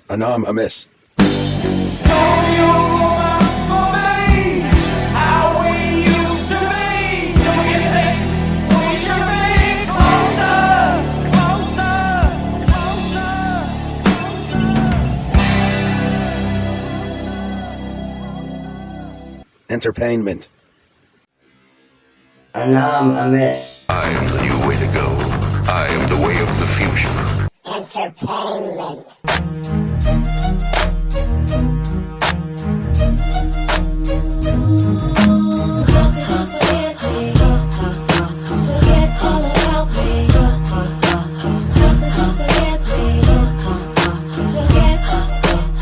AnomAMix. Entertainment. AnomAMix. I am the new way to go. I am the way of the future. Entertainment. Forget all about me. Forget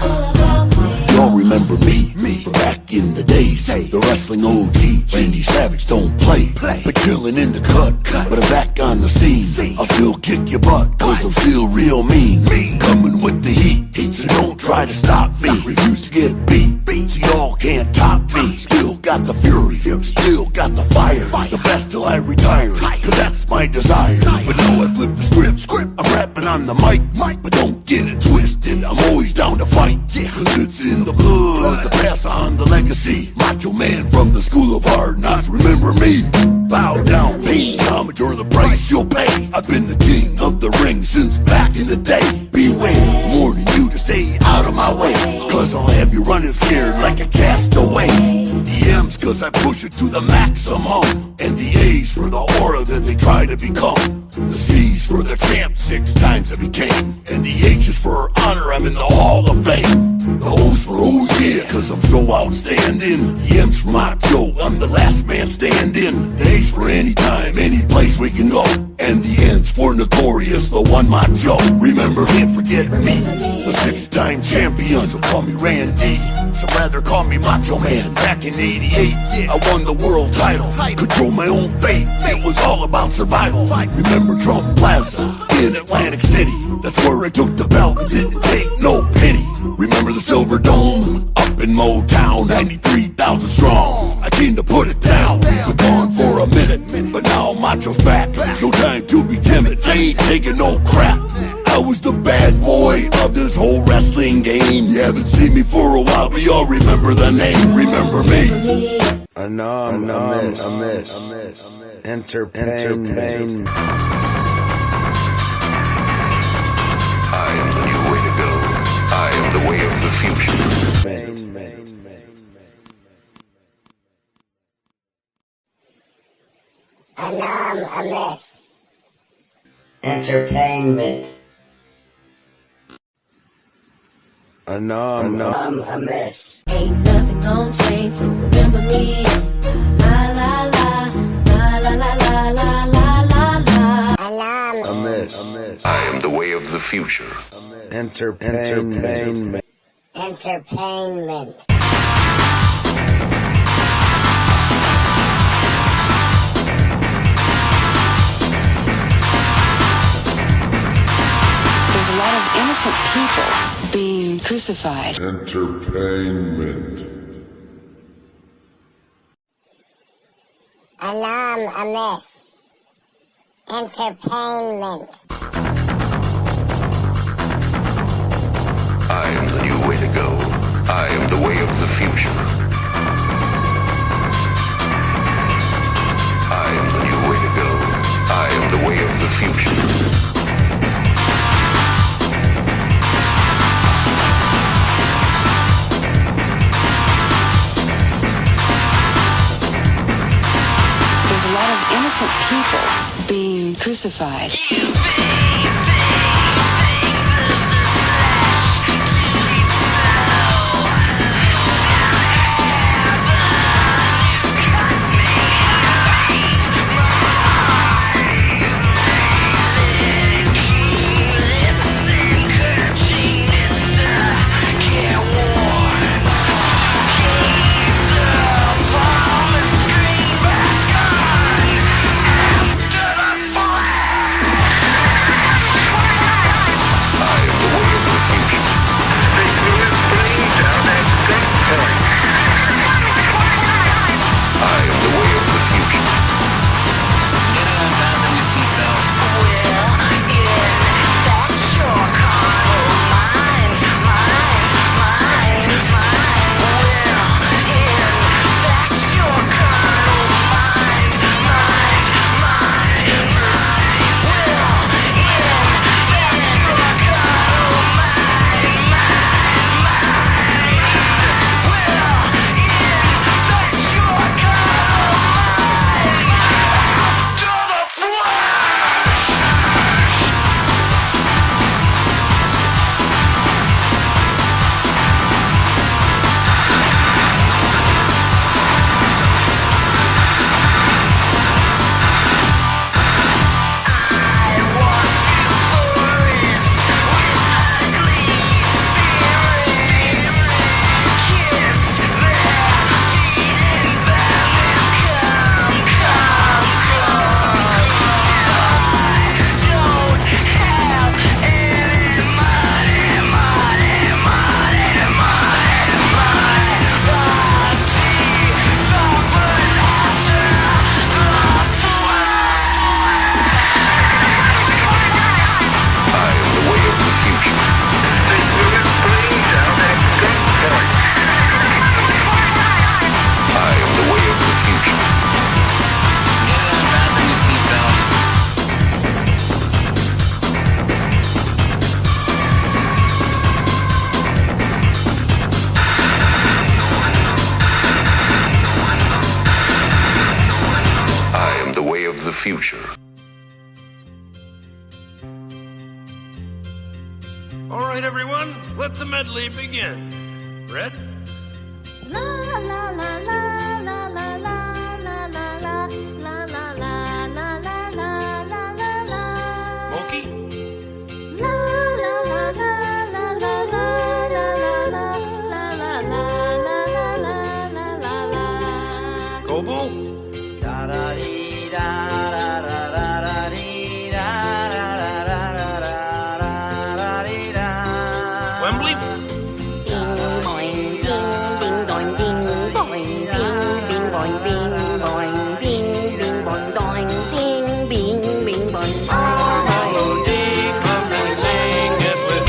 all about me. Y'all remember me from back in the days. The wrestling OG, Randy Savage don't play. But killing in the cut, but I'm back on the scene. I'll still kick your butt, cause I'm still real mean. Coming with the heat, so don't try to stop me. Refuse to get beat, so y'all can't top me. Still got the fury, still got the fire. The best till I retire, cause that's my desire. But now I flip the script, I'm rapping on the mic. But don't get it twisted, I'm always down to fight. Cause it's in the blood to pass on the legacy. Macho man from the school of hard knocks, remember me. Bow down, pay homage or the price you'll pay. I've been the king of the ring since back in the day. Beware, warning you to stay out of my way, cause I'll have you running scared like a castaway. The M's cause I push it to the maximum, and the A's for the aura that they try to become. The C's for the champ, 6 times I became. And the H is for honor, I'm in the Hall of Fame. The O's for oh yeah, cause I'm so outstanding. The M's for macho, I'm the last man standing. The A's for anytime, any place we can go. And the N's for notorious, the one macho. Remember, can't forget me, the 6-time champion. So call me Randy, so rather call me Macho Man. Back in '88, I won the world title. Control my own fate, it was all about survival. Remember Trump Plaza in Atlantic City? That's where I took the belt and didn't take no pity. Remember the Silver Dome up in Motown, 93,000 strong. I came to put it down, but gone for a minute. But now Macho's back, no time to be timid. I ain't taking no crap. I was the bad boy of this whole wrestling game. You haven't seen me for a while, but y'all remember the name. Remember me. AnomAMix. Entertainment. I am the new way to go. I am the way of the future. AnomAMix. Entertainment. AnomAMix. Ain't nothing gon' change, so remember me. La la la, la la la la la la la la. AnomAMix. I am the way of the future. Entertainment. Entertainment. There's a lot of innocent people being crucified. Entertainment. AnomAMix. Entertainment. I am the new way to go. I am the way of the future. I am the new way to go. I am the way of the future. There's a lot of innocent people being crucified. future. All right, everyone, let the medley begin. Red? La la la la la la la la la la la la la la la la la la la. Monkey? La la la la la la la la la la la la la la la. Kobo? Wembley? Melody, come and sing it with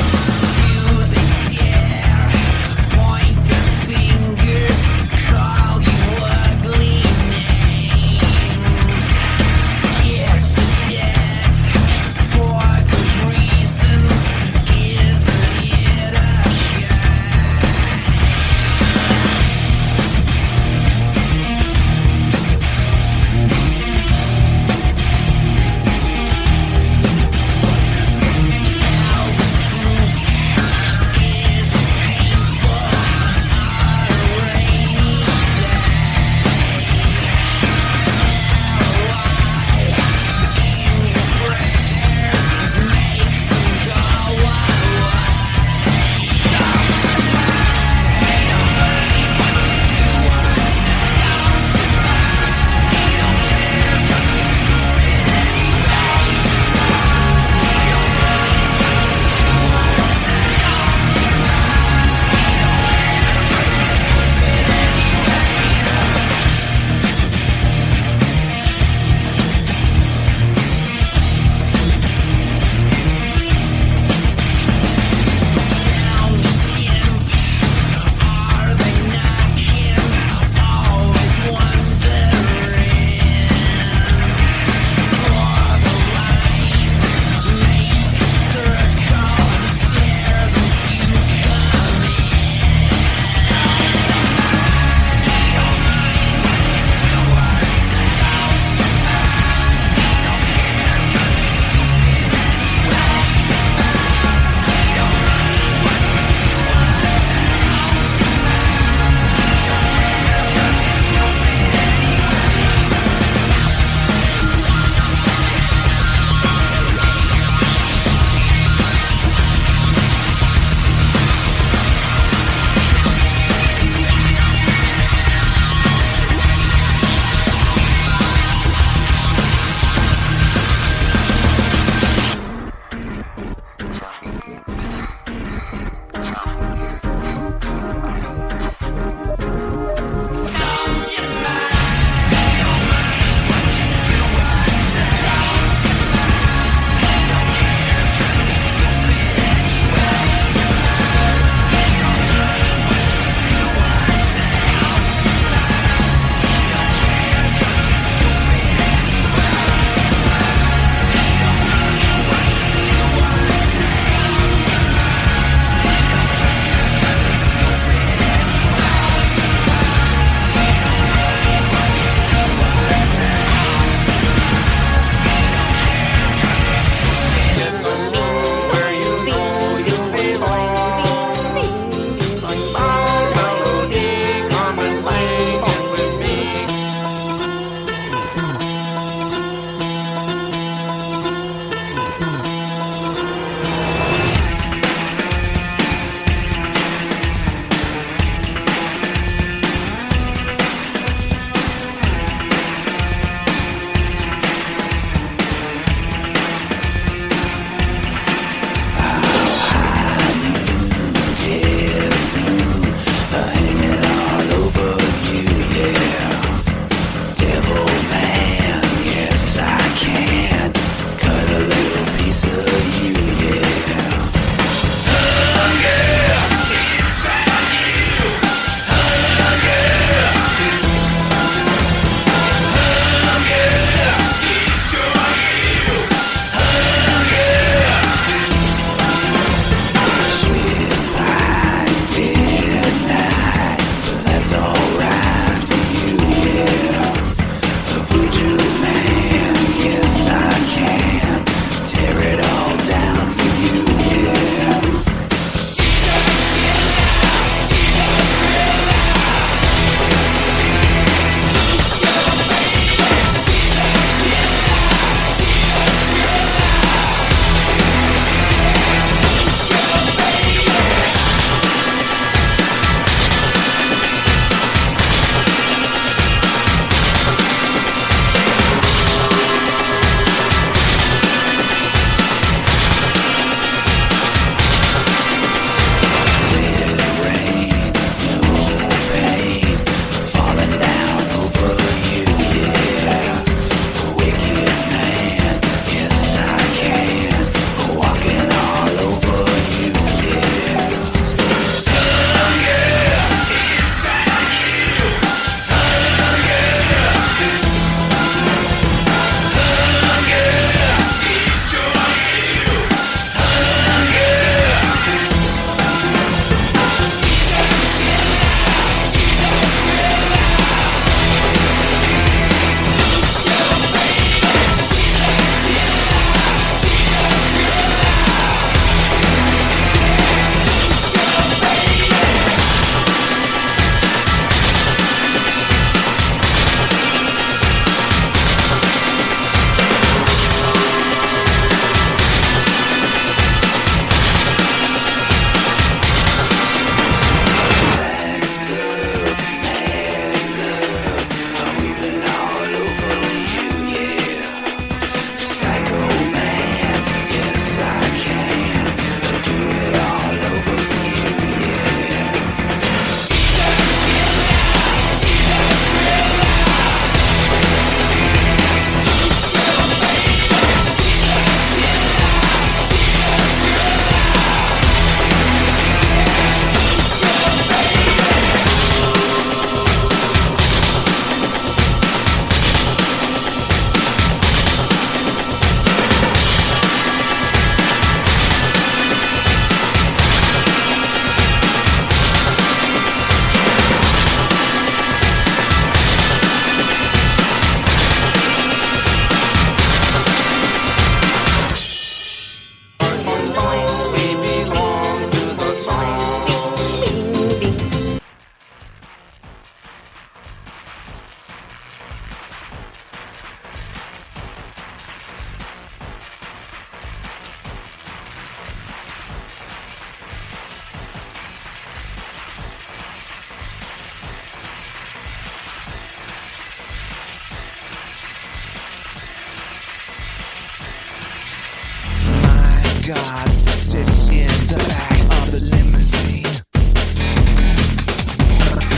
God sits in the back of the limousine.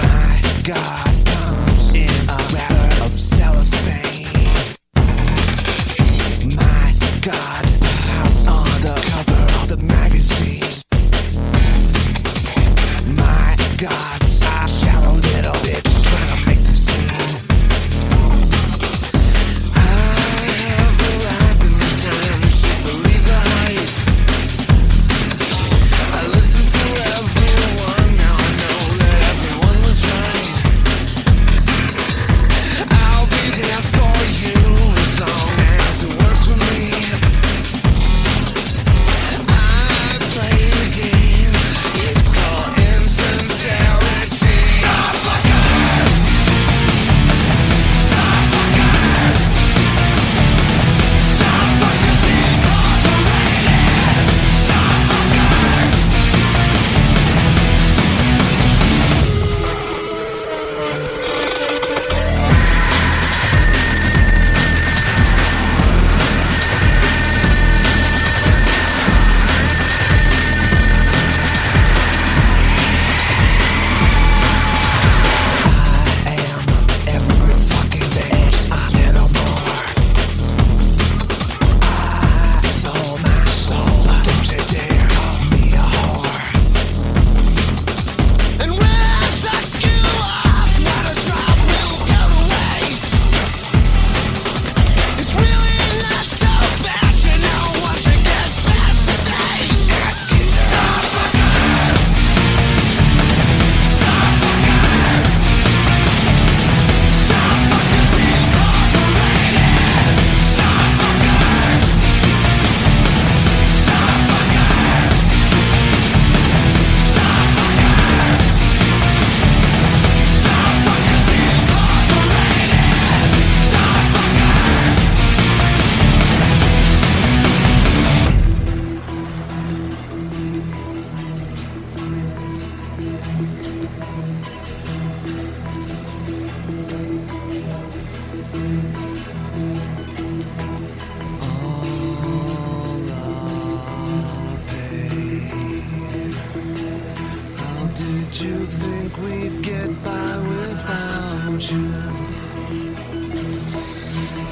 My God comes in a wrapper of cellophane. My God, house on the cover of the magazines. My God, a shallow little bitch trying to make the scene. I have arrived in this time, she believe the hype. I listen to everyone, now I know that everyone was right. I'll be there for you as long as it works for me. I play the game, it's called insincerity. Every fucking bitch, a little more. I sold my soul, don't you dare call me a whore. And when I suck you off, not a drop will go to waste. It's really not so bad, you know, once you get past the taste. How did you think we'd get by without you?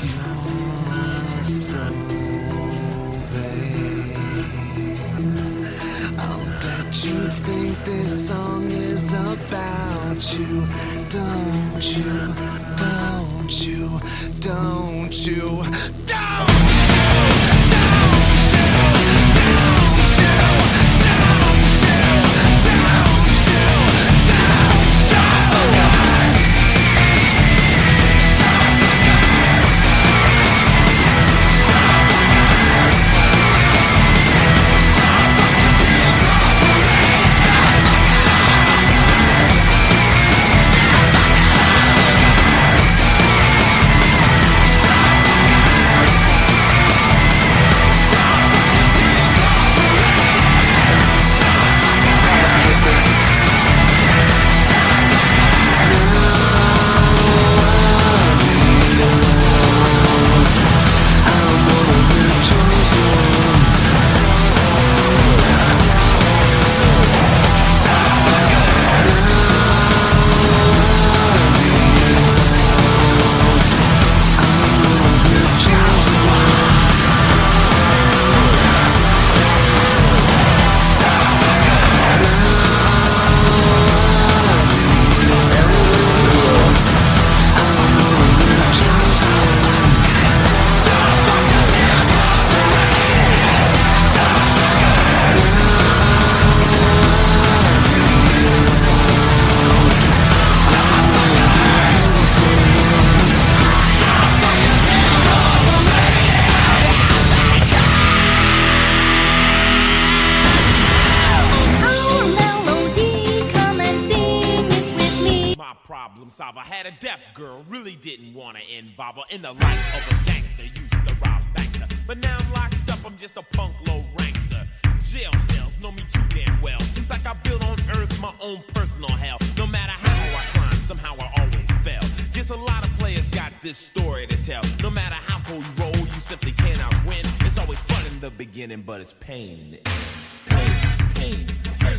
You're so vain. I'll bet you think this song is about you. Don't you, don't you, don't you, don't you. problem solver. Had a deaf girl, really didn't want to involve her in the life of a gangster. Used to rob bankster, but now I'm locked up, I'm just a punk low rankster. Jail cells know me too damn well. Seems like I built on earth my own personal hell. No matter how I climb, somehow I always fail. Guess a lot of players got this story to tell. No matter how cold you roll, you simply cannot win. It's always fun in the the beginning, but it's pain in the end. Pain, pain, pain.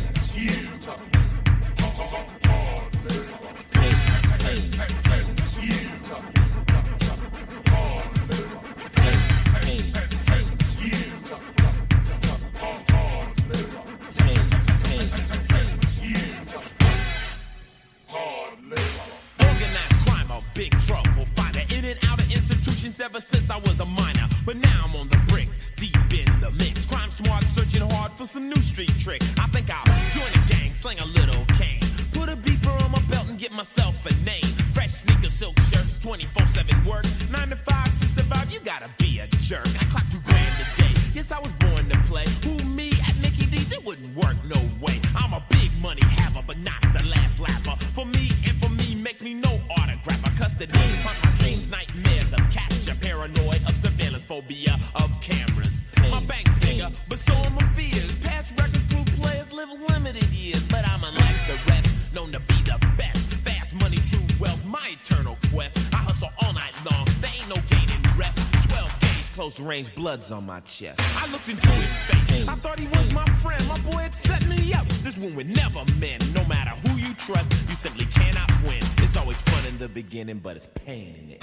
Big trouble, finder in and out of institutions ever since I was a minor. But now I'm on the bricks, deep in the mix. Crime smart, searching hard for some new street trick. I think I'll join a gang, sling a little cane, put a beeper on my belt and get myself a name. Fresh sneakers, silk shirts, 24/7 work, 9 to 5 to survive. You gotta be a jerk. I clock $2 grand a day. Yes, I was born to play. Who me at Mickey D's? It wouldn't work, no way. I'm a big money haver, but not the last laugher. For me and for me makes me no autographer. Custody, hunt my dreams, nightmares of capture, paranoid of surveillance, phobia of cameras. My bank's bigger, but so are my fears. Past record through players live limited years, but I'm unlike the rest, known to be the best. Fast money, true wealth, my eternal quest. I hustle all night long, there ain't no gain in rest. 12 gauge, close range, blood's on my chest. I looked into his face, I thought he was my friend. My boy had set me up, this one would never mend. No matter who you trust, you simply cannot win. It's always fun in the beginning, but it's pain in the end.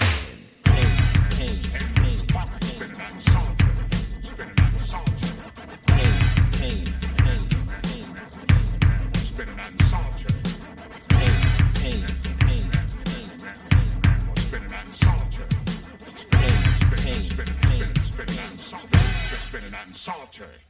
Pain, pain, pain, spinning out in solitary, spinning out in solitary. Pain, pain, pain, pain, spinning out in solitary. Pain, pain, pain, pain, spinning out in solitary. Pain, pain, spinning out in solitary, spinning out in solitary.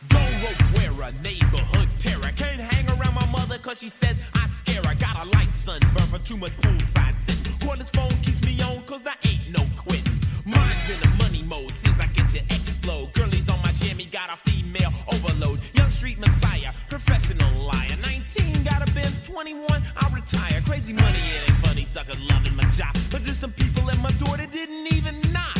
Don't rope wearer, neighborhood terror. Can't hang around my mother cause she says I scare her. Got a light sunburn for too much poolside sitting. Cordless phone keeps me on cause there ain't no quitting. Mine's in a money mode, seems like it should explode. Girlies on my jammy, got a female overload. Young street messiah, professional liar. 19, got a Benz, 21, I'll retire. Crazy money, it ain't funny, sucker loving my job. But just some people at my door that didn't even knock.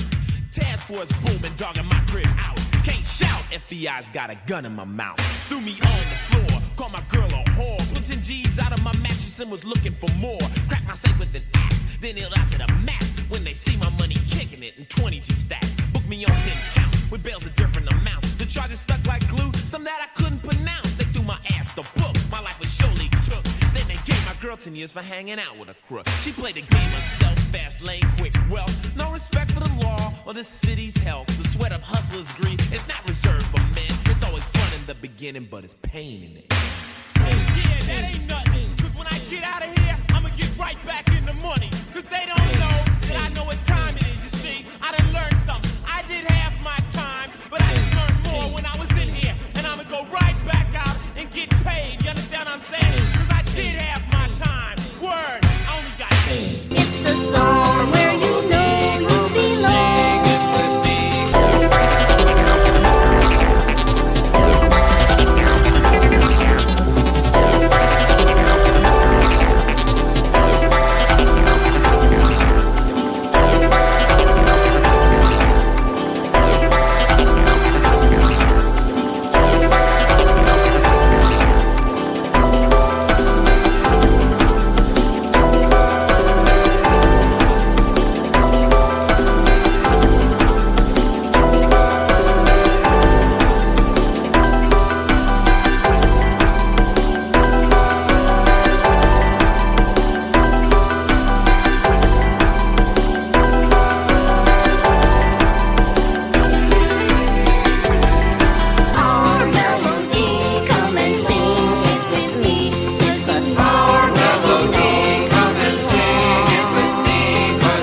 Task force booming, dogging my crib out. Can't shout, FBI's got a gun in my mouth. Threw me on the floor, called my girl a whore. Put 10 G's out of my mattress and was looking for more. Cracked my safe with an axe, then nailed out to the mat. When they see my money kicking it in 20G stacks. Booked me on 10 counts, with bails of different amounts. The charges stuck like glue, some that I couldn't pronounce. They threw my ass the book, my life was surely took. Then they gave my girl 10 years for hanging out with a crook. She played the game herself, fast lane, quick wealth. No respect for the law or the city's health. The sweat of hustlers' greed is not reserved for men. It's always fun in the beginning, but it's pain in it. Yeah, that ain't nothing. Cause when I get out of here, I'ma get right back in the money. Cause they don't know that I know what time it is, you see. I done learned something. I did half my time, but I done learned more when I was in here. And I'ma go right back out and get paid. You understand what I'm saying? Cause I did half my time. Word, I only got paid. It's the song where you know you belong.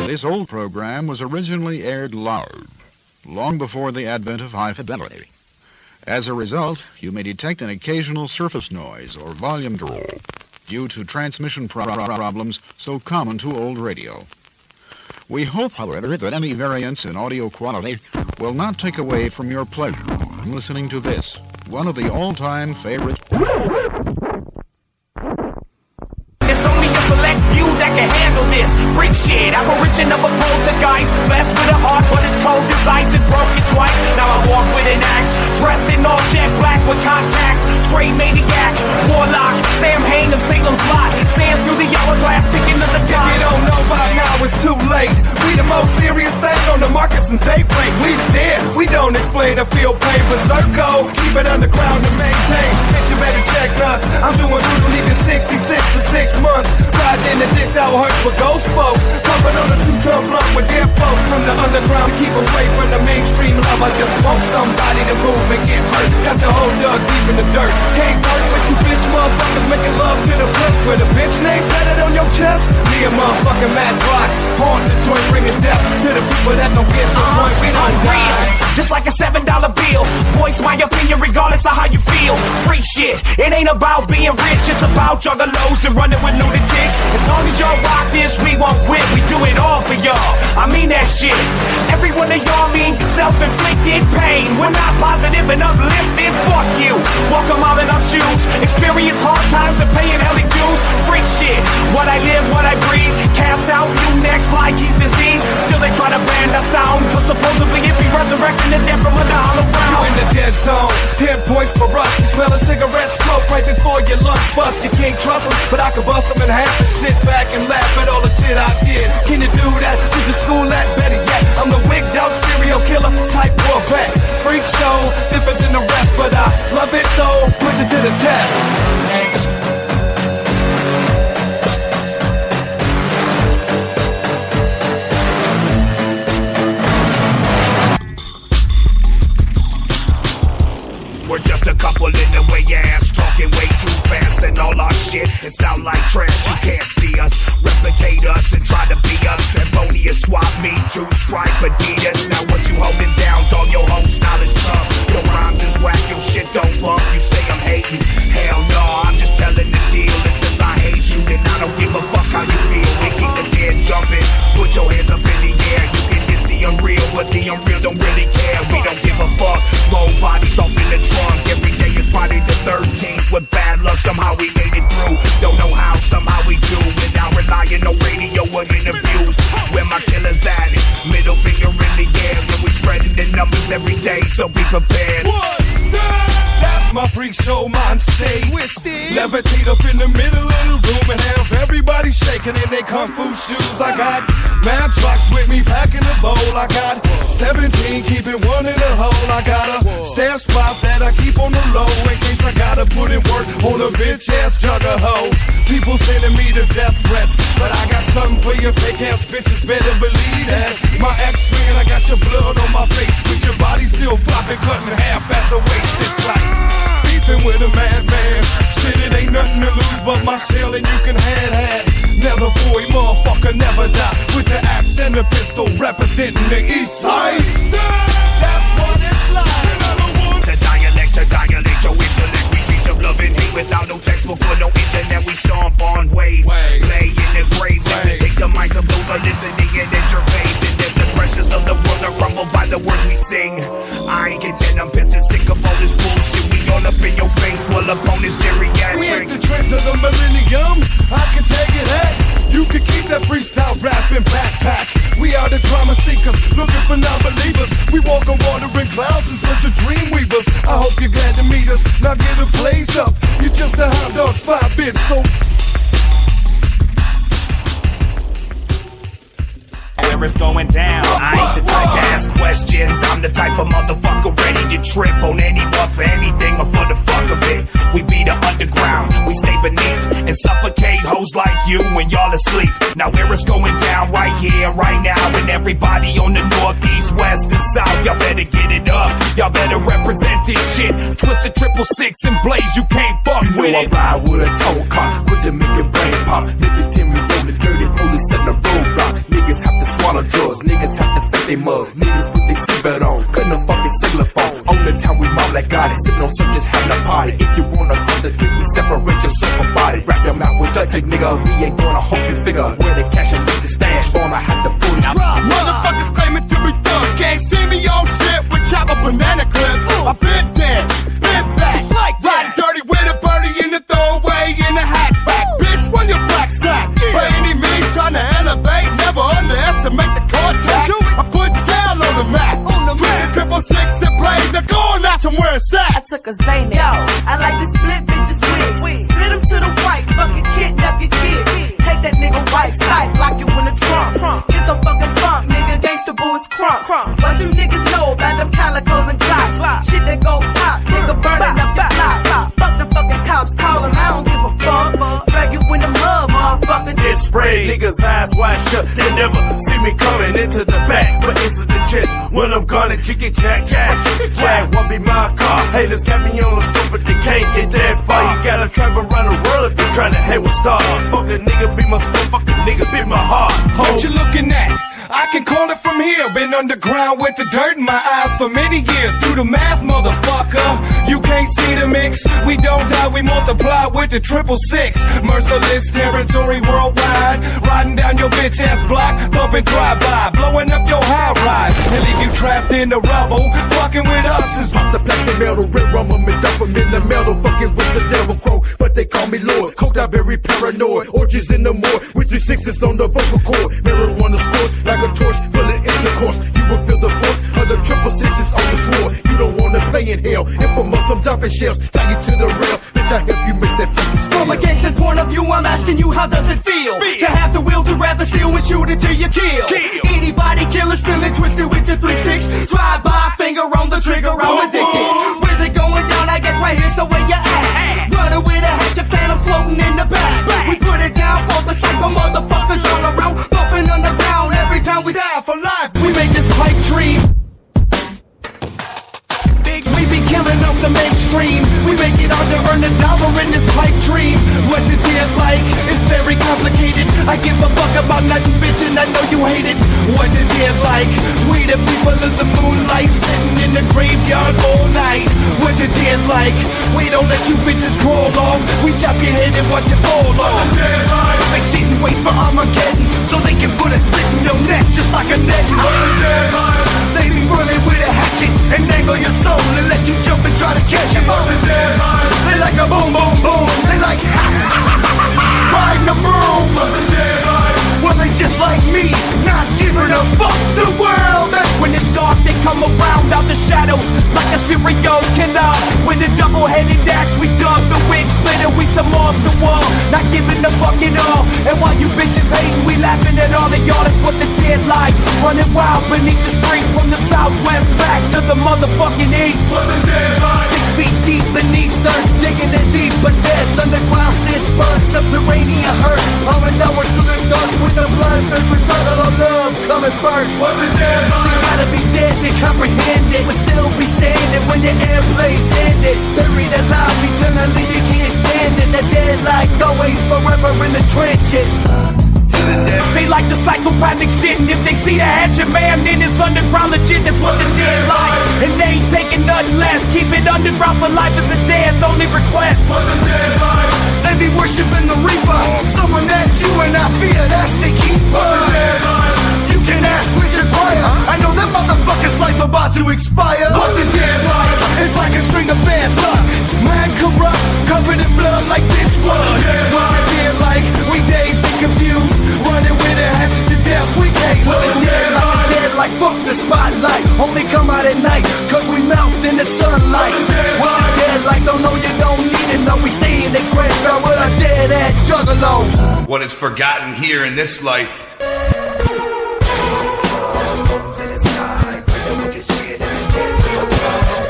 This old program was originally aired loud, long before the advent of high fidelity. As a result, you may detect an occasional surface noise or volume drop due to transmission problems so common to old radio. We hope, however, that any variance in audio quality will not take away from your pleasure in listening to this, one of the all-time favorite. It's only a select few that can handle this. Freak shit, apparition of a poltergeist. Left with a heart, but it's cold as ice. It broke it twice. Now I walk with an axe. Dressed in all jet black with contacts. Straight maniac, warlock. Sam Hain of Salem's Lot. Stand through the hourglass, ticking to the clock. If you don't know by now, it's too late. We the most serious thing on the market since daybreak. We the dead, we don't explain or feel pain. Berserko, keep it underground to maintain. Bitch, you better check us. I'm doing good, leaving 66 for 6 months. Riding in the dick out hurts with ghost folk. Pumping on the 2-ton blunt with dead folks from the underground to keep away from the mainstream love. I just want somebody to move and get hurt. Got the whole dug deep in the dirt. Can't work with you bitch motherfuckers making love to the bliss. With a bitch name tatted on your chest. Me and motherfucking Mad Rock. Haunt the joint, bringing death to the people that don't get the point. We don't die. Just like a $7 bill. Voice my opinion regardless of how you feel. Free shit. It ain't about being rich. It's about juggalos and running with lunatics. As long as y'all rock this, we won't quit. We do it all for y'all. I mean that shit. Every one of y'all means self-inflicted pain. We're not positive and uplifted. Fuck you. Walk a mile in our shoes. Experience hard times and paying hella dues. Freak shit. What I live, what I breathe. Cast out you next like he's diseased. Still they try to ban our sound. Cause supposedly it be resurrecting the dead from under hollow ground. You in the dead zone. 10 points for us. You smell a cigarette smoke right before your lunch bust. You can't trust them, but I can bust them in half and sit back and laugh at all the shit I did. Can you do that? Who's the school at? Better yet, I'm the wigged out serial killer type warpack. Freak show, different than the rest, but I love it so, put it to the test. We're just a couple in the way ass, talking way too fast, and all our shit, it sound like trash. You can't see us, replicate us, and try to be us. Erroneous swap me, 2 stripe Adidas. Now what you holding down, dog, your whole style is tough. Your rhymes is whack, your shit don't bump. You say I'm hating, hell no, I'm just telling the deal. It's cause I hate you, and I don't give a fuck how you feel. We keep the dead jumping, put your hands up in the air. You can get the unreal, but the unreal don't really care. We don't give a fuck, roll bodies off in the trunk. Every day is Friday the 13th. With bad luck, somehow we made it through. Don't know how, somehow we do. Without relying on radio or interviews. Where my killers at? Middle finger in the air. When we spreading the numbers every day, so be prepared. That's my freak show mind state. Levitate up in the middle of the room and have everybody shaking in their kung fu shoes. I got mad trucks with me packing a bowl. I got 17 keeping one in the hole. I got a stash spot that I keep on the low in case I gotta put in work on a bitch ass jugger hoe. People sending me to death threats, but I got something for your fake ass bitches. Better believe that. My ex friend, I got your blood on my face, with your body still flopping, cut in half at the waist. It's like beefing with a madman. Shit, it ain't nothing to lose but my shell, and you can had. Never boy, motherfucker, never die. With the axe and the pistol representing the east side. That's what it's like. To dilate your intellect. We teach of love and hate without no textbook or no internet. We stomp on waves, lay in the graves, and take the minds of those who are listening and intervene. And if the pressures of the world are crumbled by the words we sing, I ain't content, I'm pissed and sick of all this bullshit. We all up in your face, well opponents geriatric. We ain't the trends of the millennium, I can take it at. You can keep that freestyle rapping backpack. We are the drama seekers, looking for non-believers. We walk on water and clouds in search of dream weavers. I hope you're glad to meet us, now get a blaze up. You're just a hot dog's 5-bit, so... Where it's going down, I ain't the type to ask questions. I'm the type of motherfucker ready to trip on anyone for anything or for the fuck of it. We be the underground, we stay beneath and suffocate hoes like you when y'all asleep. Now where it's going down, right here, right now, and everybody on the north, east, west, and south, y'all better get it up. Y'all better represent this shit. Twist the 666 and blaze, you can't fuck with it. I ride with a tow car, with the make it brain pop. Niggas tell me roll the dirty, police set the roadblock. Niggas have to swallow drugs, niggas have to fake they mugs. Niggas put their seatbelt on, couldn't a fucking cellular phone. On the time we mob like God, sipping on some, just having a party. If you wanna cross the street, we separate yourself from body. Wrap your mouth with duct tape, nigga. We ain't gonna hope you figure where the cash and make the stash. Gonna have to put it out. Motherfuckers claiming to be thug, can't see me on shit with chopper banana clips. I've been dead, been back, like riding dirty with a birdie in the throwaway in the hatchback. Bitch, run your black sack. By any means, trying to elevate, never underestimate the contact. I put jail on the map. With the 666 and play, they're going out somewhere and sack. I took a Zayn. Yo, I like to split bitches with. Split them to the white, fucking kidnap your kid. Take that nigga white side, lock you in the trunk. Get some fucking funk, nigga, gangsta boo is crunk. niggas' eyes wide shut. They never see me coming into the back, but into the chest. When I'm gonna chicken jack. Swag won't be my car. Haters got me on the scope, but they can't get that far. You gotta travel around the world if you're trying to hang with stars. Fuck a nigga, be my stuff. Fuck a nigga, be my heart. What you looking at? I can call it from here. Been underground with the dirt in my eyes for many years. Do the math, motherfucker. You can't see the mix. We don't die, we multiply with the 666. Merciless territory worldwide. Riding down your bitch ass block, bumping drive-by, blowing up your high rise and leave you trapped in the rubble. Fucking with us is pop the plastic metal, real rum, and dump 'em in the metal. Fucking with the devil crow, but they call me Lord. Coked out very paranoid, orgies in the moor with 3/6 on the vocal cord. Marijuana scores like a torch, bullet intercourse. You will feel the force of the 666 on the sword. You don't wanna play in hell. Infamous, I'm dropping shells, tie you to the rail. Bitch, I help you make that fucking spill. From a gangster's point of view, I'm asking you, how does it feel to have the will to rather steal and shoot until you kill? Anybody killers feeling twisted with the 3-6? Drive by, finger on the trigger, I'm addicted. Where's it going down? I guess right here's the way you act. Running with a hatchet, phantom floating in the back. We put it down for the psycho motherfuckers all around, bumping on the ground every time we die for life. We make this pipe dream. We be killing off the mainstream. We make it hard to earn $1 in this pipe dream. What's it feel like? It's very complicated. I give a fuck about nothing, bitch, and I know you hate it. What's it feel like? We the people of the moonlight, sitting in the graveyard all night. What's it feel like? We don't let you bitches crawl on. We chop your head and watch it fall off. They sit and wait for Armageddon, so they can put a slit in your neck just like a net. They be running with a hatchet and angle your soul and let you jump and try to catch it. They like a boom, boom, boom. They like riding a broom. Well, they just like me, not giving a fuck. The world, when it's dark, they come around out the shadows like a serial killer. With a double-headed axe, we dug the wig splitter. We some off the wall, not giving a fuck at all. And while you bitches hating, we laughing at all of y'all. That's what the dead like. Running wild beneath the street from the southwest back to the motherfucking east. 6 feet deep beneath earth, digging it deep, but there's underground sis burn, subterranean hurt. Arming hours through the dark with the blood, there's return of love coming first. We gotta be dead to comprehend it. We'll still be standing when the airplane's ended. Buried alive eternally, you can't stand it. The dead like always, forever in the trenches. They like the psychopathic shit, and if they see the hatchet man, then it's underground legit. That's what the dead like, and they ain't taking nothing less. Keep it underground for life is a dad's only request. They be worshiping the Reaper, someone that you and I fear, that's the keeper. You can ask Richard Pryor, I know that motherfucker's life about to expire. What the dead like, it's like a string of bad luck. Man corrupt, covered in blood like bitch blood. What the dead like, we dazed and confused, running with a hatchet to death, we can't look. Dead like fuck the spotlight, only come out at night, cause we melt in the sunlight. What the dead like, don't know you don't need it, no, we stay in the graveyard with our dead ass juggalos. What is forgotten here in this life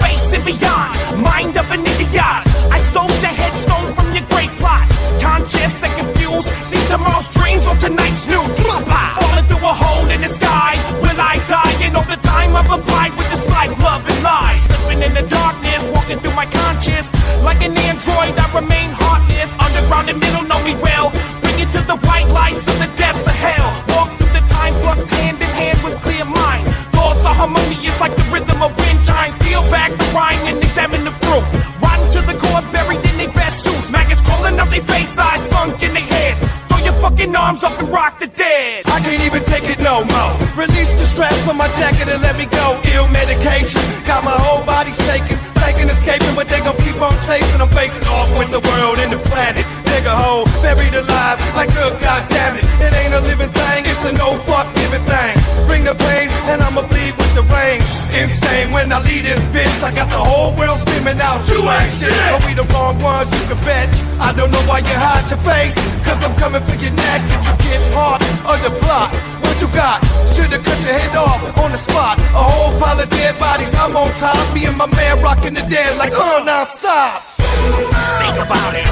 face and beyond, mind of an idiot. I stole your headstone from your great plot. Conscious and confused, see tomorrow's dreams or tonight's news. Falling through a hole in the sky, will I die? And all the time I'm applied with this life, love and lies. Slipping in the darkness, walking through my conscience. Like an android, I remain heartless. Underground and middle know me well. Bring it to the white lights of the depths of hell. Walk through the time flux hand in hand with clear mind. Thoughts are harmonious like the rhythm of wind chime. Peel back the rind and examine the fruit. Rotten to the core, buried in their best suits. Maggots crawling up their face, eyes sunk in their head. Throw your fucking arms up and rock the dead. I can't even take it no more. Release the straps from my jacket and let me go. Ill medication, got my whole body shaking. Thinking escaping, but they gon' keep on chasing. I'm facing off with the world and the planet. Dig a hole, buried alive, like good goddammit. It ain't a living thing, it's a no fuck giving thing. Bring the pain, and I'ma bleed with the rain. Insane when I leave this bitch, I got the whole world screaming out. You ain't shit, but we the wrong ones, you can bet. I don't know why you hide your face, cause I'm coming for your neck. If you get part of the plot, what you got? Should've cut your head off on the spot. A whole pile of dead bodies, I'm on top. Me and my man rocking the dead like, now stop. Think about it,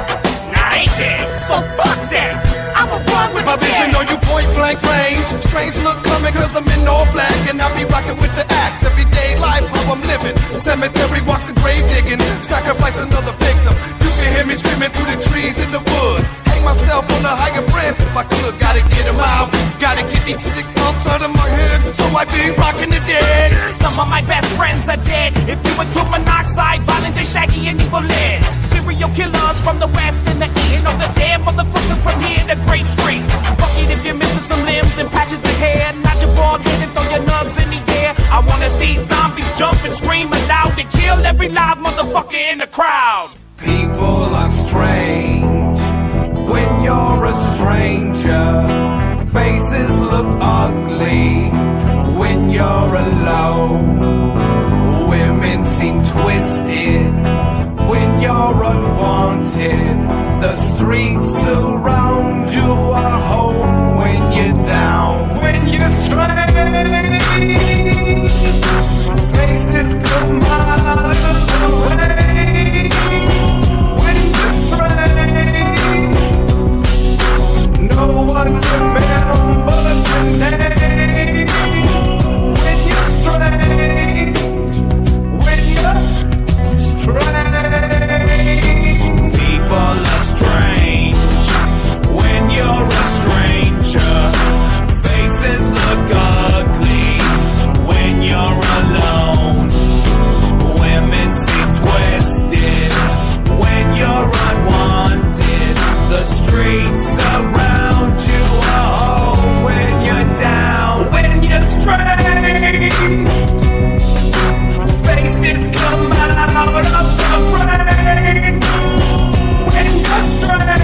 now I ain't dead, so fuck that. I'm a one with my vision on you point blank range. Strange look coming cause I'm in all black. And I be rocking with the axe. Everyday life, how I'm living. Cemetery walks and grave digging. Sacrifice another victim. You can hear me screaming through the trees in the wood. Hang myself on a higher branch if I could. Gotta get him out. Gotta get these sick thoughts out of my head. So I be rocking the dead. Some of my best friends are dead. If you include monoxide, Violent J, Shaggy, and Evil Ed. Serial killers from the west and the east. Know the damn motherfuckers from here to Great Street. Fuck it if you're missing some limbs and patches of hair. Not your bald head and throw your nubs in the air. I wanna see zombies jump and scream aloud and kill every live motherfucker in the crowd. People are strange when you're a stranger. Faces look ugly when you're alone. Women seem twisted when you're unwanted. The streets around you are home when you're down. When you're strange, faces come out of the way. When you're strange, no one remembers your name. When you're strange, when you're strange. People are strange when you're a stranger. Faces look ugly when you're alone. Women seem twisted when you're unwanted. The streets around you are home when you're down. When you're strange, faces come out of the rain. When you're strange,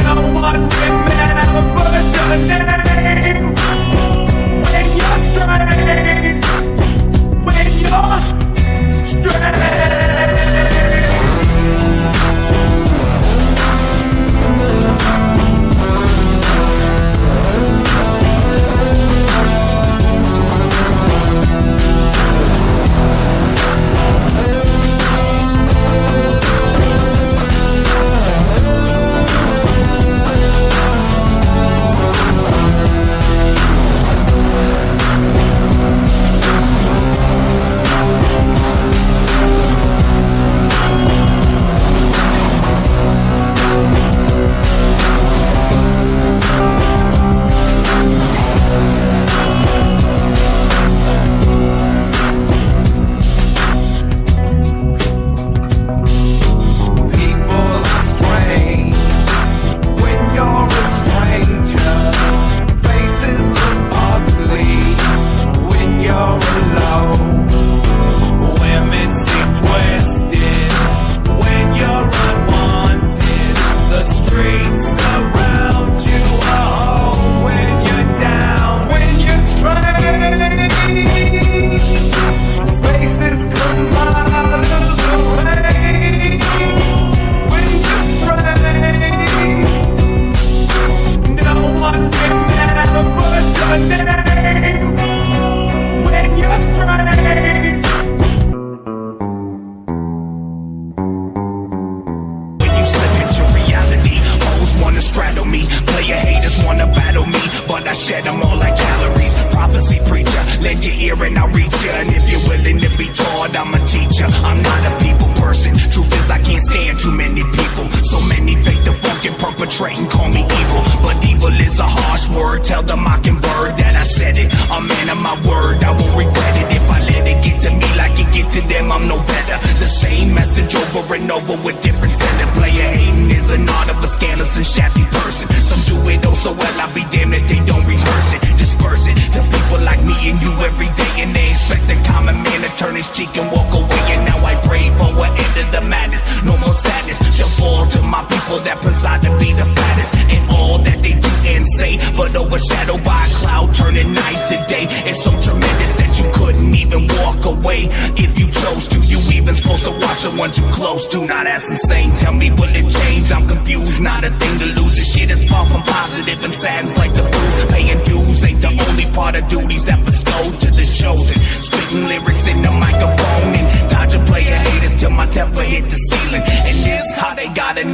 no one remembers your name. When you're strange, when you're strange.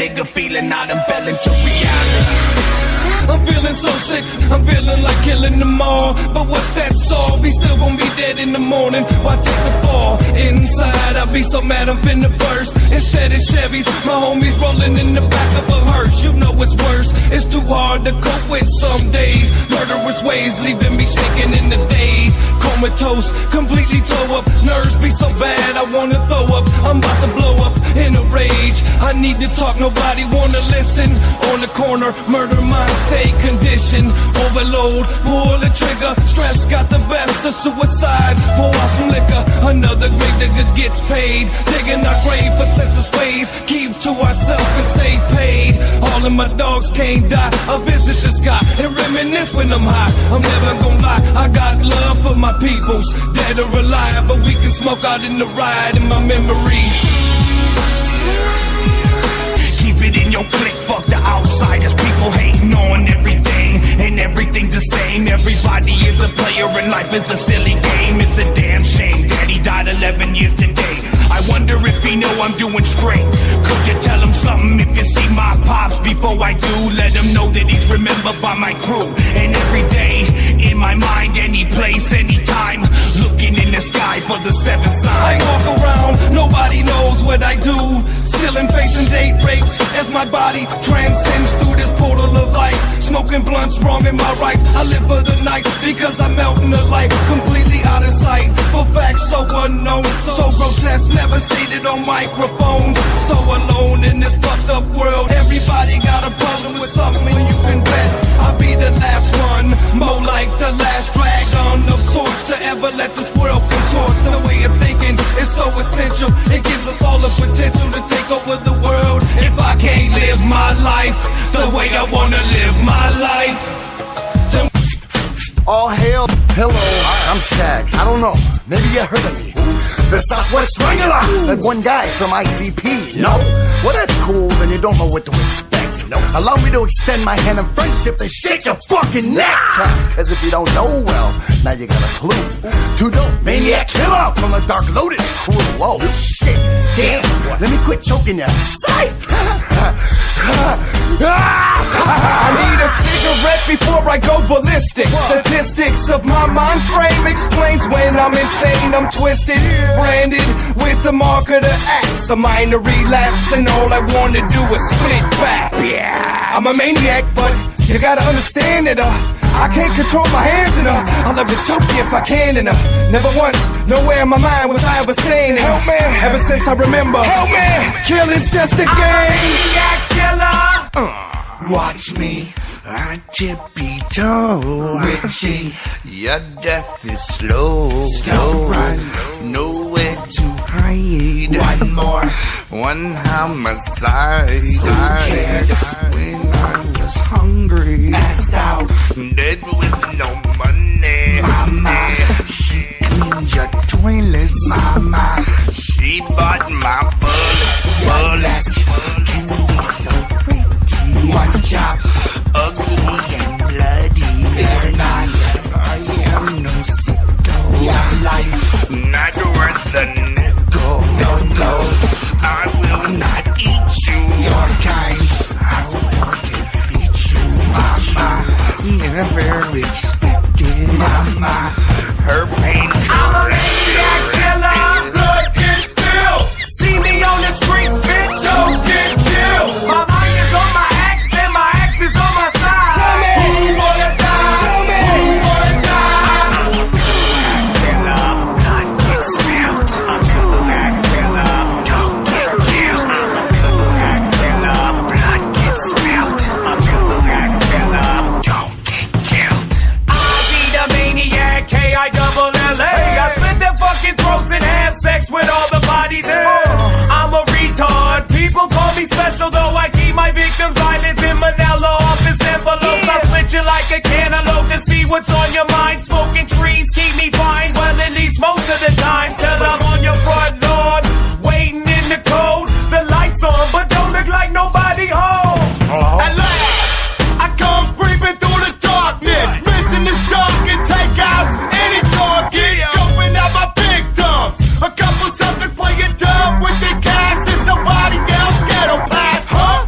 nigga feeling I done fell into reality. I'm feeling so sick, I'm feeling like killing them all. But what's that solve? He still gonna be dead in the morning. Why take the fall? Inside, I be so mad I'm finna burst. Instead it's Chevys, my homies rolling in the back of a hearse. You know it's worse, it's too hard to cope with some days. Murderous ways, leaving me shaking in the days. Comatose, completely toe up. Nerves be so bad, I wanna throw up. I'm about to blow up in a rage. I need to talk, nobody wanna listen. On the corner, murder mind, stay conditioned. Overload, pull the trigger. Stress got the best of suicide. Pour out some liquor, another great nigga gets paid. Digging our grave for senseless ways. Keep to ourselves and stay paid. All of my dogs can't die. I visit the sky and reminisce when I'm high. I'm never gonna lie, I got love for my peoples, dead or alive. But we can smoke out in the ride in my memory. Keep it in your clique, fuck the outsiders. People hating on everything, and everything's the same. Everybody is a player and life is a silly game. It's a damn shame Daddy died 11 years today. I wonder if he know I'm doing straight. Could you tell him something if you see my pops? Before I do, let him know that he's remembered by my crew. And every day, in my mind, any place, any time, looking in the sky for the seventh sign. I walk around, nobody knows what I do. Still in facing date rapes as my body transcends through this portal of life. Smoking blunts, wrong in my rights. I live for the night because I melt in the light, completely out of sight. For facts so unknown, so grotesque, never stated on microphone. So alone in this fucked up world. Everybody got a problem with something, you can bet I'll be the last one. More like the last dragon of sorts to ever let this world contort. The way of thinking is so essential. It gives us all the potential to take over the world. If I can't live my life the way I wanna live my life, then all hail. Hello, I'm Shags. I don't know. Maybe you heard of me. The Southwest Wrangler. That one guy from ICP. No? Well, that's cool. Then you don't know what to expect. No. Allow me to extend my hand of friendship and shake your fucking neck. Because if you don't know, well, now you got a clue. Too dope. Maniac killer from the Dark Lotus crew. Whoa, shit. Damn. Let me quit choking you. Psych. I need a cigarette before I go ballistic. Statistics of my mind frame explains when I'm insane, I'm twisted, branded with the mark of the axe. A minor relapse and all I wanna do is spit back. Yeah, I'm a maniac, but you gotta understand that I can't control my hands and I'll love to choke you if I can and never once, nowhere in my mind was I ever saying help me. Ever since I remember, help me, killing's just a game. Maniac killer. Watch me, I tippy toe. Richie, your death is slow. Don't run, nowhere to hide. One more, one homicide. When I was hungry, passed out, dead with no money. Mama, she cleaned your toilets. Mama, she bought my bullets. Can be so pretty. One job, ugly and bloody. They're not. I am no sicko. Your life, not worth the nickel. Don't go. I will not eat you. Your kind, I will defeat you. Mama, never expected. Mama, her pain. I'm a maniac killer. Blood gets spilled. See me on the street, bitch. Don't get killed. My mind is on my axe and my axe is on my side. Tell me, who wanna die? Tell me, who wanna die? Killer, blood gets spilled. I'm a maniac killer. Don't get killed. I'm a maniac killer. Blood gets spilled. I'm a maniac killer. Don't get killed. I be the maniac, K-I-double-L-A. I slit their fucking throats and have sex with all the bodies. I'm a retard. People call me special, though I keep my victims' islands in Manila office envelopes. I split you like a cantaloupe to see what's on your mind. Smoking trees keep me fine, well at least most of the time. Till I'm on your front lawn, waiting in the cold. The lights on, but don't look like nobody home. At last, I come creeping through the darkness, missing the stock and take out any target, scoping out my victims. A couple something playing dumb with the cast, and nobody else ghetto pass, huh?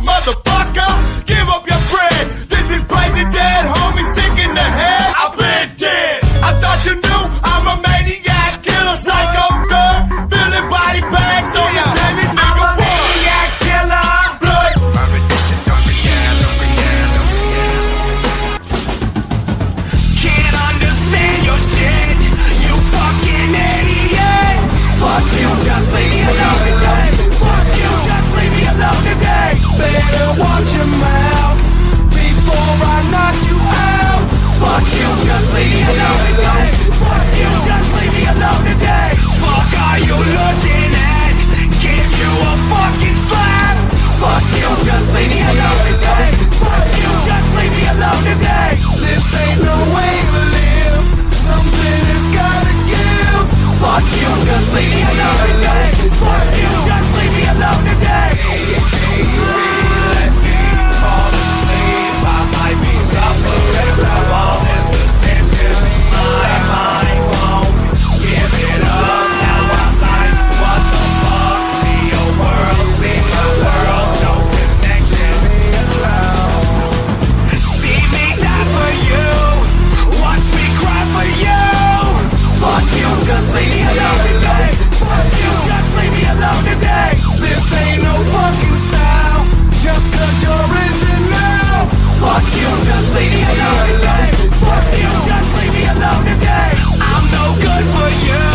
this ain't no fucking style. Just cause you're in denial. Fuck you, just leave me alone today. Fuck you, just leave me alone today. I'm no good for you,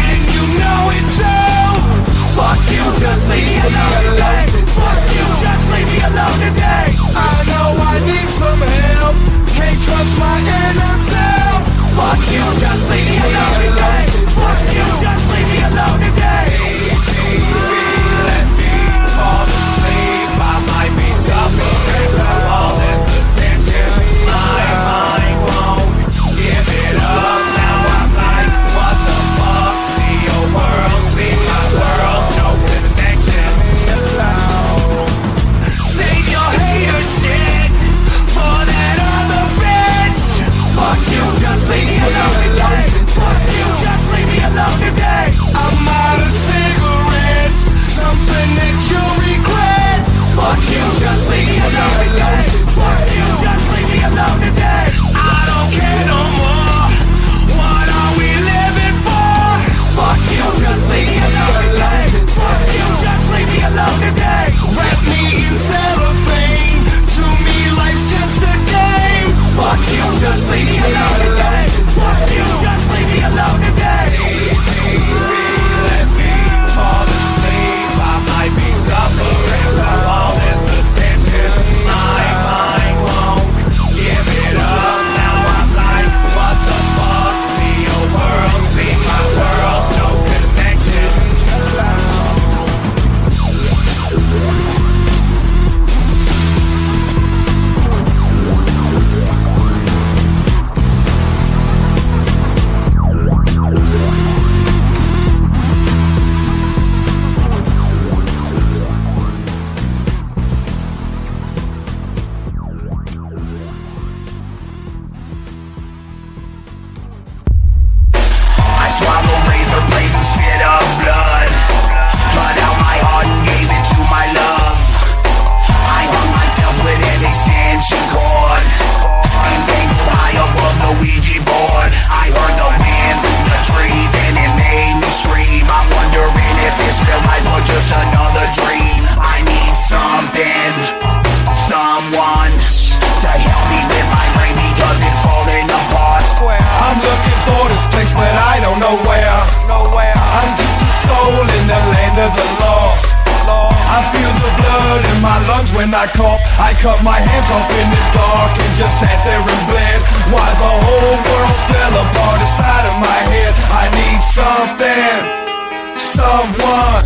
and you know it too. Fuck you, just leave me alone today. Fuck you, just leave me alone today. I know I need some help, can't trust my inner self. Fuck you, just leave me alone today. Fuck you, just leave me alone today. Let me fall asleep, I might be suffering from all this attention. My mind won't give it up, now I'm like, what the fuck? See your world, see my world, no connection. Save your hater shit for that other bitch. Fuck you, just leave me alone today. Fuck you, just leave me alone today. I'm out of cigarettes, something that you'll regret. Fuck you, just leave me alone today. Fuck you, just leave me alone today. I don't care no more, what are we living for? Fuck you, just leave me alone today. Fuck you, just leave me alone today. Wrap me in cellophane, to me life's just a game. Fuck you, just leave me alone today. Fuck you, just leave me alone today. Let me fall asleep, I might be suffering from all this attention. My mind won't give it up, now I'm like, what the fuck? See your world, see my world, no connection. I swallowed razor blades and spit up blood. Cut out my heart and gave it to my love. I hung myself with an extension cord and dangled high above the Ouija board. I heard the wind through the trees and it made me scream. I'm wondering if it's real life or just another dream. I need something, someone to help me with my brain because it's falling apart. I'm looking for this place but I don't know where. I'm just a soul in the land of the lost. I feel the blood in my lungs when I cough. I cut my hands off in the dark and just sat there and bled. While the whole world fell apart inside of my head. I need something, someone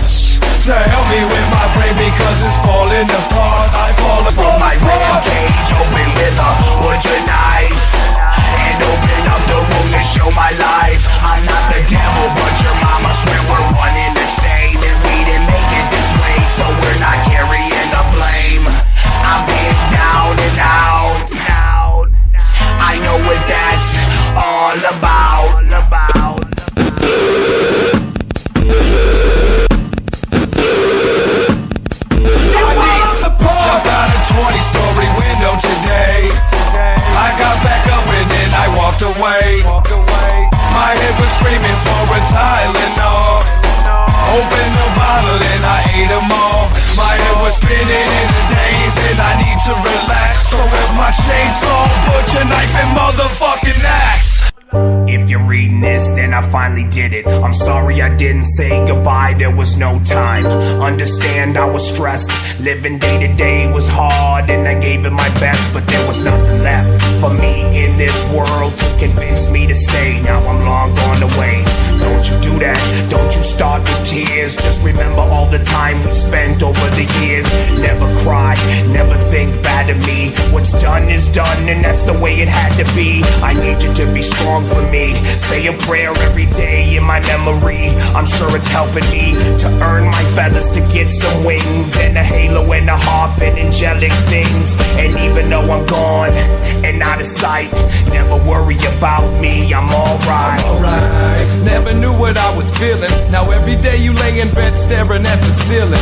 to help me with my brain because it's falling apart. I fall apart. From my rib cage open with a butcher knife and open up the room to show my life. I'm not the devil but your mama swear we're one in the same. And we didn't make it this way so we're not carrying the blame. I've been down and out, I know what that's all about. Jump out a 20-story window today. I got back up and then I walked away. My head was screaming for a Tylenol. Opened the bottle and I ate them all. My head was spinning in a daze and I need to relax. So where's my chainsaw, butcher knife and motherfucking axe? If you're reading this, then I finally did it. I'm sorry I didn't say goodbye, there was no time. Understand I was stressed, living day to day was hard. And I gave it my best, but there was nothing left for me in this world to convince me to stay. Now I'm long gone away. Don't you do that, don't you start with tears. Just remember all the time we spent over the years. Never cry, never think bad of me. What's done is done and that's the way it had to be. I need you to be strong for me. Say a prayer every day in my memory. I'm sure it's helping me to earn my feathers, to get some wings and a halo and a harp and angelic things. And even though I'm gone and out of sight, never worry about me, I'm alright. Never knew what I was feeling. Now every day you lay in bed staring at the ceiling.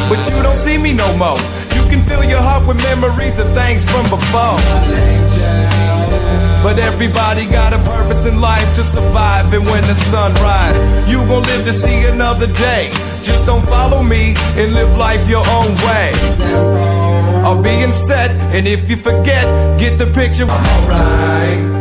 But you don't see me no more. You can fill your heart with memories of things from before. But everybody got a purpose in life to survive. And when the sun rises, you gon' live to see another day. Just don't follow me and live life your own way. I'll be in set, and if you forget, get the picture. I'm alright.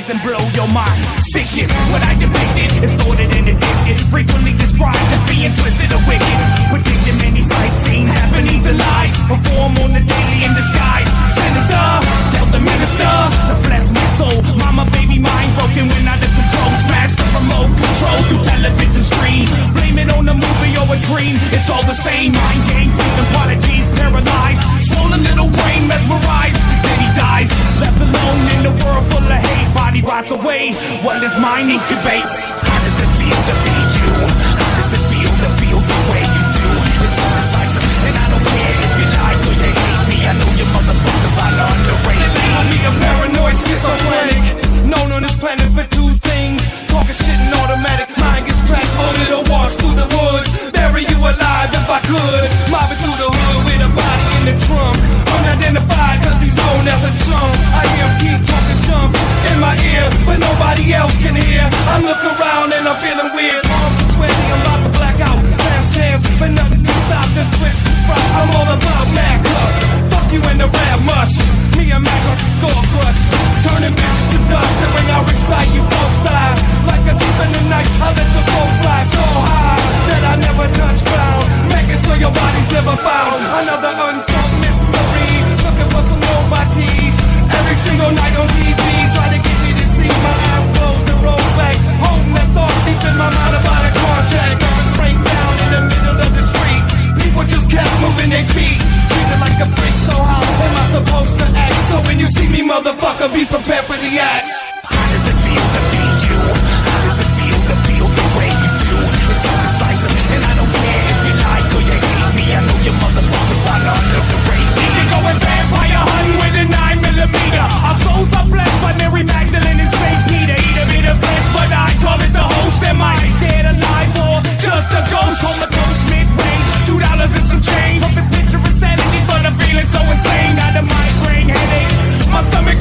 And blow your mind. Sickness, what I depicted is thwarted and addicted. Frequently described as being twisted or wicked. Predicting many sights seen happening to life. Perform on the daily in disguise. Sinister, tell the minister to bless my soul. Mama, baby, mind broken when out of control. Smash the remote control to television screen. Blame it on a movie or a dream. It's all the same. Mind games, apologies, paralyzed. Swollen little brain mesmerized. Then he dies, left alone in the world full of hate. Body rots away while his mind incubates. How does it feel to be you? How does it feel to feel the way you do? It's all decisive, and I don't care if you like or you hate me. I know you motherfuckers are underrated. They label me a paranoid schizophrenic, known on this planet for two things: talking shit and automatic. Mind gets transported or walks through the woods. Bury you alive if I could. Mobbing through the hood with a body in the trunk. Unidentified cause he's known as a chump. I hear him keep talking chumps in my ear, but nobody else can hear. I look around and I'm feeling weird. Arms are sweaty, I'm about to black out. Last chance, but nothing can stop this twisted sprite. I'm all about Mac Plus. Fuck you in the rap mush. Me and Mac are score crush. Turning bitches to dust, and when I recite, you both style. Like a thief in the night, I let your soul fly so high that I never touch ground. Making sure your body's never found. Another unsolved mystery. Looking for some nobody. Every single night on TV, try to get me to see my eyes closed and roll back. Holding that thought deep in my mind about a contract. Nervous breakdown in the middle of the street. People just kept moving their feet. Treated like a freak, so how am I supposed to act? So when you see me, motherfucker, be prepared for the act. How does it feel to be you? How does it feel to feel the way you do? It's so decisive, and I don't care if you like or you hate me. I know you motherfuckers are underrated. They going vampire hunting with a 9mm. Our souls are blessed by Mary Magdalene and St. Peter. Eat a bit of flesh, but I call it the host. Am I dead, alive, or just a ghost? Comatose mid-range, $2 and some change. Perfect picture of sanity, but I'm feeling so insane. Got a migraine headache, my stomach.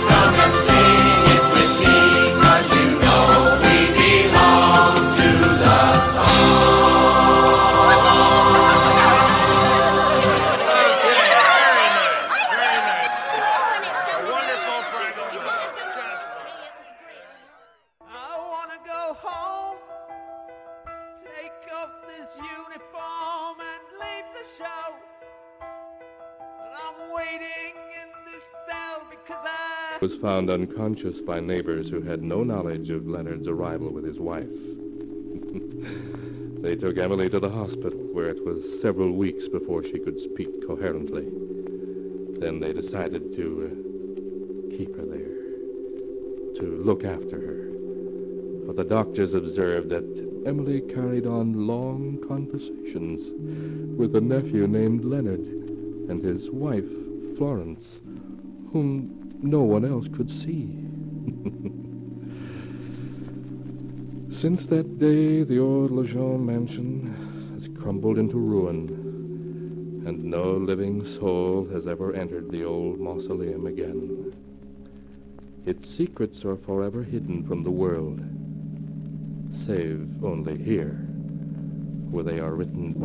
Come and sing it with me, 'cause you know we belong to the was found unconscious by neighbors who had no knowledge of Leonard's arrival with his wife. They took Emily to the hospital, where it was several weeks before she could speak coherently. Then they decided to keep her there, to look after her. But the doctors observed that Emily carried on long conversations with a nephew named Leonard and his wife, Florence, whom no one else could see. Since that day, the old Lejeune mansion has crumbled into ruin, and no living soul has ever entered the old mausoleum again. Its secrets are forever hidden from the world, save only here, where they are written.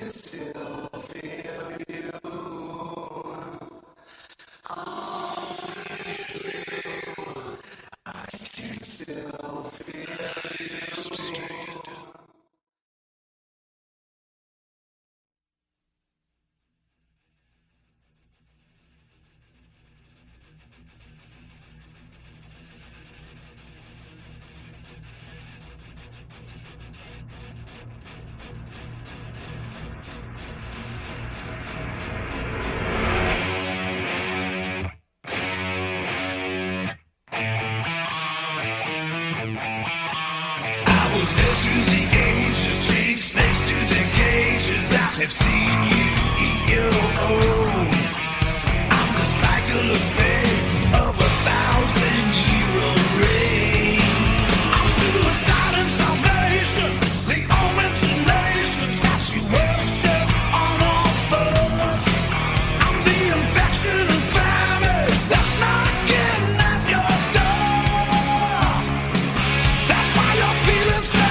can still feel you. I can still feel you. Have seen you eat your own. I'm the cycle of fate of 1,000-year-old reign. I'm suicide and salvation, the only nations that you worship on all fours. I'm the infection and famine that's knocking at your door. That's why you're feeling so.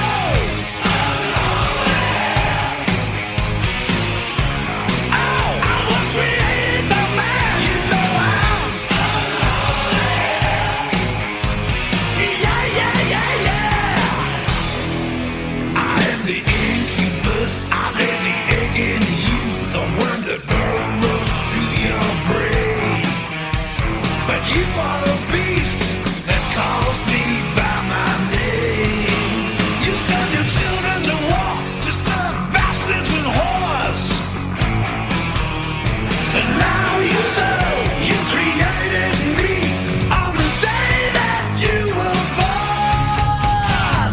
You are a beast that calls me by my name. You send your children to war to serve bastards and whores. So now you know you created me on the day that you were born.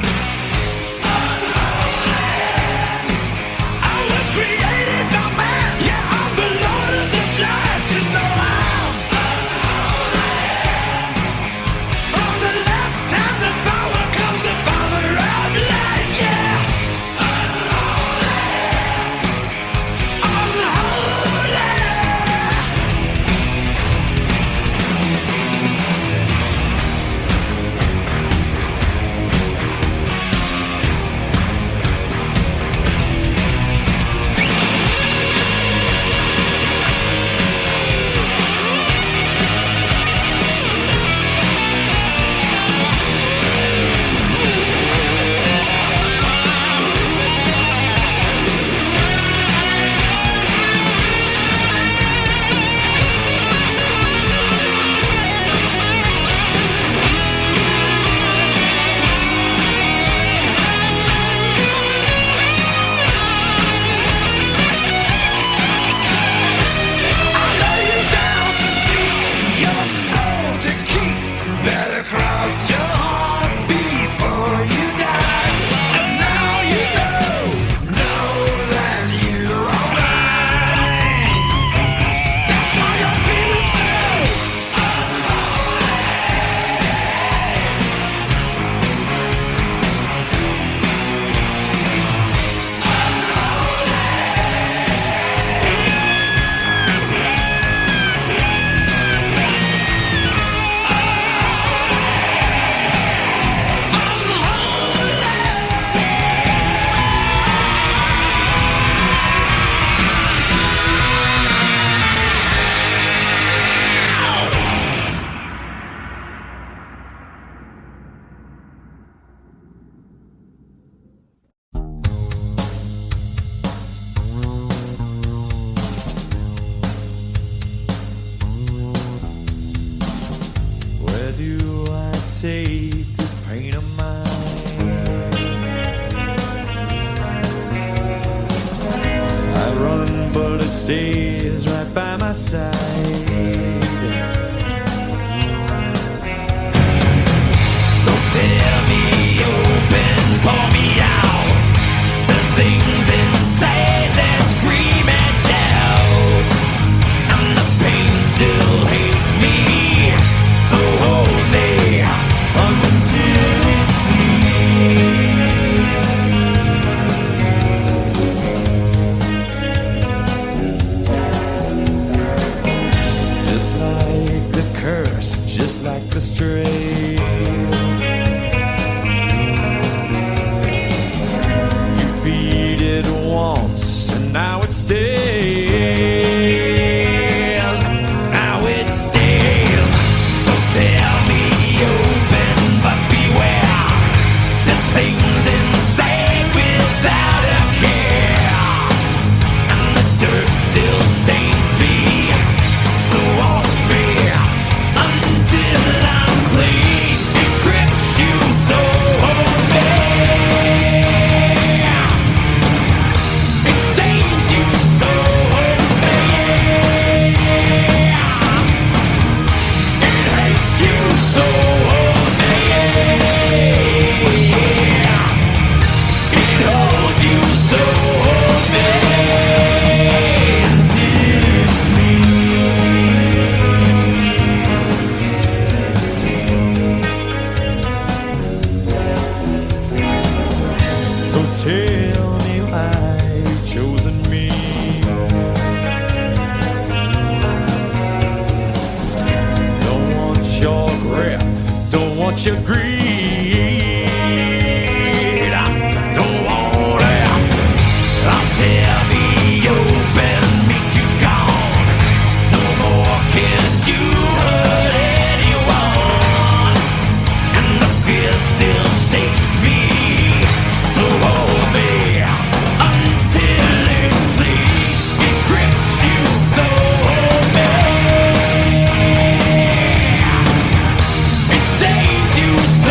I was created by man. Yeah, I'm the Lord of the Flies. You know take this pain of mine. I run, but it stays right by my side. So tear me open, pour me out. The things inside that scream and shout, and the pain still hates me. So hold me until we sleep. Just like the curse, just like the stray. You feed it once, and now now it stays, now it stays. So tell me open, but beware, this thing's insane without a care, and the dirt still stains me. So wash me until I'm clean. It grips you so bad. It stains you so bad. It hates you so bad. It holds you so bad till it's me. So tell me why you've chosen me. Don't want your grip, don't want your greed. I don't want it. I'll tell me open, make you gone. No more can you hurt anyone, and the fear still shakes me. So hold me until it sleeps. It grips you so bad. It stains you so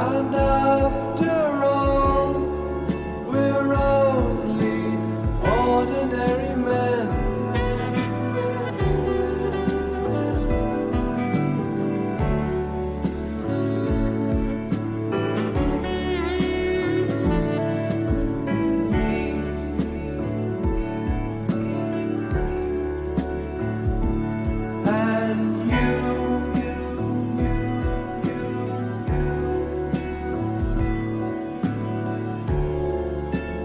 And after all, we're only ordinary men.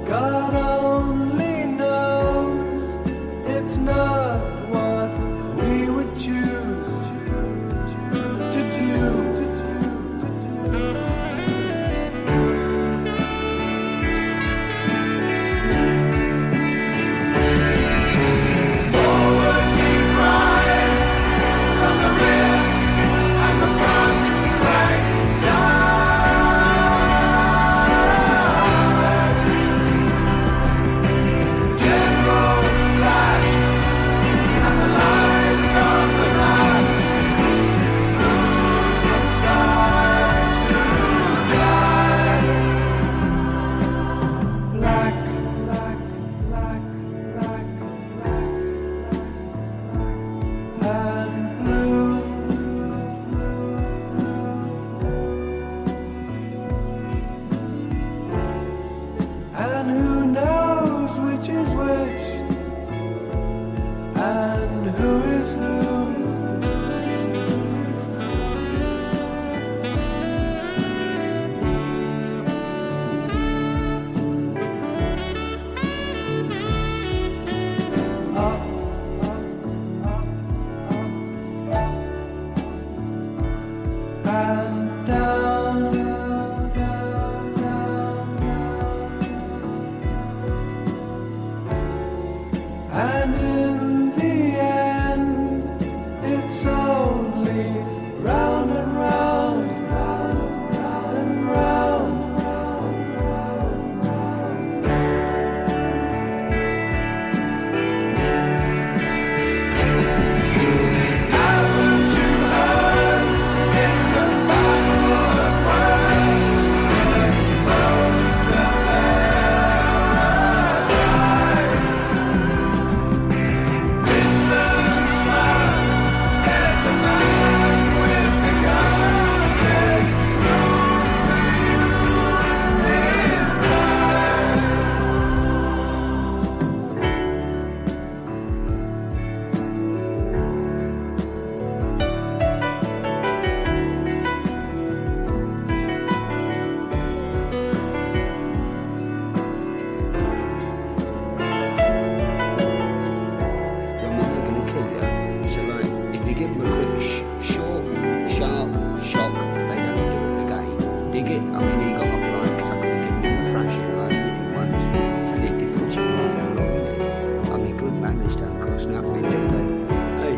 God only knows it's not what we would choose to do. Forward we ride from the rear and the front rank General Sash and the lines on the map move from side to side. Black, black, black, black, black, and blue. And who knows which is which, and who is who. Up, and down, and in the end, it's only round and round, round and round. Haven't you heard? It's a battle of words. Most of Listen, son, said the man with the gun. There's room So like, if you give them a quick, short, sharp shock, they don't do it again. Dig it? I mean, he got off like something in a fraction like once. It's a bit different to how long it. I mean, good manners don't cost nothing, do they? Hey.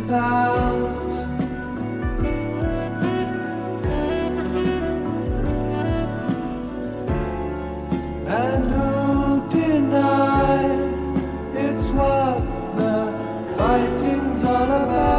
without. And who denied it's what the fighting's all about?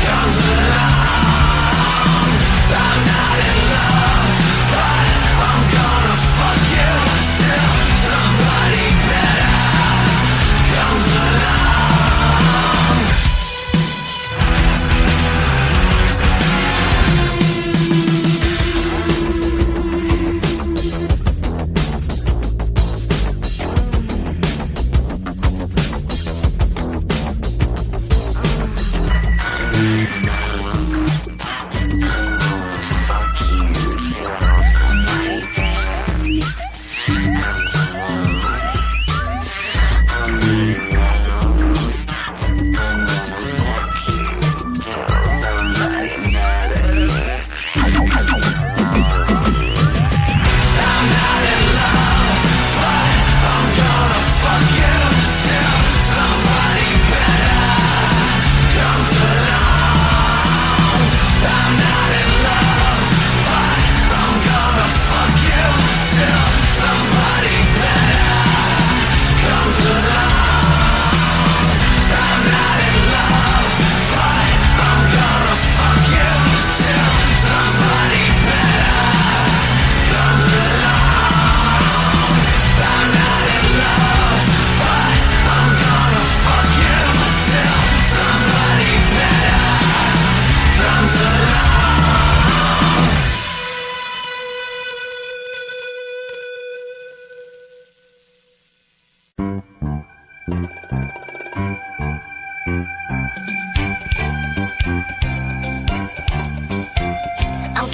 Comes alive.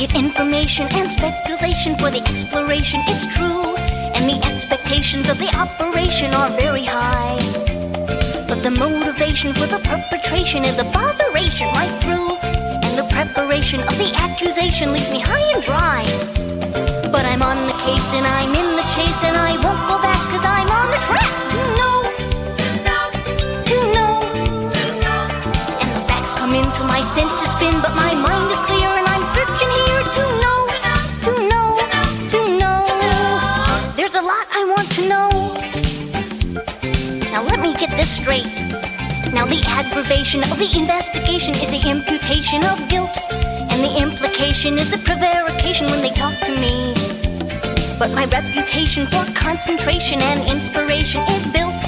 get information and speculation for the exploration. It's true, and the expectations of the operation are very high. But the motivation for the perpetration is a botheration right through, and the preparation of the accusation leaves me high and dry. But I'm on the case and I'm in the chase, and I won't go back 'cause I'm on the track. To know. And the facts come into my senses spin, but my mind is clear and I'm searching here to know. There's a lot I want to know. Now let me get this straight. Now the aggravation of the investigation is the imputation of guilt, and the implication is the prevarication when they talk to me. But my reputation for concentration and inspiration is built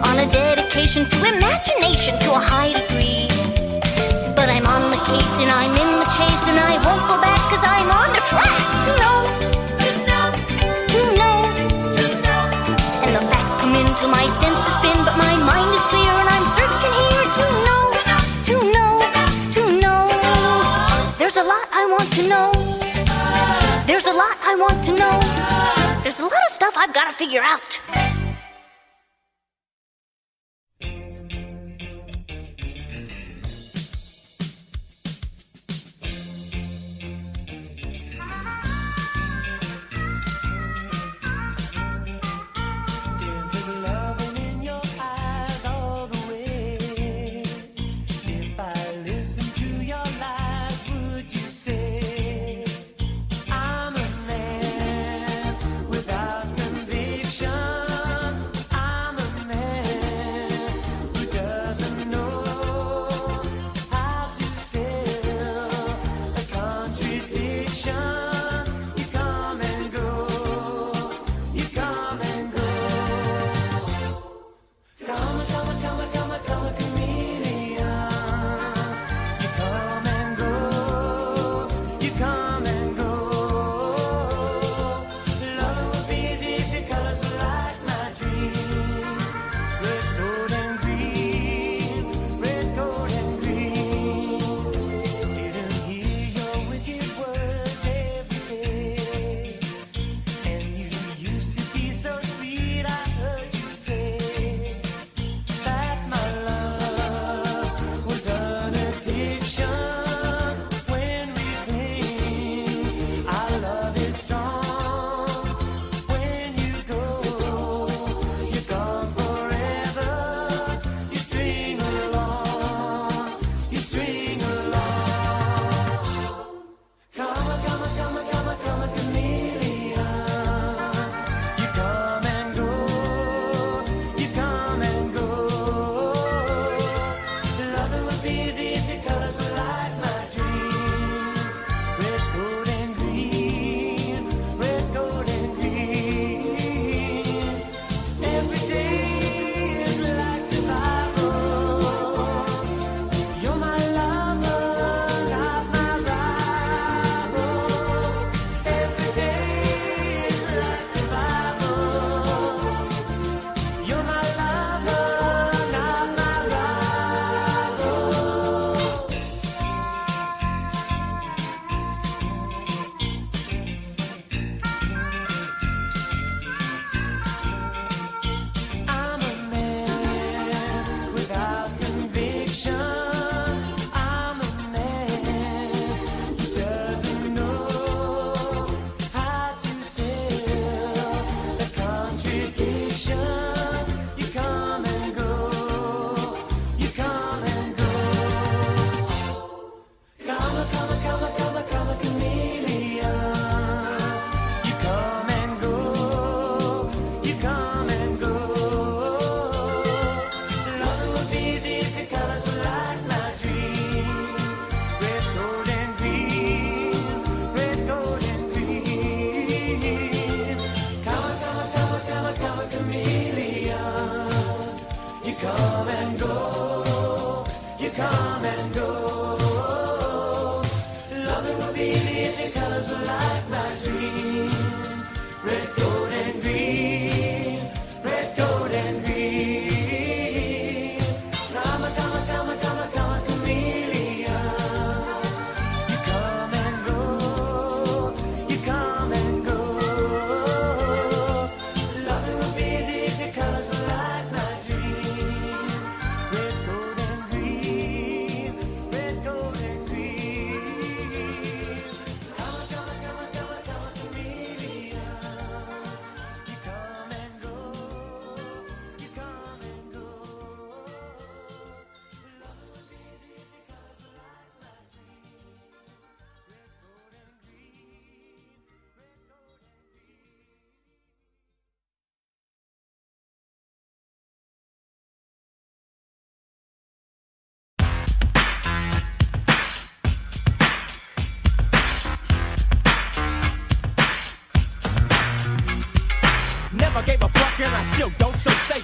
on a dedication to imagination to a high degree. But I'm on the case and I'm in the chase, and I won't go back 'cause I'm on the track. To know. And the facts come into my senses spin, but my mind is clear and I'm searching here to know. There's a lot I want to know. There's a lot I want to know. There's a lot of stuff I've got to figure out.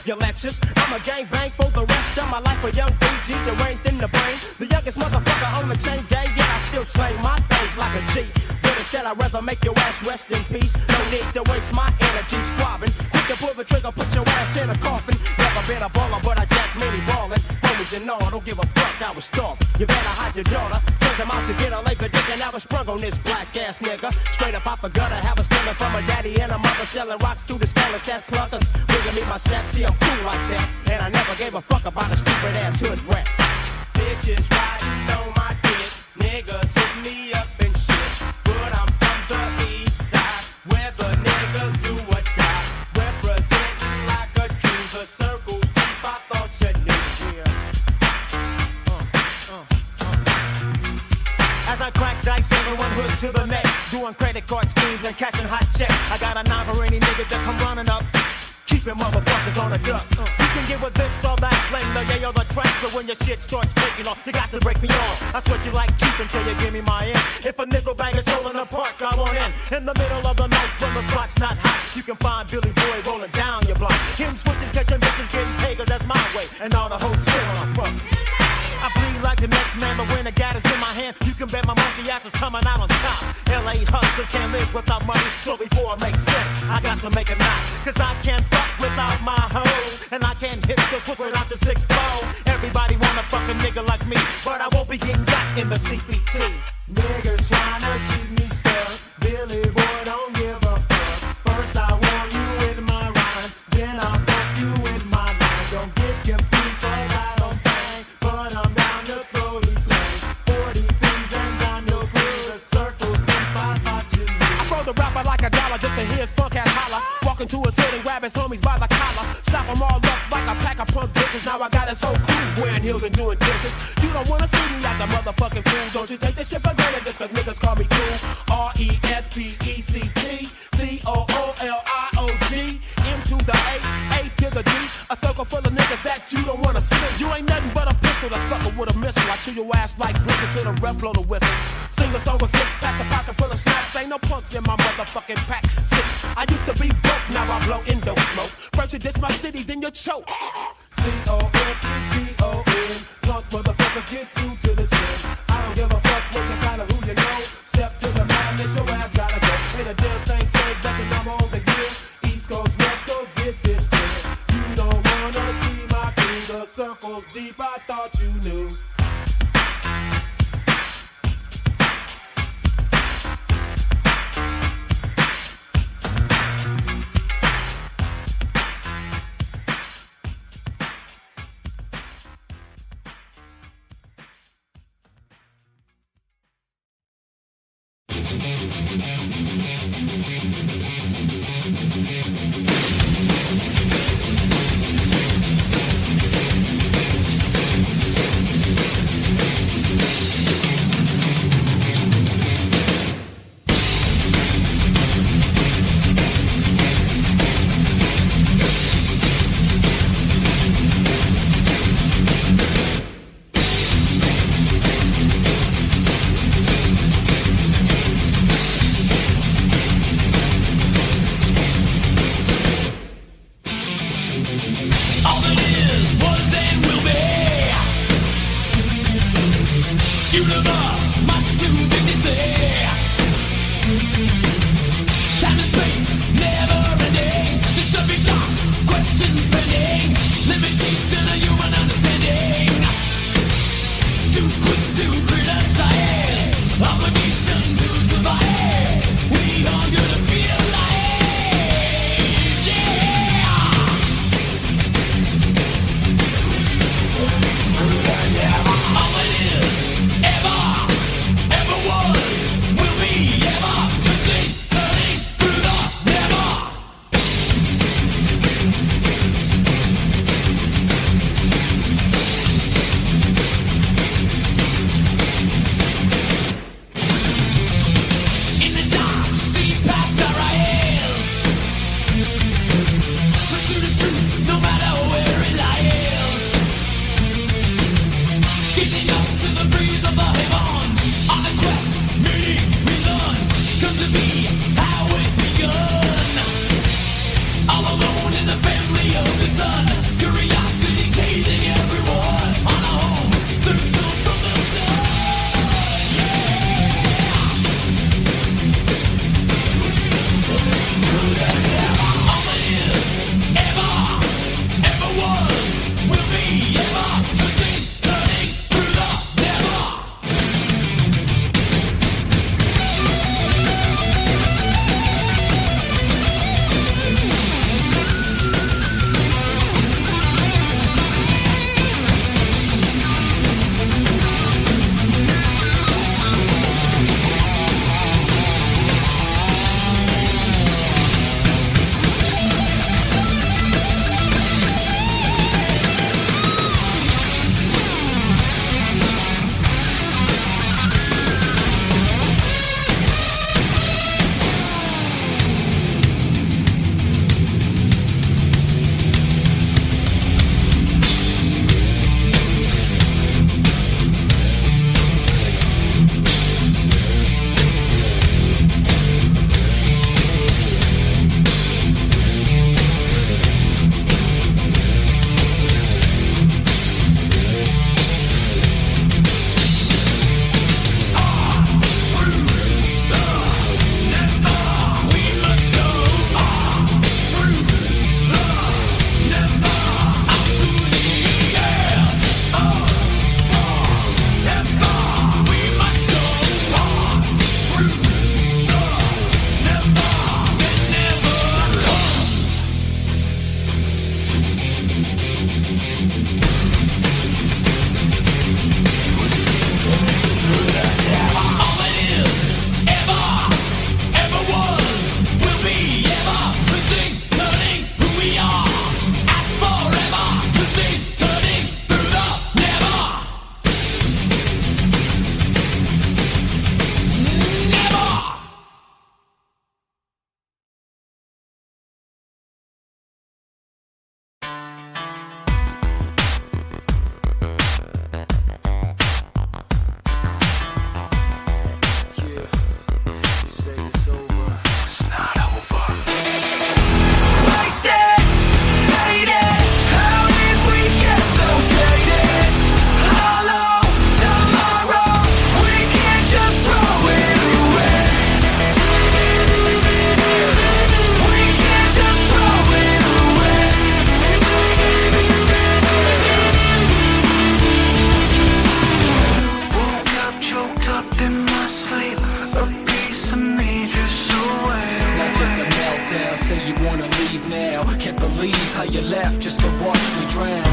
your lectures. I'm a gangbang for the rest of my life. A young BG, deranged in the brain. The youngest motherfucker on the chain gang, yet I still slang my things like a G. But instead I'd rather make your ass rest in peace. No need to waste my energy squabbing. Quick to pull the trigger, put your ass in a coffin. Never been a baller, but I jack many ballin'. Homies and all, don't give a fuck, I was starving. You better hide your daughter, cause I'm out to get a Laker dick and I was sprung on this black ass nigga. Straight up out the gutter, have a stealing from a daddy and a mother, selling rocks to the scandalous ass cluckers. Bringing me my steps, see I'm cool like that. And I never gave a fuck about a stupid ass hood rat. Bitches riding on my dick, niggas hit me up and shit. But I'm from the east side, where the niggas do or die. Representing like a Jew, the circle's deep, I thought you knew. As I crack dice, everyone hood to the neck, doing credit card schemes and catching hot checks. I got a knife for any nigga that come running up, keeping motherfuckers on a duck. You can get with this or that, slang the yay or the track, but when your shit starts taking off, you got to break me off. I sweat you like teeth until you give me my end. If a nickel bag is holding a park, I want in. In the middle of the night when the spot's not hot, you can find Billy Boy rolling down your block. Hitting switches, catching bitches, getting paid, cause that's my way. And all the hoes still on my front. I bleed like the next man, but when the gat is in my hand, you can bet my monkey ass is coming out on top. LA hustlers can't live without money, so before it makes sense, I got to make it now. Cause I can't fuck without my hoe, and I can't hit the switch without the 6-4. Everybody want a fucking nigga like me, but I won't be getting got in the CPT. Niggas tryna keep me stuck, Billy Boy don't give a fuck. First I want you with my rhyme, then I'll fuck you with my line. Don't get confused, cause I don't bang, but I'm down to throw these slangs. 40 things and I'm your crew, the circle deep, I thought you knew. I throw the rapper like a dollar just to hear his punk ass holler. Walk into his hood and grab his homies by the collar. Stop them all up like a pack of punk bitches. Now I got his whole crew wearing heels and doing dishes. You don't wanna see me like a motherfucking fool. Don't you take this shit for granted just cause niggas call me cool. RESPECT COOLIOG M to the A to the D. A circle full of niggas that you don't wanna see. You ain't nothing but a pistol, a sucker with a missile. I chew your ass like whistle till the ref blow the whistle. Sing a song with 6 packs, a pocket full of snaps. Ain't no punks in my motherfucking pack. 6. I used to be broke, now I blow indo smoke. First you diss my city, then you choke. COMPTON, punk motherfuckers get you to the chin. I don't give a fuck what you kind of who you know. Step to the madness, your ass gotta go. Ain't a damn thing changed back and I'm on the gear. East Coast, West Coast, get this clear. You don't wanna see my crew, the circle's deep, I thought you knew. leave how you left just to watch me drown.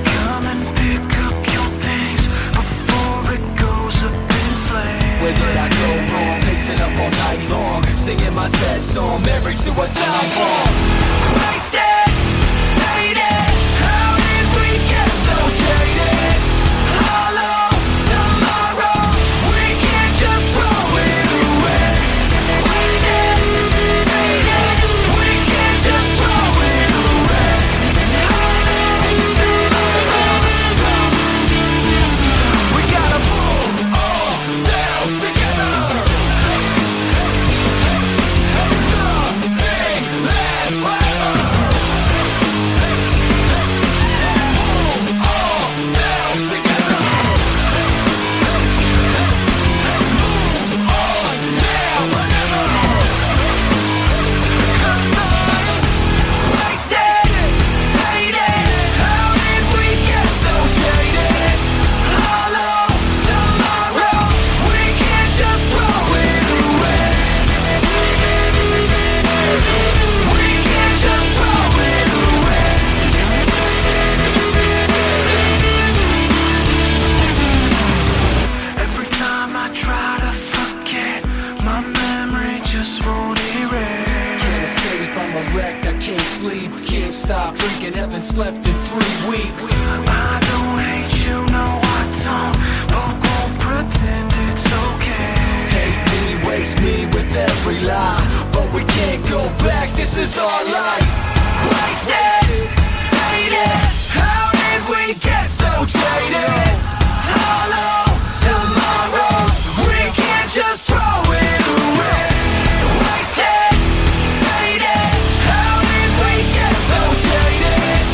Come and pick up your things before it goes up in flames. Where did I go wrong? Pacing up all night long, singing my sad song, married to a time bomb. Wasted, faded, how did we get so jaded? Hollow tomorrow, we can't just throw it away. Wasted, faded, we can't just throw it away. We gotta pull ourselves together. Nothing lasts forever. Pull ourselves together. Move on now or never. 'Cause I'm Wasted, faded, how did we get so jaded? Hollow tomorrow, we can't just throw it away. We can't just throw it away. Every time I try to forget, my memory just won't erase. Can't escape, I'm a wreck, I can't sleep, can't stop drinking, haven't slept in 3 weeks. I don't hate you, no I don't, but won't pretend it's okay. Hate me, waste me with every lie, but we can't go back, this is our life. Wasted, faded, how did we get so jaded? Hollow tomorrow, we can't just throw it away. Wasted, faded, how did we get so jaded?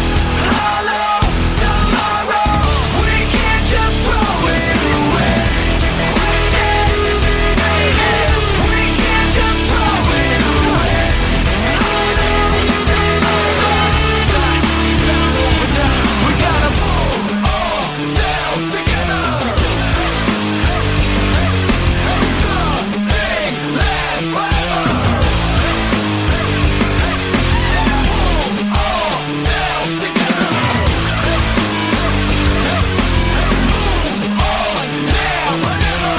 Hollow tomorrow, we can't just throw it away. Wasted, faded, we can't just throw it away. We gotta pull ourselves together. Nothing lasts forever. Pull ourselves together. Move on now or never.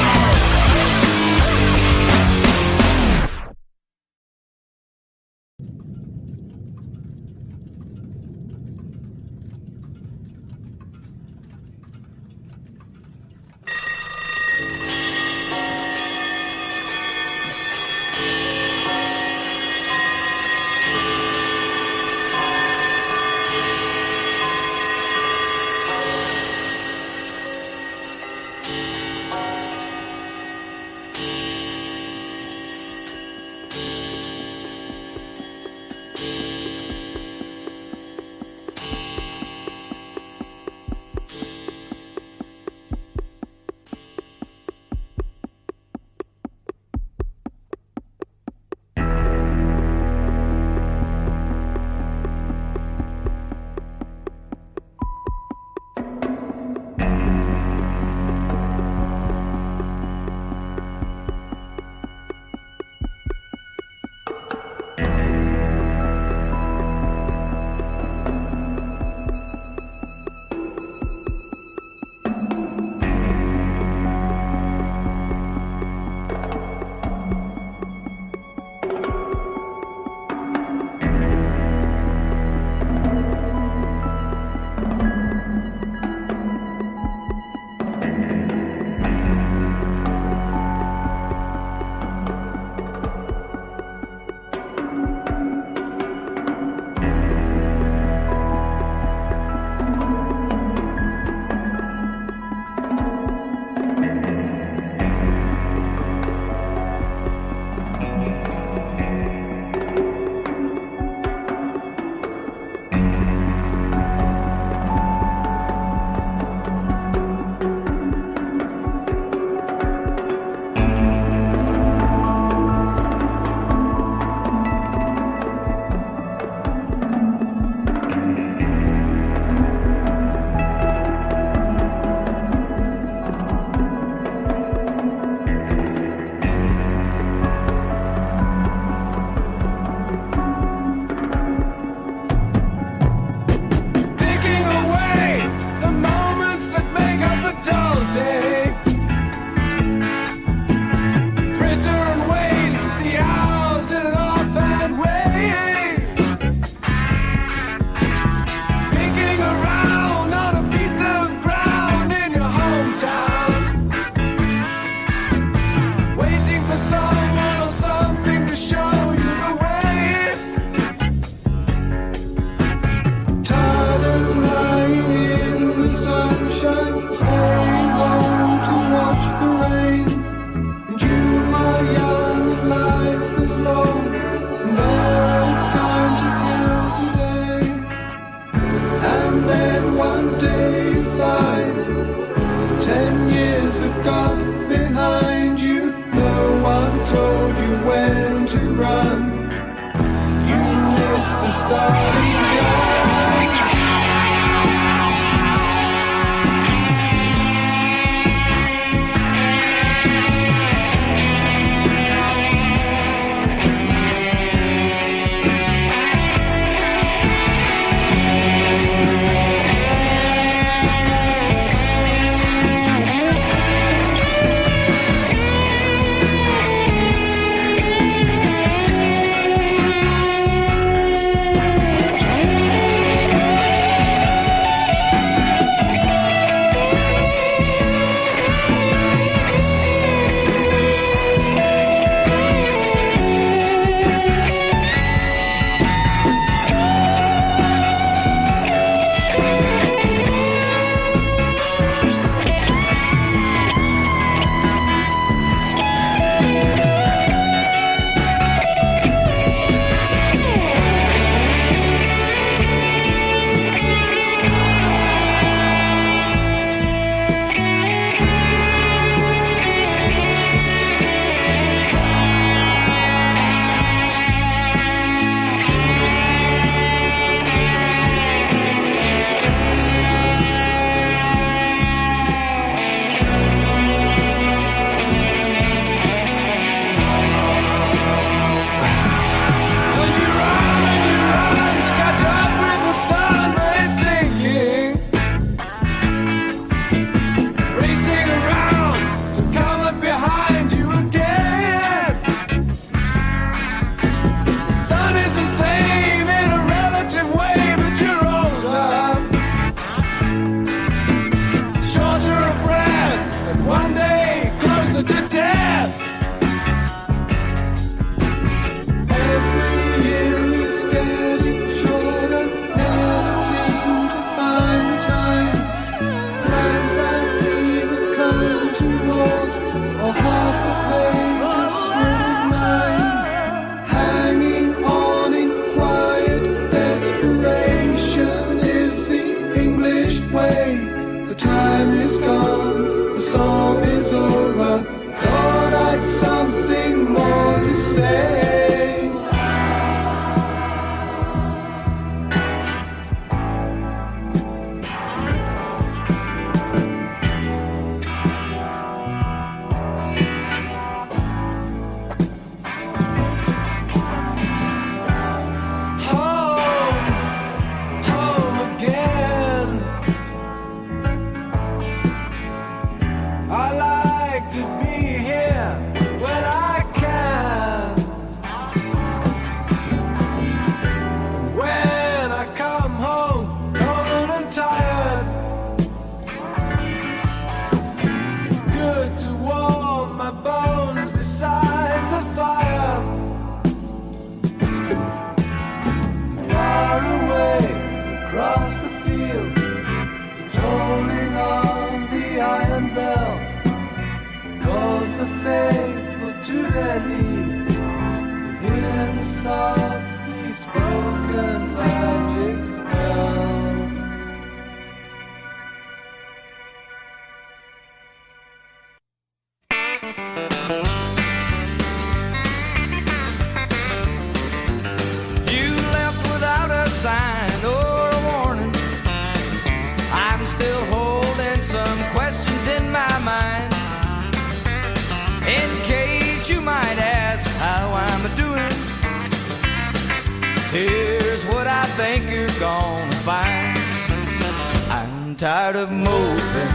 Tired of moping,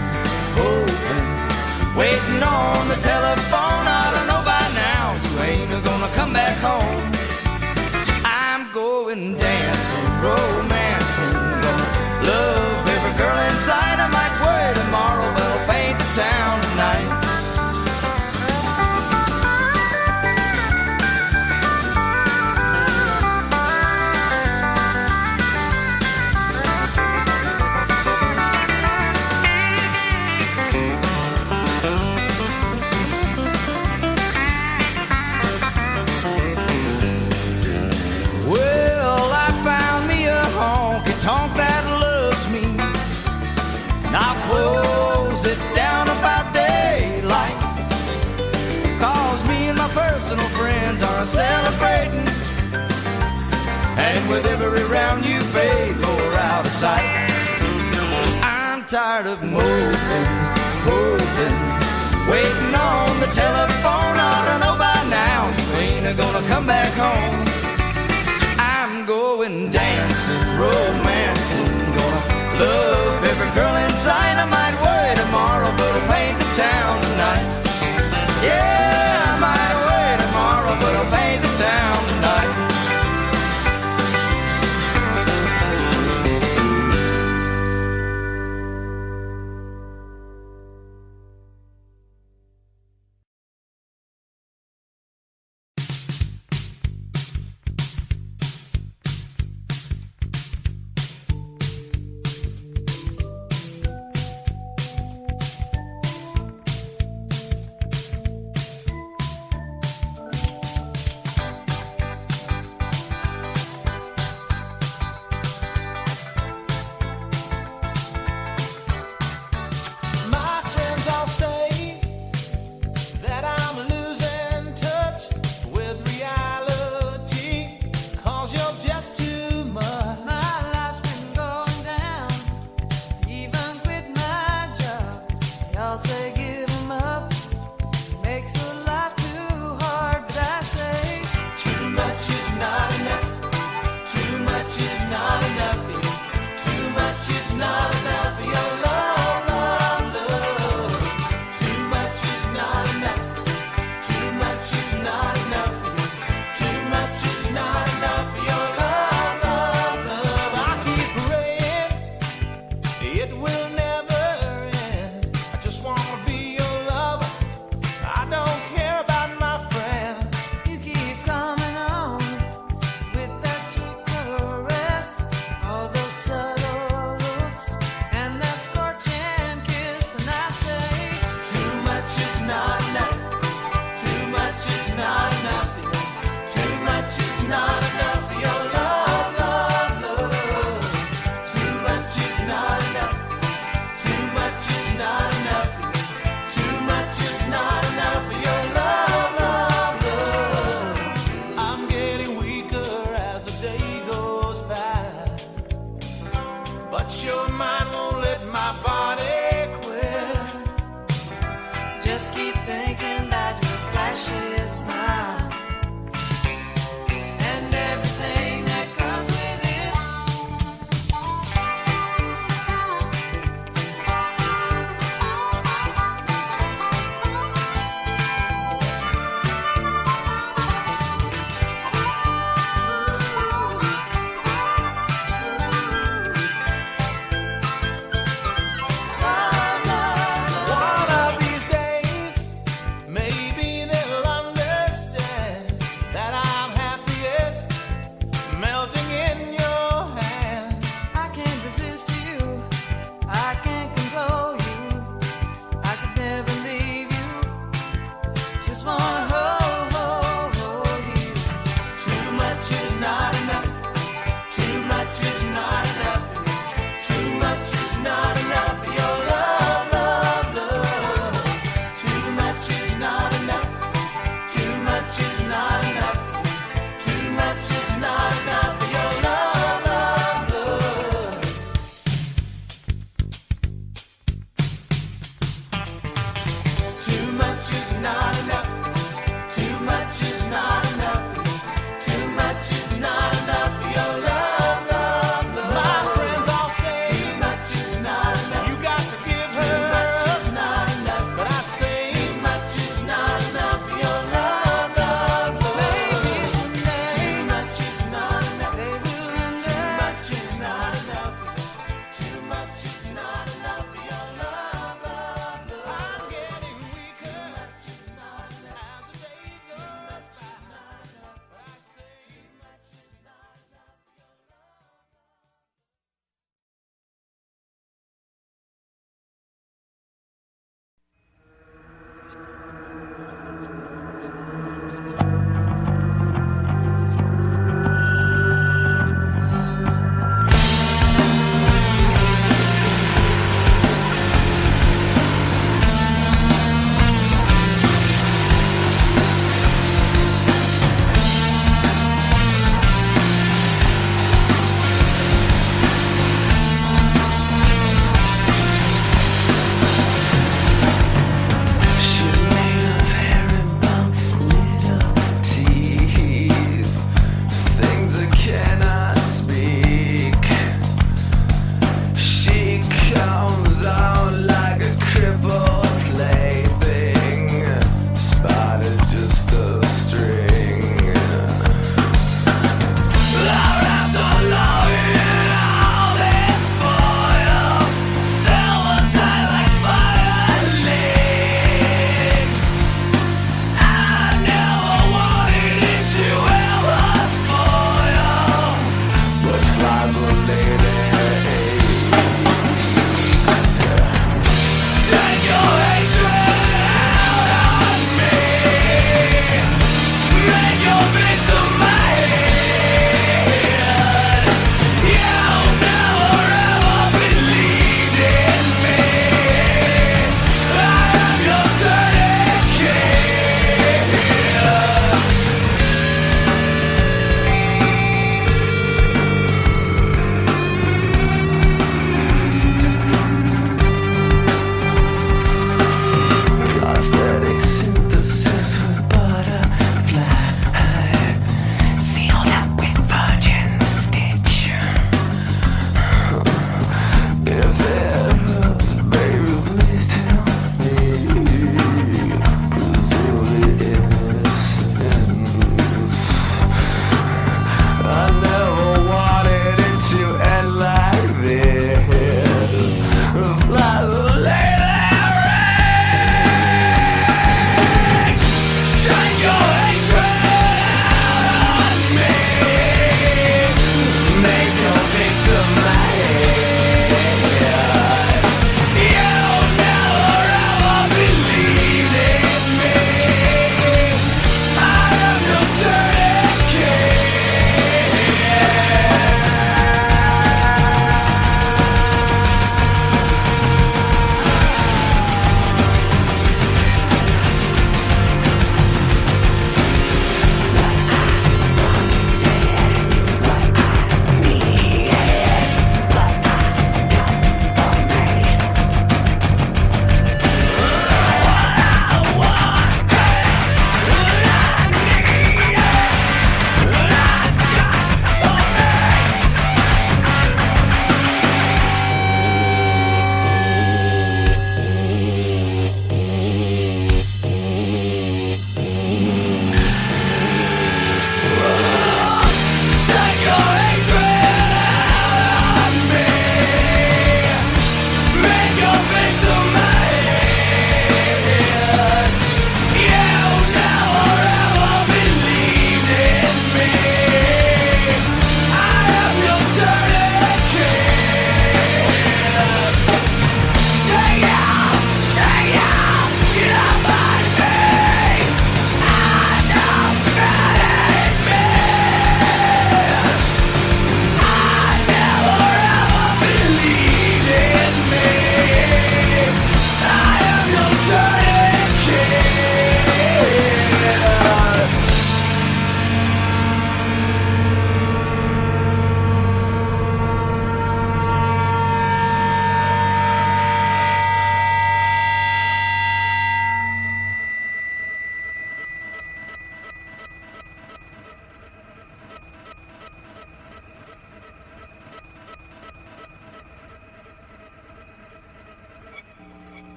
hoping, waiting on the telephone. I don't know by now you ain't gonna come back home. I'm going dancing, romancing, gonna love every girl inside. I might worry tomorrow, but I'll paint the town tonight. Honk that loves me, and I'll close it down about daylight, 'cause me and my personal friends are celebrating, and And with every round you fade lower out of sight. I'm tired of moving, waiting on the telephone. Ought to know by now you ain't gonna come back home. I'm going dancing, romancing, gonna love every girl in sight. I might worry tomorrow, but I'll paint the town tonight. Yeah, I might worry tomorrow, but I'll paint the town tonight.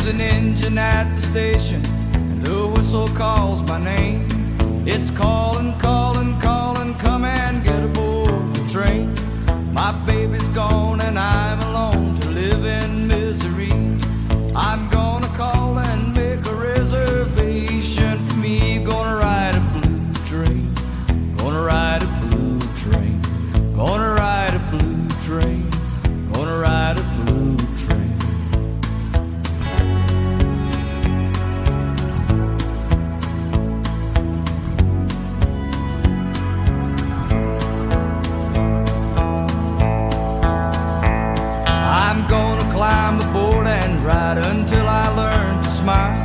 There's an engine at the station, and the whistle calls my name. It's calling, calling, calling, come and get aboard the train. My baby's gone and I'm alone to live in misery. I'm gonna call and make a reservation for me. Gonna ride a blue train, gonna ride a blue train, gonna ride a blue train, gonna ride a blue train. I'm gonna climb aboard and ride until I learn to smile.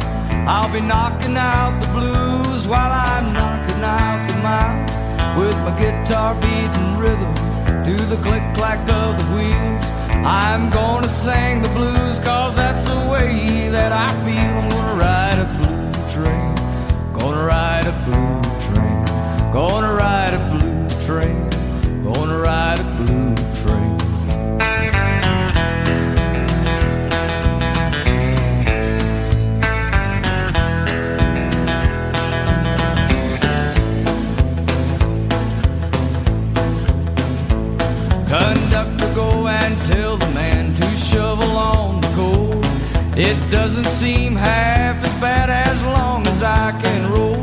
I'll be knocking out the blues while I'm knocking out the miles, with my guitar beating rhythm to the click-clack of the wheels. I'm gonna sing the blues 'cause that's the way that I feel. I'm gonna ride a blue train, gonna ride a blue train, gonna ride a blue train, gonna ride a blue train. Conductor, go and tell the man to shovel on the coal. It doesn't seem half as bad as long as I can roll.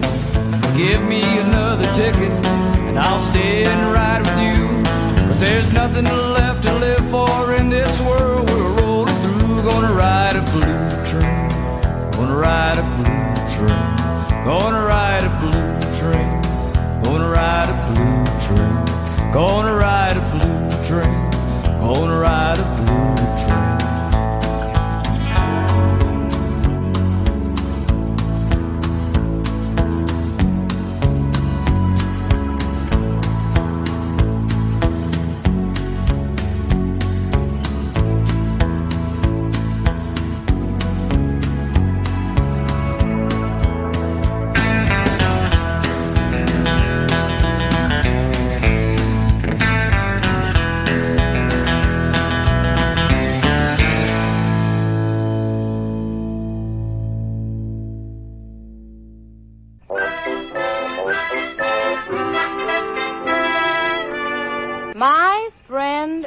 Give me another ticket and I'll stay and ride with you, 'cause there's nothing left to live for in this world we're rolling through. Gonna ride a blue train, gonna ride a blue train, gonna ride a blue train, gonna ride a blue train, gonna ride a blue train, gonna ride a blue train. My friend.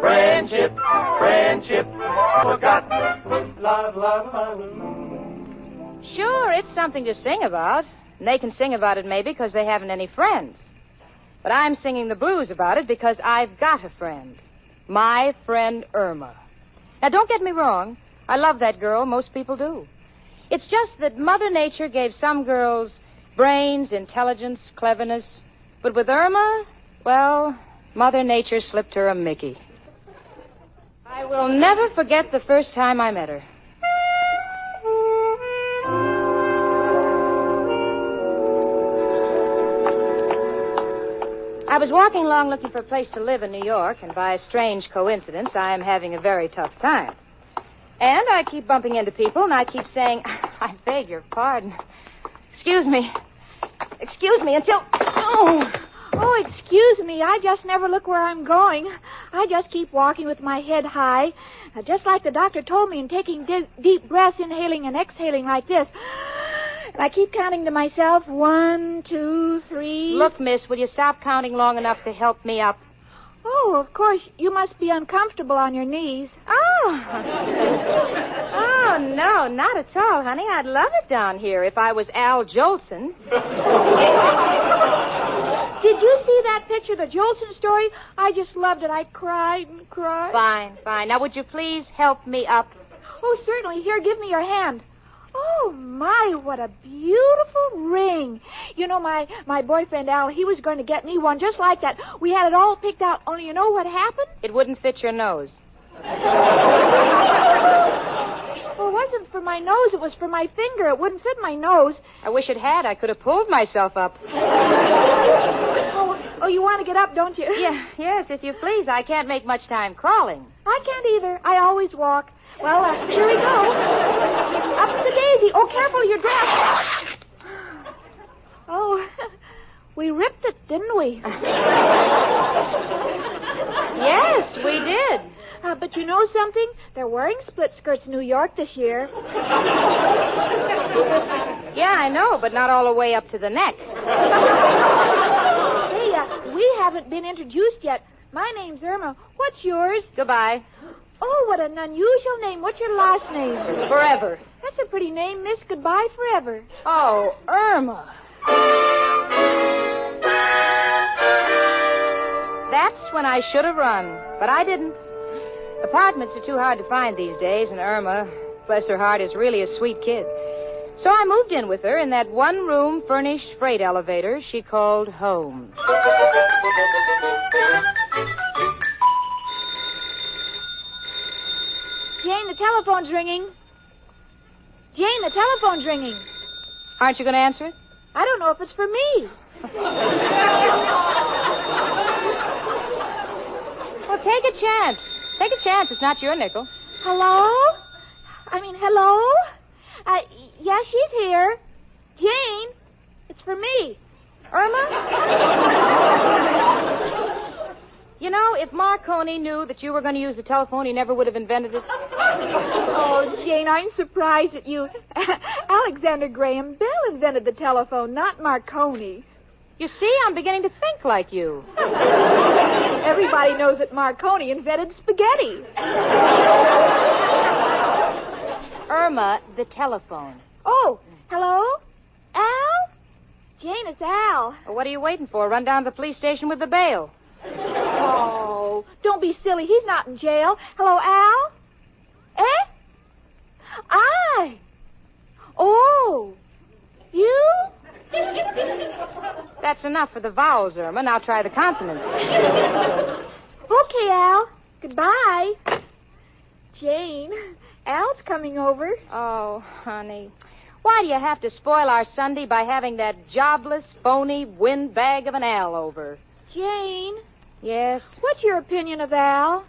Friendship, friendship, forgot. Love, love, love. Sure, it's something to sing about. And they can sing about it maybe because they haven't any friends. But I'm singing the blues about it because I've got a friend. My friend Irma. Now, don't get me wrong. I love that girl. Most people do. It's just that Mother Nature gave some girls brains, intelligence, cleverness. But with Irma, well, Mother Nature slipped her a Mickey. I will never forget the first time I met her. I was walking along looking for a place to live in New York, and by a strange coincidence, I am having a very tough time. And I keep bumping into people, and I keep saying, I beg your pardon. Excuse me, until... Oh, excuse me. I just never look where I'm going. I just keep walking with my head high, just like the doctor told me, and taking deep breaths, inhaling and exhaling like this. And I keep counting to myself, 1, 2, 3... Look, miss, will you stop counting long enough to help me up? Oh, of course, you must be uncomfortable on your knees. Oh, no, not at all, honey. I'd love it down here if I was Al Jolson. Did you see that picture, the Jolson story? I just loved it. I cried and cried. Fine. Now, would you please help me up? Oh, certainly. Here, give me your hand. Oh, my, what a beautiful ring. You know, my boyfriend, Al, he was going to get me one just like that. We had it all picked out, only you know what happened? It wouldn't fit your nose. Well, it wasn't for my nose. It was for my finger. It wouldn't fit my nose. I wish it had. I could have pulled myself up. Oh, you want to get up, don't you? Yeah, yes, if you please. I can't make much time crawling. I can't either. I always walk. Well, here we go. Up the daisy. Oh, careful, your dress. Oh, we ripped it, didn't we? Yes, we did. But you know something? They're wearing split skirts in New York this year. Yeah, I know, but not all the way up to the neck. Hey, we haven't been introduced yet. My name's Irma. What's yours? Goodbye. Oh, what an unusual name. What's your last name? Forever. That's a pretty name, Miss. Goodbye forever. Oh, Irma. That's when I should have run, but I didn't. Apartments are too hard to find these days, and Irma, bless her heart, is really a sweet kid. So I moved in with her in that one-room furnished freight elevator she called home. Jane, the telephone's ringing. Jane, the telephone's ringing. Aren't you going to answer it? I don't know if it's for me. Well, take a chance. Take a chance. It's not your nickel. Hello? Hello? Yes, she's here. Jane, it's for me. Irma? You know, if Marconi knew that you were going to use the telephone, he never would have invented it. Oh, Jane, I'm surprised at you. Alexander Graham Bell invented the telephone, not Marconi. You see, I'm beginning to think like you. Everybody knows that Marconi invented spaghetti. Irma, the telephone. Oh, hello? Al? Jane, it's Al. Well, what are you waiting for? Run down to the police station with the bail. Oh, don't be silly. He's not in jail. Hello, Al? Eh? I? Oh, you? That's enough for the vowels, Irma. Now try the consonants. Okay, Al. Goodbye. Jane, Al's coming over. Oh, honey. Why do you have to spoil our Sunday by having that jobless, phony windbag of an Al over? Jane. Yes? What's your opinion of Al?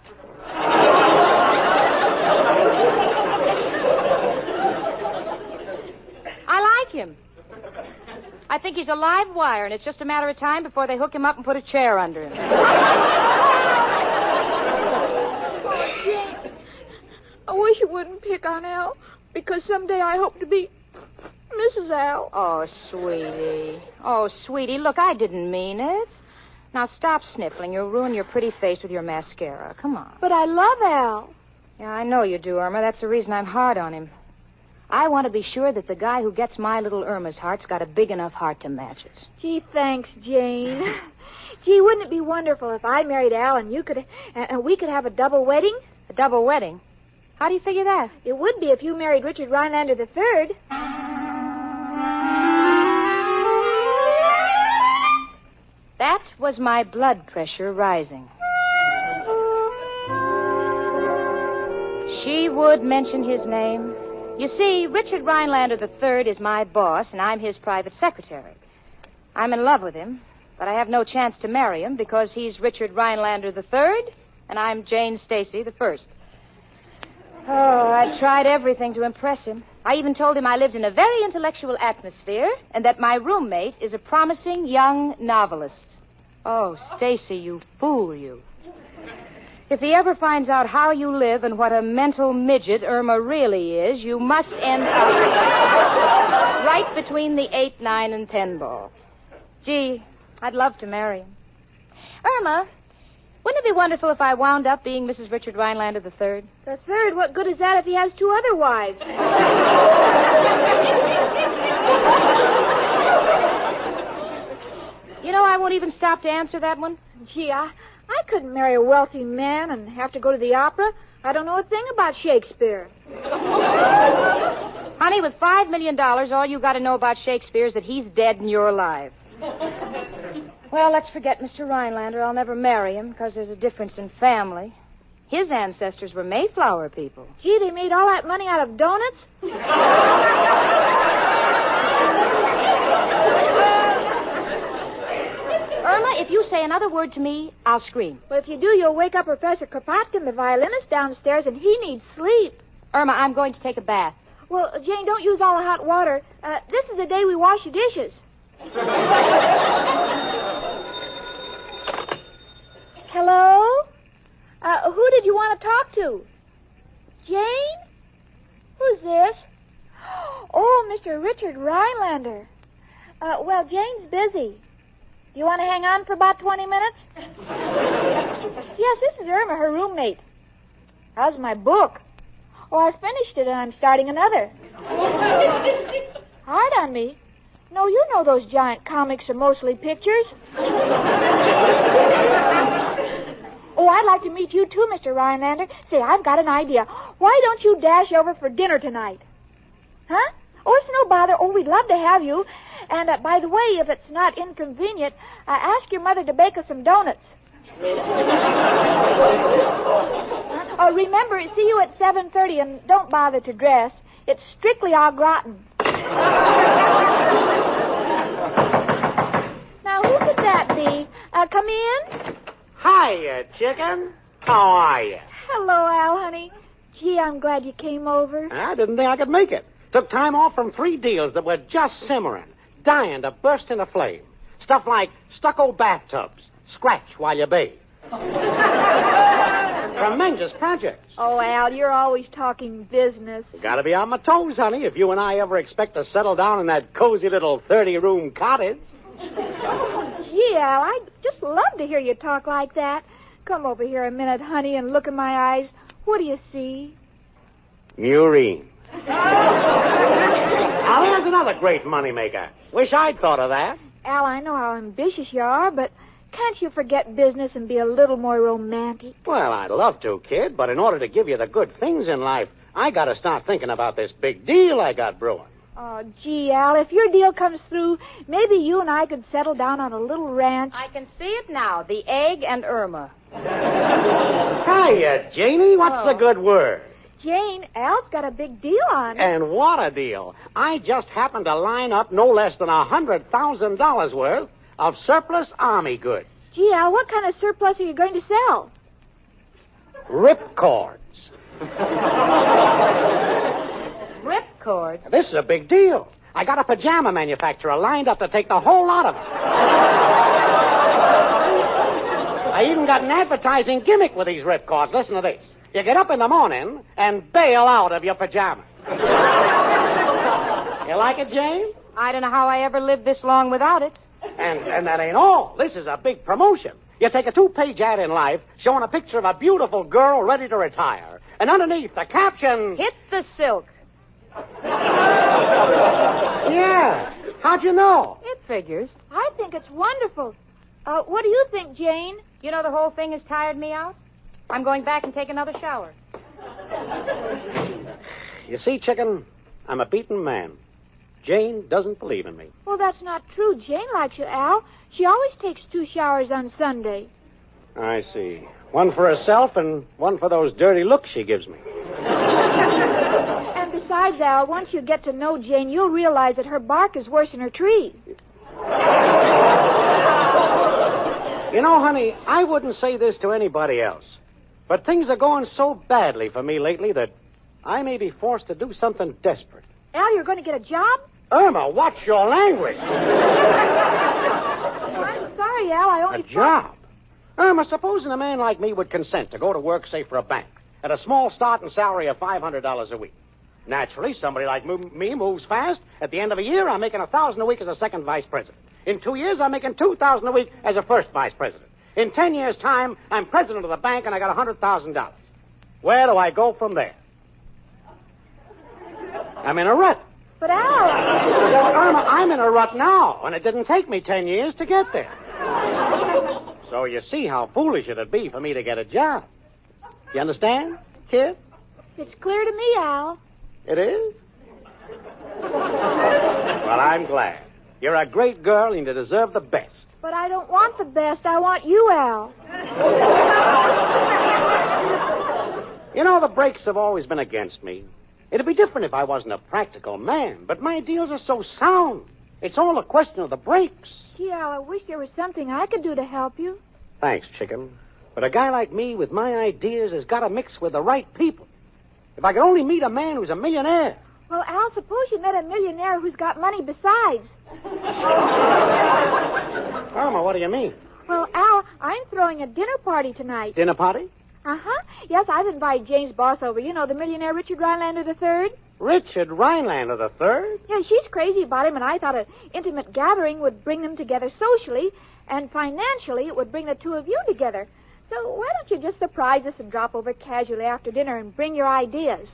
I like him. I think he's a live wire, and it's just a matter of time before they hook him up and put a chair under him. Oh, Jane, I wish you wouldn't pick on Al, because someday I hope to be Mrs. Al. Oh, sweetie. Oh, sweetie, look, I didn't mean it. Now, stop sniffling. You'll ruin your pretty face with your mascara. Come on. But I love Al. Yeah, I know you do, Irma. That's the reason I'm hard on him. I want to be sure that the guy who gets my little Irma's heart's got a big enough heart to match it. Gee, thanks, Jane. Gee, wouldn't it be wonderful if I married Al and you could, and we could have a double wedding? A double wedding? How do you figure that? It would be if you married Richard Rhinelander III. That was my blood pressure rising. She would mention his name. You see, Richard Rhinelander III is my boss, and I'm his private secretary. I'm in love with him, but I have no chance to marry him because he's Richard Rhinelander III, and I'm Jane Stacy the First. Oh, I tried everything to impress him. I even told him I lived in a very intellectual atmosphere and that my roommate is a promising young novelist. Oh, Stacy, you fool, you. If he ever finds out how you live and what a mental midget Irma really is, you must end up right between the 8, 9, and 10 ball. Gee, I'd love to marry him. Irma, wouldn't it be wonderful if I wound up being Mrs. Richard Rhinelander III? The third? What good is that if he has 2 other wives? You know, I won't even stop to answer that one. Gee, I couldn't marry a wealthy man and have to go to the opera. I don't know a thing about Shakespeare. Honey, with $5 million, all you got to know about Shakespeare is that he's dead and you're alive. Well, let's forget Mr. Rhinelander. I'll never marry him because there's a difference in family. His ancestors were Mayflower people. Gee, they made all that money out of donuts? Irma, if you say another word to me, I'll scream. Well, if you do, you'll wake up Professor Kropotkin, the violinist, downstairs, and he needs sleep. Irma, I'm going to take a bath. Well, Jane, don't use all the hot water. This is the day we wash the dishes. Hello? Who did you want to talk to? Jane? Who's this? Oh, Mr. Richard Rhinelander. Well, Jane's busy. Do you want to hang on for about 20 minutes? Yes, this is Irma, her roommate. How's my book? Oh, I finished it and I'm starting another. Hard on me. No, you know those giant comics are mostly pictures. Oh, I'd like to meet you too, Mr. Rhinelander. Say, I've got an idea. Why don't you dash over for dinner tonight? Huh? Oh, it's no bother. Oh, we'd love to have you. And, by the way, if it's not inconvenient, ask your mother to bake us some donuts. Oh, remember, see you at 7:30, and don't bother to dress. It's strictly au gratin. Now, who could that be? Come in. Hiya, chicken. How are you? Hello, Al, honey. Gee, I'm glad you came over. I didn't think I could make it. Took time off from 3 deals that were just simmering, dying to burst into flame. Stuff like stucco bathtubs, scratch while you bathe. Tremendous projects. Oh, Al, you're always talking business. Gotta be on my toes, honey, if you and I ever expect to settle down in that cozy little 30-room cottage. Gee, Al, I'd just love to hear you talk like that. Come over here a minute, honey, and look in my eyes. What do you see? Murine. Now, there's another great moneymaker. Wish I'd thought of that. Al, I know how ambitious you are, but can't you forget business and be a little more romantic? Well, I'd love to, kid, but in order to give you the good things in life, I gotta start thinking about this big deal I got brewing. Oh, gee, Al, if your deal comes through, maybe you and I could settle down on a little ranch. I can see it now, the egg and Irma. Hiya, Janie. What's the good word? Jane, Al's got a big deal on. And what a deal. I just happened to line up no less than $100,000 worth of surplus Army goods. Gee, Al, what kind of surplus are you going to sell? Ripcords. Ripcords? This is a big deal. I got a pajama manufacturer lined up to take the whole lot of them. I even got an advertising gimmick with these ripcords. Listen to this. You get up in the morning and bail out of your pajamas. You like it, Jane? I don't know how I ever lived this long without it. And that ain't all. This is a big promotion. You take a 2-page ad in Life showing a picture of a beautiful girl ready to retire. And underneath the caption... Hit the silk. Yeah. How'd you know? It figures. I think it's wonderful. What do you think, Jane? You know the whole thing has tired me out. I'm going back and take another shower. You see, chicken, I'm a beaten man. Jane doesn't believe in me. Well, that's not true. Jane likes you, Al. She always takes 2 showers on Sunday. I see. One for herself and one for those dirty looks she gives me. And besides, Al, once you get to know Jane, you'll realize that her bark is worse than her tree. You know, honey, I wouldn't say this to anybody else. But things are going so badly for me lately that I may be forced to do something desperate. Al, you're going to get a job? Irma, watch your language. I'm sorry, Al. I only... A job? Irma, supposing a man like me would consent to go to work, say, for a bank, at a small starting salary of $500 a week. Naturally, somebody like me moves fast. At the end of a year, I'm making $1,000 a week as a second vice president. In 2 years, I'm making $2,000 a week as a first vice president. In 10 years' time, I'm president of the bank and I got $100,000. Where do I go from there? I'm in a rut. But, Al... Well, Irma, I'm in a rut now, and it didn't take me 10 years to get there. So you see how foolish it'd be for me to get a job. You understand, kid? It's clear to me, Al. It is? Well, I'm glad. You're a great girl and you deserve the best. But I don't want the best. I want you, Al. You know, the brakes have always been against me. It'd be different if I wasn't a practical man, but my deals are so sound. It's all a question of the brakes. Gee, Al, I wish there was something I could do to help you. Thanks, chicken. But a guy like me with my ideas has got to mix with the right people. If I could only meet a man who's a millionaire. Well, Al, suppose you met a millionaire who's got money besides. Irma, what do you mean? Well, Al, I'm throwing a dinner party tonight. Dinner party? Uh-huh. Yes, I've invited Jane's boss over. You know, the millionaire Richard Rhinelander III. Richard Rhinelander III? Yeah, she's crazy about him, and I thought an intimate gathering would bring them together socially, and financially it would bring the two of you together. So why don't you just surprise us and drop over casually after dinner and bring your ideas?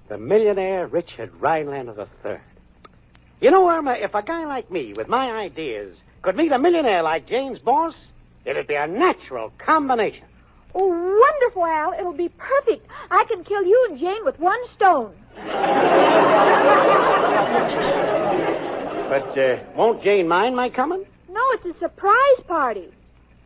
The millionaire Richard Rhinelander III. You know, Irma, if a guy like me with my ideas could meet a millionaire like Jane's boss, it'd be a natural combination. Oh, wonderful, Al. It'll be perfect. I can kill you and Jane with one stone. But won't Jane mind my coming? No, it's a surprise party.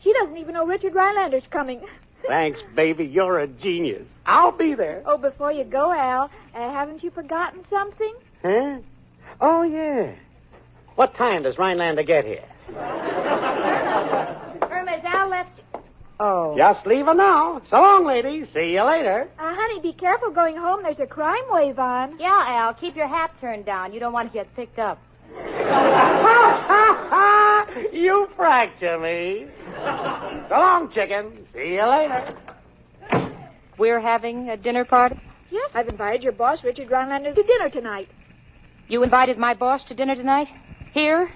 She doesn't even know Richard Rhinelander's coming. Thanks, baby. You're a genius. I'll be there. Oh, before you go, Al, haven't you forgotten something? Huh? Oh, yeah. What time does Rhinelander get here? Irma, is Al left? Oh. Just leaving now. So long, ladies. See you later. Honey, be careful going home. There's a crime wave on. Yeah, Al, keep your hat turned down. You don't want to get picked up. You fracture me. So long, chicken. See you later. We're having a dinner party? Yes, I've invited your boss, Richard Rhinelander, to dinner tonight. You invited my boss to dinner tonight? Here?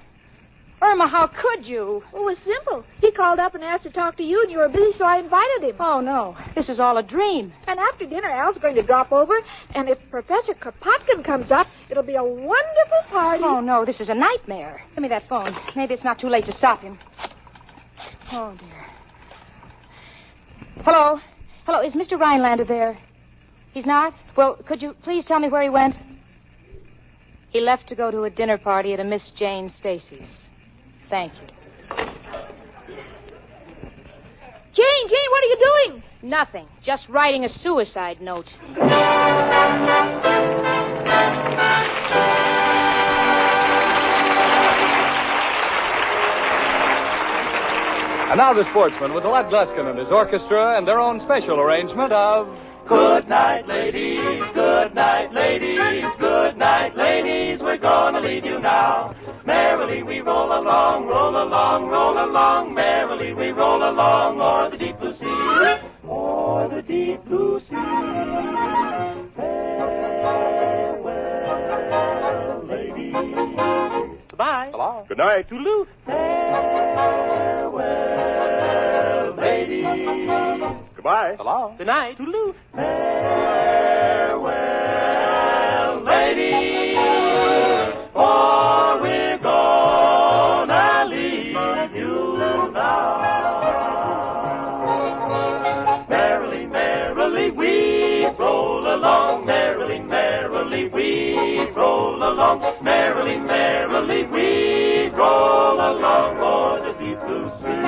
Irma, how could you? Oh, it was simple. He called up and asked to talk to you, and you were busy, so I invited him. Oh, no. This is all a dream. And after dinner, Al's going to drop over, and if Professor Kropotkin comes up, it'll be a wonderful party. Oh, no, this is a nightmare. Give me that phone. Maybe it's not too late to stop him. Oh, dear. Hello? Hello, is Mr. Rhinelander there? He's not? Well, could you please tell me where he went? He left to go to a dinner party at a Miss Jane Stacy's. Thank you. Jane, what are you doing? Nothing. Just writing a suicide note. And now the Sportsman with Lud Gluskin and his orchestra and their own special arrangement of... Good night, ladies. Good night, ladies. Good night, ladies. We're gonna leave you now. Merrily we roll along, roll along, roll along. Merrily we roll along o'er the deep blue sea. O'er the deep blue sea. Farewell, ladies. Goodbye. Hello. Good night. Toodaloo. Farewell, ladies. Goodbye. Hello. Good night. Toodaloo. Farewell, ladies. For we're gonna leave you now. Merrily, merrily we roll along. Merrily, merrily we roll along. Merrily, merrily we roll along o'er the deep blue sea.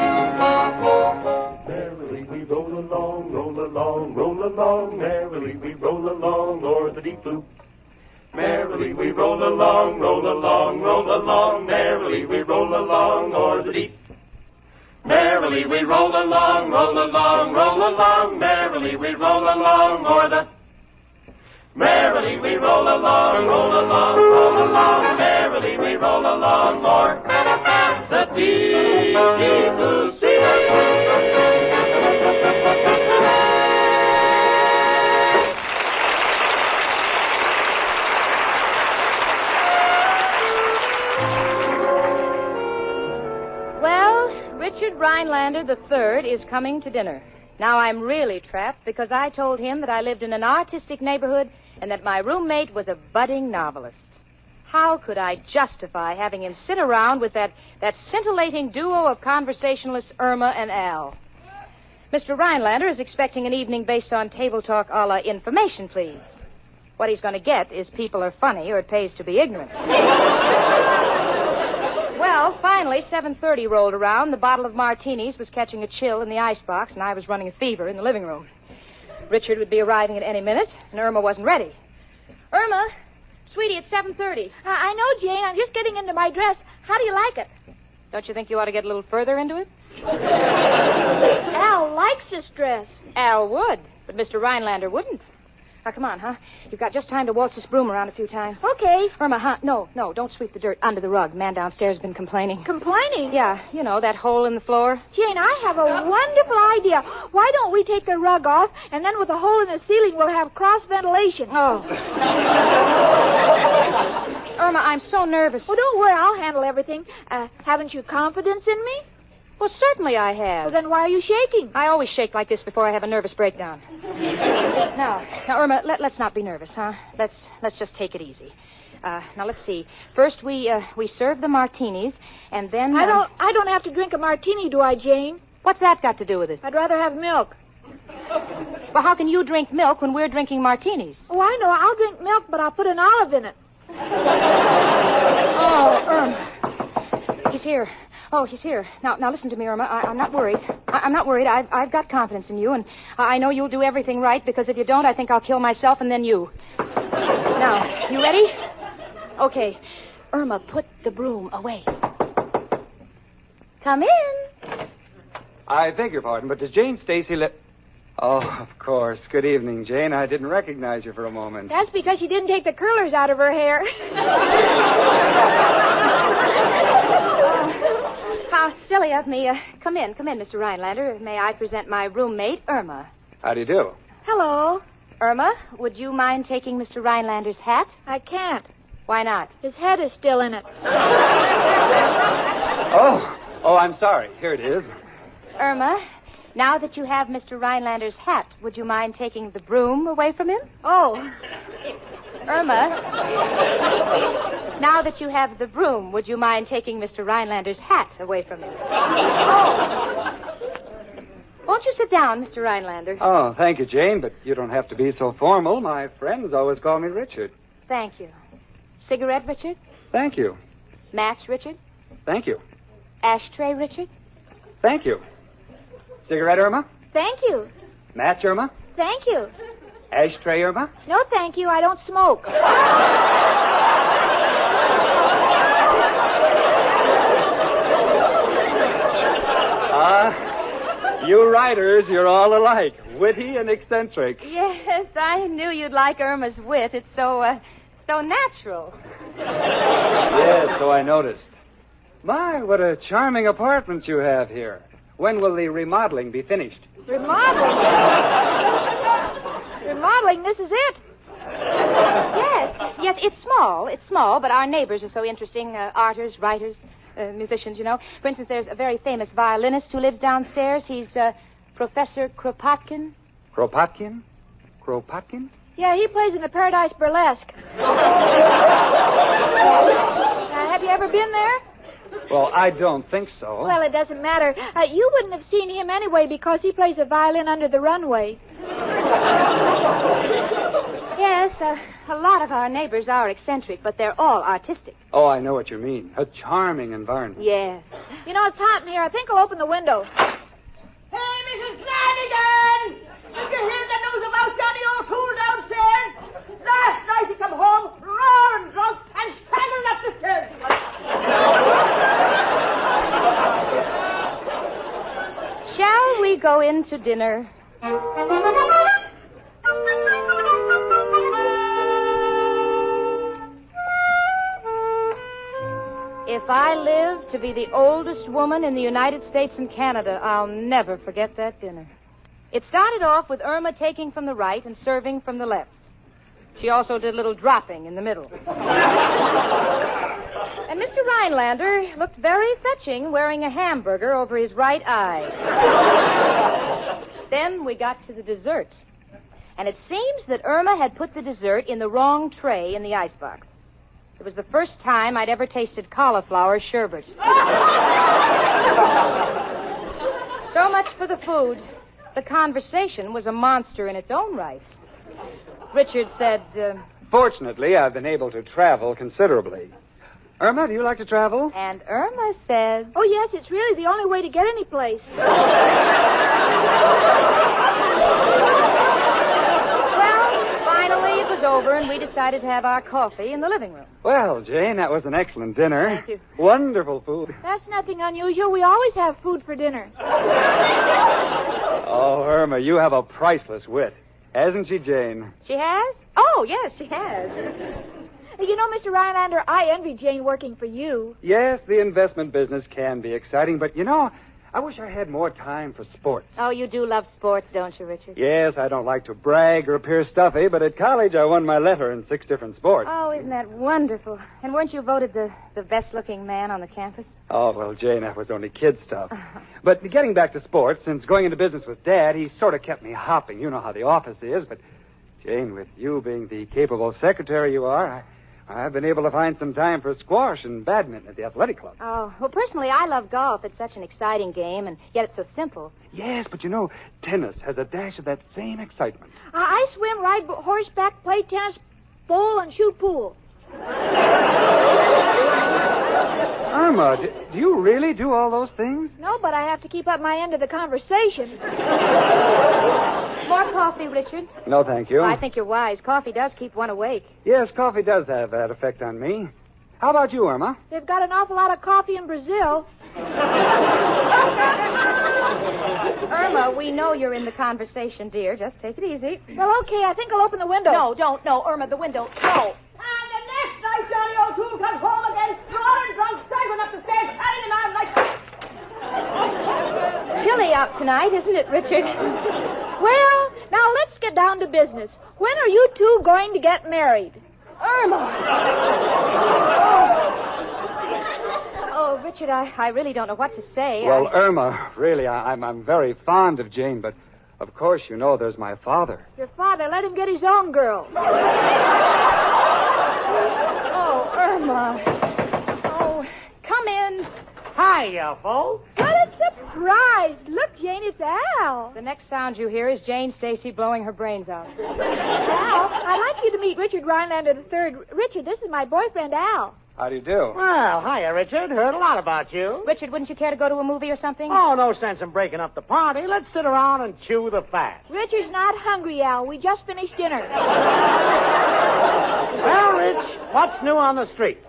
Merrily we roll along, roll along, roll along. Merrily we roll along o'er the deep blue. Merrily we roll along, roll along, roll along. Merrily we roll along o'er the deep. Merrily we roll along, roll along, roll along. Merrily we roll along o'er the. Merrily we roll along, roll along, roll along. Merrily we roll along o'er the deep, deep blue sea. Richard Rhinelander III is coming to dinner. Now I'm really trapped because I told him that I lived in an artistic neighborhood and that my roommate was a budding novelist. How could I justify having him sit around with that scintillating duo of conversationalists, Irma and Al? Mr. Rhinelander is expecting an evening based on table talk a la Information, Please. What he's going to get is People Are Funny or It Pays to Be Ignorant. Well, finally, 7:30 rolled around. The bottle of martinis was catching a chill in the icebox, and I was running a fever in the living room. Richard would be arriving at any minute, and Irma wasn't ready. Irma, sweetie, it's 7:30. I know, Jane. I'm just getting into my dress. How do you like it? Don't you think you ought to get a little further into it? Al likes this dress. Al would, but Mr. Rhinelander wouldn't. Now, come on, huh? You've got just time to waltz this broom around a few times. Okay. Irma, huh? No, don't sweep the dirt under the rug. Man downstairs has been complaining. Complaining? Yeah, you know, that hole in the floor. Jane, I have a wonderful idea. Why don't we take the rug off, and then with a hole in the ceiling, we'll have cross ventilation. Oh. Irma, I'm so nervous. Well, don't worry. I'll handle everything. Haven't you confidence in me? Well, certainly I have. Well, then why are you shaking? I always shake like this before I have a nervous breakdown. Now, Irma, let's not be nervous, huh? Let's just take it easy. Now, let's see. First, we serve the martinis, and then... I don't have to drink a martini, do I, Jane? What's that got to do with it? I'd rather have milk. Well, how can you drink milk when we're drinking martinis? Oh, I know. I'll drink milk, but I'll put an olive in it. Oh, Irma. He's here. Oh, he's here. Now listen to me, Irma. I'm not worried. I'm not worried. I've got confidence in you, and I know you'll do everything right, because if you don't, I think I'll kill myself and then you. Now, you ready? Okay. Irma, put the broom away. Come in. I beg your pardon, but does Jane Stacy Oh, of course. Good evening, Jane. I didn't recognize you for a moment. That's because she didn't take the curlers out of her hair. How silly of me. Come in, Mr. Rhinelander. May I present my roommate, Irma? How do you do? Hello. Irma, would you mind taking Mr. Rhinelander's hat? I can't. Why not? His head is still in it. Oh, I'm sorry. Here it is. Irma, now that you have Mr. Rhinelander's hat, would you mind taking the broom away from him? Oh. Irma, now that you have the broom, would you mind taking Mr. Rhinelander's hat away from him? Oh. Won't you sit down, Mr. Rhinelander? Oh, thank you, Jane, but you don't have to be so formal. My friends always call me Richard. Thank you. Cigarette, Richard? Thank you. Match, Richard? Thank you. Ashtray, Richard? Thank you. Cigarette, Irma? Thank you. Match, Irma? Thank you. Ashtray, Irma? No, thank you. I don't smoke. You writers, you're all alike. Witty and eccentric. Yes, I knew you'd like Irma's wit. It's so natural. Yes, so I noticed. My, what a charming apartment you have here. When will the remodeling be finished? Remodeling? Remodeling? This is it? Yes, it's small. It's small, but our neighbors are so interesting. Artists, writers, musicians, you know. For instance, there's a very famous violinist who lives downstairs. He's Professor Kropotkin. Kropotkin? Kropotkin? Yeah, he plays in the Paradise Burlesque. Have you ever been there? Well, I don't think so. Well, it doesn't matter. You wouldn't have seen him anyway because he plays a violin under the runway. Yes, a lot of our neighbors are eccentric, but they're all artistic. Oh, I know what you mean. A charming environment. Yes. You know, it's hot in here. I think I'll open the window. Hey, Mrs. Flanagan! Did you hear the news about Johnny O'Toole downstairs? Last night he come home roaring drunk and strangled up the stairs. Shall we go in to dinner? If I live to be the oldest woman in the United States and Canada, I'll never forget that dinner. It started off with Irma taking from the right and serving from the left. She also did a little dropping in the middle. And Mr. Rhinelander looked very fetching wearing a hamburger over his right eye. Then we got to the dessert. And it seems that Irma had put the dessert in the wrong tray in the icebox. It was the first time I'd ever tasted cauliflower sherbet. So much for the food. The conversation was a monster in its own right. Richard said, Fortunately, I've been able to travel considerably. Irma, do you like to travel? And Irma said... Oh, yes, it's really the only way to get any place. Finally, it was over, and we decided to have our coffee in the living room. Well, Jane, that was an excellent dinner. Thank you. Wonderful food. That's nothing unusual. We always have food for dinner. Oh, Irma, you have a priceless wit. Hasn't she, Jane? She has? Oh, yes, she has. You know, Mr. Rhinelander, I envy Jane working for you. Yes, the investment business can be exciting, but, I wish I had more time for sports. Oh, you do love sports, don't you, Richard? Yes, I don't like to brag or appear stuffy, but at college I won my letter in 6 different sports. Oh, isn't that wonderful? And weren't you voted the best-looking man on the campus? Oh, well, Jane, that was only kid stuff. But getting back to sports, since going into business with Dad, he sort of kept me hopping. You know how the office is, but, Jane, with you being the capable secretary you are, I've been able to find some time for squash and badminton at the athletic club. Oh, well, personally, I love golf. It's such an exciting game, and yet it's so simple. Yes, but tennis has a dash of that same excitement. I swim, ride horseback, play tennis, bowl, and shoot pool. Irma, do you really do all those things? No, but I have to keep up my end of the conversation. More coffee, Richard? No, thank you. I think you're wise. Coffee does keep one awake. Yes, coffee does have that effect on me. How about you, Irma? They've got an awful lot of coffee in Brazil. Irma, we know you're in the conversation, dear. Just take it easy. Well, okay, I think I'll open the window. No, don't. No, Irma, the window. No. And the next night Johnny O'Toole comes home again, roaring drunk, staggering up the stairs, carrying an arm like... Chilly out tonight, isn't it, Richard? Well, now let's get down to business. When are you two going to get married? Irma! Oh, Richard, I really don't know what to say. Well, Irma, really, I'm very fond of Jane, but of course you know there's my father. Your father, let him get his own girl. Oh, Irma. Oh, come in. Hiya, folks. What a surprise. Look, Jane, it's Al. The next sound you hear is Jane Stacy blowing her brains out. Al, I'd like you to meet Richard Rhinelander III. Richard, this is my boyfriend, Al. How do you do? Well, hiya, Richard. Heard a lot about you. Richard, wouldn't you care to go to a movie or something? Oh, no sense in breaking up the party. Let's sit around and chew the fat. Richard's not hungry, Al. We just finished dinner. Well, Rich, what's new on the street?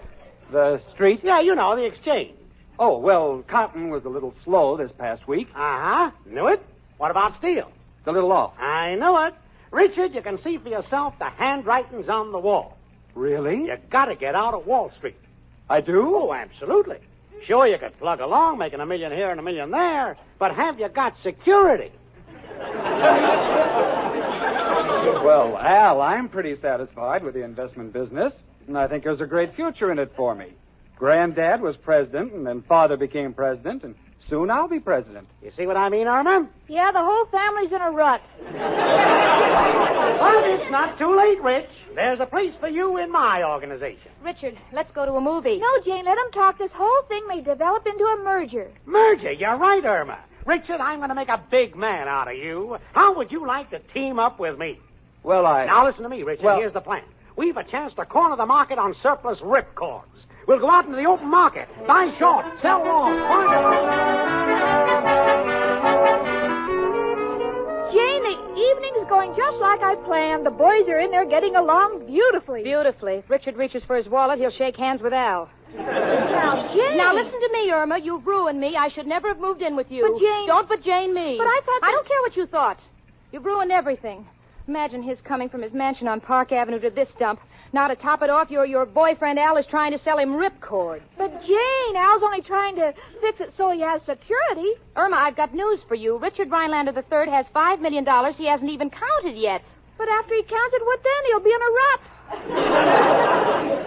The street? Yeah, the exchange. Oh, well, cotton was a little slow this past week. Uh-huh. Knew it. What about steel? It's a little off. I knew it. Richard, you can see for yourself the handwriting's on the wall. Really? You gotta get out of Wall Street. I do? Oh, absolutely. Sure, you could plug along, making $1 million here and $1 million there, but have you got security? Well, Al, I'm pretty satisfied with the investment business, and I think there's a great future in it for me. Granddad was president, and then Father became president, and soon I'll be president. You see what I mean, Irma? Yeah, the whole family's in a rut. But it's not too late, Rich. There's a place for you in my organization. Richard, let's go to a movie. No, Jane, let him talk. This whole thing may develop into a merger. Merger? You're right, Irma. Richard, I'm going to make a big man out of you. How would you like to team up with me? Well, Now, listen to me, Richard. Here's the plan. We've a chance to corner the market on surplus ripcords. We'll go out into the open market, buy short, sell long. Jane, the evening's going just like I planned. The boys are in there getting along beautifully. Beautifully. If Richard reaches for his wallet, he'll shake hands with Al. Now, Jane. Now, listen to me, Irma. You've ruined me. I should never have moved in with you. But, Jane. Don't but Jane me. But I thought I don't care what you thought. You've ruined everything. Imagine his coming from his mansion on Park Avenue to this dump. Now, to top it off, your boyfriend Al is trying to sell him ripcord. But, Jane, Al's only trying to fix it so he has security. Irma, I've got news for you. Richard Rhinelander III has $5 million he hasn't even counted yet. But after he counts it, what then? He'll be in a rut.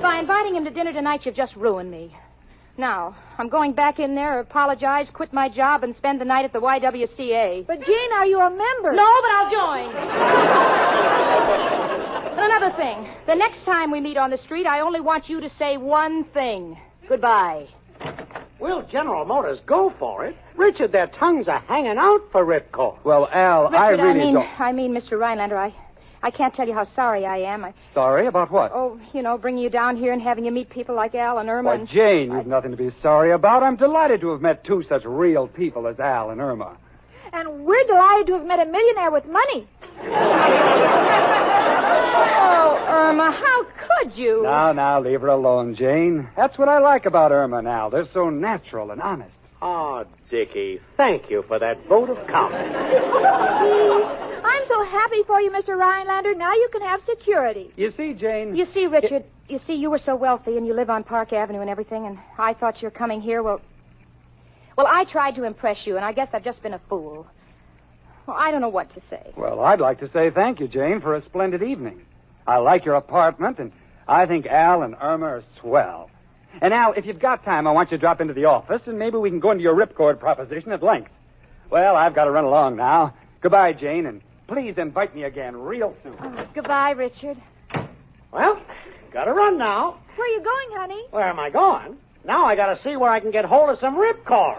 By inviting him to dinner tonight, you've just ruined me. Now, I'm going back in there, apologize, quit my job, and spend the night at the YWCA. But, Jane, are you a member? No, but I'll join. And another thing. The next time we meet on the street, I only want you to say one thing. Goodbye. Will General Motors go for it? Richard, their tongues are hanging out for ripcord. Well, Al, Richard, don't... I mean, Mr. Rhinelander, I can't tell you how sorry I am. Sorry? About what? Oh, bringing you down here and having you meet people like Al and Irma. Why, Jane, you've nothing to be sorry about. I'm delighted to have met two such real people as Al and Irma. And we're delighted to have met a millionaire with money. Oh, Irma, how could you? Now, leave her alone, Jane. That's what I like about Irma now. They're so natural and honest. Oh, Dickie, thank you for that vote of confidence. Gee, I'm so happy for you, Mr. Rhinelander. Now you can have security. You see, Jane... You see, Richard, you were so wealthy and you live on Park Avenue and everything, and I thought your coming here, well, I tried to impress you, and I guess I've just been a fool. Well, I don't know what to say. Well, I'd like to say thank you, Jane, for a splendid evening. I like your apartment, and I think Al and Irma are swell. And Al, if you've got time, I want you to drop into the office, and maybe we can go into your ripcord proposition at length. Well, I've got to run along now. Goodbye, Jane, and please invite me again real soon. Goodbye, Richard. Well, gotta run now. Where are you going, honey? Where am I going? Now I gotta see where I can get hold of some ripcord.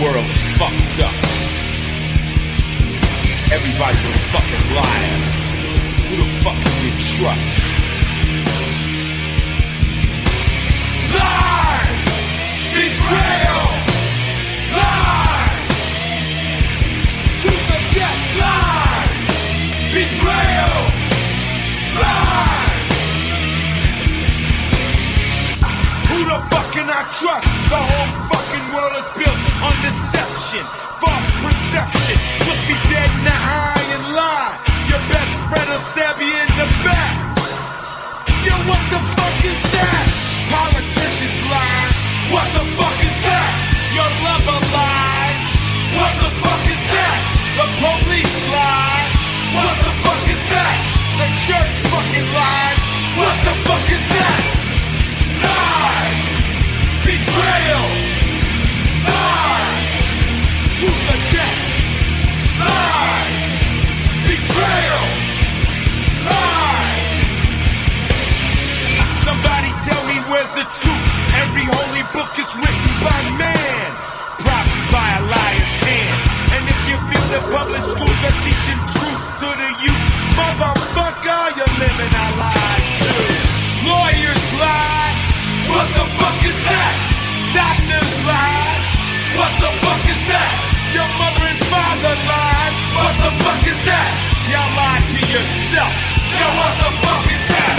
world's fucked up. Everybody's a fucking liar. Who the fuck can you trust? Lies! Betrayal! Lies! Truth or death! Lies! Betrayal! Lies! Who the fuck can I trust? The whole fucking world is built on deception, false perception. Look me dead in the eye and lie. Your best friend will stab you in the back. Yo, what the fuck is that? Politicians lie. What the fuck is that? Your lover lies. What the fuck is that? The police lie. What the fuck is that? The church fucking lies. What the fuck is that? Lies. Betrayal. Lies. Truth or death. Lies. Betrayal. Lies. Somebody tell me where's the truth? Every holy book is written by man, probably by a liar's hand. And if you feel that public schools are teaching truth to the youth, motherfucker, you're living a lie too. Lawyers lie. What the fuck is that? Doctors lie. What the fuck is that? Your mother and father lies. What the fuck is that? Y'all lie to yourself. Yo, what the fuck is that?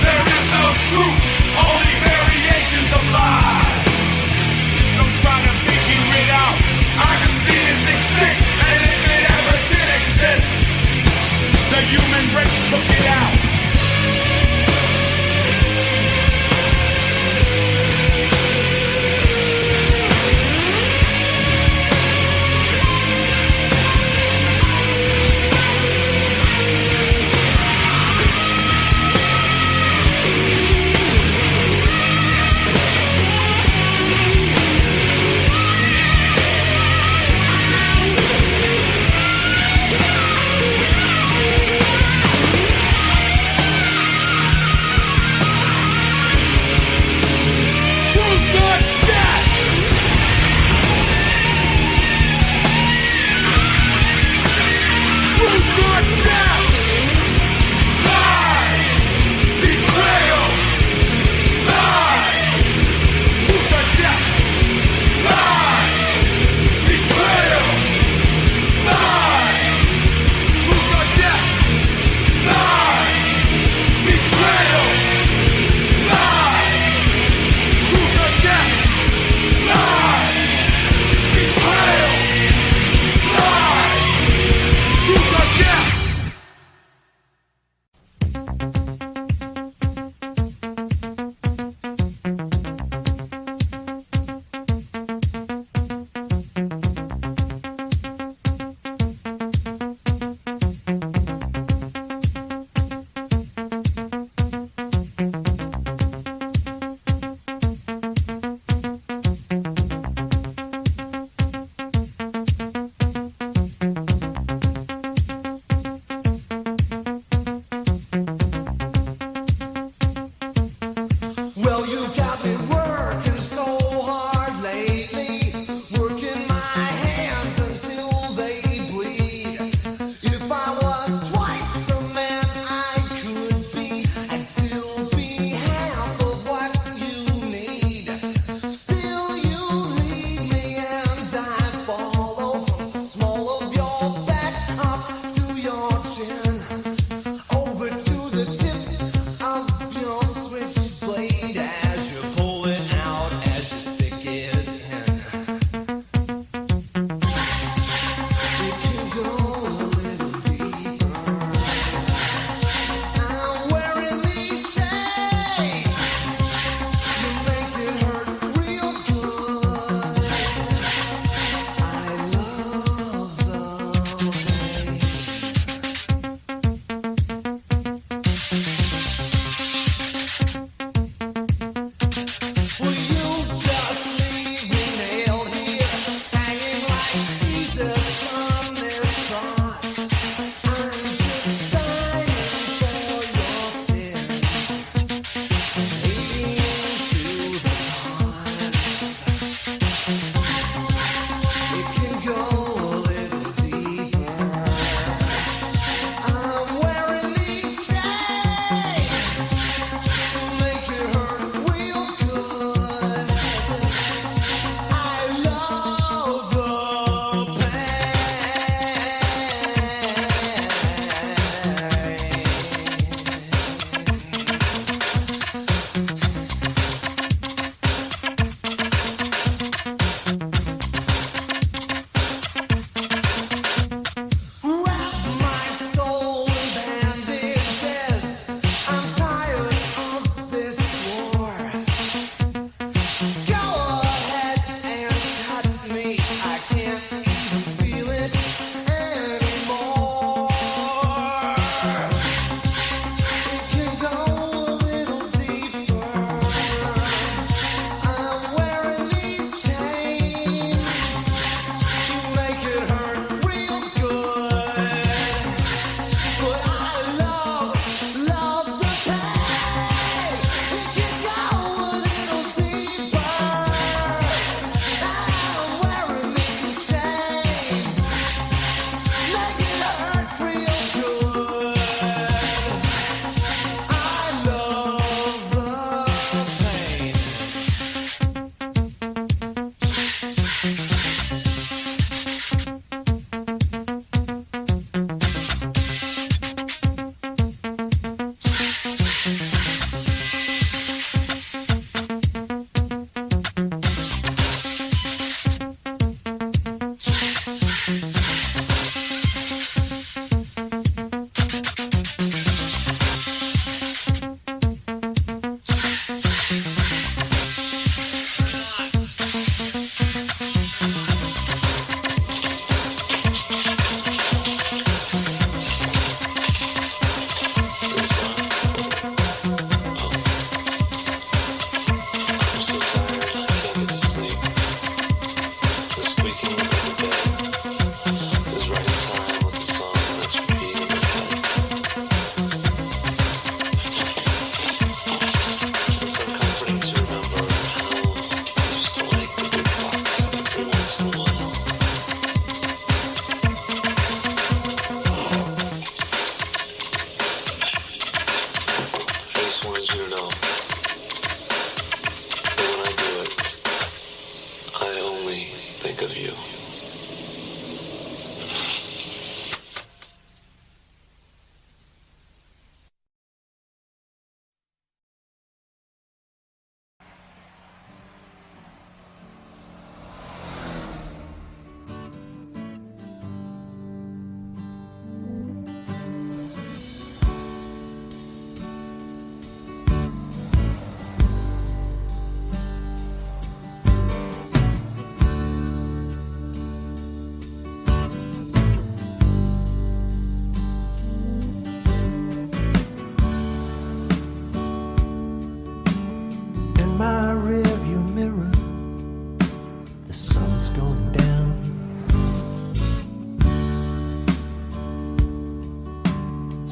There is no truth, only variations of lies. Don't try to figure it out. Honesty is extinct, and if it ever did exist, the human race took it out.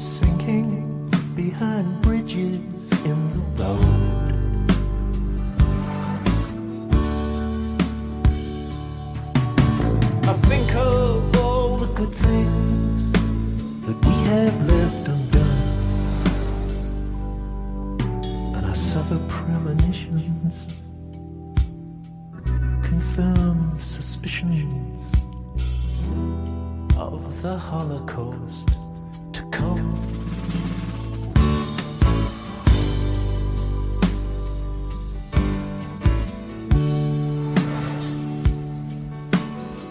sinking behind bridges in the road. I think of all the good things that we have left undone, and I suffer premonitions, confirm suspicions of the Holocaust to come.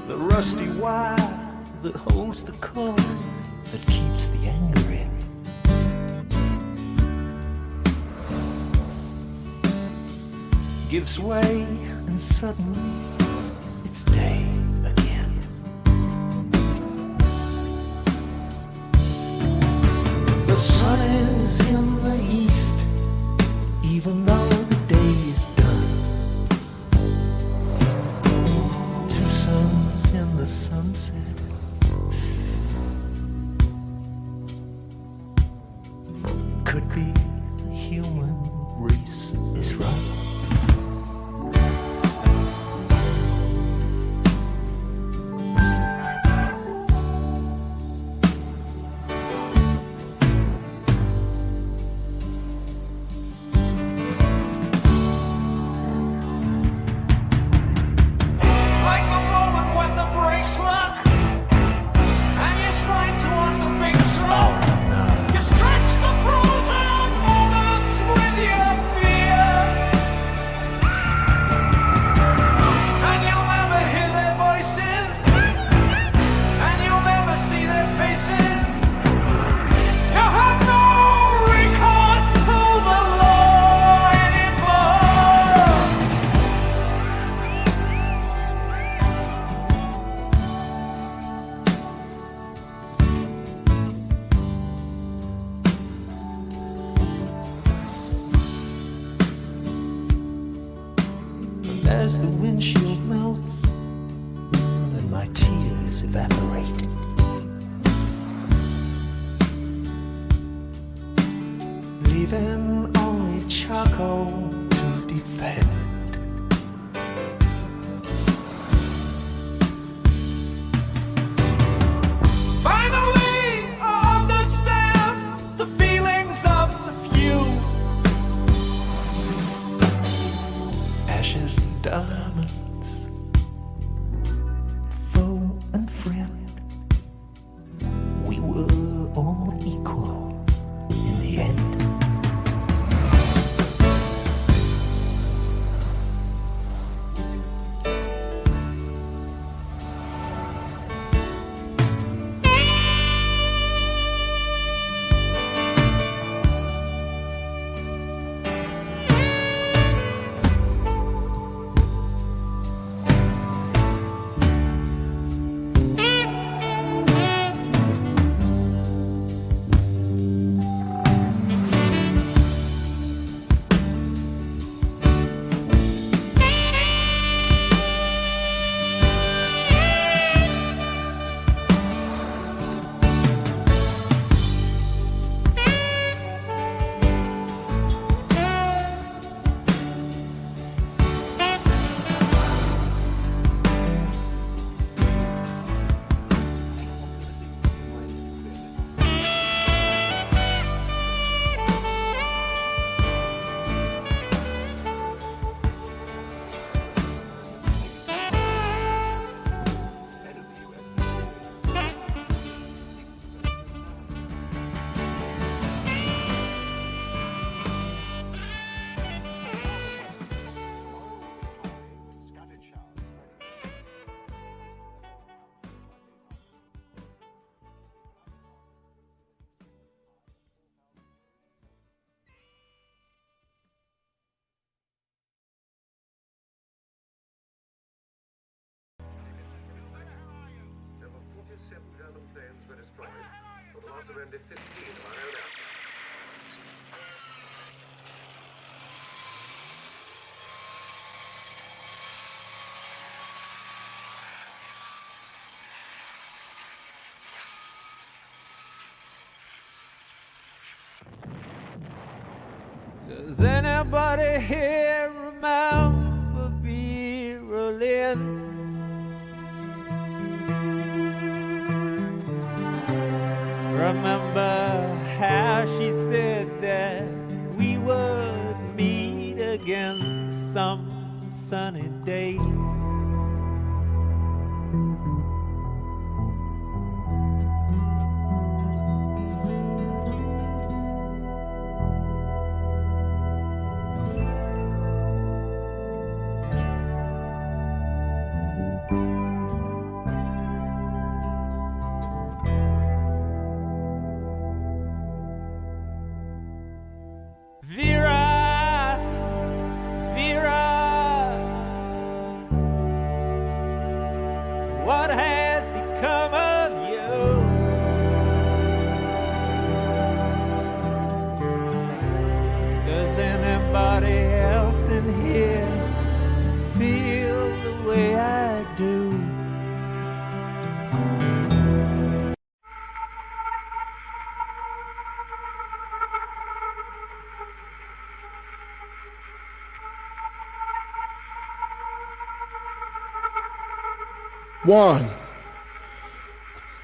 The rusty wire that holds the cord that keeps the anger in. Gives way, and suddenly it's day again. The sun is in the east, even though the day is done. Two suns in the sunset. Could be the human race is right. As the windshield melts and my tears evaporate, leaving only charcoal to defend. Finally, I understand the feelings of the few. Ashes, diamonds, foe and friend, we were all equal in the end. Does anybody here remember Vera Lynn? Remember how she said that we would meet again some sunny day? What has become of you? Does anybody else in here feel the way I do?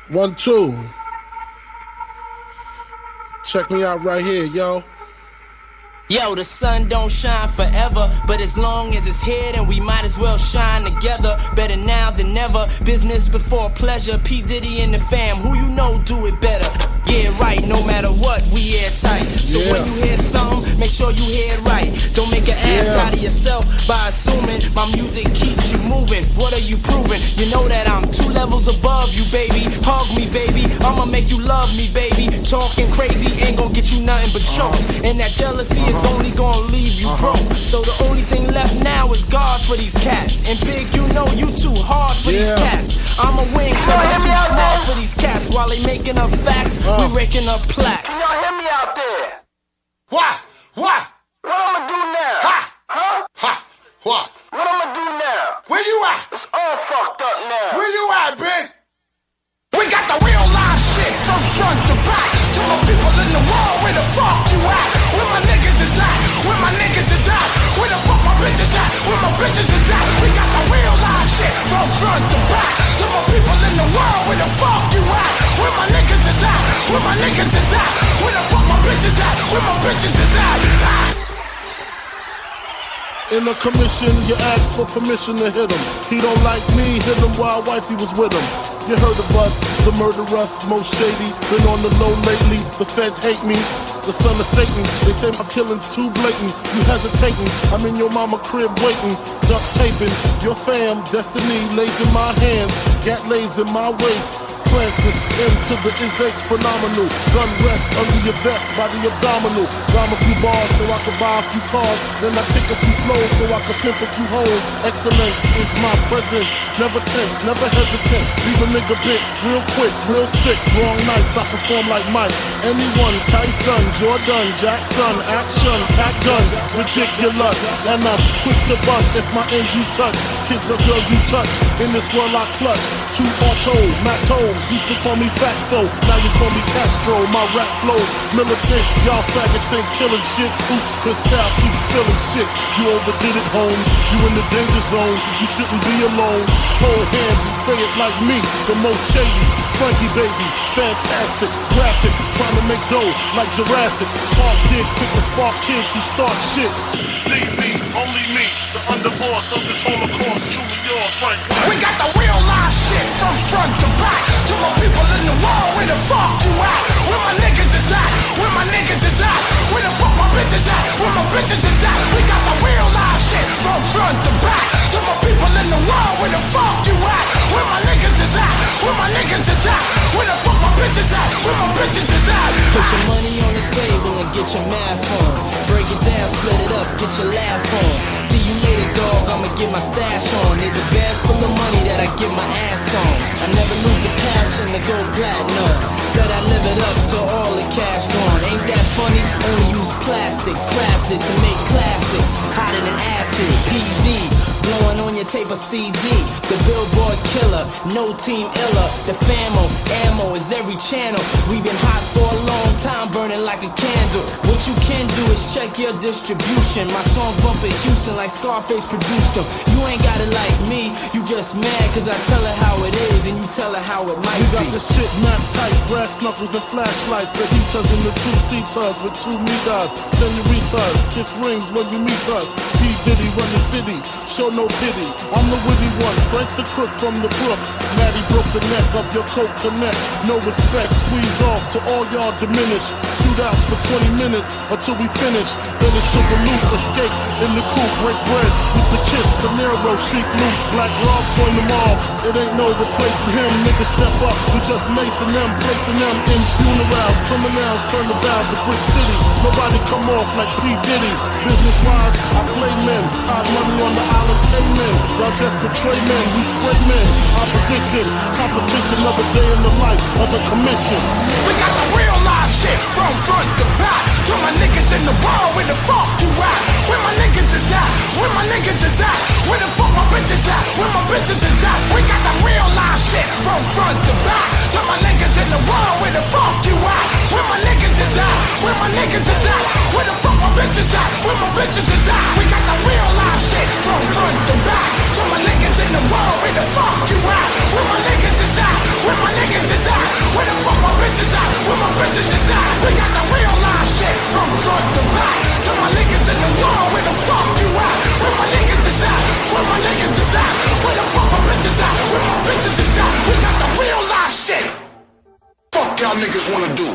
One, two. Check me out right here, yo. Yo, the sun don't shine forever, but as long as it's here, then we might as well shine together. Better now than never, business before pleasure. P. Diddy and the fam, who you know do it better. Yeah, right, no matter what, we airtight. So when you hear something, make sure you hear it right. Don't make an ass out of yourself by assuming my music keeps you moving. What are you proving? You know that I'm 2 levels above you, baby. Hug me, baby, I'ma make you love me, baby. Talking crazy ain't gonna get you nothing but choked. And that jealousy is only gonna leave you broke. So the only thing left now is God for these cats. And Big, you know you too hard for these cats. I'ma win cause I'm too smart for these cats. While they making up facts, we raking up plaques. Can y'all hear me out there? What? What I'ma do now? What? What I'ma do now? Where you at? It's all fucked up now. Where you at, Big? We got the real live shit from front to back. To my people in the world, where the fuck you at? Where my niggas is at? Where my niggas is at? Where the fuck my bitches at? Where my bitches is at? We got the real live shit from front to back. To my people in the world, where the fuck you at? Where my niggas is at? Where my niggas is at? Where the fuck my bitches at? Where my bitches is at? In a commission, you ask for permission to hit him. He don't like me, hit him while wifey was with him. You heard of us, the murderous, most shady. Been on the low lately, the feds hate me. The son of Satan, they say my killing's too blatant. You hesitating, I'm in your mama crib waiting. Duct taping, your fam, destiny lays in my hands. Gat lays in my waist. Francis, M to the is H, phenomenal. Gun rest under your vest by the abdominal. Rhyme a few bars so I can buy a few cars. Then I take a few flows so I can pimp a few hoes. Excellence is my presence. Never tense, never hesitant. Leave a nigga bit real quick, real sick. Wrong nights, I perform like Mike. Anyone, Tyson, Jordan, Jackson, action, pack guns, ridiculous. And I'm quick to bust if my ends you touch. Kids a girl you touch. In this world I clutch. 2 auto, Matos. Used to call me Fatso, now you call me Castro. My rap flows militant, y'all faggots ain't killing shit. Oops, Cristal keep spilling shit. You overdid it, Holmes. You in the danger zone. You shouldn't be alone. Hold hands and say it like me, the most shady. Frankie baby, fantastic, graphic, trying to make dough like Jurassic. Park dick, pick the spark kids who start shit. See me, only me, the underboss of this Holocaust. Truly yours, Frank. We got the real live shit from front to back. To my people in the world, where the fuck you at? Where my niggas is at? Where my niggas is at? Where the fuck my bitches at? Where my bitches is at? We got the real live shit from front to back. To my people in the world, where the fuck you at? Where my niggas is at? Where my niggas is at? Where the fuck my bitches at? Where my bitches is at? Put your money on the table and get your math on. Break it down, split it up, get your laugh on. See you later, dog, I'ma get my stash on. There's a bag full of money that I get my ass on. I never lose the passion to go platinum. Said I live it up till all the cash gone. Ain't that funny? Only use plastic, crafted to make classics. Hotter than acid, PD. Blowing on your tape or CD. The Billboard killer, no team iller. The famo, ammo is every channel. We've been hot for a long time, burning like a candle. What you can do is check your distribution. My song bump in Houston like Scarface produced them. You ain't got it like me, you just mad cause I tell her how it is and you tell her how it might We be. got the shit mapped tight, brass knuckles and flashlights, the heaters and the 2-seaters with 2 meters, senoritas, kiss rings when you meet us. P. Diddy run the city, show no pity. I'm the witty one, Frank the crook from the brook. Maddie broke the neck of your coat connect. No respect, squeeze off to all y'all diminish. Shootouts for 20 minutes until we finish. Then it's to the loop, escape in the coupe, break bread with the kiss, Panero, Chic Loops, Black Rob, join them all. It ain't no replacing him, niggas step up. We just macing them, placing them in funerals. Criminals turn the valve to Brick City. Nobody come off like P. Diddy. Business wise, I play men, hide money on the island Cayman. Y'all just betray men, we spray men. Opposition, competition of a day in the life of a commission. We got the real live shit from front to back. To my niggas in the world, where the fuck you at? Where my niggas is at? Where my niggas is at? Where the fuck my bitches at? Where my bitches is at? We got the real live shit from front to back. To my niggas in the world, where the fuck you at? Where my niggas is at? Where my niggas is at? Where the fuck my bitches at? Where my bitches is at? We got the real live shit from front to back. To my niggas in the world, where the fuck you at? Where my niggas is at? Where my niggas is at? Where the fuck my bitches at? Where my bitches is at? We got the real live shit from front to back. To my niggas in the world, where the fuck you at? Where my niggas is at? Where my niggas is at? Where the fuck my bitches at? Where my bitches is at? We got the real live shit. Fuck y'all niggas wanna do?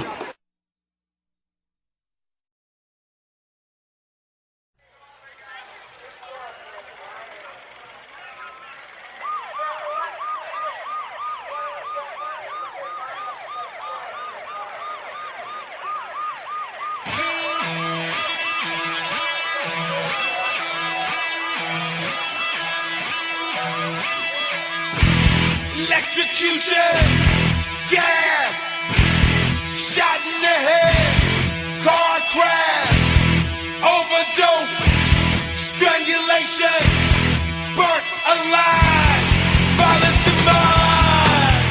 Electrocution, gas, shot in the head, car crash, overdose, strangulation, burnt alive, violent demise.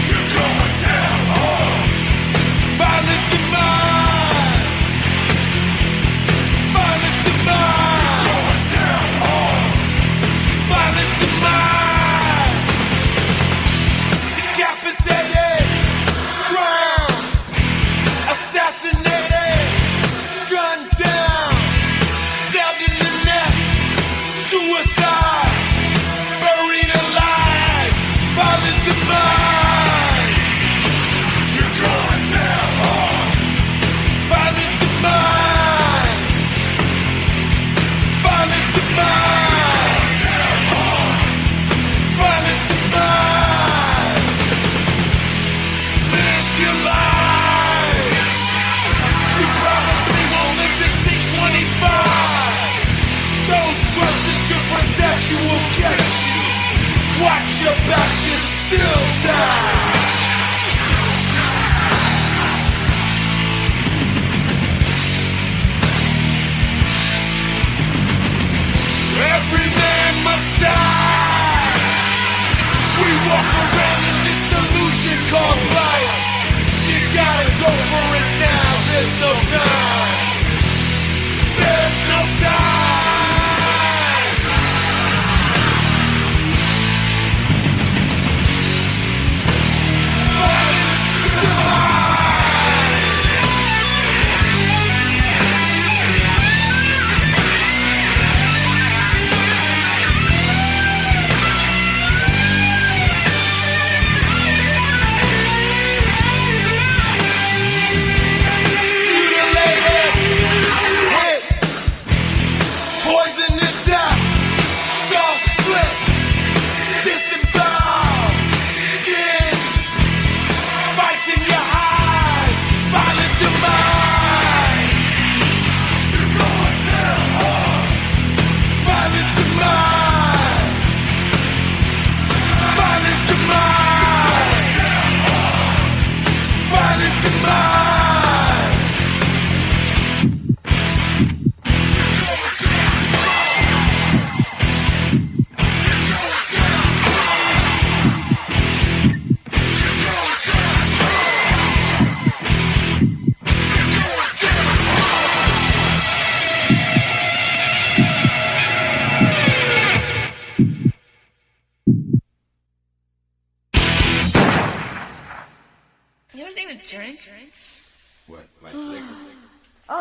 You're going down hard. Violent demise. Violent demise. You're going down hard. Violent demise. Decapitated.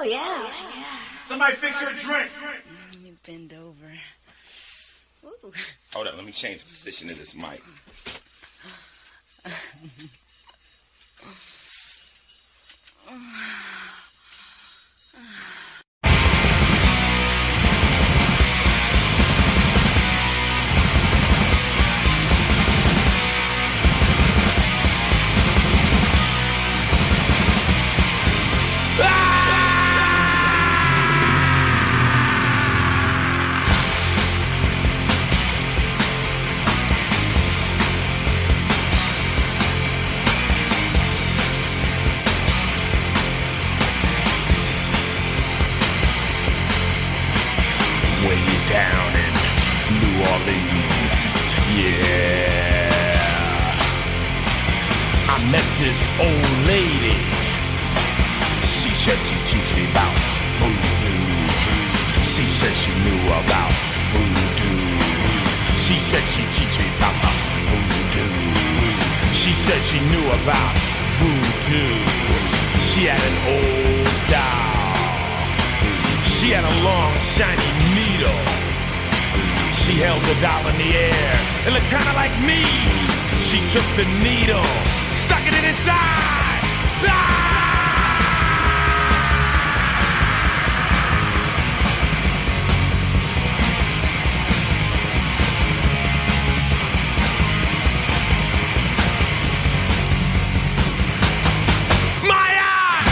Oh, yeah. Somebody fix her a drink. Let me bend over. Ooh. Hold up, let me change the position of this mic. Down in New Orleans, yeah. I met this old lady. She said she teach me about voodoo. She said she knew about voodoo. She said she teach me about voodoo. She said she knew about voodoo. She had an old doll. She had a long, shiny needle. She held the doll in the air. It looked kind of like me. She took the needle, stuck it in its eye. My eye,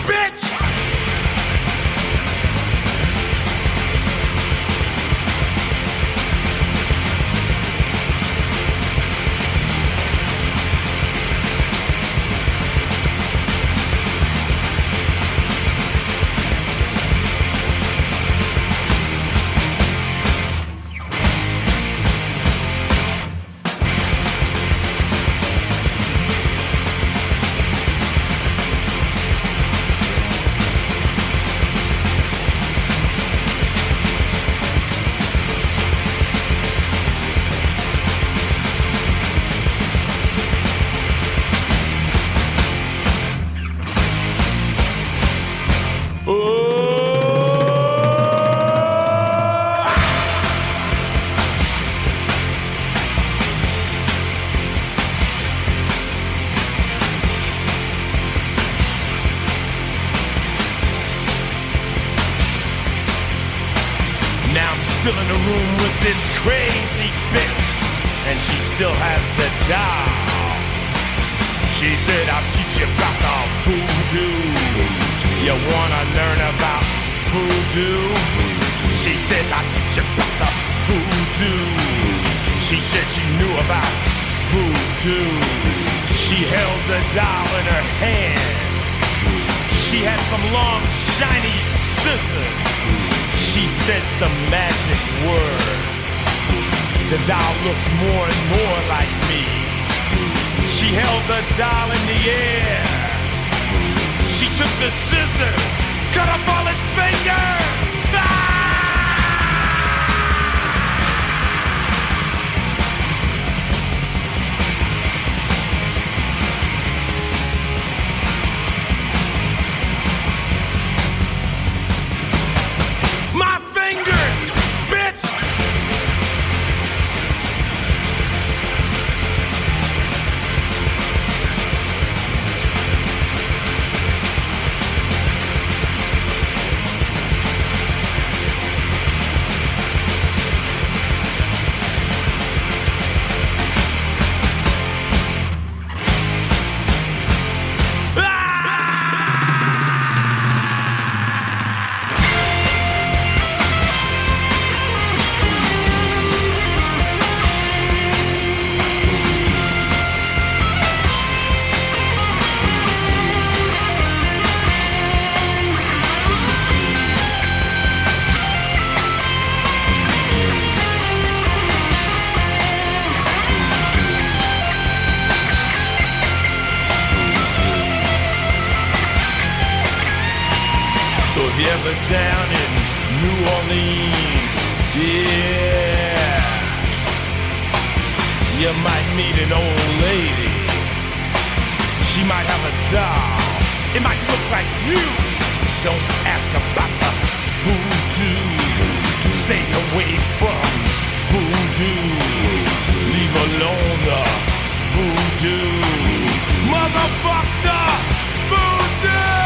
bitch! Still in the room with this crazy bitch, and she still has the doll. She said, I'll teach you about the voodoo. You wanna learn about voodoo? She said, I'll teach you about the voodoo. She said she knew about voodoo. She held the doll in her hand. She had some long, shiny scissors. She said some magic words. The doll looked more and more like me. She held the doll in the air. She took the scissors, cut off all its fingers. Ah! If you're ever down in New Orleans, yeah, you might meet an old lady. She might have a doll. It might look like you. don't ask about the voodoo. Stay away from voodoo. Leave alone the voodoo. Motherfucker, voodoo!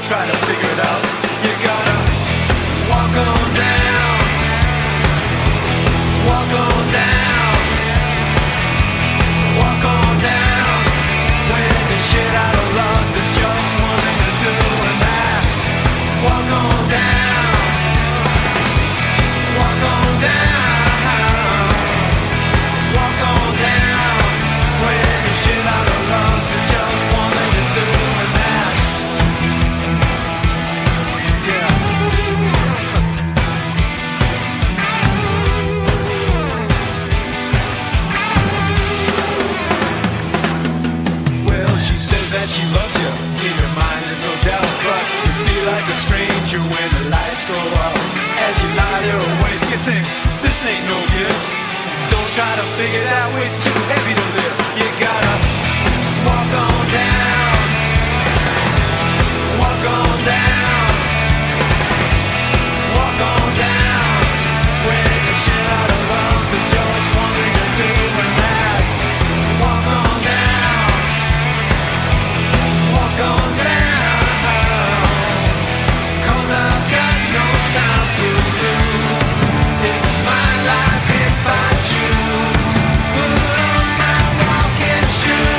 try to figure it out. You gotta walk on down, walk on down, walk on down. When the shit out of luck, there's just one thing to do, and that's walk on down, walk your waist. You think this ain't no good. Don't try to figure it out, it's too heavy to lift. You gotta walk on down. Walk on down. Walk on down. When the shit out of love, the judge wanting to do relax. Walk on down. Walk on down. 'Cause I've got no time to lose. It's my life if I choose. Put on my walking shoes.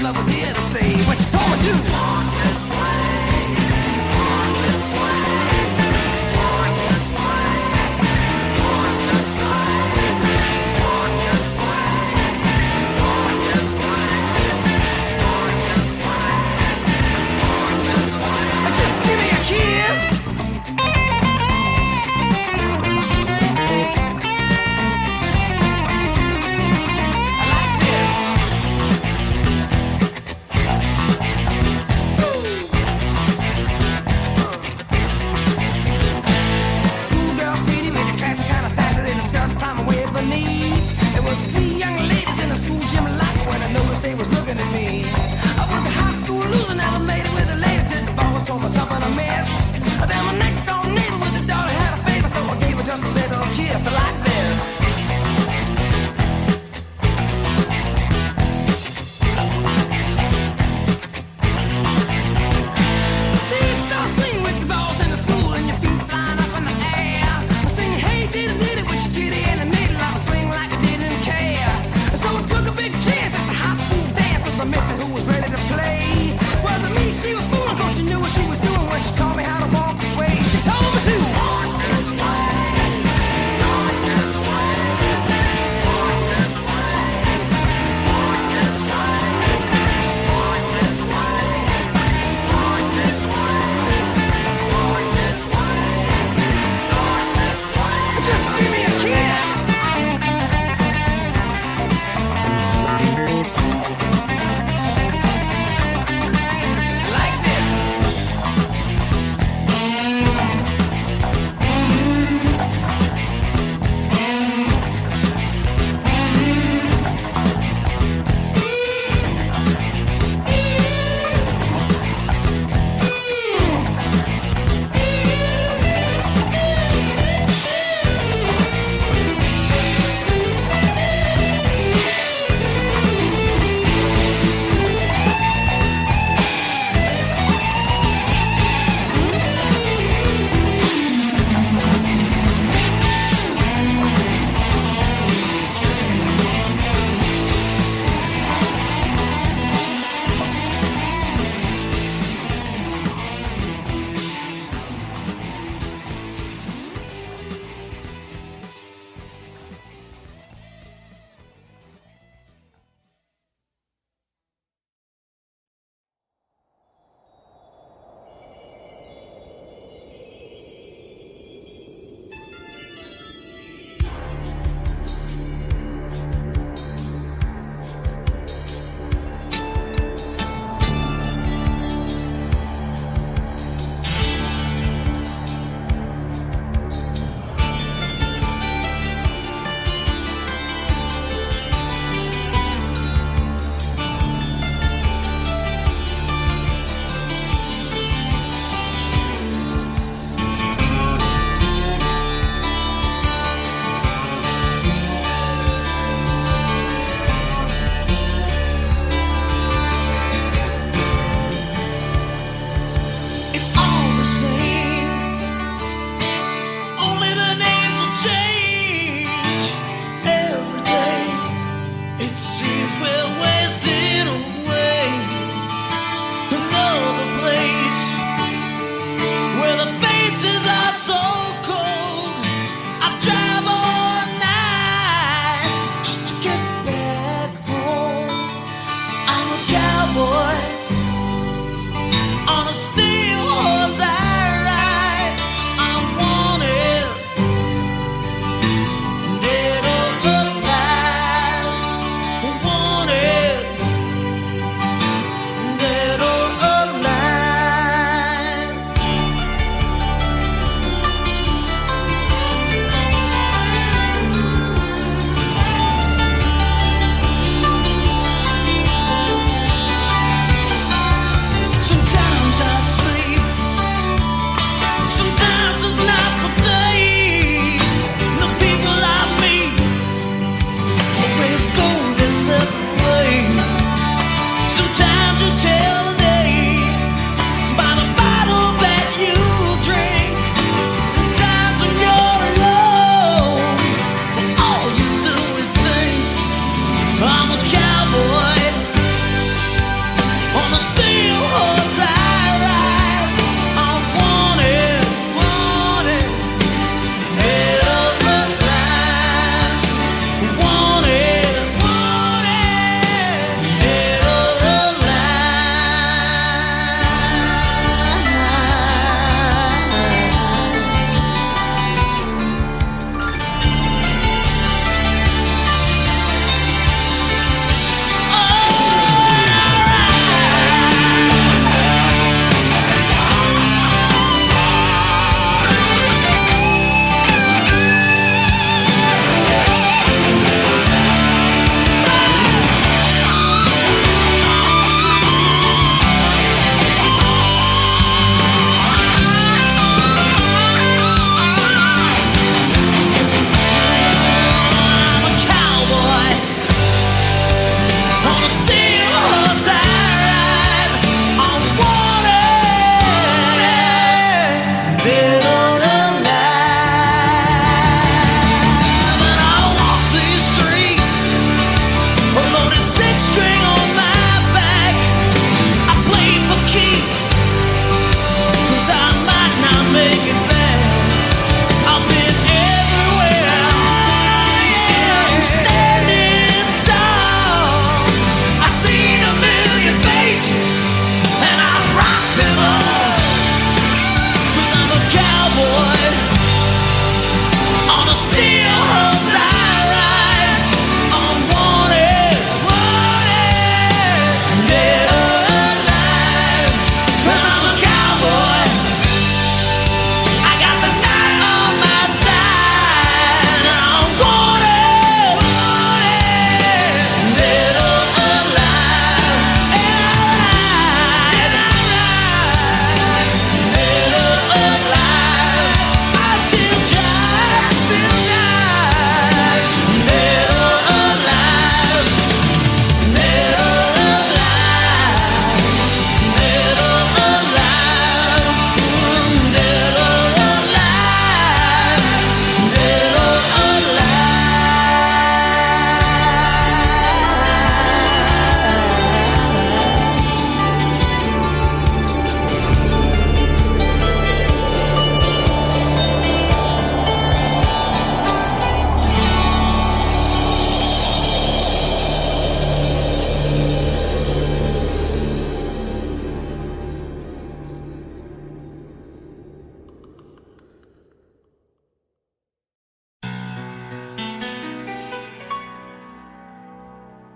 Love was here to stay. What you told me to? Walk this way.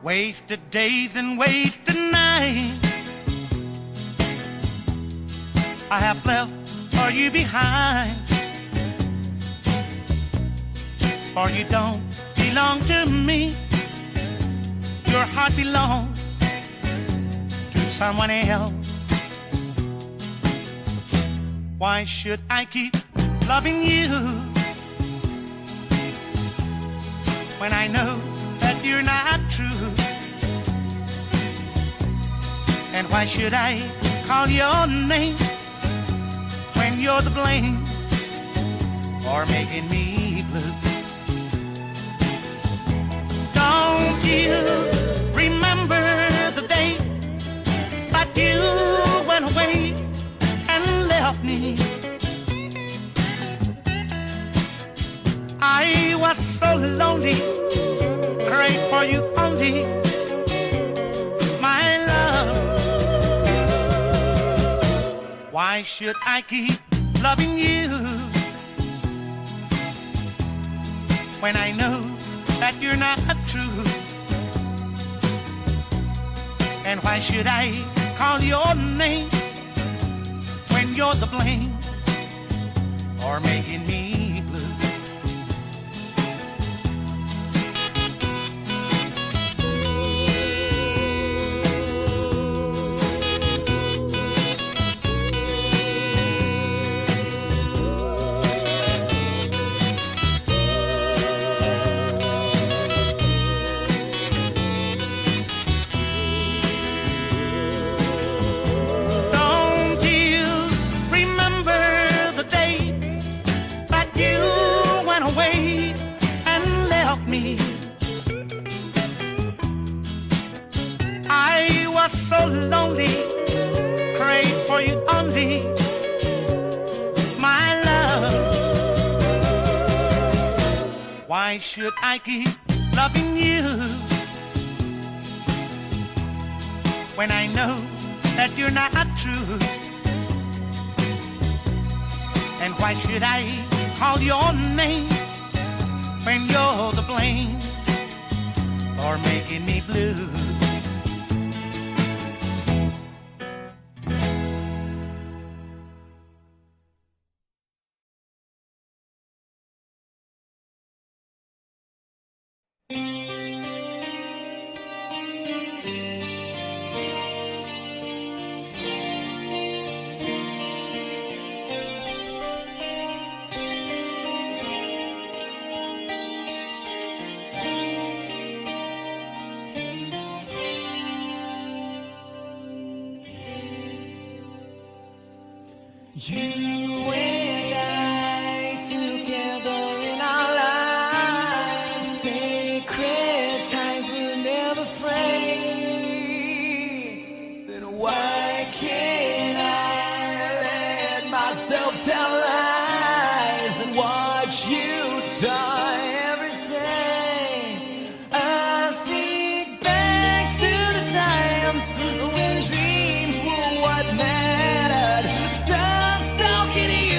Wasted days and wasted nights I have left for you behind. For you don't belong to me. Your heart belongs to someone else. Why should I keep loving you when I know that you're not true? And why should I call your name when you're the blame for making me blue? Don't you remember the day that you went away and left me? I was so lonely, prayed for you only, my love. Why should I keep loving you when I know that you're not true? And why should I call your name when you're the blame for making me blue? I was so lonely, prayed for you only, my love. Why should I keep loving you when I know that you're not true? And why should I call your name when you're the blame for making me blue? You and I together in our lives, sacred ties will never fray. Then why can't I let myself tell lies and watch you die every day? I think back to the times when dreams were what mattered. Can you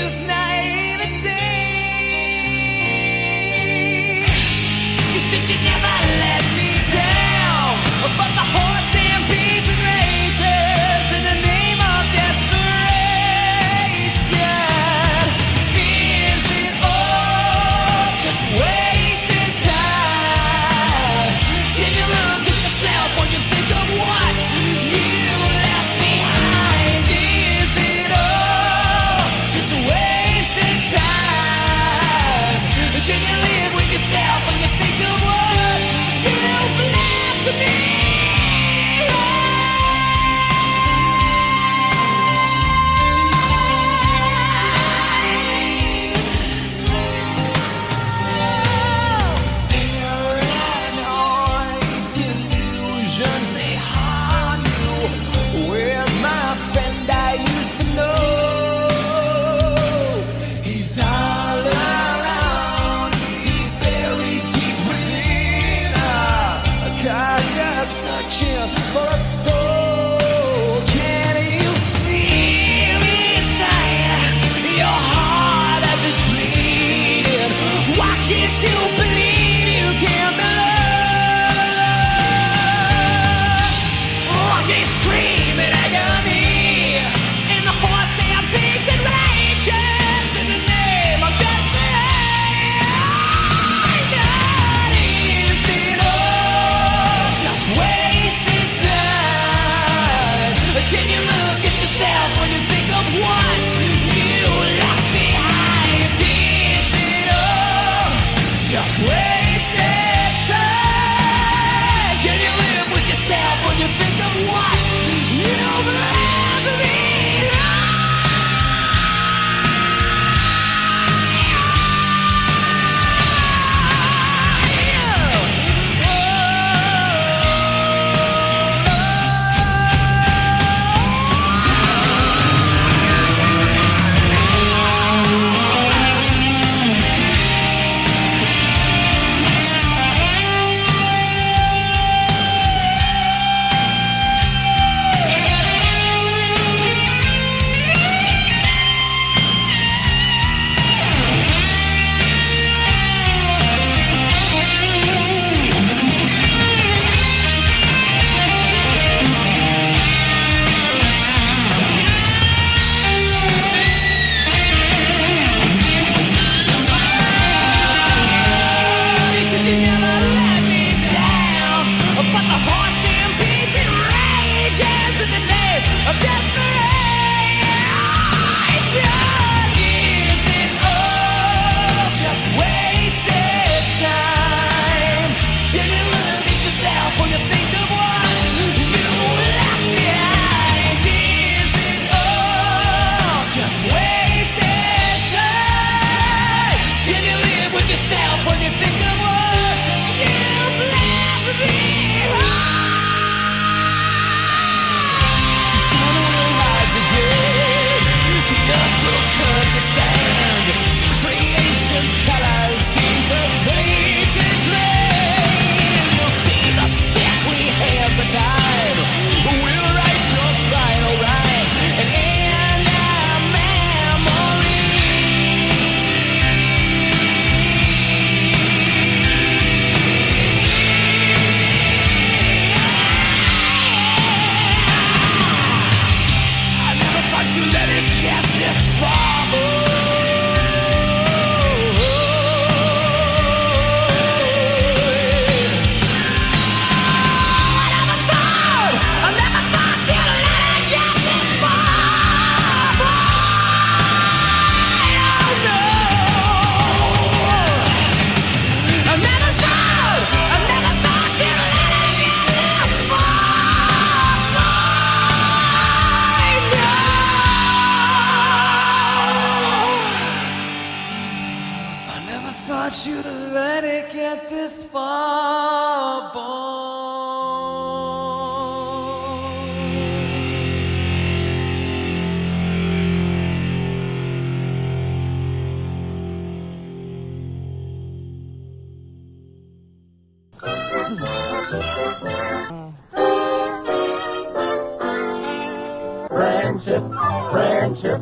Friendship, friendship,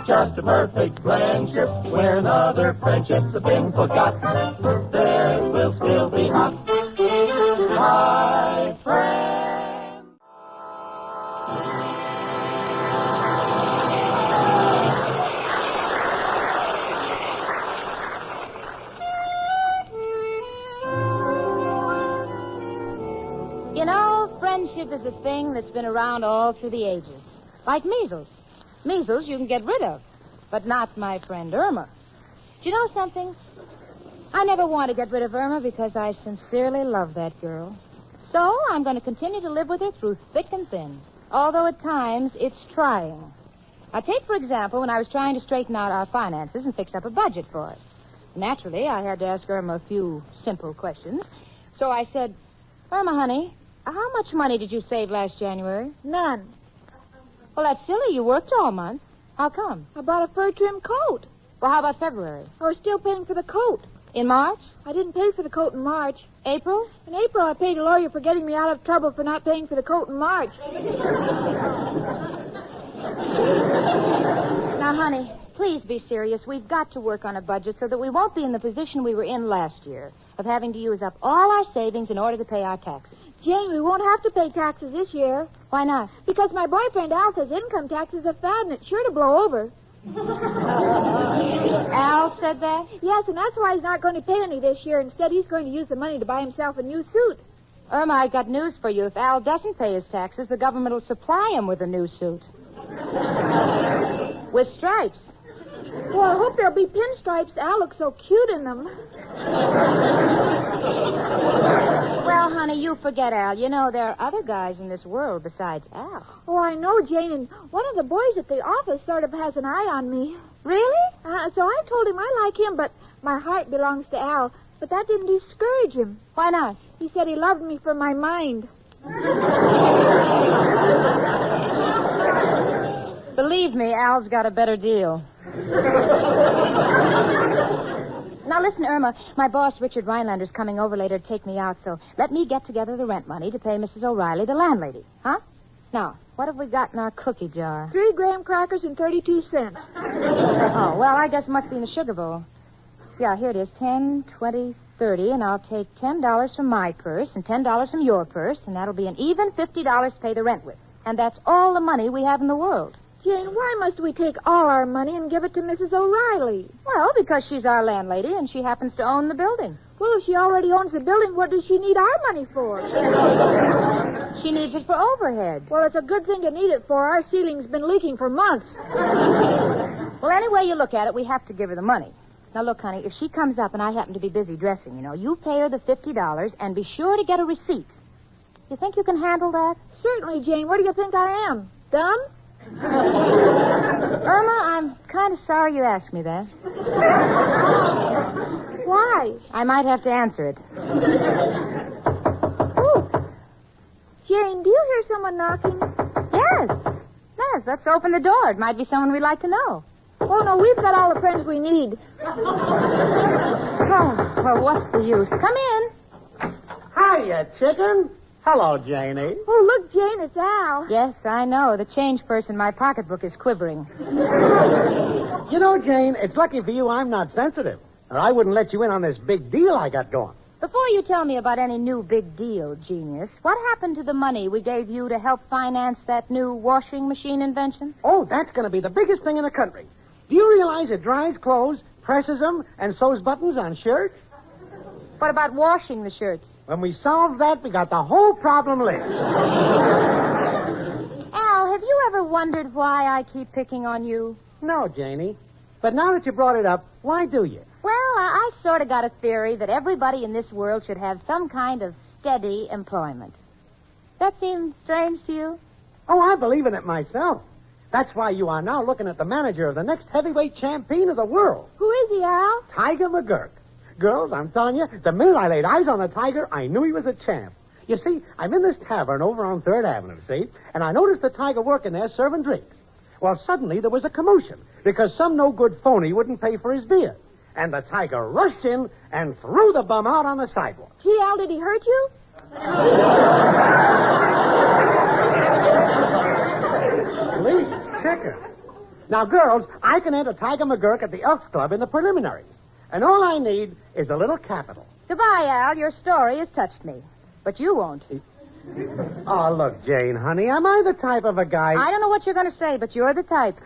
just a perfect friendship. When other friendships have been forgot, theirs will still be hot. My friend. You know, friendship is a thing that's been around all through the ages. Like measles. Measles you can get rid of, but not my friend Irma. Do you know something? I never want to get rid of Irma because I sincerely love that girl. So I'm going to continue to live with her through thick and thin, although at times it's trying. Now, take, for example, when I was trying to straighten out our finances and fix up a budget for us. Naturally, I had to ask Irma a few simple questions. So I said, Irma, honey, how much money did you save last January? None. Well, that's silly. You worked all month. How come? I bought a fur-trimmed coat. Well, how about February? I was still paying for the coat. In March? I didn't pay for the coat in March. April? In April, I paid a lawyer for getting me out of trouble for not paying for the coat in March. Now, honey, please be serious. We've got to work on a budget so that we won't be in the position we were in last year of having to use up all our savings in order to pay our taxes. Jane, we won't have to pay taxes this year. Why not? Because my boyfriend Al says income taxes are fad and it's sure to blow over. Al said that? Yes, and that's why he's not going to pay any this year. Instead, he's going to use the money to buy himself a new suit. Irma, I got news for you. If Al doesn't pay his taxes, the government will supply him with a new suit. With stripes. Well, I hope there'll be pinstripes. Al looks so cute in them. Well, honey, you forget Al. You know, there are other guys in this world besides Al. Oh, I know, Jane, and one of the boys at the office sort of has an eye on me. Really? So I told him I like him, but my heart belongs to Al. But that didn't discourage him. Why not? He said he loved me for my mind. Believe me, Al's got a better deal. Now, listen, Irma, my boss, Richard Rhinelander's coming over later to take me out, so let me get together the rent money to pay Mrs. O'Reilly, the landlady. Huh? Now, what have we got in our cookie jar? 3 graham crackers and 32 cents. Oh, well, I guess it must be in the sugar bowl. Yeah, here it is, 10, 20, 30, and I'll take $10 from my purse and $10 from your purse, and that'll be an even $50 to pay the rent with. And that's all the money we have in the world. Jane, why must we take all our money and give it to Mrs. O'Reilly? Well, because she's our landlady and she happens to own the building. Well, if she already owns the building, what does she need our money for? She needs it for overhead. Well, it's a good thing to need it for. Our ceiling's been leaking for months. Well, any way you look at it, we have to give her the money. Now, look, honey, if she comes up and I happen to be busy dressing, you pay her the $50 and be sure to get a receipt. You think you can handle that? Certainly, Jane. What do you think I am? Dumb? Irma, I'm kind of sorry you asked me that. Why? I might have to answer it. Ooh. Jane, do you hear someone knocking? Yes, let's open the door. It might be someone we'd like to know. Oh, no, we've got all the friends we need. Oh, well, what's the use? Come in. Hiya, chicken. Hello, Janie. Oh, look, Jane, it's Al. Yes, I know. The change purse in my pocketbook is quivering. You know, Jane, it's lucky for you I'm not sensitive, or I wouldn't let you in on this big deal I got going. Before you tell me about any new big deal, genius, what happened to the money we gave you to help finance that new washing machine invention? Oh, that's going to be the biggest thing in the country. Do you realize it dries clothes, presses them, and sews buttons on shirts? What about washing the shirts? When we solve that, we got the whole problem licked. Al, have you ever wondered why I keep picking on you? No, Janie. But now that you brought it up, why do you? Well, I sort of got a theory that everybody in this world should have some kind of steady employment. That seem strange to you? Oh, I believe in it myself. That's why you are now looking at the manager of the next heavyweight champion of the world. Who is he, Al? Tiger McGurk. Girls, I'm telling you, the minute I laid eyes on the Tiger, I knew he was a champ. You see, I'm in this tavern over on 3rd Avenue, see? And I noticed the Tiger working there serving drinks. Well, suddenly there was a commotion because some no-good phony wouldn't pay for his beer. and the tiger rushed in and threw the bum out on the sidewalk. Gee, Al, did he hurt you? Please, chicken. Now, girls, I can enter Tiger McGurk at the Elks Club in the preliminaries. And all I need is a little capital. Goodbye, Al. Your story has touched me. But you won't. Oh, look, Jane, honey, am I the type of a guy... I don't know what you're going to say, but you're the type.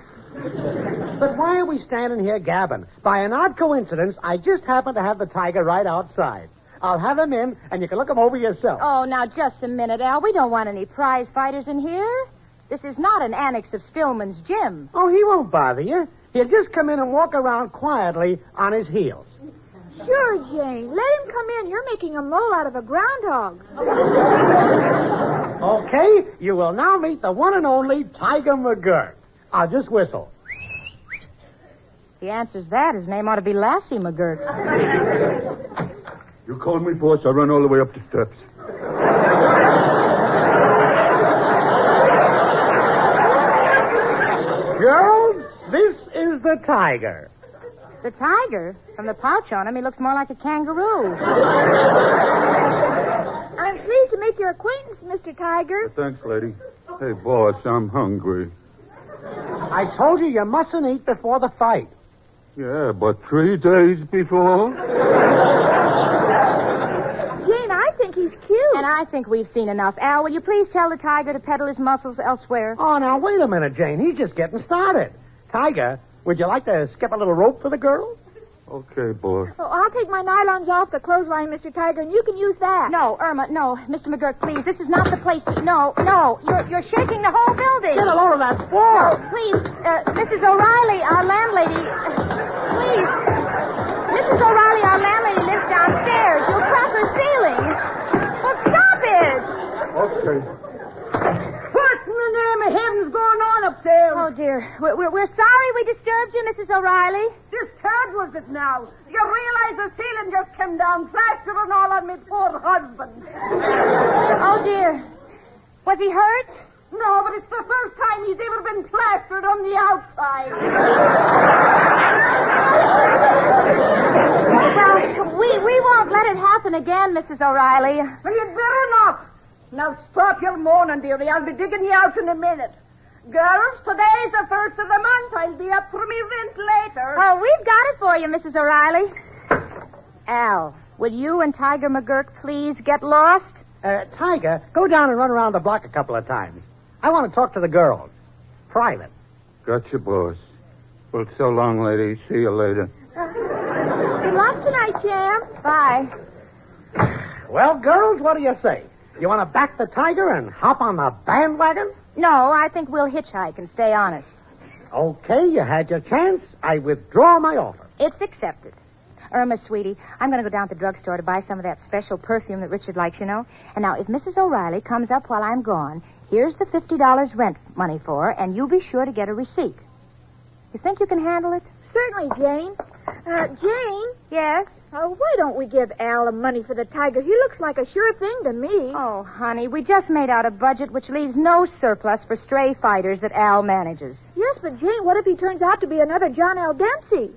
But why are we standing here gabbing? By an odd coincidence, I just happen to have the tiger right outside. I'll have him in, and you can look him over yourself. Oh, now, just a minute, Al. We don't want any prize fighters in here. This is not an annex of Stillman's gym. Oh, he won't bother you. He'll just come in and walk around quietly on his heels. Sure, Jane. Let him come in. You're making a mole out of a groundhog. Okay, you will now meet the one and only Tiger McGurk. I'll just whistle. If he answers that, his name ought to be Lassie McGurk. You called me, boss. I run all the way up the steps. Girls, this is the tiger. The tiger? From the pouch on him, he looks more like a kangaroo. I'm pleased to make your acquaintance, Mr. Tiger. Thanks, lady. Hey, boss, I'm hungry. I told you mustn't eat before the fight. Yeah, but 3 days before? Jane, I think he's cute. And I think we've seen enough. Al, will you please tell the tiger to peddle his muscles elsewhere? Oh, now, wait a minute, Jane. He's just getting started. Tiger, would you like to skip a little rope for the girl? Okay, boss. Oh, I'll take my nylons off the clothesline, Mr. Tiger, and you can use that. No, Irma, no. Mr. McGurk, please. This is not the place to... No. You're shaking the whole building. Get a load of that floor. No, please. Mrs. O'Reilly, our landlady... Please. Mrs. O'Reilly, our landlady, lives downstairs. You'll crack her ceiling. Well, stop it. Okay. What in the name of heaven's going on up there? Oh, dear. We're sorry we disturbed you, Mrs. O'Reilly. Disturbed was it now? You realize the ceiling just came down, plaster and all on me poor husband. Oh, dear. Was he hurt? No, but it's the first time he's ever been plastered on the outside. Well, we won't let it happen again, Mrs. O'Reilly. Well, you'd better not. Now, stop your moaning, dearie. I'll be digging you out in a minute. Girls, today's the 1st of the month. I'll be up for me rent later. Oh, we've got it for you, Mrs. O'Reilly. Al, will you and Tiger McGurk please get lost? Tiger, go down and run around the block a couple of times. I want to talk to the girls. Private. Gotcha, boss. Well, so long, lady. See you later. Good luck tonight, champ. Bye. Well, girls, what do you say? You want to back the tiger and hop on the bandwagon? No, I think we'll hitchhike and stay honest. Okay, you had your chance. I withdraw my offer. It's accepted. Irma, sweetie, I'm going to go down to the drugstore to buy some of that special perfume that Richard likes, you know. And now, if Mrs. O'Reilly comes up while I'm gone, here's the $50 rent money for her, and you be sure to get a receipt. You think you can handle it? Certainly, Jane. Jane? Yes? Why don't we give Al the money for the tiger? He looks like a sure thing to me. Oh, honey, we just made out a budget which leaves no surplus for stray fighters that Al manages. Yes, but Jane, what if he turns out to be another John L. Dempsey?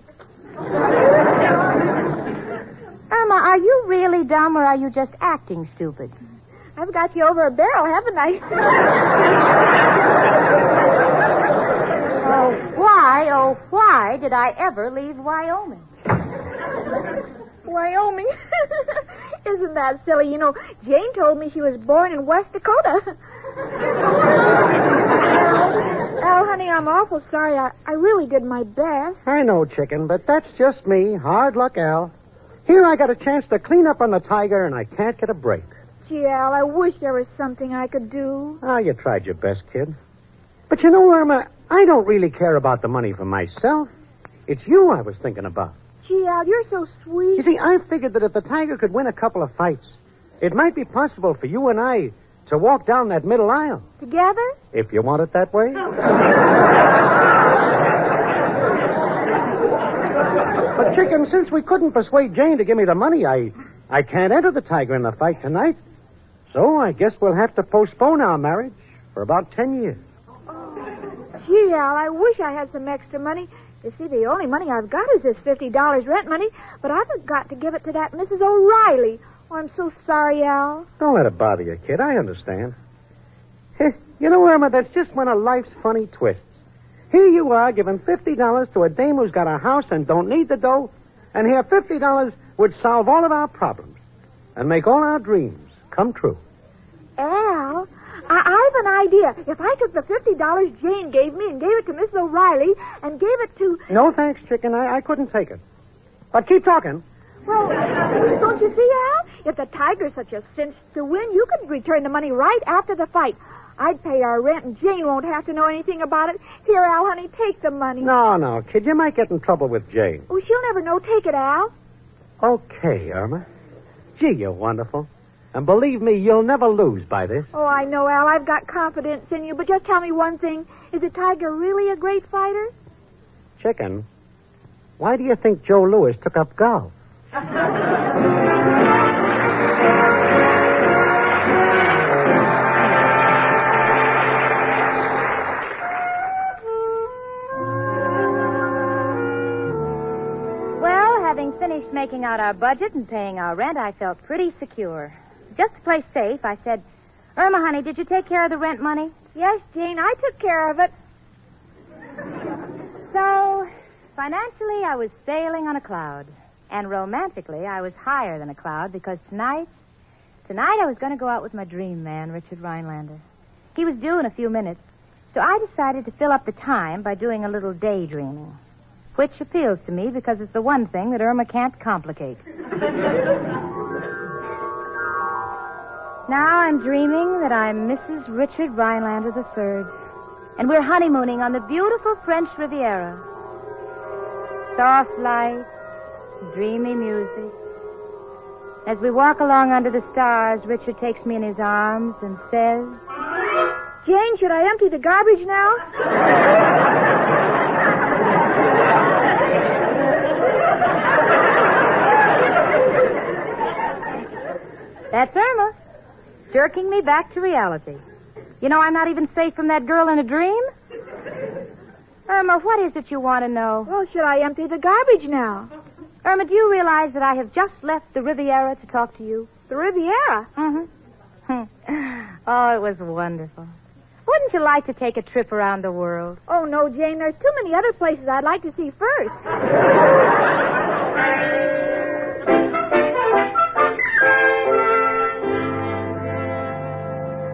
Irma, are you really dumb or are you just acting stupid? I've got you over a barrel, haven't I? Why did I ever leave Wyoming? Wyoming? Isn't that silly? You know, Jane told me she was born in West Dakota. Al, honey, I'm awful sorry. I really did my best. I know, chicken, but that's just me. Hard luck, Al. Here I got a chance to clean up on the tiger, and I can't get a break. Gee, Al, I wish there was something I could do. Ah, you tried your best, kid. But you know, Irma, I don't really care about the money for myself. It's you I was thinking about. Gee, Al, you're so sweet. You see, I figured that if the tiger could win a couple of fights, it might be possible for you and I to walk down that middle aisle. Together? If you want it that way. But, chicken, since we couldn't persuade Jane to give me the money, I can't enter the tiger in the fight tonight. So I guess we'll have to postpone our marriage for about 10 years. Gee, Al, I wish I had some extra money. You see, the only money I've got is this $50 rent money, but I've got to give it to that Mrs. O'Reilly. Oh, I'm so sorry, Al. Don't let it bother you, kid. I understand. You know, Irma, that's just one of life's funny twists. Here you are giving $50 to a dame who's got a house and don't need the dough, and here $50 would solve all of our problems and make all our dreams come true. Al, I have an idea. If I took the $50 Jane gave me and gave it to Mrs. O'Reilly and gave it to... No thanks, chicken. I couldn't take it. But keep talking. Well, don't you see, Al? If the tiger's such a cinch to win, you could return the money right after the fight. I'd pay our rent, and Jane won't have to know anything about it. Here, Al, honey, take the money. No, kid. You might get in trouble with Jane. Oh, she'll never know. Take it, Al. Okay, Irma. Gee, you're wonderful. And believe me, you'll never lose by this. Oh, I know, Al. I've got confidence in you. But just tell me one thing. Is the tiger really a great fighter? Chicken, why do you think Joe Louis took up golf? Having finished making out our budget and paying our rent, I felt pretty secure. Just to play safe, I said, Irma, honey, did you take care of the rent money? Yes, Jane, I took care of it. So, financially, I was sailing on a cloud. And romantically, I was higher than a cloud because tonight I was going to go out with my dream man, Richard Rhinelander. He was due in a few minutes, so I decided to fill up the time by doing a little daydreaming. Which appeals to me because it's the one thing that Irma can't complicate. Now I'm dreaming that I'm Mrs. Richard Rhinelander III, and we're honeymooning on the beautiful French Riviera. Soft lights, dreamy music. As we walk along under the stars, Richard takes me in his arms and says, Jane, should I empty the garbage now? That's Irma, jerking me back to reality. You know, I'm not even safe from that girl in a dream. Irma, what is it you want to know? Well, should I empty the garbage now? Irma, do you realize that I have just left the Riviera to talk to you? The Riviera? Mm-hmm. Oh, it was wonderful. Wouldn't you like to take a trip around the world? Oh, no, Jane. There's too many other places I'd like to see first.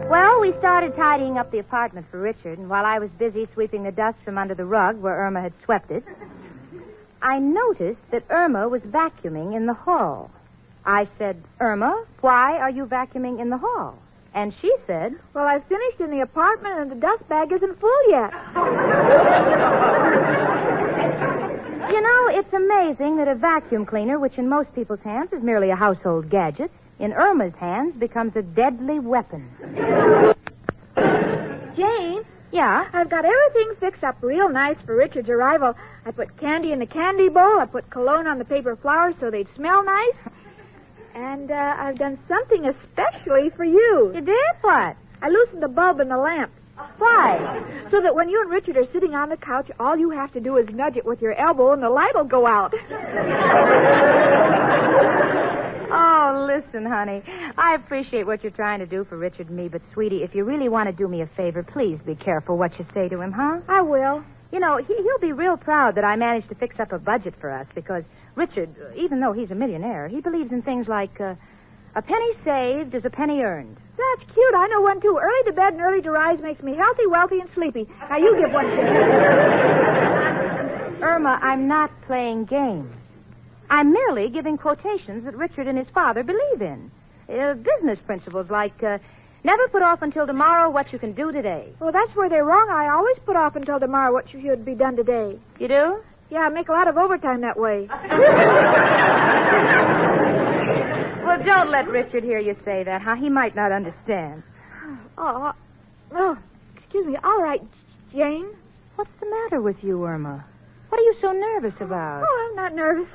Well, we started tidying up the apartment for Richard, and while I was busy sweeping the dust from under the rug where Irma had swept it, I noticed that Irma was vacuuming in the hall. I said, Irma, why are you vacuuming in the hall? And she said, well, I've finished in the apartment and the dust bag isn't full yet. You know, it's amazing that a vacuum cleaner, which in most people's hands is merely a household gadget, in Irma's hands becomes a deadly weapon. Jane? Yeah? I've got everything fixed up real nice for Richard's arrival. I put candy in the candy bowl. I put cologne on the paper flowers so they'd smell nice. And I've done something especially for you. You did? What? I loosened the bulb in the lamp. Why? So that when you and Richard are sitting on the couch, all you have to do is nudge it with your elbow and the light will go out. Oh, listen, honey. I appreciate what you're trying to do for Richard and me, but, sweetie, if you really want to do me a favor, please be careful what you say to him, huh? I will. You know, he'll be real proud that I managed to fix up a budget for us because Richard, even though he's a millionaire, he believes in things like a penny saved is a penny earned. That's cute. I know one, too. Early to bed and early to rise makes me healthy, wealthy, and sleepy. Now, you give one to me. Irma, I'm not playing games. I'm merely giving quotations that Richard and his father believe in. Business principles like, never put off until tomorrow what you can do today. Well, that's where they're wrong. I always put off until tomorrow what should be done today. You do? Yeah, I make a lot of overtime that way. Well, don't let Richard hear you say that, huh? He might not understand. Oh, excuse me. All right, Jane. What's the matter with you, Irma? What are you so nervous about? Oh, I'm not nervous.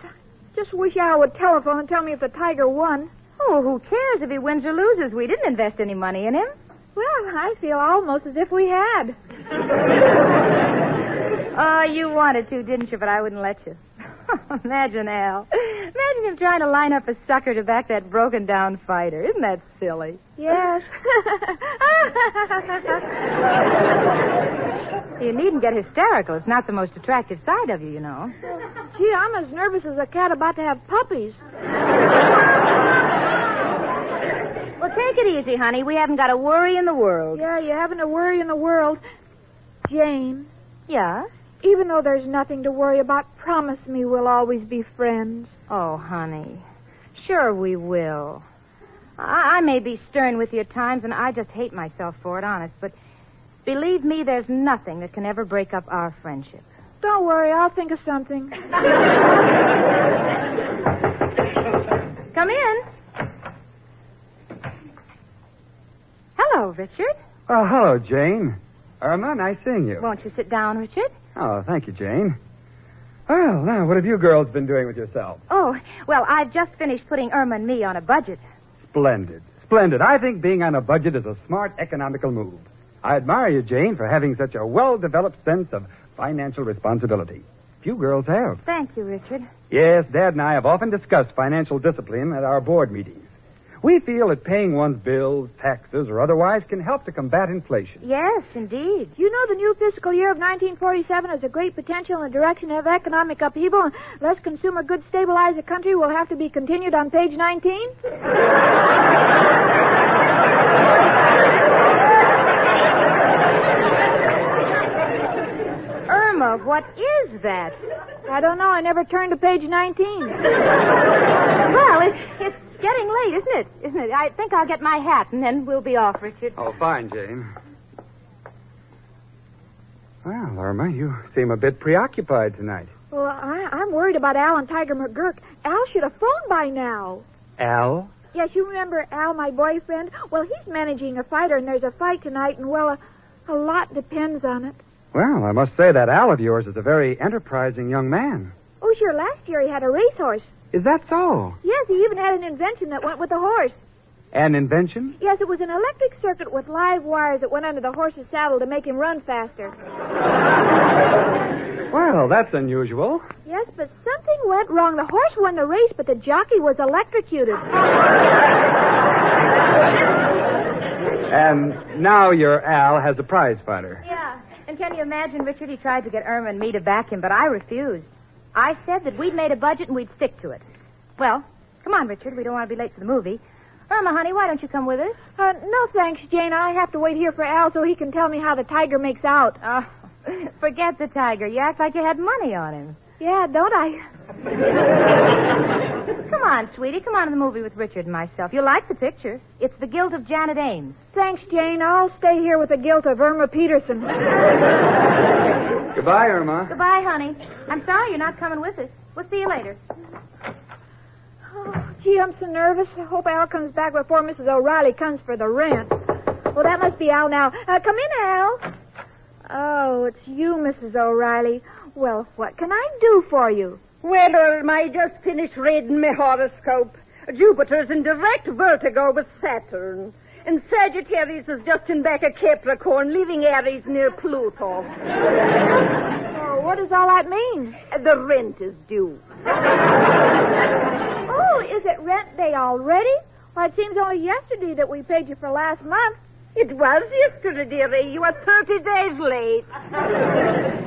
Just wish Al would telephone and tell me if the Tiger won. Oh, who cares if he wins or loses? We didn't invest any money in him. Well, I feel almost as if we had. Oh, you wanted to, didn't you? But I wouldn't let you. Imagine Al. Imagine him trying to line up a sucker to back that broken-down fighter. Isn't that silly? Yes. You needn't get hysterical. It's not the most attractive side of you, you know. Gee, I'm as nervous as a cat about to have puppies. Well, take it easy, honey. We haven't got a worry in the world. Yeah, you haven't a worry in the world. Jane. Yeah? Even though there's nothing to worry about, promise me we'll always be friends. Oh, honey. Sure we will. I may be stern with you at times, and I just hate myself for it, honest, but believe me, there's nothing that can ever break up our friendship. Don't worry, I'll think of something. Come in. Hello, Richard. Oh, hello, Jane. Irma, nice seeing you. Won't you sit down, Richard? Oh, thank you, Jane. Well, now, what have you girls been doing with yourselves? Oh, well, I've just finished putting Irma and me on a budget. Splendid. Splendid. I think being on a budget is a smart, economical move. I admire you, Jane, for having such a well-developed sense of financial responsibility. Few girls have. Thank you, Richard. Yes, Dad and I have often discussed financial discipline at our board meetings. We feel that paying one's bills, taxes, or otherwise can help to combat inflation. Yes, indeed. You know the new fiscal year of 1947 has a great potential in the direction of economic upheaval. Unless consumer goods stabilize the country, will have to be continued on page 19. Irma, what is that? I don't know. I never turned to page 19. Well, it's getting late, isn't it? I think I'll get my hat, and then we'll be off, Richard. Oh, fine, Jane. Well, Irma, you seem a bit preoccupied tonight. Well, I'm worried about Al and Tiger McGurk. Al should have phoned by now. Al? Yes, you remember Al, my boyfriend? Well, he's managing a fighter, and there's a fight tonight, and, well, a lot depends on it. Well, I must say that Al of yours is a very enterprising young man. Oh, sure, last year he had a racehorse. Is that so? Yes, he even had an invention that went with the horse. An invention? Yes, it was an electric circuit with live wires that went under the horse's saddle to make him run faster. Well, that's unusual. Yes, but something went wrong. The horse won the race, but the jockey was electrocuted. And now your Al has a prize fighter. Yeah, and can you imagine, Richard, he tried to get Irma and me to back him, but I refused. I said that we'd made a budget and we'd stick to it. Well, come on, Richard. We don't want to be late for the movie. Irma, honey, why don't you come with us? No, thanks, Jane. I have to wait here for Al so he can tell me how the tiger makes out. Oh, forget the tiger. You act like you had money on him. Yeah, don't I? Come on, sweetie. Come on to the movie with Richard and myself. You'll like the picture. It's The Guilt of Janet Ames. Thanks, Jane. I'll stay here with the guilt of Irma Peterson. Goodbye, Irma. Goodbye, honey. I'm sorry you're not coming with us. We'll see you later. Oh, gee, I'm so nervous. I hope Al comes back before Mrs. O'Reilly comes for the rent. Well, that must be Al now. Come in, Al. Oh, it's you, Mrs. O'Reilly. Well, what can I do for you? Well, I just finished reading my horoscope. Jupiter's in direct vertigo with Saturn. And Sagittarius is just in back of Capricorn, leaving Aries near Pluto. Oh, what does all that mean? The rent is due. Oh, is it rent day already? Well, it seems only yesterday that we paid you for last month. It was yesterday, dearie. You were 30 days late.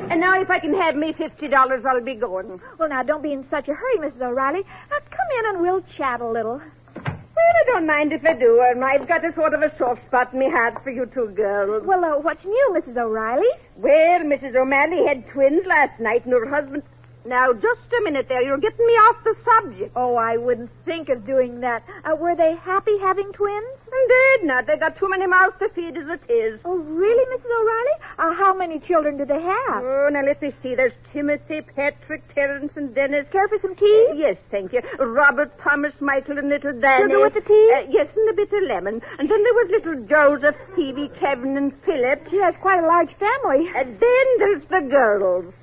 And now if I can have me $50, I'll be going. Well, now, don't be in such a hurry, Mrs. O'Reilly. Come in and we'll chat a little. Well, I don't mind if I do, Irma. I've got a sort of a soft spot in my heart for you two girls. Well, what's new, Mrs. O'Reilly? Well, Mrs. O'Malley had twins last night, and her husband... Now, just a minute there. You're getting me off the subject. Oh, I wouldn't think of doing that. Were they happy having twins? Indeed not. They got too many mouths to feed as it is. Oh, really, Mrs. O'Reilly? How many children do they have? Oh, now let me see. There's Timothy, Patrick, Terence, and Dennis. Care for some tea? Yes, thank you. Robert, Thomas, Michael, and little Danny. Sugar with the tea? Yes, and a bit of lemon. And then there was little Joseph, Stevie, Kevin, and Philip. She has quite a large family. And then there's the girls.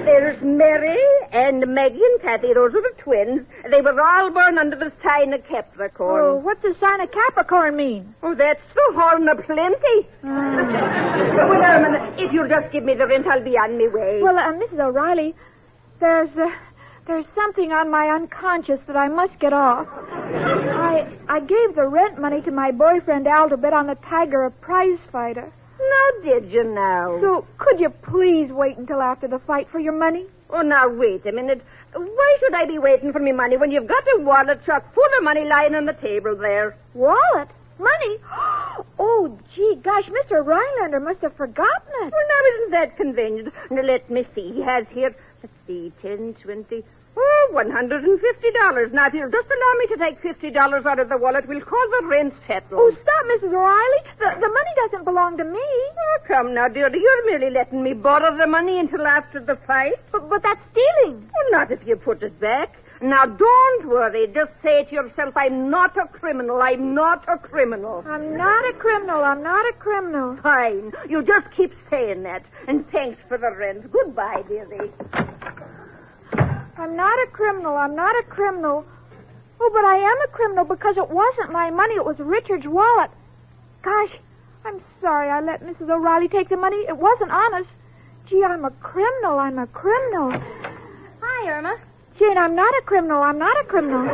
There's Mary and Maggie and Kathy. Those are the twins. They were all born under the sign of Capricorn. Oh, what's the sign of Capricorn mean? Oh, that's the horn of plenty. Well, Irma, if you'll just give me the rent, I'll be on my way. Well, Mrs. O'Reilly, there's something on my unconscious that I must get off. I gave the rent money to my boyfriend Al to bet on the Tiger, a prize fighter. Now, did you now? So, could you please wait until after the fight for your money? Oh, now, wait a minute. Why should I be waiting for me money when you've got a wallet chock full of money lying on the table there? Wallet? Money? Oh, gee, gosh, Mr. Rhinelander must have forgotten it. Well, now, isn't that convenient? Now, let me see. He has here, let's see, 10, 20... Oh, $150. Now, if you'll just allow me to take $50 out of the wallet, we'll call the rent settled. Oh, stop, Mrs. O'Reilly. The money doesn't belong to me. Oh, come now, dearie. You're merely letting me borrow the money until after the fight. But that's stealing. Well, not if you put it back. Now, don't worry. Just say to yourself, I'm not a criminal. I'm not a criminal. I'm not a criminal. I'm not a criminal. Fine. You just keep saying that. And thanks for the rent. Goodbye, dearie. I'm not a criminal. I'm not a criminal. Oh, but I am a criminal because it wasn't my money. It was Richard's wallet. Gosh, I'm sorry I let Mrs. O'Reilly take the money. It wasn't honest. Gee, I'm a criminal. I'm a criminal. Hi, Irma. Jane, I'm not a criminal. I'm not a criminal.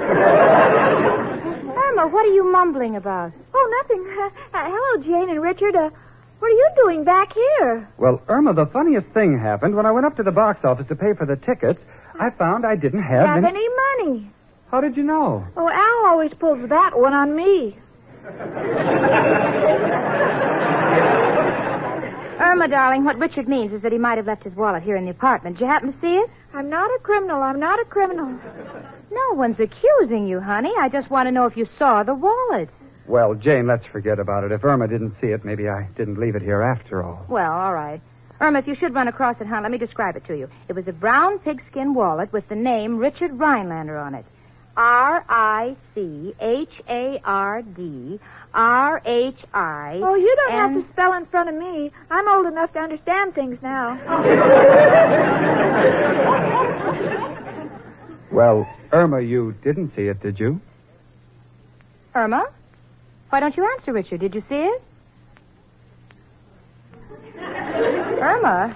Irma, what are you mumbling about? Oh, nothing. Hello, Jane and Richard. What are you doing back here? Well, Irma, the funniest thing happened. When I went up to the box office to pay for the tickets, I found I didn't have any money. How did you know? Oh, Al always pulls that one on me. Irma, darling, what Richard means is that he might have left his wallet here in the apartment. Did you happen to see it? I'm not a criminal. I'm not a criminal. No one's accusing you, honey. I just want to know if you saw the wallet. Well, Jane, let's forget about it. If Irma didn't see it, maybe I didn't leave it here after all. Well, all right. Irma, if you should run across it, hon, let me describe it to you. It was a brown pigskin wallet with the name Richard Rhinelander on it. RICHARD-RHI. Oh, you don't have to spell in front of me. I'm old enough to understand things now. Well, Irma, you didn't see it, did you? Irma? Why don't you answer, Richard? Did you see it? Irma,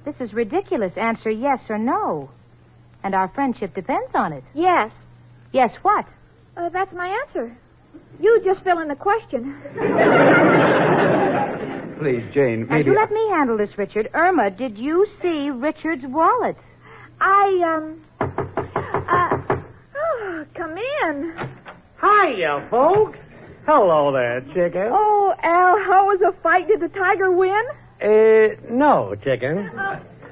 this is ridiculous. Answer yes or no. And our friendship depends on it. Yes. Yes, what? That's my answer. You just fill in the question. Please, Jane, Now, maybe... you let me handle this, Richard. Irma, did you see Richard's wallet? Come in. Hiya, folks. Hello there, chicken. Oh, Al, how was the fight? Did the Tiger win? No, chicken.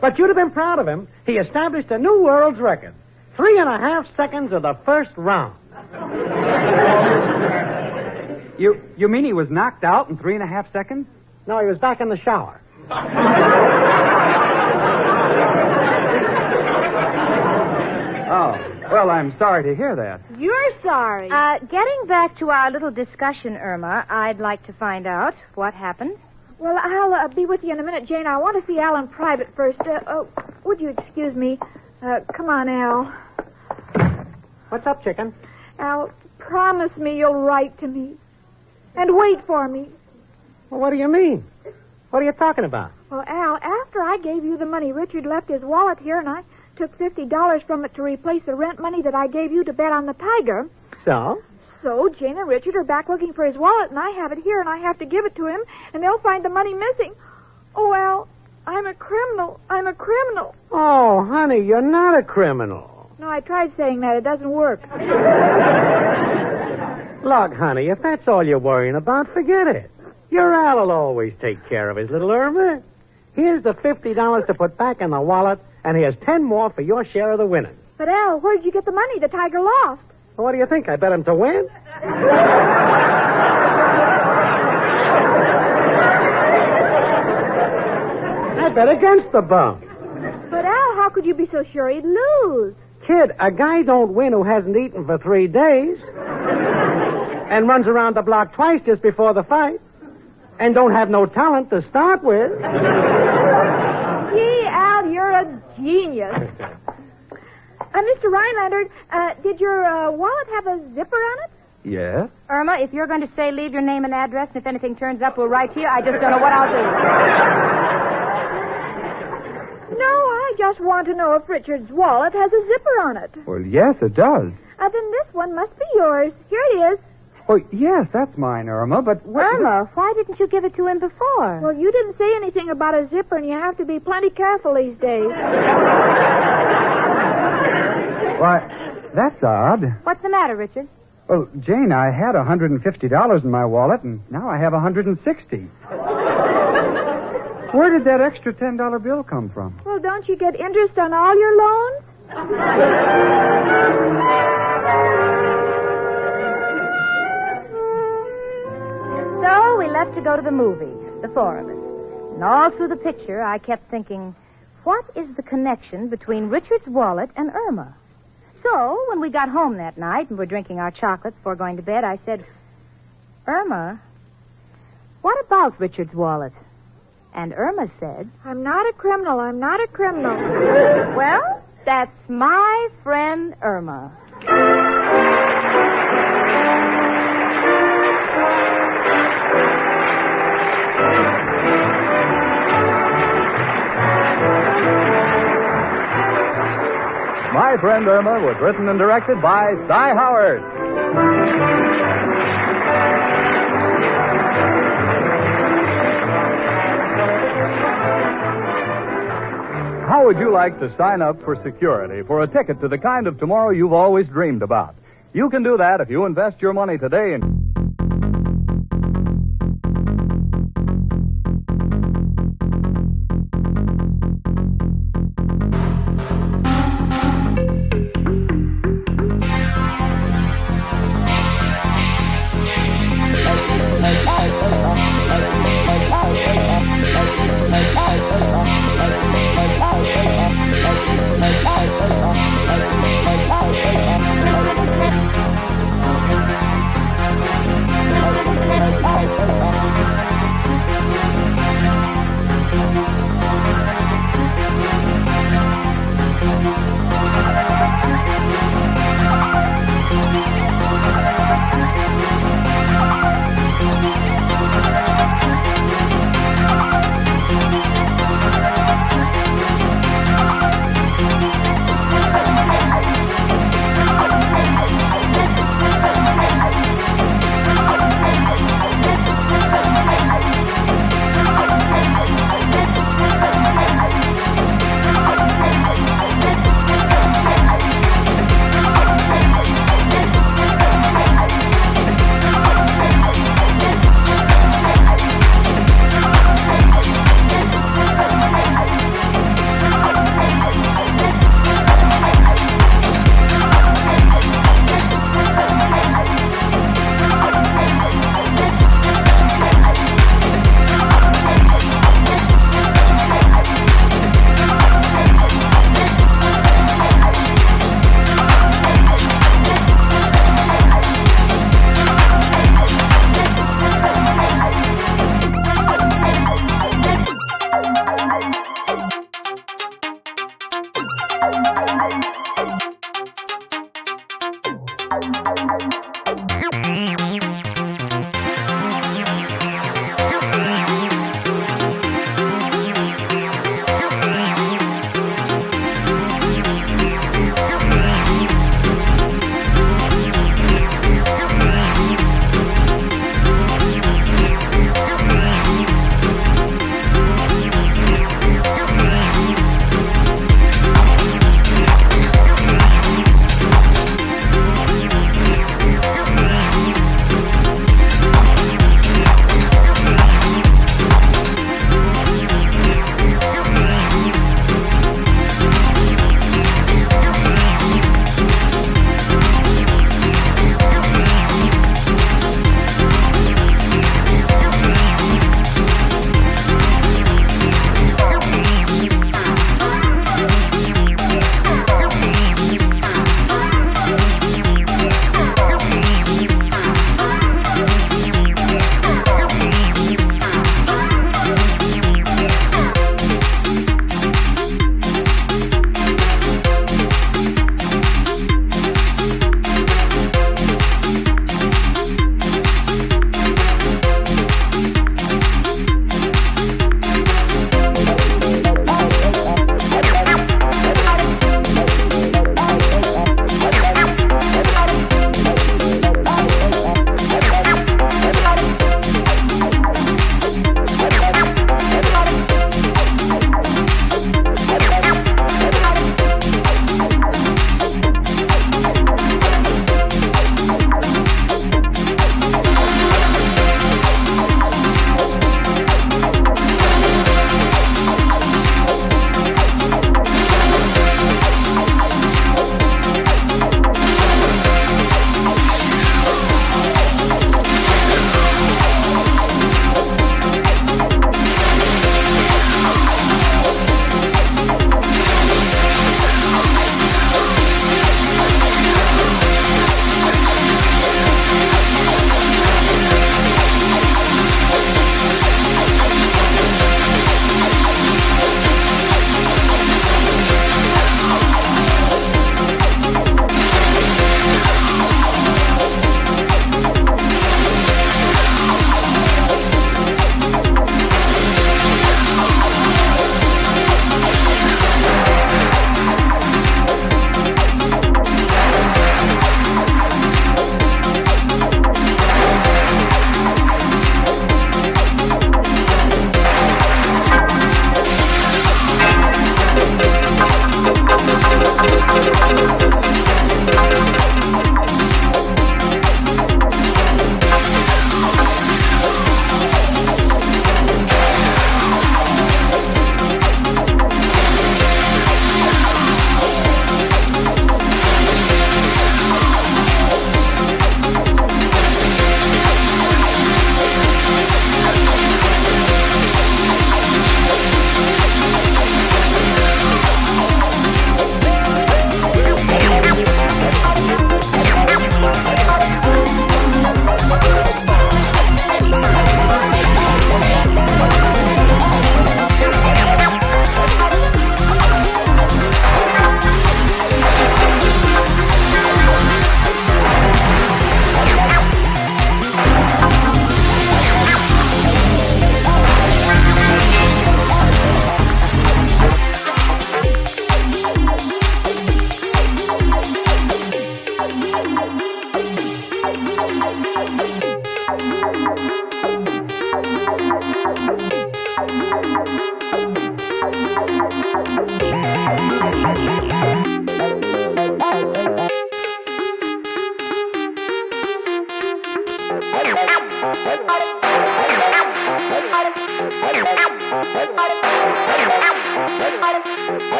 But you'd have been proud of him. He established a new world's record. 3.5 seconds of the first round. You mean he was knocked out in 3.5 seconds? No, he was back in the shower. Oh, well, I'm sorry to hear that. You're sorry. Getting back to our little discussion, Irma, I'd like to find out what happened. Well, I'll be with you in a minute, Jane. I want to see Al in private first. Would you excuse me? Come on, Al. What's up, chicken? Al, promise me you'll write to me. And wait for me. Well, what do you mean? What are you talking about? Well, Al, after I gave you the money, Richard left his wallet here, and I took $50 from it to replace the rent money that I gave you to bet on the Tiger. So? So, Jane and Richard are back looking for his wallet, and I have it here, and I have to give it to him, and they'll find the money missing. Oh, Al, I'm a criminal. I'm a criminal. Oh, honey, you're not a criminal. No, I tried saying that. It doesn't work. Look, honey, if that's all you're worrying about, forget it. Your Al will always take care of his little Irma. Here's the $50 to put back in the wallet, and here's 10 more for your share of the winnings. But, Al, where did you get the money the Tiger lost? Well, what do you think? I bet him to win? I bet against the bum. But, Al, how could you be so sure he'd lose? Kid, a guy don't win who hasn't eaten for 3 days and runs around the block twice just before the fight and don't have no talent to start with. genius. Mr. Rhinelander, did your wallet have a zipper on it? Yes? Irma, if you're going to say leave your name and address, and if anything turns up, we'll write to you. I just don't know what I'll do. No, I just want to know if Richard's wallet has a zipper on it. Well, yes, it does. Then this one must be yours. Here it is. Oh, yes, that's mine, Irma, but... Irma, why didn't you give it to him before? Well, you didn't say anything about a zipper, and you have to be plenty careful these days. Why, that's odd. What's the matter, Richard? Well, Jane, I had $150 in my wallet, and now I have $160. Where did that extra $10 bill come from? Well, don't you get interest on all your loans? So we left to go to the movies, the four of us. And all through the picture, I kept thinking, what is the connection between Richard's wallet and Irma? So when we got home that night and were drinking our chocolate before going to bed, I said, Irma, what about Richard's wallet? And Irma said, I'm not a criminal. I'm not a criminal. Well, that's my friend Irma. My Friend Irma was written and directed by Cy Howard. How would you like to sign up for security for a ticket to the kind of tomorrow you've always dreamed about? You can do that if you invest your money today in...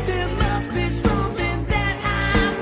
There must be something that I'm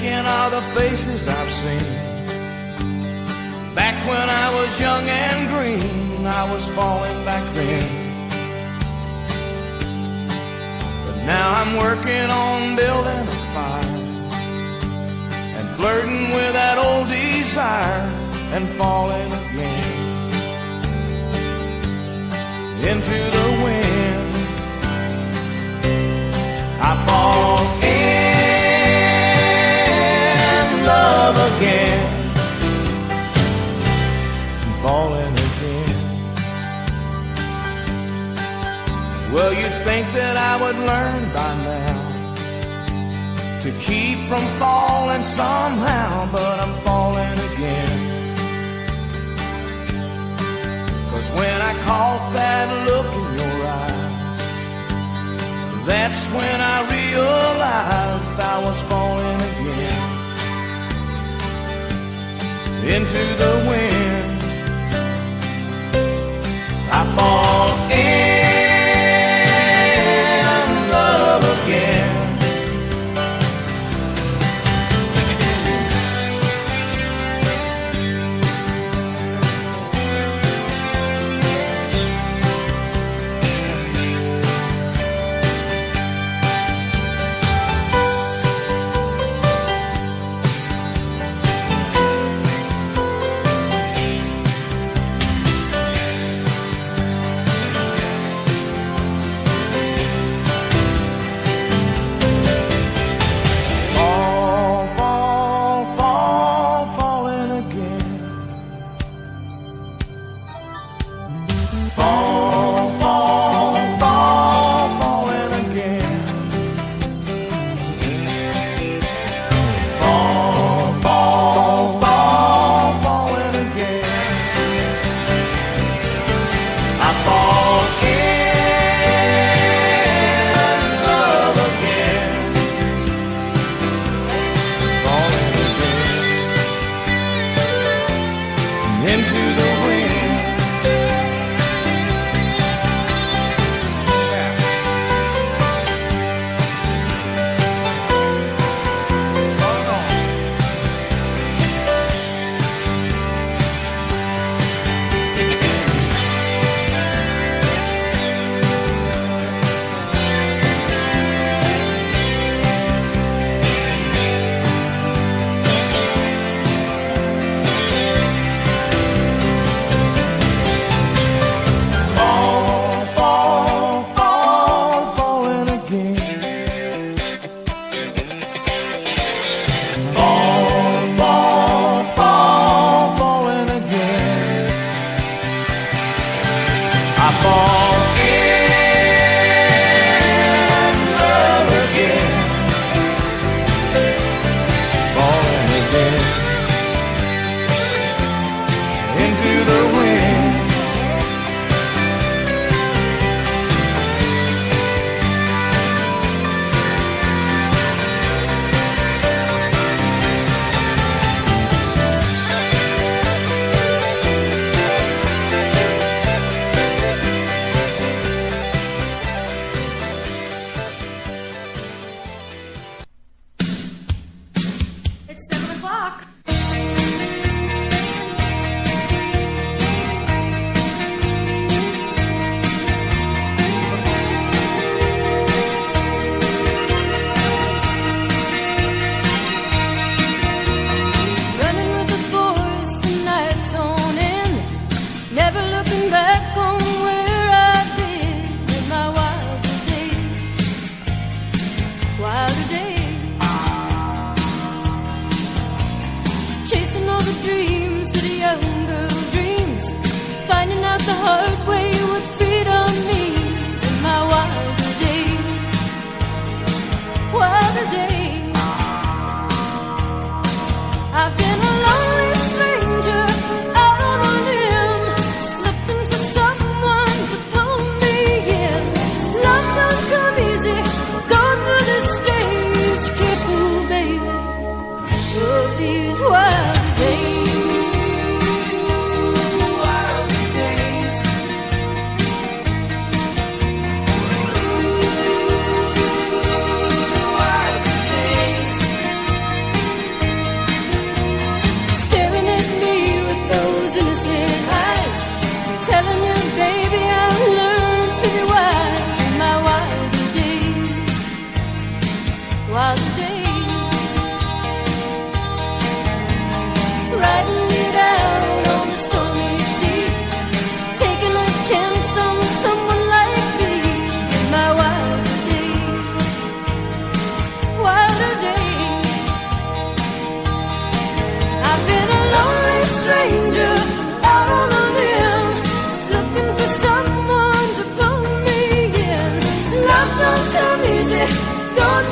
thinking of the faces I've seen. Back when I was young and green, I was falling back then. But now I'm working on building a fire and flirting with that old desire and falling again into the wind. I fall in love again, falling again. Well, you'd think that I would learn by now to keep from falling somehow, but I'm falling again. 'Cause when I caught that look in your eyes, that's when I realized I was falling again into the wind. I fall in love again.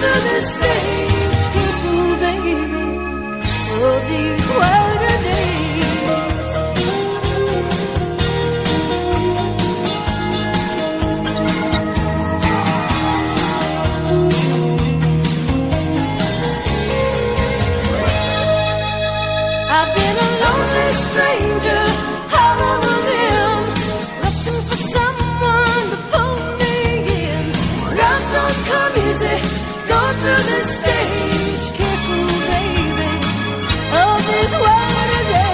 through this stage, careful, baby, of these wilder days. I've been a lonely stranger out on the limb, looking for someone to pull me in. Love don't come easy, go through this stage, careful, baby, of these wilder days.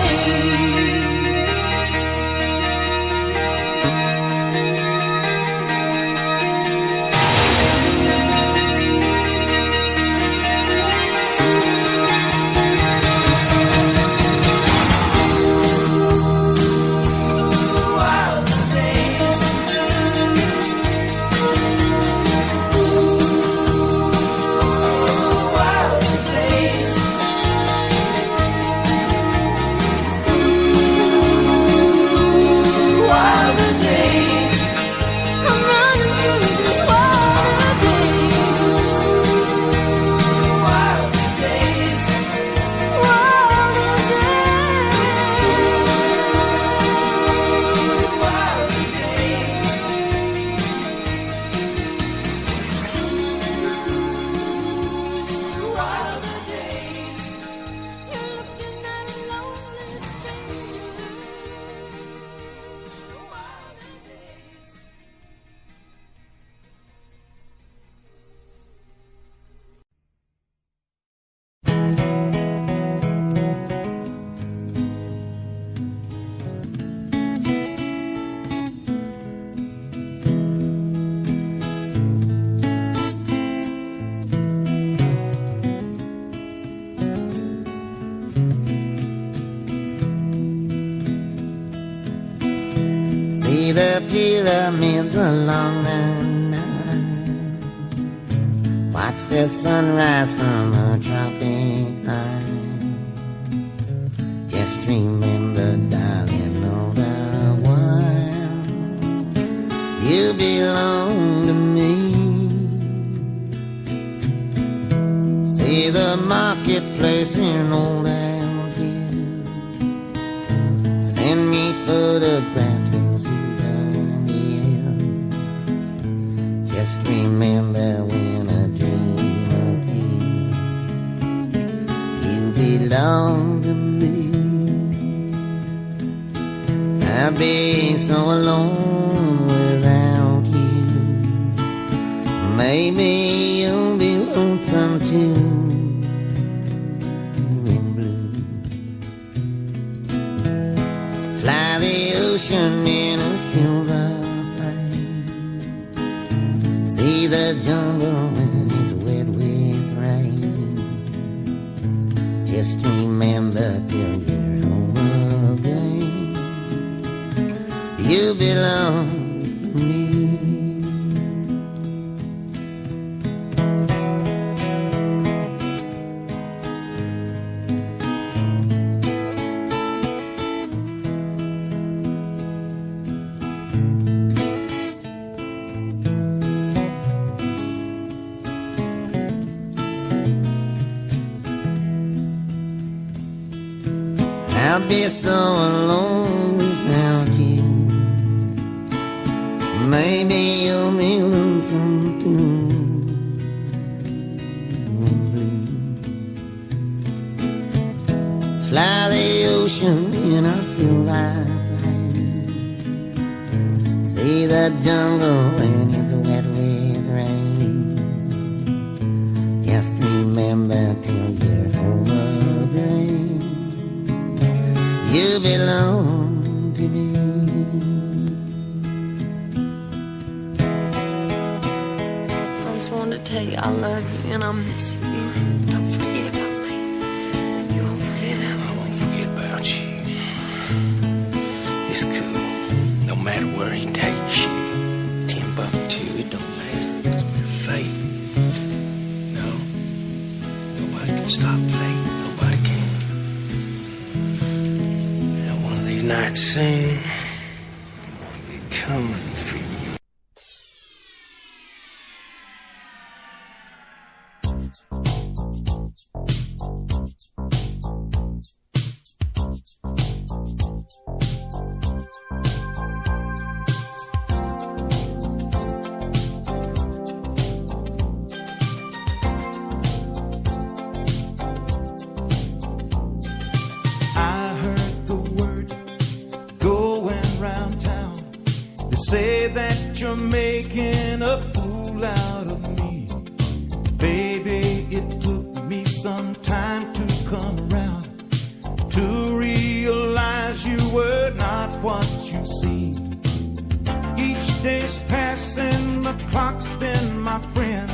See the pyramids along the Nile. Watch the sunrise from a tropic high. Just remember, darling, all the while you belong to me. See the marketplace in old Algiers. Send me photographs and souvenirs. Just remember when I dream of you, you belong to me. I'd be so alone without you. Maybe you'll be lonesome too. Fly the ocean in a silver plane. See the jungle when it's wet with rain. Just remember till you're home again, you belong to me. I'll be so alone without you. Maybe you'll be lonesome too. Fly the ocean in a silver plane. See the jungle when it's wet with rain. Just remember till you're home again, you belong to me. I just wanted to tell you I love you and I miss you. Don't forget about me. You won't forget about me. I won't forget about you. It's cool. No matter where he takes you. Timbuktu, it don't matter. 'Cause we're fate. No. Nobody can stop fate. Nobody can. These nights soon, I'll be coming for you. you're making a fool out of me. Baby, it took me some time to come around, to realize you were not what you seemed. Each day's passing, the clock's been my friend.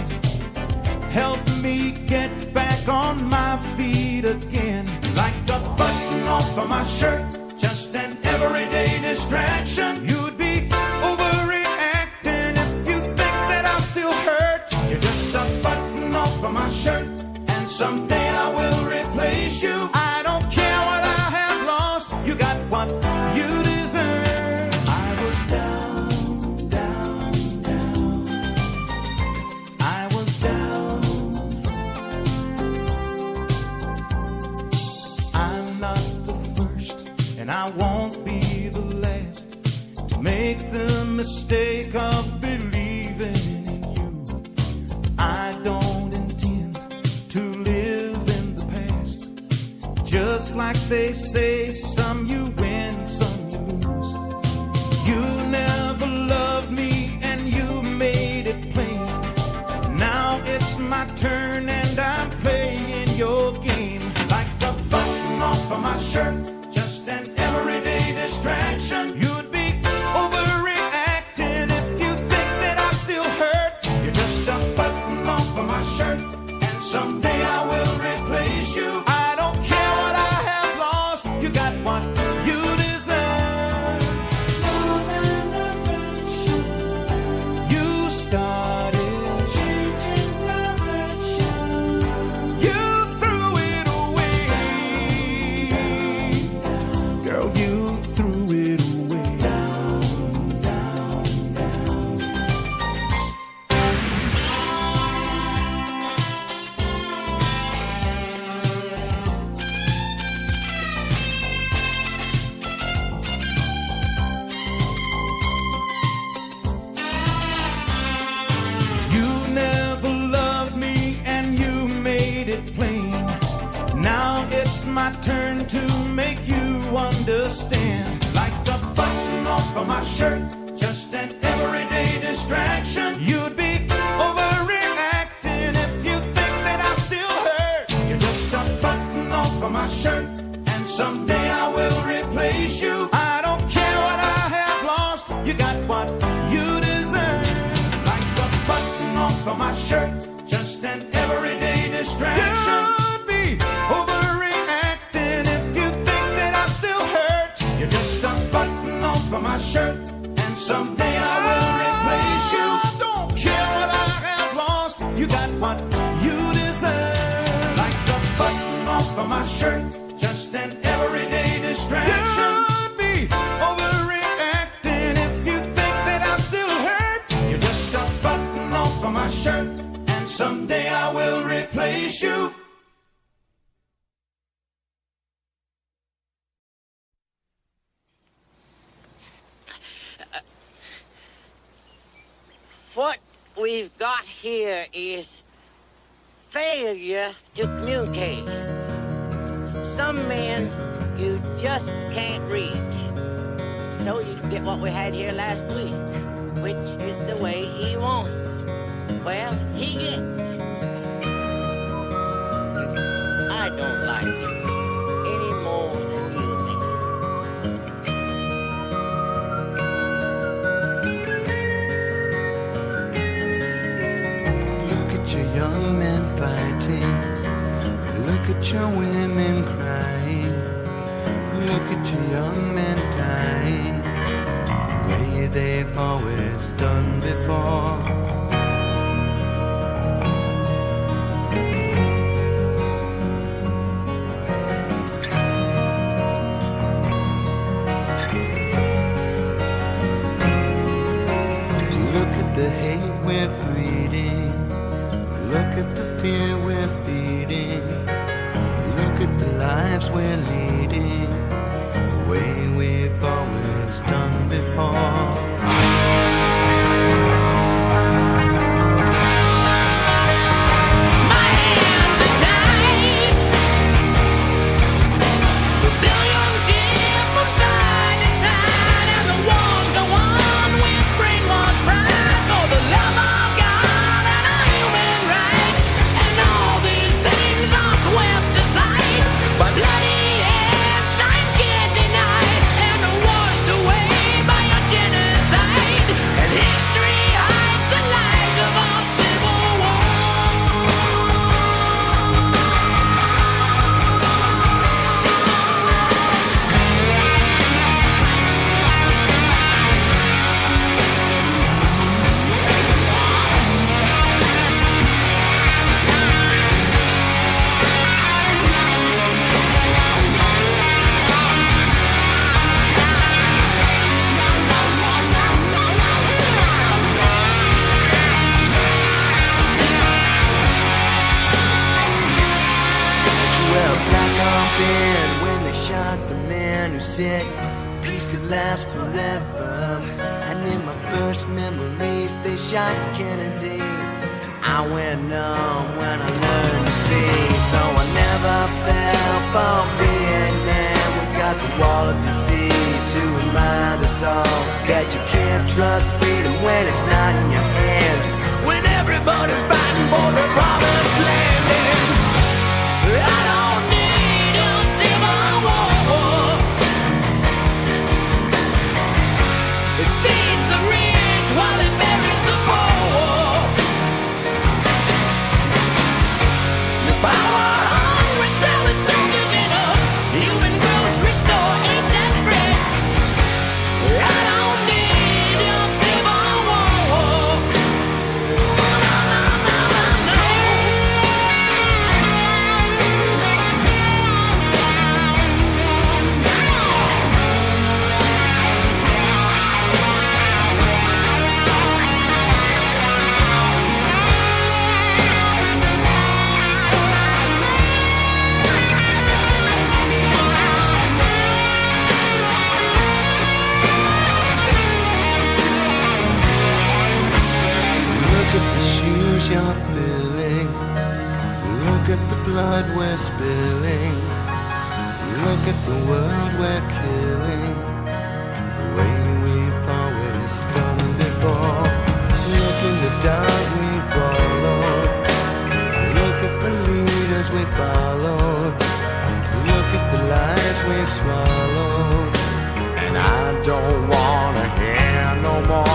Help me get back on my feet again. Like a button off of my shirt, just an everyday distraction. You'd be overreacting if you think that I'll still hurt. You're just a button off of my shirt, and someday I will replace you. I don't care what I have lost, you got what you deserve. I was down, down, down. I was down. I'm not the first, and I won't be the last to make the mistake of believing in you. I don't intend to live in the past. Just like they say, some you win, some you lose. You never loved me and you made it plain. Now it's my turn and I'm playing your game. Like a button off of my shirt, just an everyday distraction. You'd be overreacting if you think that I still hurt. You're just a button off of my shirt, and someday I will replace you. I don't care what I have lost, you got what you deserve. You started changing direction. You threw it away. Girl, you threw it away. Down, down, down. You never loved me and you made it plain. Now it's my turn to make you understand. Like a button off of my shirt, just an everyday distraction. You'd be overreacting if you think that I still hurt. You're just a button off of my shirt, and someday I will replace you. I don't care what I have lost, you got what you deserve. Like a button off of my shirt, just an everyday distraction. You'd be overreacting if you think that I still hurt. You're just a button off of my shirt, and someday I will replace you. Don't care what I have lost, you got what you deserve. Like a button off of my shirt, just an everyday distraction. You'd be overreacting if you think that I still hurt. You're just a button off of my shirt, and someday I will replace you. What we've got here is failure to communicate. Some men you just can't reach. So you get what we had here last week, which is the way he wants it. Well, he gets it. I don't like him any more than you think. Look at your young men fighting. Look at your women crying. Look at your young men dying, the way they've always done before. Look at the hate we're breeding. Look at the fear we're feeding. Look at the lives we're leading, the way we've always done before. My hands are tied. The billions shift from side to side, and the wars go on with brainwashed pride. man who said peace could last forever. And in my first memories, they shot Kennedy. I went numb when I learned to see, so I never fell for Vietnam. We got the wall of disease to remind us all that you can't trust freedom when it's not in your hands. When everybody's fighting for the promised land, I don't need a civil war. It feeds the rich while it buries the poor. The power hungry selling soldiers in a human grocery store ain't that bread. I don't need a civil war. Look at the shoes you're filling. Look at the blood we're spilling. Look at the world we're killing. The way we've always done before. Look in the dark we followed. Look at the leaders we followed. Look at the lies we've swallowed. And I don't wanna hear no more.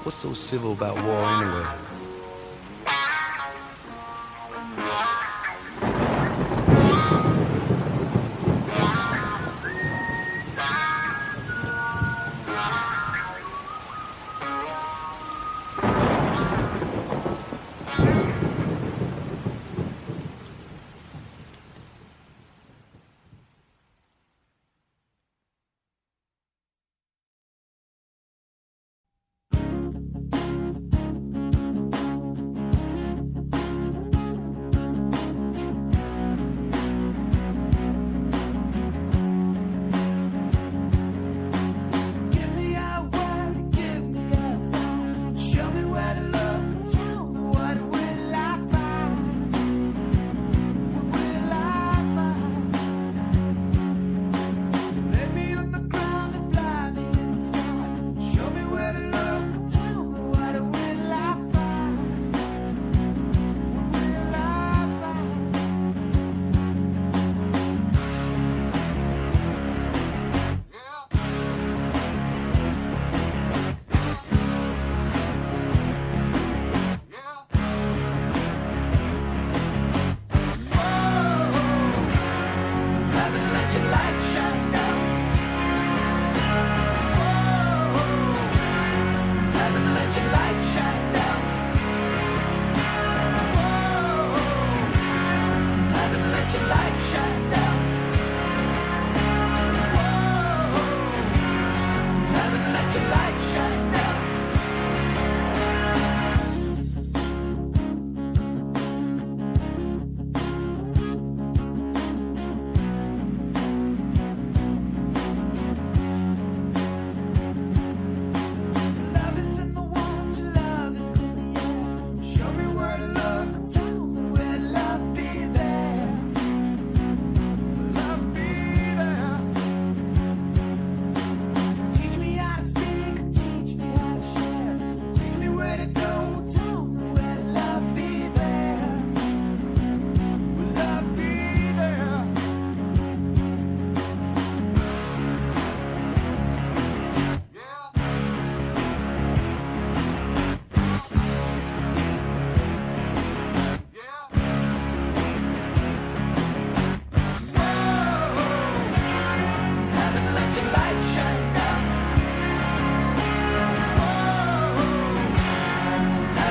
What's so civil about war anyway?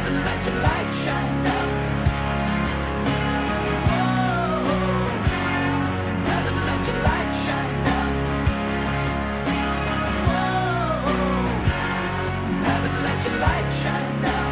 Heaven, let your light shine down. Heaven, let your light shine down. Heaven, let your light shine down.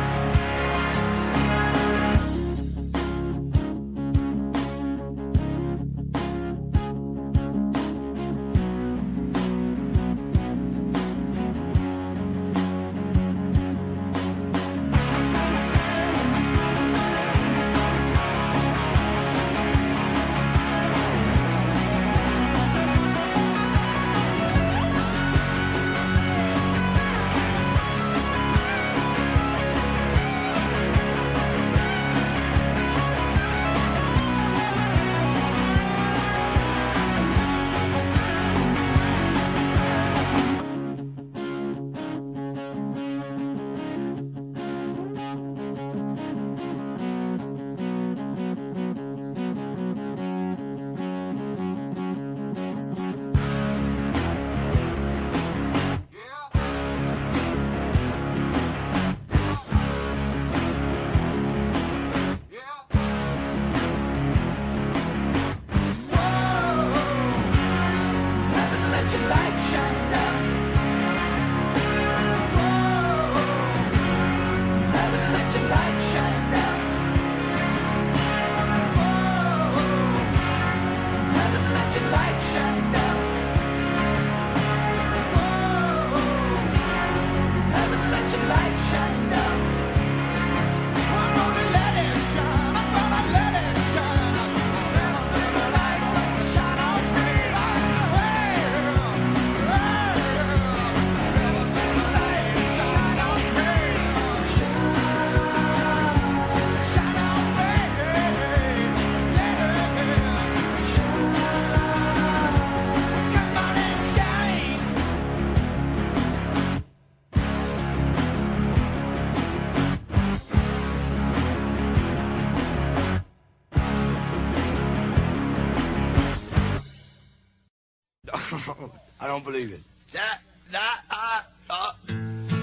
I don't believe it.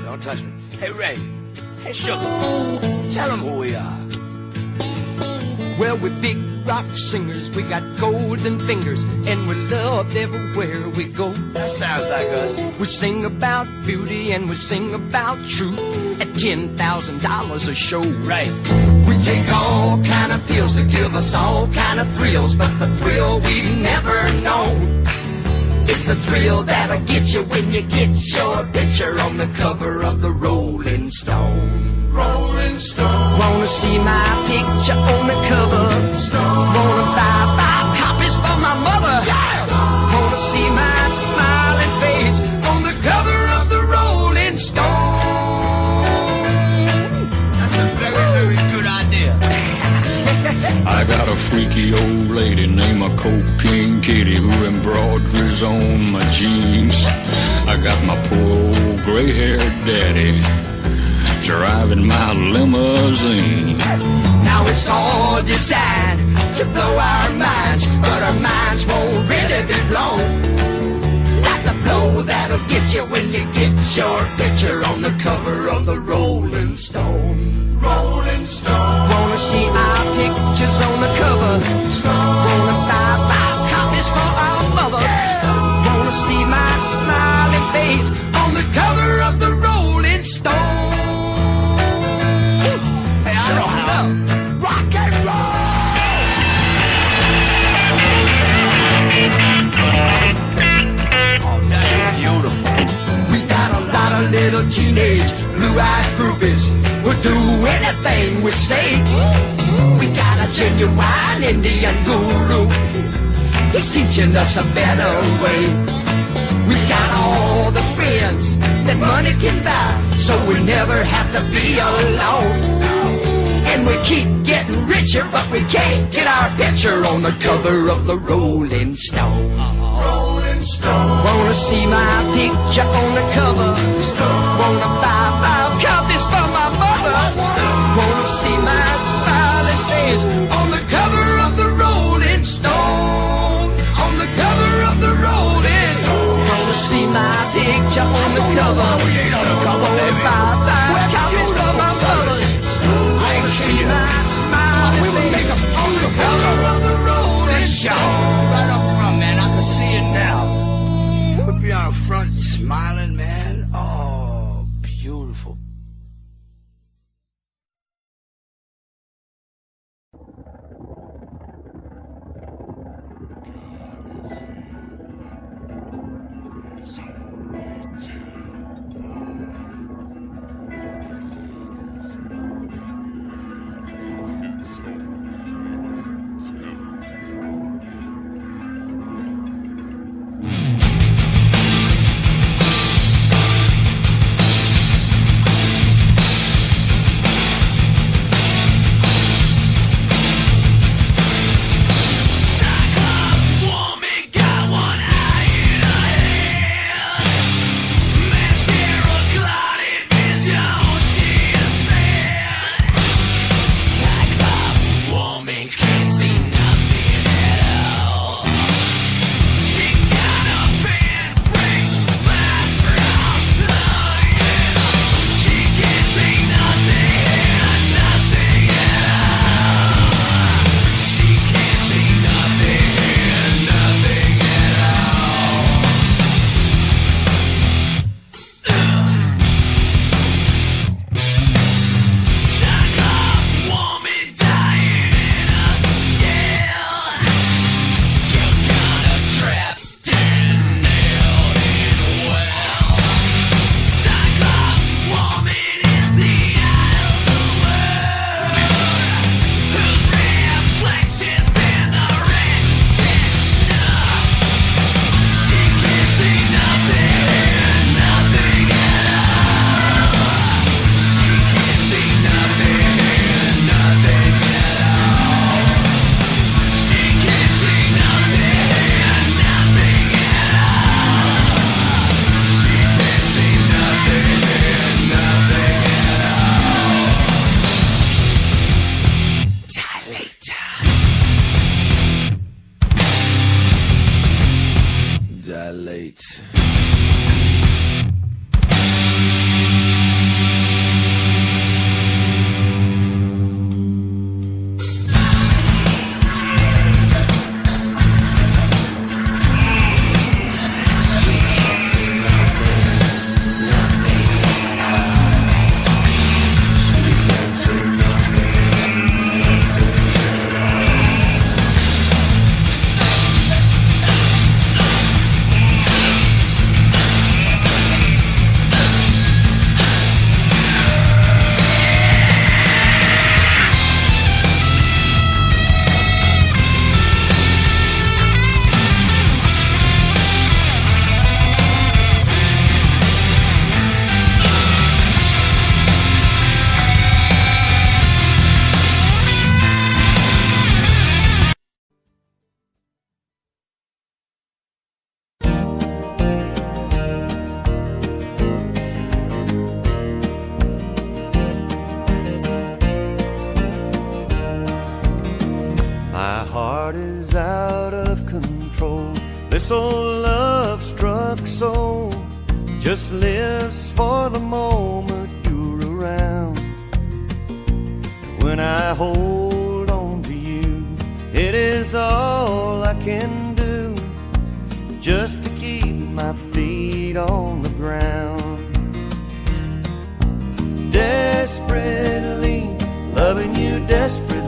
Don't touch me. Hey, Ray. Hey, Sugar. Tell them who we are. Well, we're big rock singers. We got golden fingers, and we're loved everywhere we go. That sounds like us. We sing about beauty and we sing about truth at $10,000 a show. Right. We take all kind of pills to give us all kind of thrills, but the thrill we've never known is the thrill that'll get you when you get your picture on the cover of the Rolling Stone. Rolling Stone. Wanna see my picture on the cover? Wanna buy 5 copies for my mother? Wanna see my smiling face on the cover of the Rolling Stone? That's a very, very good idea. I got a freaky old lady named a Cocaine Kitty who embroiders on my jeans. I got my poor old gray-haired daddy driving my limousine. Now it's all designed to blow our minds, but our minds won't really be blown like the blow that'll get you when you get your picture on the cover of the Rolling Stone. Rolling Stone. Wanna see our pictures on the cover? Wanna buy 5 copies for our mother? Wanna see my smiling face on the cover of the Rolling Stone? Hey, I know how. Rock and roll! Oh, that's beautiful. We got a lot of little teenage blue-eyed groupies who'll do anything we say. We got a genuine Indian guru. He's teaching us a better way. We got all the friends that money can buy, so we never have to be alone. And we keep getting richer, but we can't get our picture on the cover of the Rolling Stone. Rolling Stone. Wanna see my picture on the cover? Wanna buy 5 copies for my mother? Wanna see my smiling face on the cover of the Rolling Stone? On the cover of the Rolling Stone. Wanna see my picture on the cover? Wanna buy 5 copies for my mother? streets. My heart is out of control. This old love-struck soul just lives for the moment you're around. When I hold on to you, it is all I can do just to keep my feet on the ground. Desperately loving you desperately.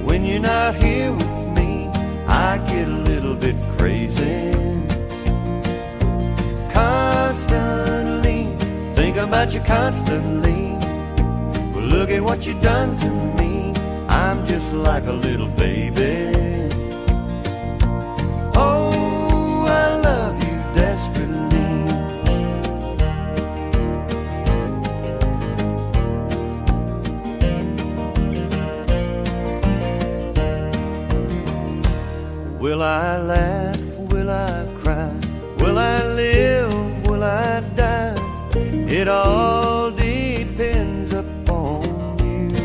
When you're not here with me, I get a little bit crazy. Constantly think about you constantly. Well, look at what you've done to me. I'm just like a little baby. Oh, I love you desperately. Will I laugh? Will I cry? Will I live? Will I die? It all depends upon you.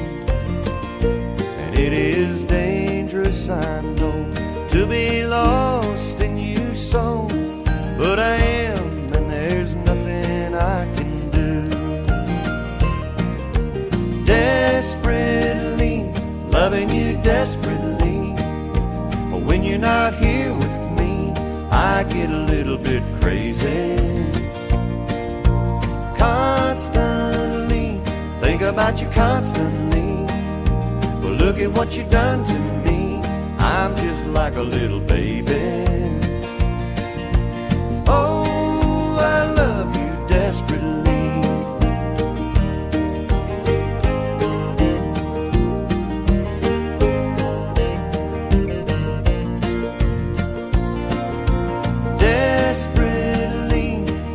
And it is dangerous, I know, to be lost in you so. But I am, and there's nothing I can do. Desperately loving you desperately. When you're not here with me, I get a little bit crazy. Constantly think about you constantly. Well, look at what you've done to me. I'm just like a little baby. Oh, I love you desperately.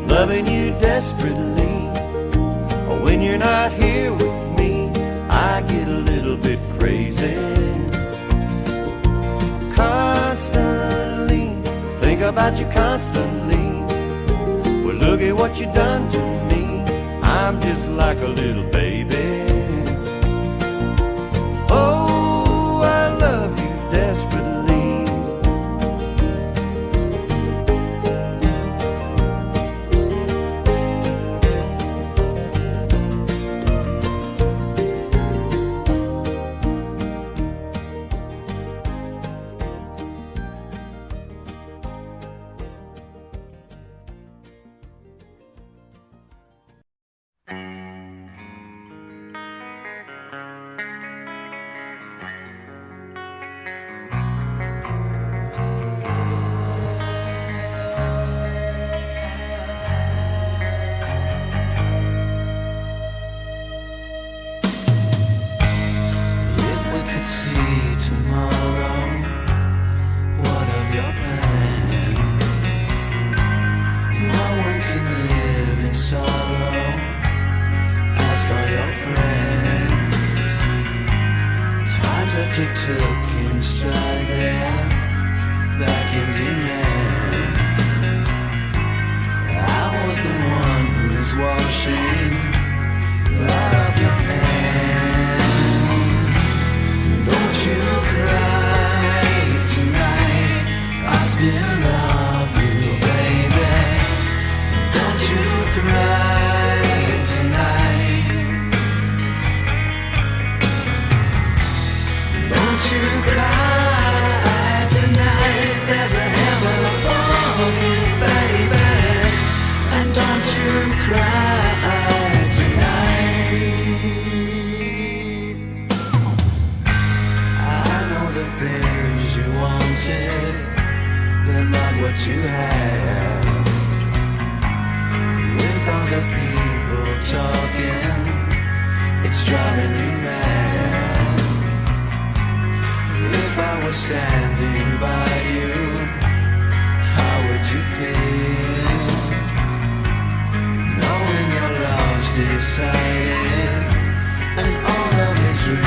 Loving you desperately. When you're not here with me, I get a little bit crazy. Constantly think about you constantly. Well, look at what you've done to me. I'm just like a little baby. Oh, I love you desperately. was standing by you, how would you feel? Knowing your love's decided and all of it's real.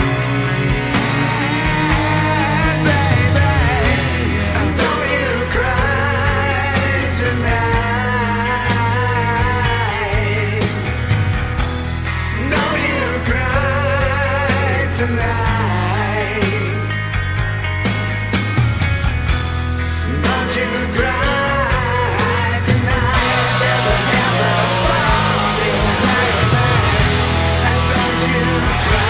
Baby, don't you cry tonight. Don't you cry tonight. Don't you cry tonight. There's a heaven above you, baby. And don't you cry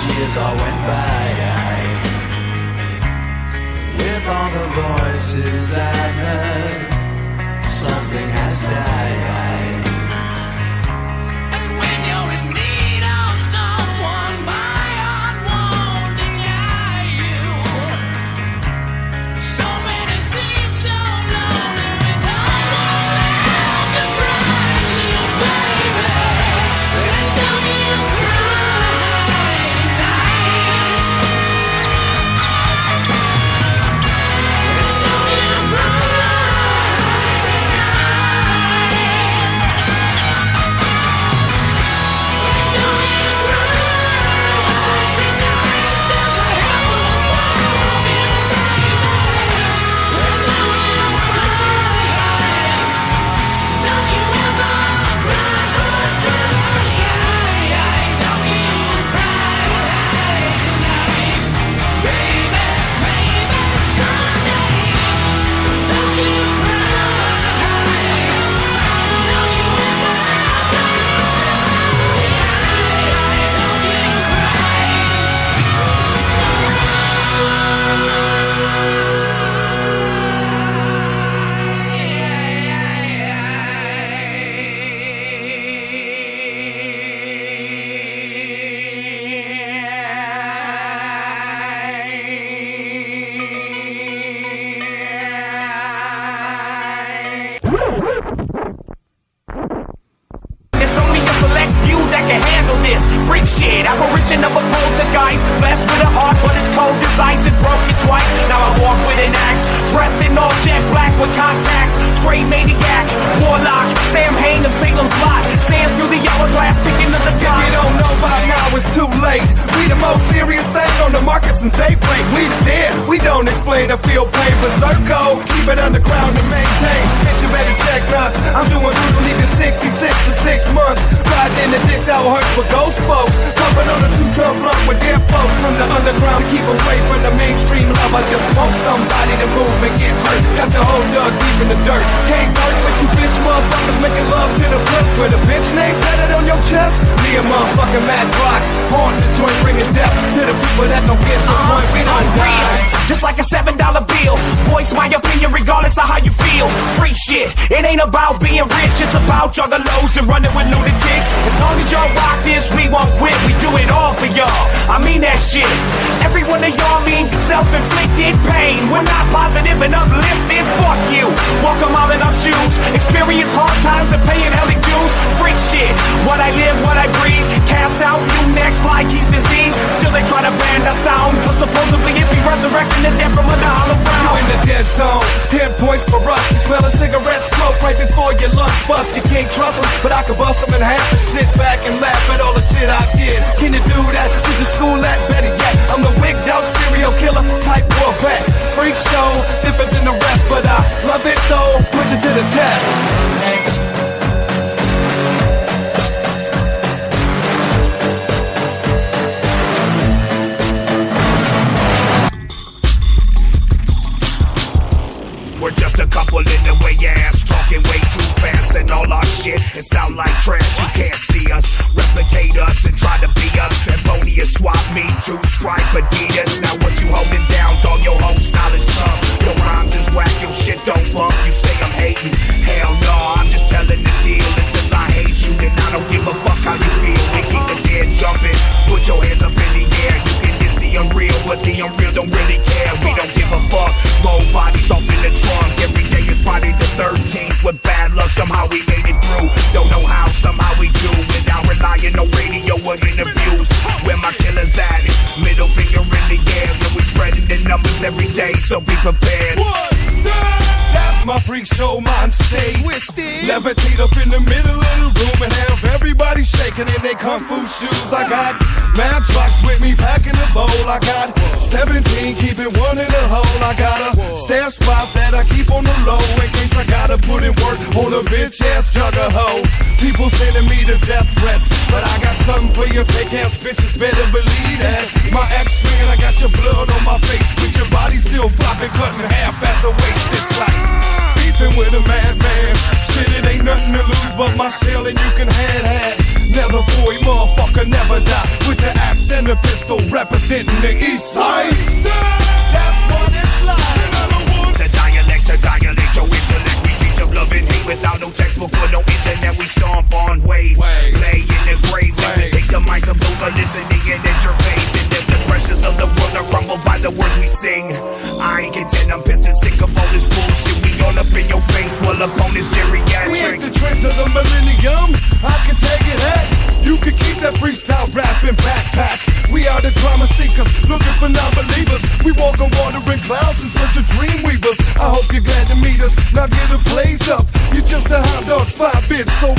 years all went by. With all the voices I heard, something has died. And when you're in need of someone, my heart won't deny you. So many seem so lonely with no one left to cry to, baby. And don't you cry. Apparition of a poltergeist, blessed with a heart, but it's cold as ice. It broke it twice. Now I walk with an axe, dressed in all jet black with contacts. Straight maniac, warlock, Sam Hain of Salem's Lot. Stand through the hourglass, sticking to the clock. If you don't know by now, it's too late. We the most serious thing on the market since Daybreak. We the dead, we don't explain or feel pain. Berserko, keep it underground to maintain. Get you better check us. I'm doing good, leave you 66 for 6 months. Riding in the dick that hurts with ghost folks. Pumping on a 2-ton blunt with dead folks from the underground. Keep away from the mainstream love. I just want somebody to move and get hurt. Got the whole dug deep in the dirt. Can't work with you bitch motherfuckers making love to the blunt. With a bitch name tatted on your chest. Me and motherfucking Mad Rocks. Horn the joint bringing death to the people that don't get the point. We don't die. Just like a $7 bill. Voice my opinion regardless of how you feel. Free shit. It ain't about being rich. It's about juggalos and running with lunatics. As long as y'all rock this, we won't quit. We do it all for y'all. I mean that shit. Every one of y'all means self-inflicted pain. We're not positive and uplifted. Fuck you. Walk a mile in our shoes. Experience hard times and paying hell dues. Freak shit. What I live, what I breathe. Cast out you next like he's diseased. Still they try to ban our sound. Cause supposedly if we resurrecting the dead from under hollow ground. You in the dead zone. 10 points for us. You smell a cigarette smoke right before your lunch bust. You can't trust them, but I can bust them in half and sit back and laugh at all the shit I did. Can you do that? Who's the school at? Better yet, I'm the wigged out serial killer type war vet. Freak show, different than the rest, but I love it though. Put you to the test. We're just a couple in the way your ass talking. talking way too fast, and all our shit it sound like trash. You can't see us, replicate us, and try to be us. Ammonia swap me, two stripe Adidas. Now what you holding down, dog? Your whole style is tough. Your rhymes is whack, your shit don't bump. You say I'm hating, hell no, I'm just telling the deal. It's 'cause I hate you, and I don't give a fuck how you feel. We keep the dead jumping, put your hands up in the air. You can get the unreal, but the unreal don't really care. We don't give a fuck. Roll bodies off in the trunk. Every day is Friday the 13th. With bad luck, somehow we made it through. Don't know how, somehow we do. Without relying on radio or interviews. Where my killers at? Middle finger in the air. And we spreading the numbers every day, so be prepared. That's my freak show mind state. Levitate up in the middle of the room and have everybody shaking in their kung fu shoes. I got mad trucks with me packing the bowl. I got 17 keeping one in the hole. I got a stash spot that I keep on the low in case I gotta put in work on a bitch ass jugger hoe. People sending me to death threats, but I got something for your fake ass bitches. Better believe that. My ex friend, I got your blood on my face with your body still flopping, cut in half at the waist. It's like beefing with a madman. Shit, it ain't nothing to lose but my shell, and you can had. Never boy, motherfucker, never die. With the axe and the pistol representing the east side. That's what it's like. To dilate your intellect. We teach of love and hate without no textbook or no internet. We stomp on waves, lay in the grave. Take the minds of those are listening and intervene. And if the pressures of the world are crumbled by the words we sing, I ain't content, I'm pissed and sick of all this bullshit. We all up in your face while opponents geriatric. We ain't the trends of the millennium, I can take it at. You can keep that freestyle rapping backpack. We are the drama seekers, looking for non-believers. We walk on water and clouds in search of dream weavers. I hope you're glad to meet us, now get the blaze up. You're just a hot dog 5 bits, so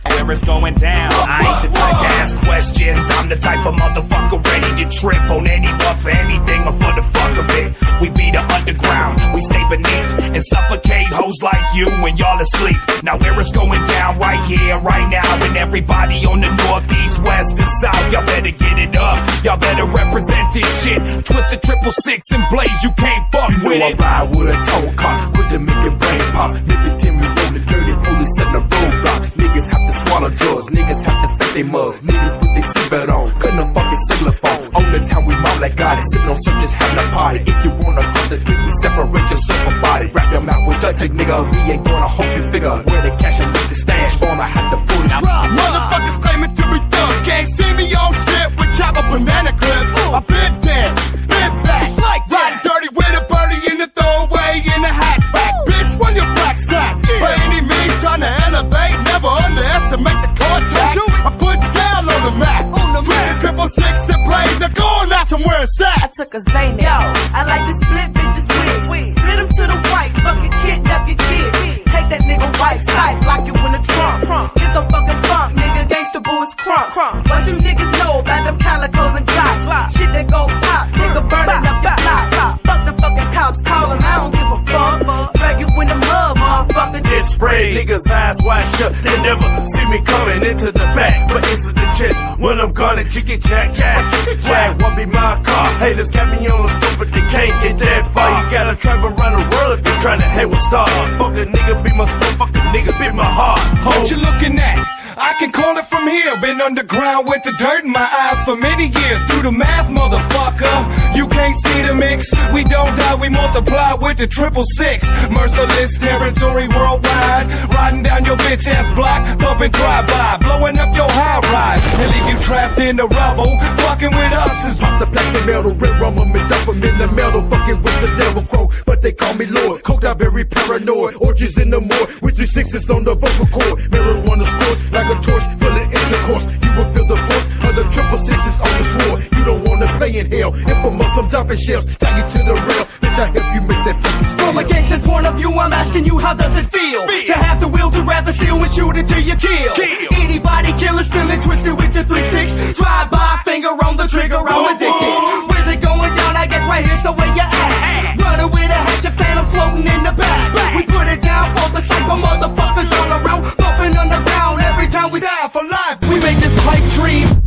where it's going down. I ain't the type to ask questions. I'm the type of motherfucker ready to trip on any butt for anything or for the fuck of it. We be the underground, we stay beneath and suffocate hoes like you when y'all asleep. Now where it's going down, right here, right now, and everybody on the northeast, west, and south, y'all better get it up. Y'all better represent this shit. Twist the 666 and blaze, you can't fuck you with know it. I ride with a toe car, with the make it brain pop. Niggas tell me roll the dirty, only setting a roadblock. Niggas have to swallow drugs, niggas have to fake they mugs. Niggas put their seatbelt on, cutting a fucking cellular phone. On the time we mom like God, sipping on some just having a party. If you wanna cross the street, we separate yourself from body. Wrap your mouth with duct tape, nigga. We ain't gonna hope you figure where the cash and make the stash. Gonna have to pull this drop. Motherfuckers claiming to be dumb, can't see me on shit with chopper banana clips. I've been dead, been back, like riding dirty with a birdie in the throwaway in the hatchback. Bitch, when your black sack, by any means trying to elevate, never underestimate the contact. I put jail on the map, with the 666 and play the goal, now somewhere it's at. I took a Xanax. Yo, I like to split bitches with. Split them to the white, fucking kidnap your kids. Take that nigga white side, lock you in the trunk. Get some fucking funk, nigga, gangsta boo is crunk. What you niggas know about them calicos and glocks? Shit that go pop, nigga burning up your block. Fuck the fucking cops, call them, I don't give a fuck. Drag you in the mud, motherfucker. Just spray, niggas eyes wide shut. They never see me coming into the back, but into the chest. When I'm gonna chicken jack. Jag won't be my car. Haters got me on the stove, but they can't get that far. You gotta travel around the world if you're trying to hang with stars. Fuck a nigga, be my stuff, fuck a nigga, be my heart. What you looking at? I can call it from here. Been underground with the dirt in my eyes for many years. Do the math, motherfucker. You can't see the mix. We don't die, we multiply with the 666. Merciless territory worldwide. Riding down your bitch ass block, bumping drive-by, blowing up your high rise, and leave you trapped in the rubble. Fucking with us is pop the plastic metal, red rum and dump them in the metal. Fucking with the devil crow, but they call me Lord. Coked out very paranoid, orgies in the morgue with 3/6s on the vocal cord. Marijuana scores like a torch, bullet intercourse. You will feel the force of the 666s on the sword. You don't wanna play in hell. Infamous, I'm dropping shells, tie you to the rail. Bitch, I help you make that fucking skill. From a gangster's point of view, I'm asking you, how does it feel? To have the will to rather steal and shoot until you kill. Anybody killers feeling twisted with the 3/6. Drive by, finger on the trigger, I'm addicted. Where's it going down? I guess right here's the way you act. Running with a hatchet, phantom floating in the back. We put it down for the cypher motherfuckers all around, bumping on the ground every time we die for life. We make this pipe dream.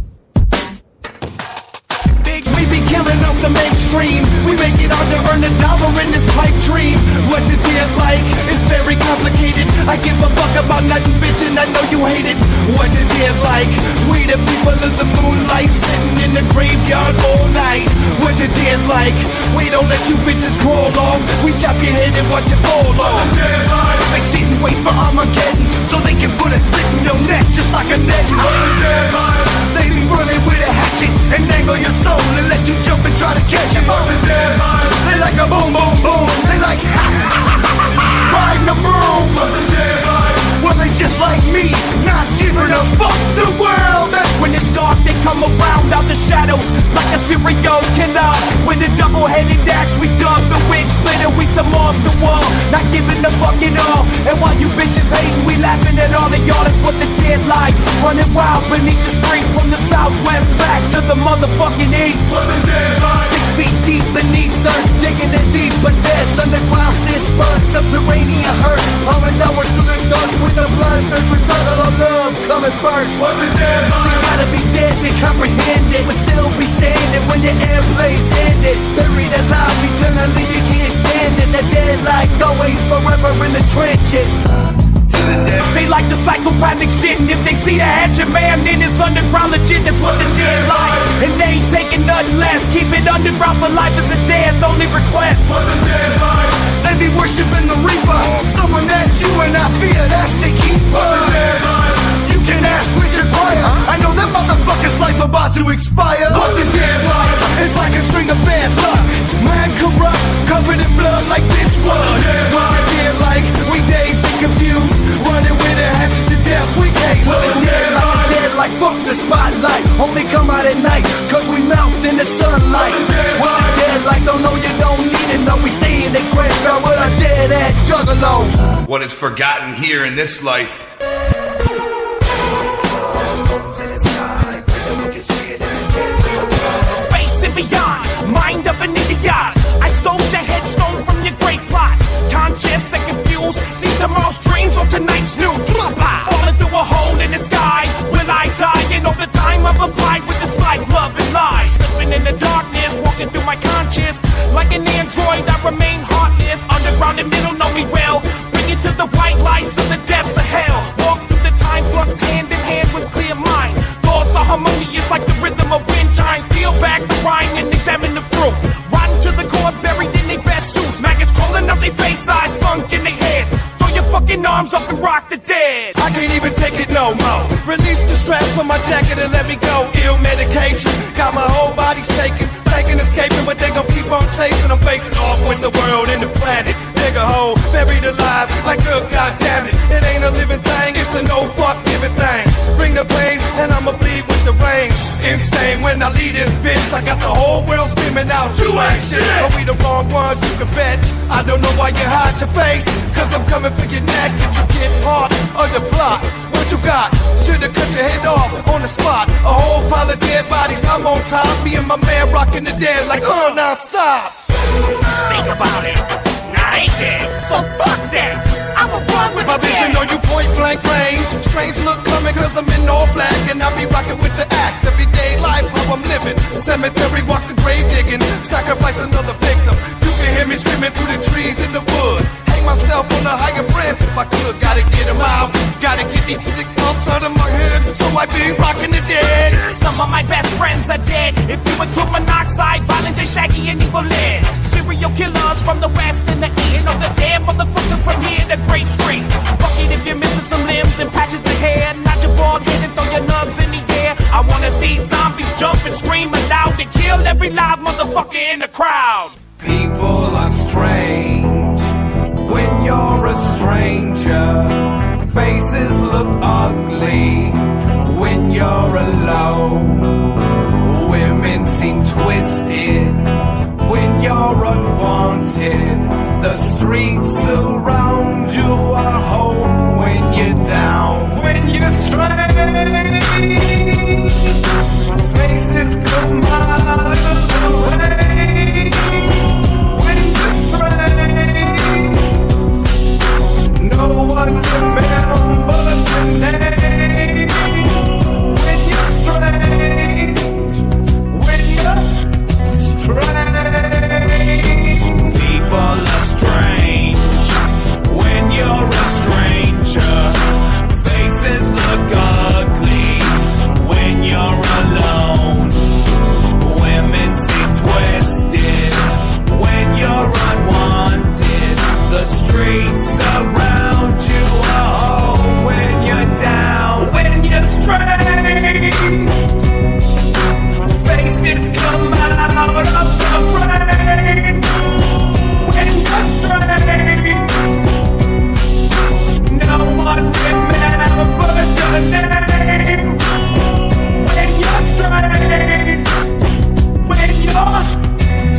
We be Killing off the mainstream. We make it hard to earn a dollar in this pipe dream. What's it deal like? It's very complicated. I give a fuck about nothing, bitch, and I know you hate it. What's it deal like? We the people of the moonlight, sitting in the graveyard all night. What's it deal like? We don't let you bitches crawl off. We chop your head and watch it fall off. They sit and wait for Armageddon, so they can put a slit in your neck just like a net. They be running with a hatchet and angle your soul and let you jump and try to catch it. They like a boom, boom, boom. They like riding a broom. Well, they just like me, not giving a fuck. The world. When it's dark, they come around out the shadows like a serial killer. With a double-headed axe, we dug the wig splitter. We some off the wall, not giving a fuck at all. And while you bitches hating, we laughing at all of y'all. That's what the dead like. Running wild beneath the street from the southwest back to the motherfucking east. 6 feet deep beneath earth, digging it deep, but there's underground sis burn, subterranean hurt. Pouring downward through the dark with a blood thirst, return of love coming first. We gotta be dead to comprehend it. We'll still be standing when the airplane's ended. Buried alive eternally, you can't stand it. The dead like always, forever in the trenches. They like the psychopathic shit, and if they see the hatchet man, then it's underground legit. That's what the dead like, and they ain't taking nothing less. Keep it underground for life is the dead's only request. They be worshiping the Reaper, someone that you and I fear, that's the keeper. You can ask Richard Pryor, I know that motherfucker's life about to expire. What the dead like? It's like a string of bad luck. Man corrupt, covered in blood like bitch blood. What the dead like? We dazed and confused, running with a hatchet to death. We can't look dead like fuck the spotlight. Only come out at night, cause we melt in the sunlight. What the dead like? Don't know you don't need it, no. We stay in the graveyard with our dead ass juggalos. What is forgotten here in this life? Face and beyond, mind of an idiot. I stole your headstone from your great plot. Conscious and confused, see tomorrow's dreams or tonight's news. Falling through a hole in the sky, will I die? And all the time I've applied with this life, love and lies. Slipping in the darkness, walking through my conscience. Like an android, I remain heartless. Underground and middle know me well. Bring it to the white lights of the depths of hell. Walk through the time flux hand in hand with clear mind. Thoughts are harmonious like the rhythm of wind chimes. Peel back the rind and examine the fruit. Rotten to the core, buried in their best suits. Maggots crawling up their face, eyes sunk in their head. Throw your fucking arms up and rock the dead. I can't even take it no more. Release the strap from my jacket and let me go. Ill medication, got my whole body shaking. Thinking escaping, but they gon' keep on chasing. I'm facing off with the world and the planet. Dig a hole, buried alive, like good goddammit. It ain't a living thing, it's a no fuck giving thing. Bring the pain, and I'ma bleed with the rain. Insane when I leave this bitch, I got the whole world screaming out, you ain't shit. But we the wrong ones, you can bet. I don't know why you hide your face, cause I'm coming for your neck. If you get part of the plot, what you got? Should've cut your head off on the spot. A whole pile of dead bodies, I'm on top. Me and my man rocking the dead like, now stop. Think about it, now they dead, so fuck that. I'ma run with my the vision dead. on you point blank range. Strange look coming cause I'm in all black. And I be rocking with the axe. Everyday life, how I'm living. Cemetery walks the grave digging. Sacrifice another victim. You can hear me screaming through the trees in the woods. Hang myself on a higher branch if I could. Gotta get him out. Gotta get these sick thoughts out of my head. So I be rocking the dead. Some of my best friends are dead. If you include monoxide, violent and Shaggy and Evil Ed. Serial killers from the west and the east. Of the dead motherfuckers from here to Great Street. Fuck it if you're missing some limbs and patches of hair. Not your bald head and throw your nubs in the air. I wanna see zombies jump and scream aloud and kill every live motherfucker in the crowd. People are strange when you're a stranger. Faces look ugly when you're alone. Women seem twisted when you're unwanted. The streets around you are home when you're down. When you're strange, faces come miles away. When you're strange, no one remembers your name. When you're strange, when you're out of the rain. When you're straight, no one remembers your name. When you're straight, when you're straight.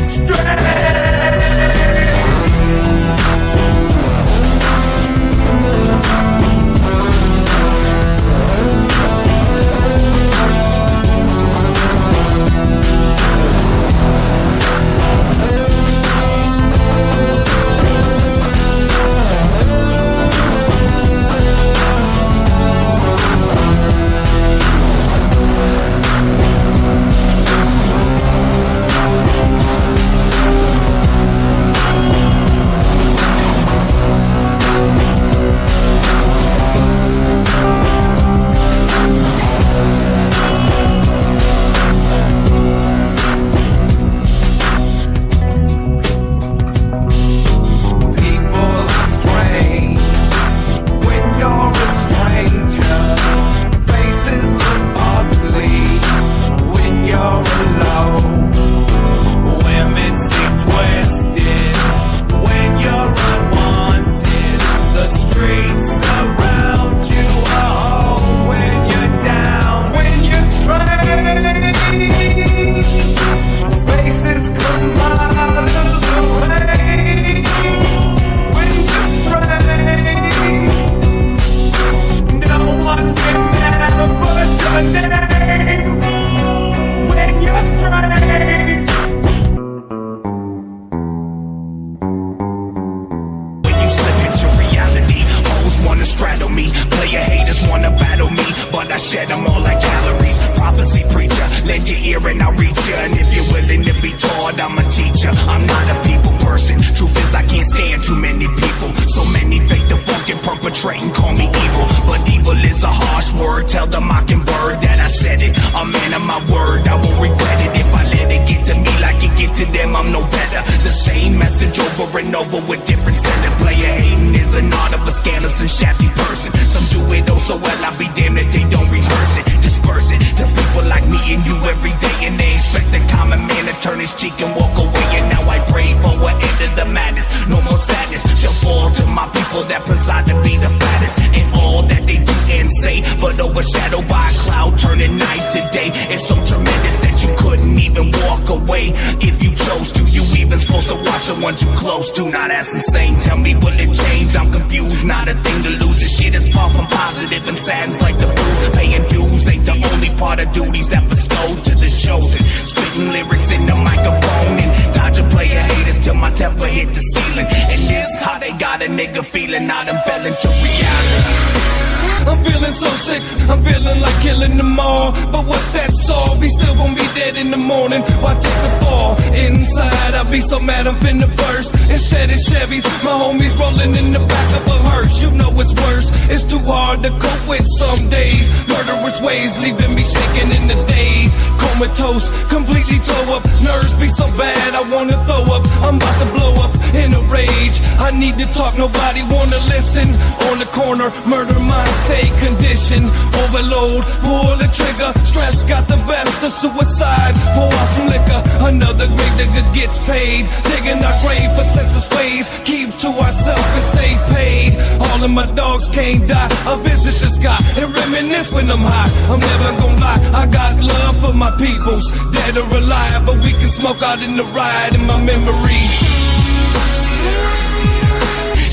So mad I'm finna burst. Instead it's Chevys, my homies rolling in the back of a hearse. You know it's worse, it's too hard to cope with some days. Murderous ways leaving me shaking in the days. Comatose, completely toe up. Nerves be so bad I wanna throw up. I'm about to blow up in a rage. I need to talk, nobody wanna listen. On the corner, murder mind, stay conditioned. Overload, pull the trigger. Stress got the best of suicide. Pour out some liquor, another great nigga gets paid. Digging our grave for senseless ways. Keep to ourselves and stay paid. All of my dogs can't die. I visit the sky and reminisce when I'm high. I'm never gonna lie, I got love for my peoples. Dead or alive, but we can smoke out in the ride in my memory.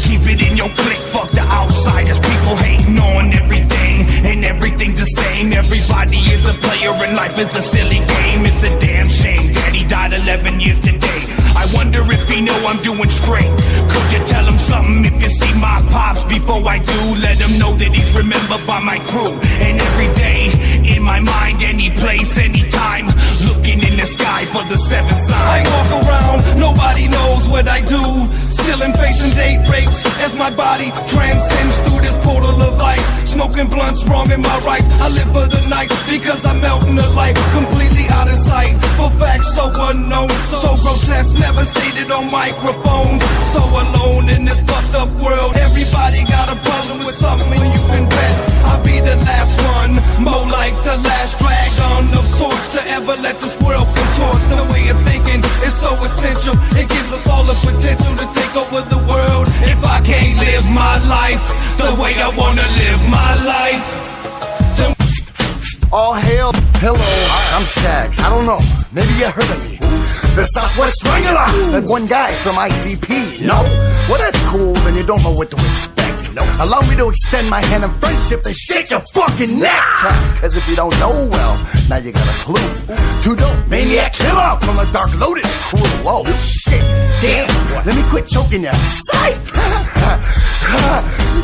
Keep it in your clique, fuck the outsiders. People hating on everything, and everything's the same. Everybody is a player and life is a silly game. It's a damn shame. Daddy died 11 years today. I wonder if he know I'm doing straight. Could you tell him something if you see my pops? Before I do, let him know that he's remembered by my crew. And every day, in my mind, any place, any time, looking in the sky for the seventh sign. I walk around, nobody knows what I do. Still in facing date rapes as my body transcends through this portal of life. Smoking blunts, wrong in my rights. I live for the night because I melt in the light, completely out of sight. For facts so unknown, so grotesque, never stated on microphone. So alone in this fucked up world. Everybody got a problem with something, you can bet I'll be the last one. More like the last dragon of sorts to ever let this world contort the way you think Hello, I'm Shags. I don't know. Maybe you heard of me. The Southwest Wrangler. That one guy from ICP. No? Well, that's cool. Then you don't know what to expect. No. Allow me to extend my hand in friendship and shake your fucking neck. As if you don't know, well, now you got a clue. Too dope. Maniac killer from the Dark Lotus crew. Oh, shit. Damn. Let me quit choking you. Psych.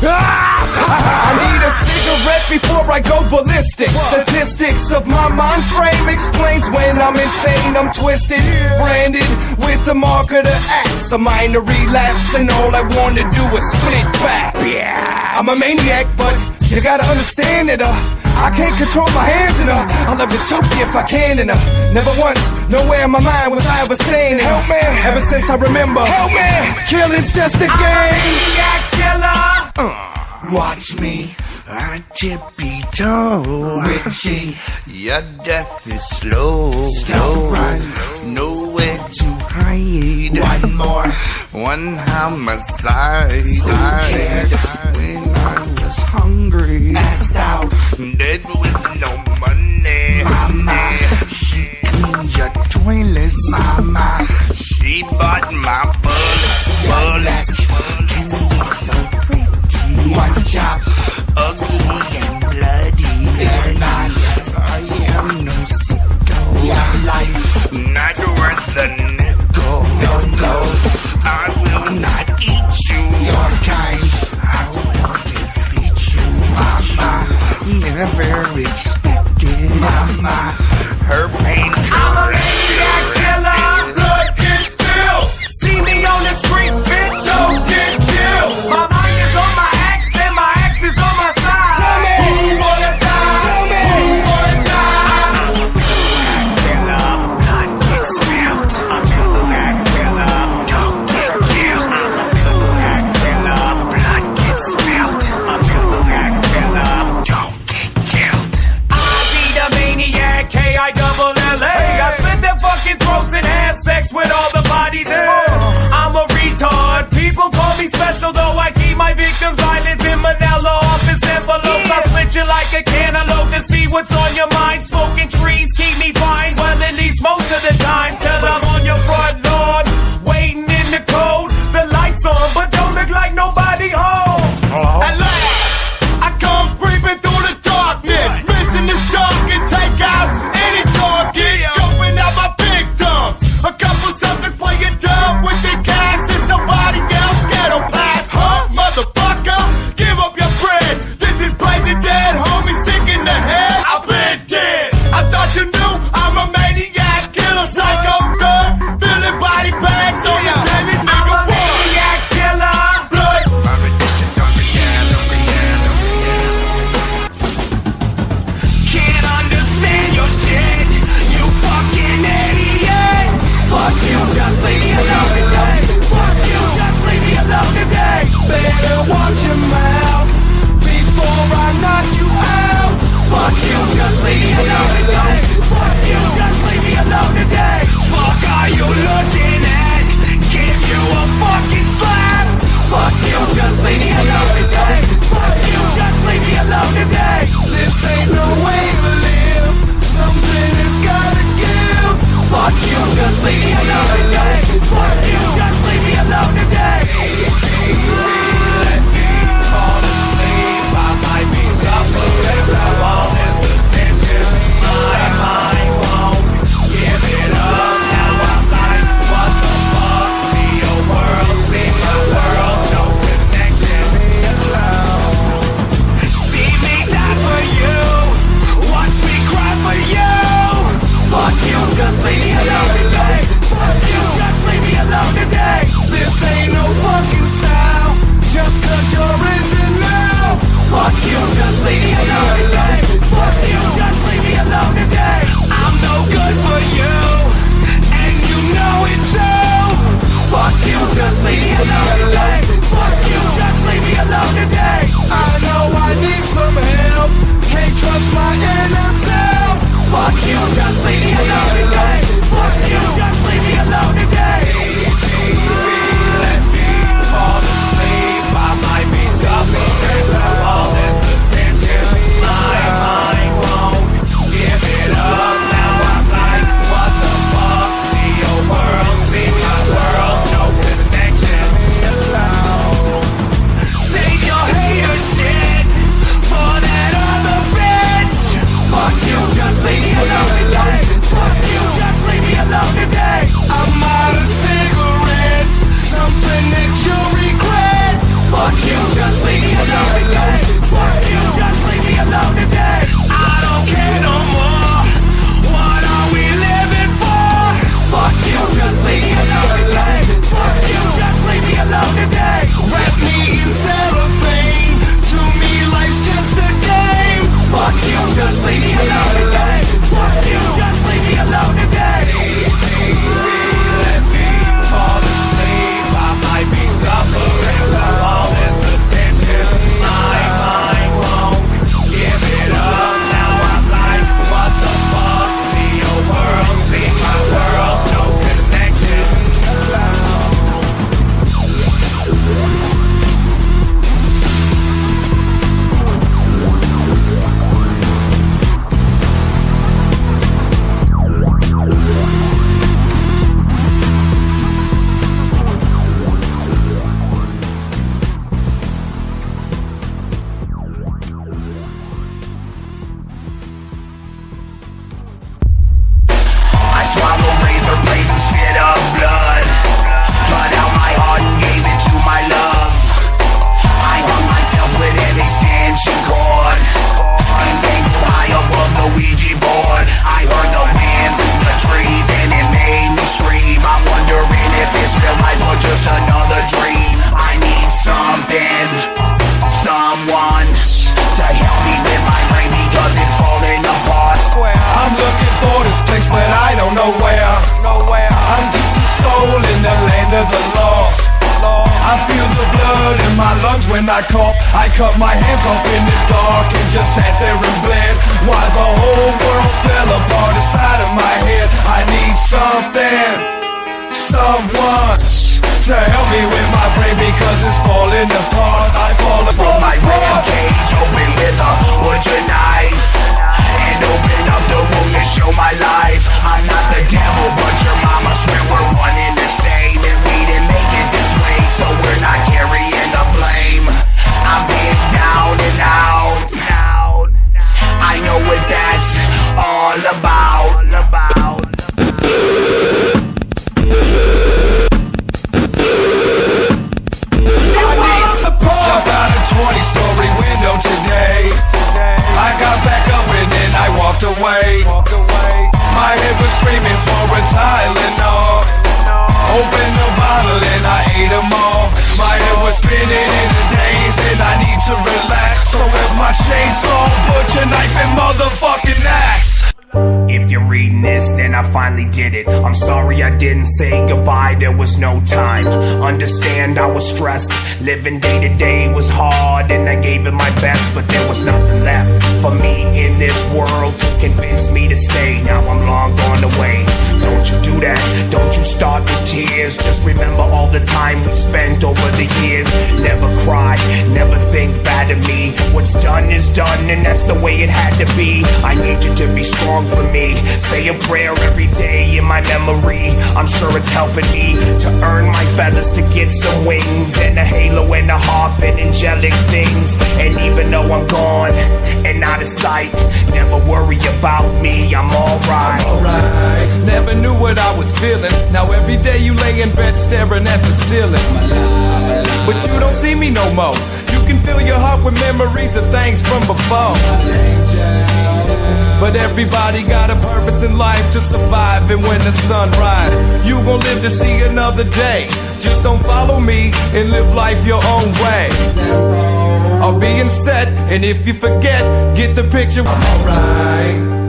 I need a cigarette before I go ballistic. Statistics of my mind frame explains when I'm insane, I'm twisted, branded with the mark of the axe. A minor relapse and all I wanna do is split back. Yeah, I'm a maniac, but you gotta understand that I can't control my hands and I'll love to choke you if I can and never once, nowhere in my mind was I ever saying help me. Ever since I remember, help me, killing's just a game. Maniac killer. Watch me, I tippy-toe. Richie, your death is slow. Don't run, nowhere to hide. One more, one homicide. When I was hungry, passed out, dead with no money. Mama, she cleaned your toilets. Mama, she bought my bullets. Can be so pretty. One job, ugly and bloody. They're not. I am no sicko. Your life, not worth a nickel. No, I will not eat you. Your kind, I will defeat you. Mama, never expected. Mama, her pain. I'm a maniac killer. Blood gets spilled. See me on the streets, bitch. Don't get killed. My mind is on my axe and my axe is on my side. Tell me who wanna die. Tell me who wanna die. Killer, blood gets spilled. I'm a maniac killer. Don't get killed. I'm a maniac killer. Blood gets spilled. I'm a maniac killer. Don't get killed. I be the maniac, K-I-double-L-A. I slit their fucking throats and have sex with all the bodies in. I'm a retard. People call me special, though I keep my victims' islands in Manila office envelopes. I switch it like a cantaloupe to see what's on your mind. Smoking trees keep me fine, well at least most of the time. Till I'm on your front lawn, waiting in the cold. The lights on, but don't look like nobody home. At last, I come creeping through the darkness, missing the stalk and take out any target. Scoping out my victims. A couple suckers playing dumb with the cash. There's nobody else. Ghetto pass, huh, motherfucker? Give up your bread. This is blazing dead, homie, sick in the head. I've been dead. I thought you knew I'm a maniac killer, psycho good, filling body bags on the daily nigga. I'm a maniac killer. Blood. Can't understand your shit, you fucking idiot. Fuck you, just leave me alone today. Fuck you, just leave me alone today. Better watch your mouth before I knock you out. Fuck you, just leave me alone today. Fuck you, just leave me alone today. Fuck are you looking at? Give you a fucking slap. Fuck you, just leave me alone today. Fuck you, just leave me alone today. This ain't no way to live. Something has gotta give. Fuck you, just leave me alone today. Fuck you, just leave me alone today. Let me fall asleep. I might be suffering from all this attention. My mind won't give it up. Now I'm like, what the fuck? See your world, see my world, no connection. See me die for you. Watch me cry for you. Fuck you, just leave me alone today. Fuck you, just leave me alone today. This ain't no fucking style, just cause you're in the now. Fuck you, just leave me alone today. Fuck you, just leave me alone today. I'm no good for you, and you know it too. Fuck you, just leave me alone today. Fuck you, just leave me alone today. I know I need some help, can't trust my inner self. Fuck you, just leave me alone today. Fuck you, just leave me alone today. I coughed, I cut my hands off in the dark and just sat there and bled. While the whole world fell apart inside of my head. I need something, someone to help me with my brain because it's falling apart. I fall apart. My rampage, open with a butcher knife and open up the wound to show my life. I'm not the devil, but your mama swear we're one in the same, and we didn't make it this way, so we're not carrying the blame. I'm being down and out. I know what that's all about. Jump out a 20-story window today. I got back up and then I walked away. My head was screaming for a Tylenol. Opened the bottle and I ate them all. My head was spinning in a daze and I need to relax. So where's my chainsaw, butcher knife, and motherfucking axe? If you're reading this, then I finally did it. I'm sorry I didn't say goodbye, there was no time. Understand I was stressed, living day to day was hard, and I gave it my best, but there was nothing left for me in this world to convince me to stay. Now I'm long gone away. Don't you do that, don't you start with tears. Just remember all the time we spent over the years. Never cry, never think bad of me. What's done is done, and that's the way it had to be. I need you to be strong for me. Say a prayer every day in my memory. I'm sure it's helping me to earn my feathers, to get some wings and a halo and a harp and angelic things. And even though I'm gone and out of sight, never worry about me, I'm alright. Never knew what I was feeling. Now every day you lay in bed staring at the ceiling. But you don't see me no more. You can fill your heart with memories of things from before. But everybody got a purpose in life to survive, and when the sun rises, you gon' live to see another day. Just don't follow me and live life your own way. I'll be in set, and if you forget, get the picture. I'm alright.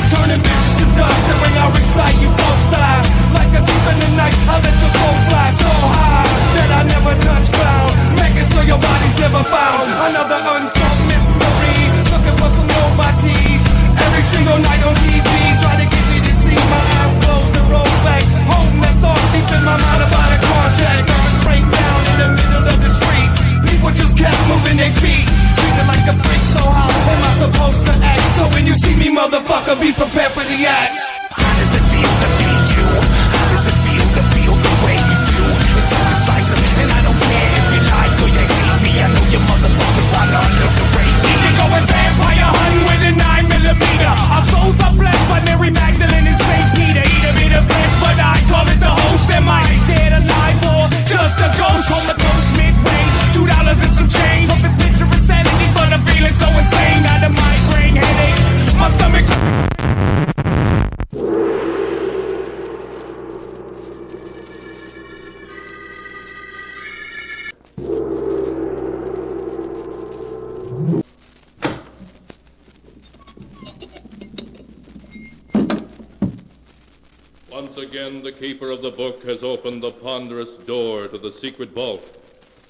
Turning bitches to dust, and when I recite, you be prepared for the act. How does it feel to be you? How does it feel to feel the way you do? It's so decisive, and I don't care if you like or you hate me. I know your motherfuckers wanna underrate me. You going vampire hunting with a 9mm. Our souls are blessed by Mary Magdalene and St. Peter. Eat a bit of flesh, but I call it the host. Am I dead, alive, or just a ghost? Comatose mid-range, $2 and some change. Perfect picture insanity, but I'm feeling so insane. Got a migraine headache, my stomach. Once again, the keeper of the book has opened the ponderous door to the secret vault,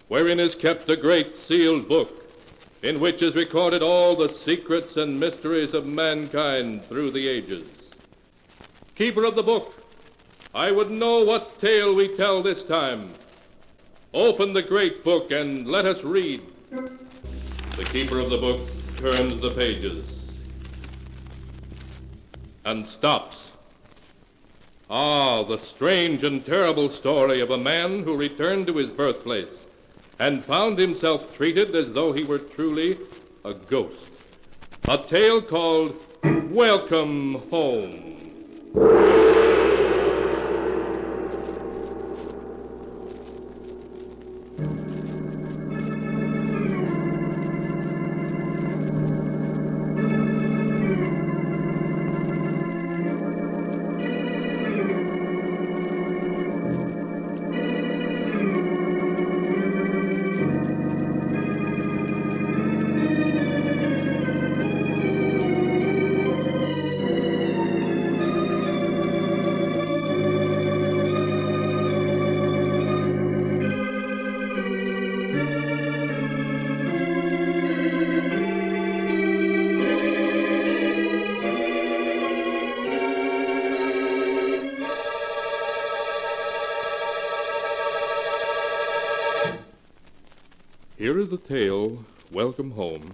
wherein is kept a great sealed book, in which is recorded all the secrets and mysteries of mankind through the ages. Keeper of the book, I would know what tale we tell this time. Open the great book and let us read. The keeper of the book turns the pages and stops. Ah, the strange and terrible story of a man who returned to his birthplace and found himself treated as though he were truly a ghost. A tale called Welcome Home. Here is the tale, Welcome Home,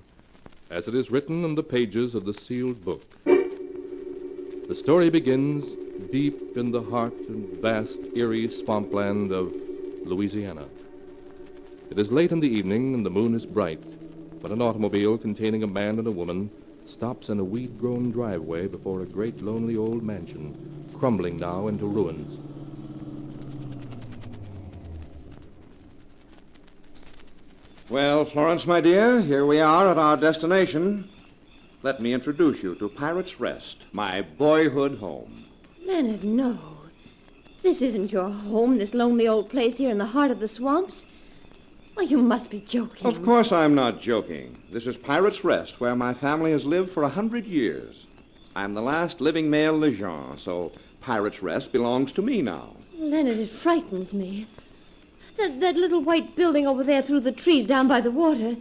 as it is written on the pages of the sealed book. The story begins deep in the heart and vast, eerie swampland of Louisiana. It is late in the evening and the moon is bright, when an automobile containing a man and a woman stops in a weed-grown driveway before a great lonely old mansion, crumbling now into ruins. Well, Florence, my dear, here we are at our destination. Let me introduce you to Pirate's Rest, my boyhood home. Leonard, no. This isn't your home, this lonely old place here in the heart of the swamps. Why, you must be joking. Of course I'm not joking. This is Pirate's Rest, where my family has lived for 100 years. I'm the last living male Lejean, so Pirate's Rest belongs to me now. Leonard, it frightens me. That little white building over there through the trees down by the water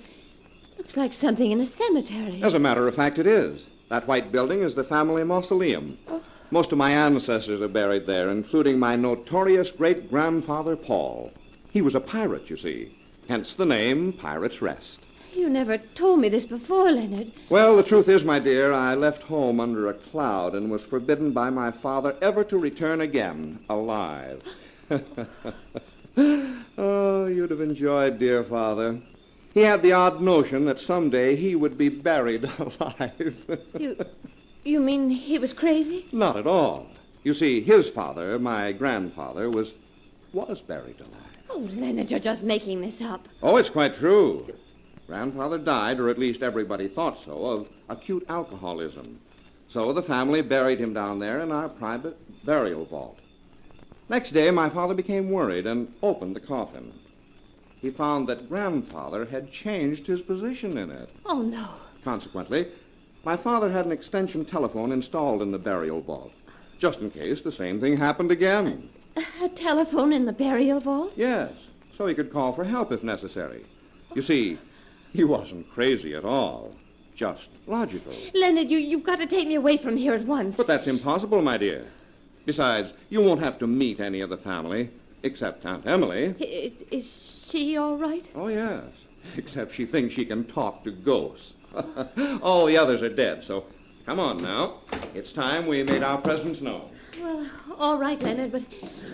looks like something in a cemetery. As a matter of fact, it is. That white building is the family mausoleum. Oh. Most of my ancestors are buried there, including my notorious great-grandfather, Paul. He was a pirate, you see, hence the name Pirate's Rest. You never told me this before, Leonard. Well, the truth is, my dear, I left home under a cloud and was forbidden by my father ever to return again, alive. Oh, you'd have enjoyed dear father. He had the odd notion that someday he would be buried alive. You mean he was crazy? Not at all. You see, his father, my grandfather, was buried alive. Oh, Leonard, you're just making this up. Oh, it's quite true. Grandfather died, or at least everybody thought so, of acute alcoholism. So the family buried him down there in our private burial vault. Next day, my father became worried and opened the coffin. He found that Grandfather had changed his position in it. Oh, no. Consequently, my father had an extension telephone installed in the burial vault, just in case the same thing happened again. A telephone in the burial vault? Yes, so he could call for help if necessary. You see, he wasn't crazy at all, just logical. Leonard, you've got to take me away from here at once. But that's impossible, my dear. Besides, you won't have to meet any of the family, except Aunt Emily. Is she all right? Oh, yes, except she thinks she can talk to ghosts. Oh, the others are dead, so Come on now. It's time we made our presence known. Well, all right, Leonard, but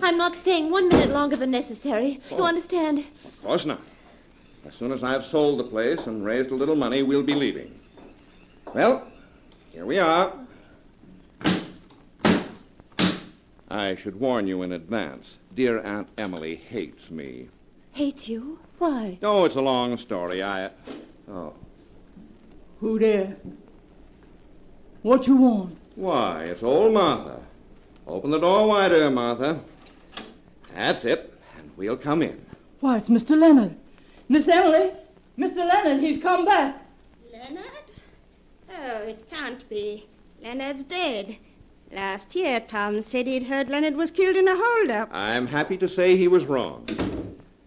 I'm not staying 1 minute longer than necessary. You understand? Of course not. As soon as I've sold the place and raised a little money, we'll be leaving. Well, here we are. I should warn you in advance. Dear Aunt Emily hates me. Hates you? Why? Oh, it's a long story. Oh. Who there? What you want? Why, it's old Martha. Open the door wider, Martha. That's it, and we'll come in. Why, it's Mr. Leonard. Miss Emily, Mr. Leonard, he's come back. Leonard? Oh, it can't be. Leonard's dead. Last year, Tom said he'd heard Leonard was killed in a holdup. I'm happy to say he was wrong.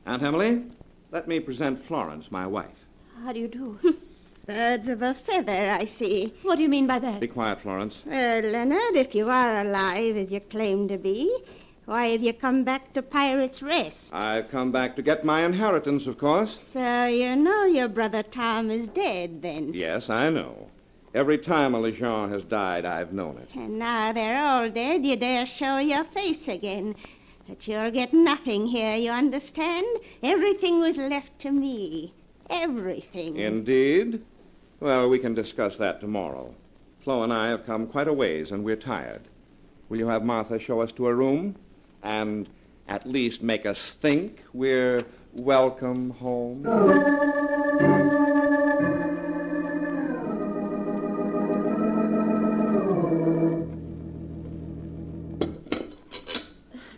Aunt Emily, let me present Florence, my wife. How do you do? Birds of a feather, I see. What do you mean by that? Be quiet, Florence. Leonard, if you are alive as you claim to be, why have you come back to Pirate's Rest? I've come back to get my inheritance, of course. So you know your brother Tom is dead, then? Yes, I know. Every time a Lejean has died, I've known it. And now they're all dead, you dare show your face again. But you'll get nothing here, you understand? Everything was left to me. Everything. Indeed? Well, we can discuss that tomorrow. Flo and I have come quite a ways, and we're tired. Will you have Martha show us to a room? And at least make us think we're welcome home?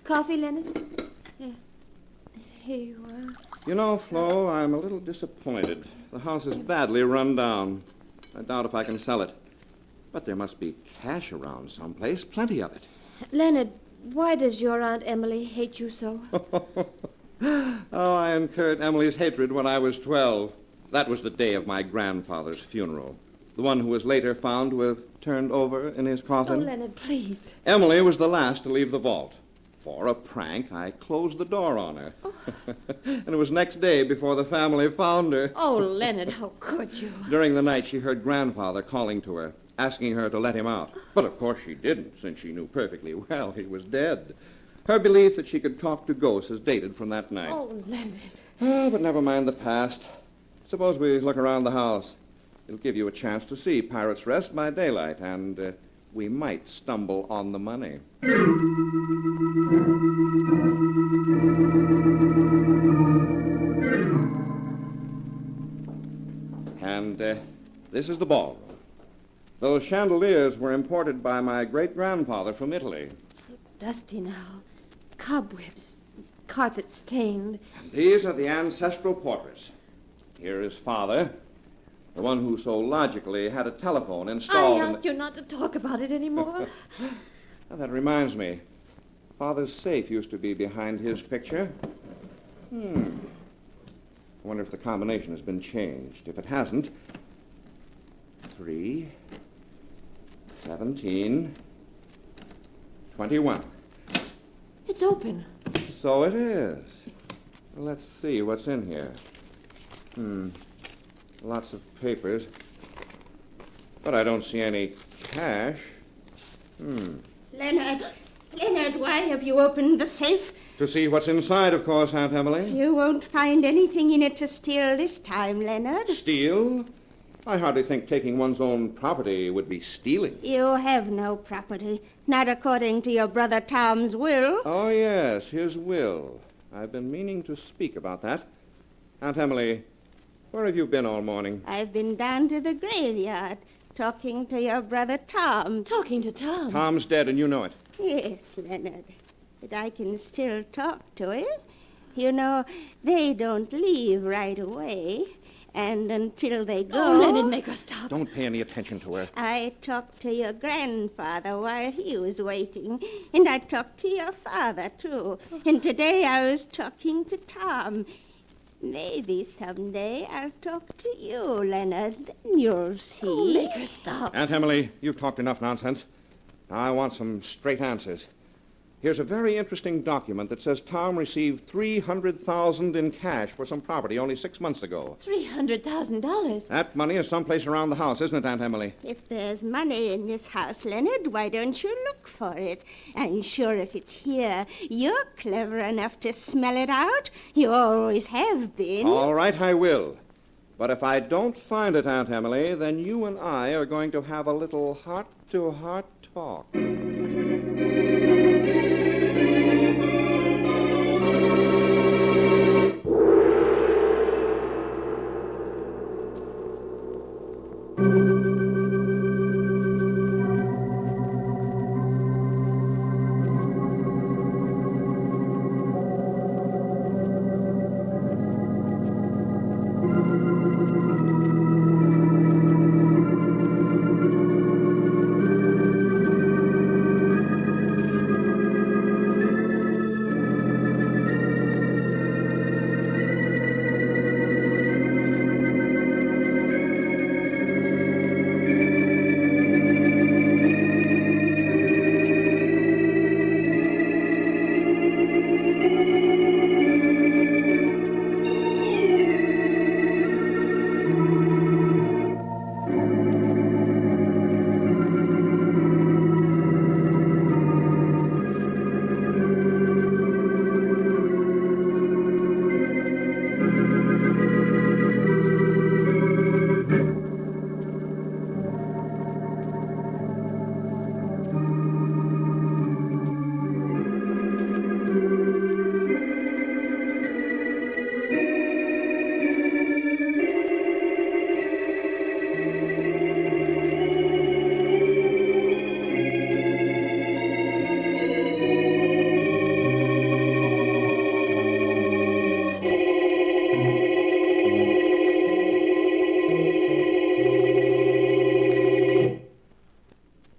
Coffee, Leonard? Yeah. Here you are. You know, Flo, I'm a little disappointed. The house is badly run down. I doubt if I can sell it. But there must be cash around someplace, plenty of it. Leonard, why does your Aunt Emily hate you so? Oh, I incurred Emily's hatred when I was 12. That was the day of my grandfather's funeral. The one who was later found to have turned over in his coffin. Oh, Leonard, please. Emily was the last to leave the vault. For a prank, I closed the door on her. Oh. And it was next day before the family found her. Oh, Leonard, how could you? During the night, she heard Grandfather calling to her, asking her to let him out. But of course she didn't, since she knew perfectly well he was dead. Her belief that she could talk to ghosts is dated from that night. Oh, Leonard. Oh, but never mind the past. Suppose we look around the house. It'll give you a chance to see Pirate's Rest by daylight, and we might stumble on the money. And this is the ballroom. Those chandeliers were imported by my great-grandfather from Italy. So dusty now. Cobwebs. Carpet stained. And these are the ancestral portraits. Here is Father, the one who so logically had a telephone installed. I asked you not to talk about it anymore. Now, that reminds me. Father's safe used to be behind his picture. I wonder if the combination has been changed. If it hasn't, 3, 17, 21. It's open. So it is. Let's see what's in here. Lots of papers. But I don't see any cash. Leonard, why have you opened the safe? To see what's inside, of course, Aunt Emily. You won't find anything in it to steal this time, Leonard. Steal? I hardly think taking one's own property would be stealing. You have no property, not according to your brother Tom's will. Oh, yes, his will. I've been meaning to speak about that. Aunt Emily, where have you been all morning? I've been down to the graveyard, talking to your brother Tom. Talking to Tom? Tom's dead, and you know it. Yes, Leonard, but I can still talk to him. You know, they don't leave right away, and until they go... Oh, Leonard, make her stop. Don't pay any attention to her. I talked to your grandfather while he was waiting, and I talked to your father, too. And today I was talking to Tom. Maybe someday I'll talk to you, Leonard. Then you'll see. Oh, make her stop. Aunt Emily, you've talked enough nonsense. Now I want some straight answers. Here's a very interesting document that says Tom received $300,000 in cash for some property only 6 months ago. $300,000? That money is someplace around the house, isn't it, Aunt Emily? If there's money in this house, Leonard, why don't you look for it? I'm sure if it's here, you're clever enough to smell it out. You always have been. All right, I will. But if I don't find it, Aunt Emily, then you and I are going to have a little heart-to-heart talk.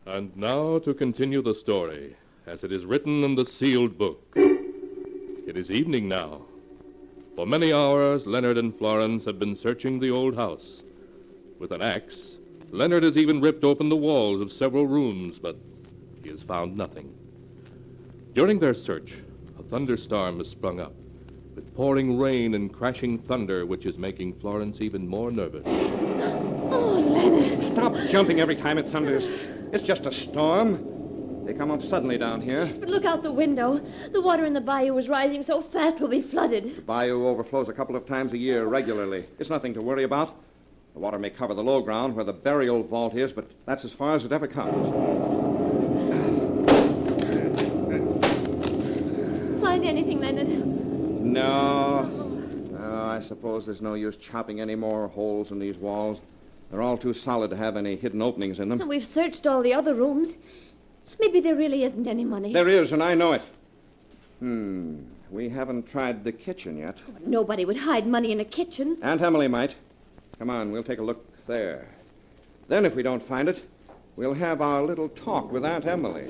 And now to continue the story, as it is written in the sealed book. It is evening now. For many hours, Leonard and Florence have been searching the old house. With an axe, Leonard has even ripped open the walls of several rooms, but he has found nothing. During their search, a thunderstorm has sprung up, with pouring rain and crashing thunder, which is making Florence even more nervous. Oh, Leonard! Stop jumping every time it thunders. It's just a storm. They come up suddenly down here. But look out the window. The water in the bayou is rising so fast we'll be flooded. The bayou overflows a couple of times a year regularly. It's nothing to worry about. The water may cover the low ground where the burial vault is, but that's as far as it ever comes. Find anything, Leonard? No, I suppose there's no use chopping any more holes in these walls. They're all too solid to have any hidden openings in them. And we've searched all the other rooms. Maybe there really isn't any money. There is, and I know it. We haven't tried the kitchen yet. Nobody would hide money in a kitchen. Aunt Emily might. Come on, we'll take a look there. Then if we don't find it, we'll have our little talk with Aunt Emily.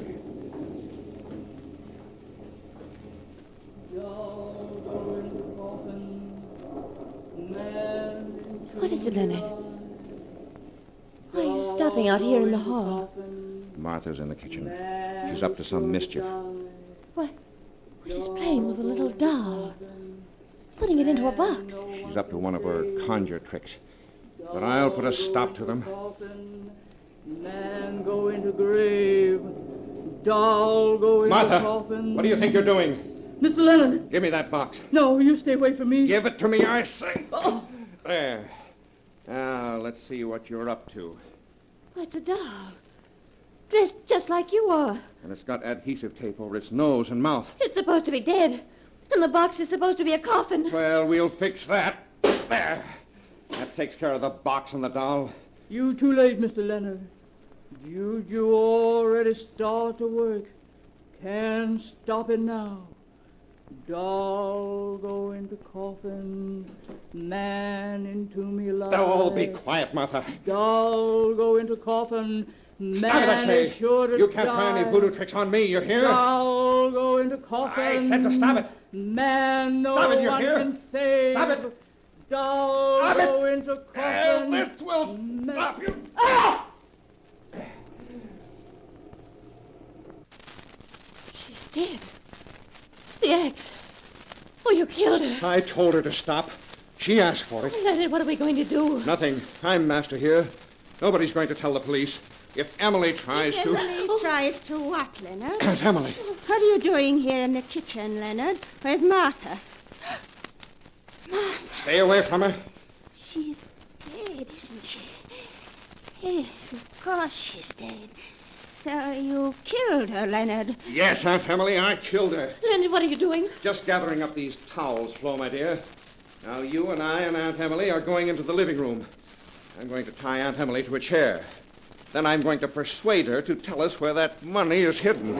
What is it, Leonard? Why are you stopping out here in the hall? Martha's in the kitchen. She's up to some mischief. What? She's playing with a little doll. Putting it into a box. She's up to one of her conjure tricks. But I'll put a stop to them. Man go into grave. Doll go into Martha, coffin. what do you think you're doing? Mr. Leonard. Give me that box. No, you stay away from me. Give it to me, I say. Oh. There. Now, let's see what you're up to. Oh, it's a doll. Dressed just like you are. And it's got adhesive tape over its nose and mouth. It's supposed to be dead. And the box is supposed to be a coffin. Well, we'll fix that. There. That takes care of the box and the doll. You too late, Mr. Leonard. Juju already start to work. Can't stop it now. Doll go into coffin. Man into me life. Oh, be quiet, Martha. Doll go into coffin. Stop it, I Man say. is sure to You can't die. try any voodoo tricks on me, you hear? Doll go into coffin. I said to stop it. Man no Stop it, you one hear? can save. Stop it. Doll Stop go it. into coffin. This will stop you. She's dead. The axe. Oh, you killed her. I told her to stop. She asked for it. Leonard, what are we going to do? Nothing. I'm master here. Nobody's going to tell the police. If Emily tries to... Emily tries to what, Leonard? Aunt Emily. What are you doing here in the kitchen, Leonard? Where's Martha? Martha. Stay away from her. She's dead, isn't she? Yes, of course she's dead. So you killed her, Leonard. Yes, Aunt Emily, I killed her. Leonard, what are you doing? Just gathering up these towels, Flo, my dear. Now you and I and Aunt Emily are going into the living room. I'm going to tie Aunt Emily to a chair. Then I'm going to persuade her to tell us where that money is hidden.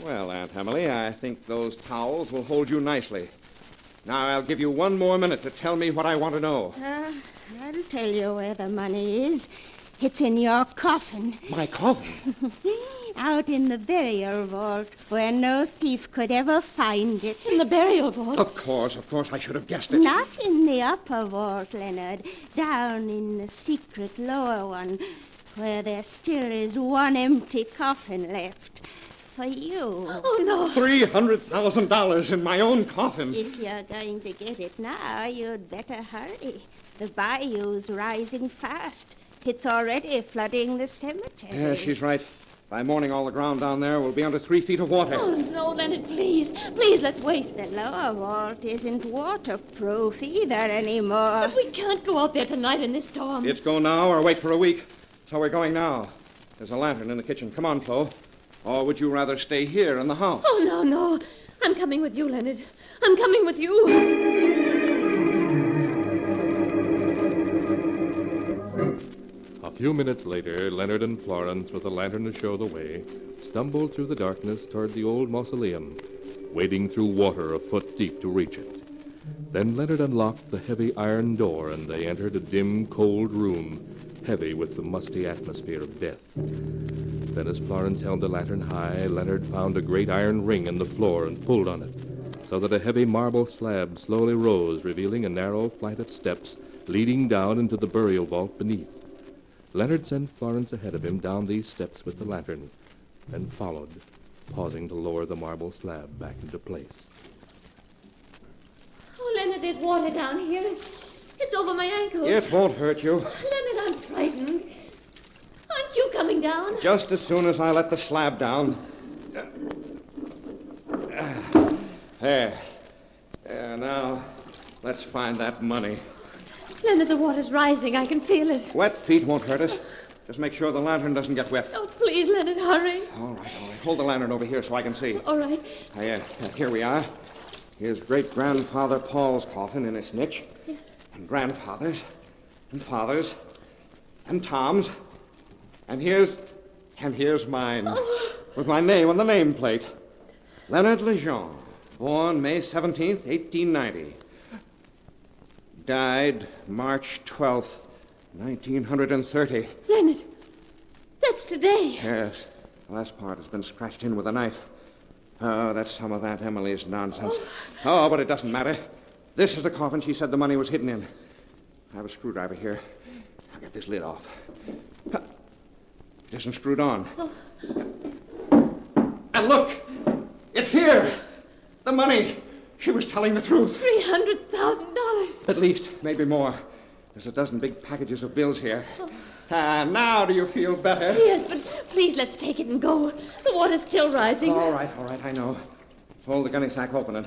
Well, Aunt Emily, I think those towels will hold you nicely. Now, I'll give you one more minute to tell me what I want to know. I'll tell you where the money is. It's in your coffin. My coffin? Out in the burial vault, where no thief could ever find it. In the burial vault? Of course, I should have guessed it. Not in the upper vault, Leonard. Down in the secret lower one, where there still is one empty coffin left. For you. Oh, no. $300,000 in my own coffin. If you're going to get it now, you'd better hurry. The bayou's rising fast. It's already flooding the cemetery. Yeah, she's right. By morning, all the ground down there will be under 3 feet of water. Oh, no, Leonard, please. Please, let's wait. The lower vault isn't waterproof either anymore. But we can't go out there tonight in this storm. It's go now or wait for a week. So we're going now. There's a lantern in the kitchen. Come on, Flo. Or would you rather stay here in the house? Oh, no. I'm coming with you, Leonard. I'm coming with you. A few minutes later, Leonard and Florence, with a lantern to show the way, stumbled through the darkness toward the old mausoleum, wading through water a foot deep to reach it. Then Leonard unlocked the heavy iron door, and they entered a dim, cold room, heavy with the musty atmosphere of death. Then as Florence held the lantern high, Leonard found a great iron ring in the floor and pulled on it, so that a heavy marble slab slowly rose, revealing a narrow flight of steps leading down into the burial vault beneath. Leonard sent Florence ahead of him down these steps with the lantern, and followed, pausing to lower the marble slab back into place. Oh, Leonard, there's water down here. It's over my ankles. It won't hurt you. Leonard, I'm frightened. Aren't you coming down? Just as soon as I let the slab down. There. Now, let's find that money. Leonard, the water's rising. I can feel it. Wet feet won't hurt us. Just make sure the lantern doesn't get wet. Oh, please, Leonard, hurry. All right. Hold the lantern over here so I can see. All right. Here we are. Here's great-grandfather Paul's coffin in its niche. Yes. And grandfather's. And father's. And Tom's. And here's mine. Oh. With my name on the nameplate. Leonard Lejeune. Born May 17th, 1890. Died March 12th, 1930. Leonard, that's today. Yes. The last part has been scratched in with a knife. Oh, that's some of Aunt Emily's nonsense. Oh, but it doesn't matter. This is the coffin she said the money was hidden in. I have a screwdriver here. I'll get this lid off. It isn't screwed on. Oh. And look! It's here! The money! She was telling the truth. $300,000. At least, maybe more. There's a dozen big packages of bills here. Now do you feel better? Yes, but please let's take it and go. The water's still rising. All right, I know. Hold the gunny sack open and...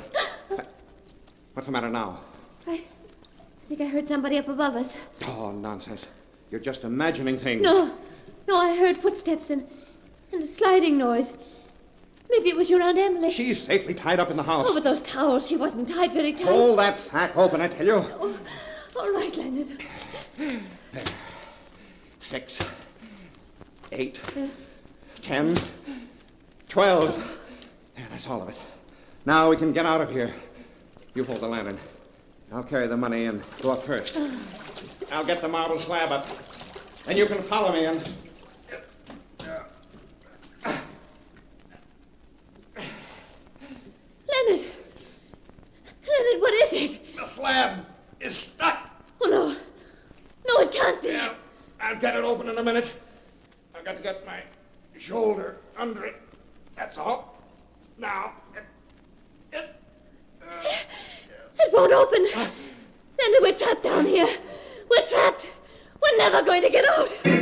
What's the matter now? I think I heard somebody up above us. Oh, nonsense. You're just imagining things. No, I heard footsteps and a sliding noise. Maybe it was your Aunt Emily. She's safely tied up in the house. Oh, but those towels, she wasn't tied very tight. Hold that sack open, I tell you. Oh, all right, Leonard. 6, 8, 10, 12. That's all of it. Now we can get out of here. You hold the lantern. I'll carry the money and go up first. I'll get the marble slab up. Then you can follow me and... Leonard, what is it? The slab is stuck. can't be. Yeah, I'll get it open in a minute. I've got to get my shoulder under it. That's all. Now, It won't open. Leonard, we're trapped down here. We're trapped. We're never going to get out.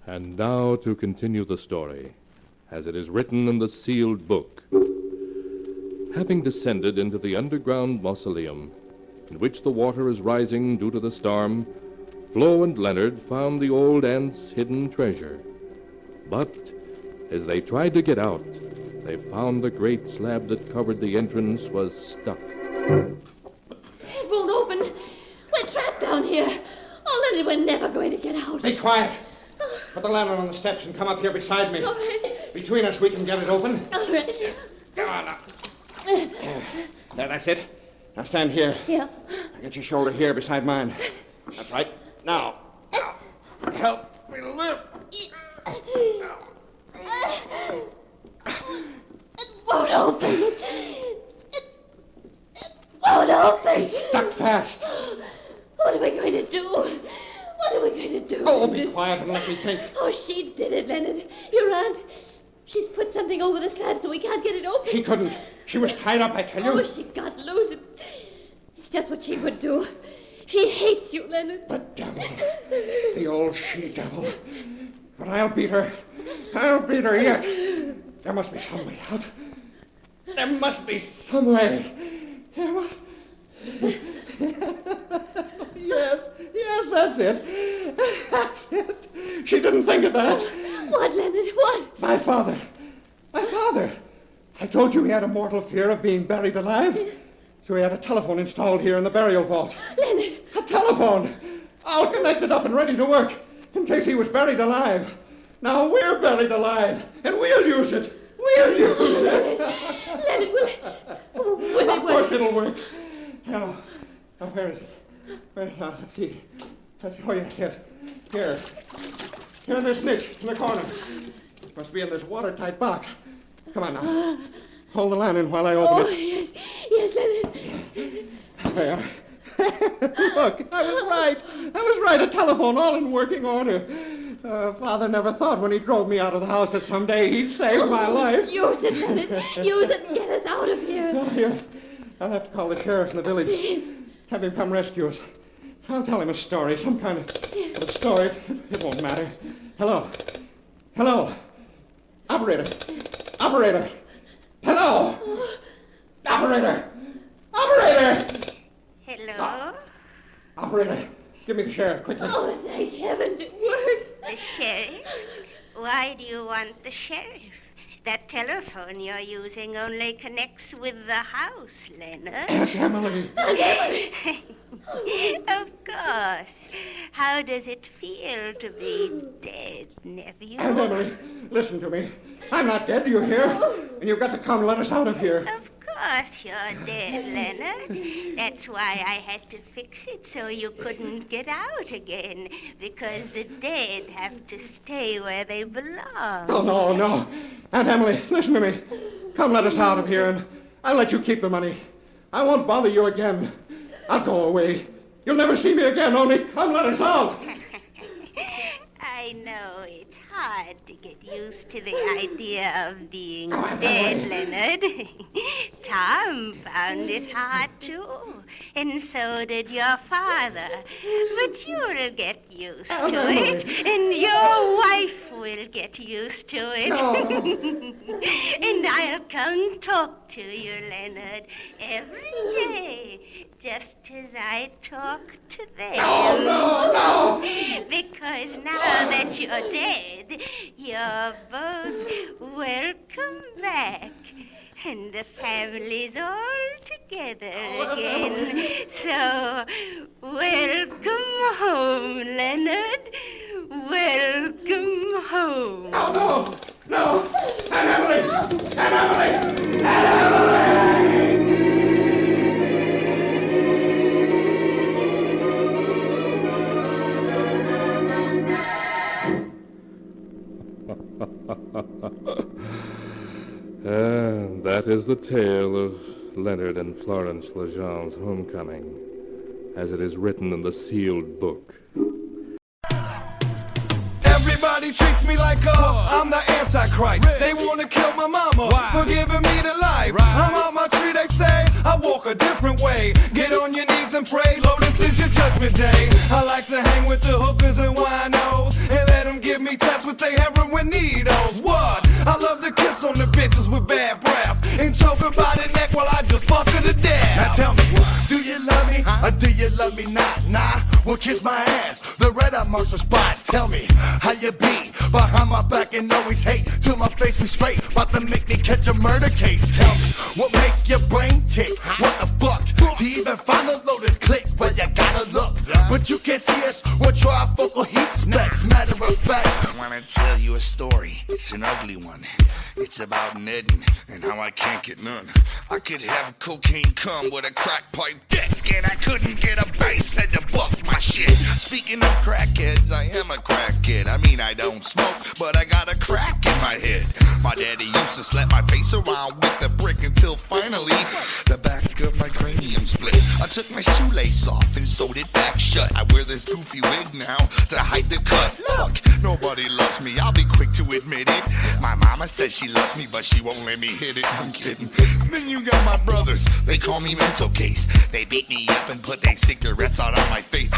And now to continue the story, as it is written in the sealed book. Having descended into the underground mausoleum, in which the water is rising due to the storm, Flo and Leonard found the old aunt's hidden treasure. But as they tried to get out, they found the great slab that covered the entrance was stuck. It won't open. We're trapped down here. Oh, Leonard, we're never going to get out. Be quiet. Put the lantern on the steps and come up here beside me. All right. Between us, we can get it open. All right. Come on now. There, that's it. Now stand here. Yeah. Now get your shoulder here beside mine. That's right. Now. Help me lift. It won't open. It won't open. It's stuck fast. What are we going to do? What are we going to do? Oh, be quiet and let me think. Oh, she did it, Leonard. Your aunt. She's put something over the slab so we can't get it open. She couldn't. She was tied up, I tell you. Oh, she got loose. It's just what she would do. She hates you, Leonard. The devil. The old she-devil. But I'll beat her. I'll beat her yet. There must be some way out. There must be some way. There must... Yes, that's it. That's it. She didn't think of that. What, Leonard? What? My father. I told you he had a mortal fear of being buried alive. So he had a telephone installed here in the burial vault. Leonard! A telephone! All connected up and ready to work, in case he was buried alive. Now we're buried alive, and we'll use it. We'll use it. Leonard, will it Of course it'll work. Now, where is it? Let's see. Oh, yes. Here. Here in this niche in the corner. It must be in this watertight box. Come on now. Hold the lantern while I open it. Yes, Leonard. There. Look, I was right. A telephone all in working order. Father never thought when he drove me out of the house that someday he'd save my life. Use it, Leonard. Use it and get us out of here. Oh, yes. I'll have to call the sheriff in the village. Have him come rescue us. I'll tell him a story, some kind of a story. It won't matter. Hello. Operator. Hello. Operator. Hello? Operator, give me the sheriff, quickly. Oh, thank heavens, it worked. The sheriff? Why do you want the sheriff? That telephone you're using only connects with the house, Leonard. Aunt Emily. Of course. How does it feel to be dead, nephew? Aunt Emily, listen to me. I'm not dead, do you hear? And you've got to come let us out of here. Of course you're dead, Leonard. That's why I had to fix it so you couldn't get out again, because the dead have to stay where they belong. Oh, no. Aunt Emily, listen to me. Come let us out of here, and I'll let you keep the money. I won't bother you again. I'll go away. You'll never see me again, only come let us out. I know it's hard to get used to the idea of being dead, Leonard. Tom found it hard, too. And so did your father. But you'll get used to it. And your wife will get used to it. And I'll come talk to you, Leonard, every day, just as I talk to them. No! Because now that you're dead, you're both welcome back. And the family's all together again. So, welcome home, Leonard. Welcome home. No! Aunt Emily! And that is the tale of Leonard and Florence Lejean's homecoming, as it is written in the sealed book. Everybody treats me like I'm the Antichrist. They wanna kill my mama for giving me the life. I'm out my tree, they say I walk a different way. way. Get on your knees and pray, Lord, this is your judgment day. I like to hang with the hookers and winos and let them give me taps with their heroin needles. What? I love to kiss on the bitches with bad breath and choke her by the neck while I just fuck her to death. Now tell me, do you love me or do you love me not? Nah, well kiss my ass, the red eye marks the spot. Tell me, how you be? Behind my back and always hate, to my face be straight, about to make me catch a murder case. Tell me, what make your brain tick? What the fuck? To even find the lotus click, well you gotta look, but you can't see us, we're trifocal heat specs. Matter of fact, I wanna tell you a story, it's an ugly one. It's about Ned and how I can't get none. I could have cocaine come with a crack pipe dick, and I couldn't get a bass head to buff my shit. Speaking of crackheads, I am a crackhead. I mean, I don't smoke, but I got a crack in my head. My daddy used to slap my face around with a brick until finally the back of my cranium split. I took my shoelace off and sewed it back shut. I wear this goofy wig now to hide the cut. Look, nobody loves me, I'll be quick to admit it. My mama says she loves me, but she won't let me hit it. I'm kidding. Then you got my brothers, they call me mental case. They beat me up and put their cigarettes out on my face.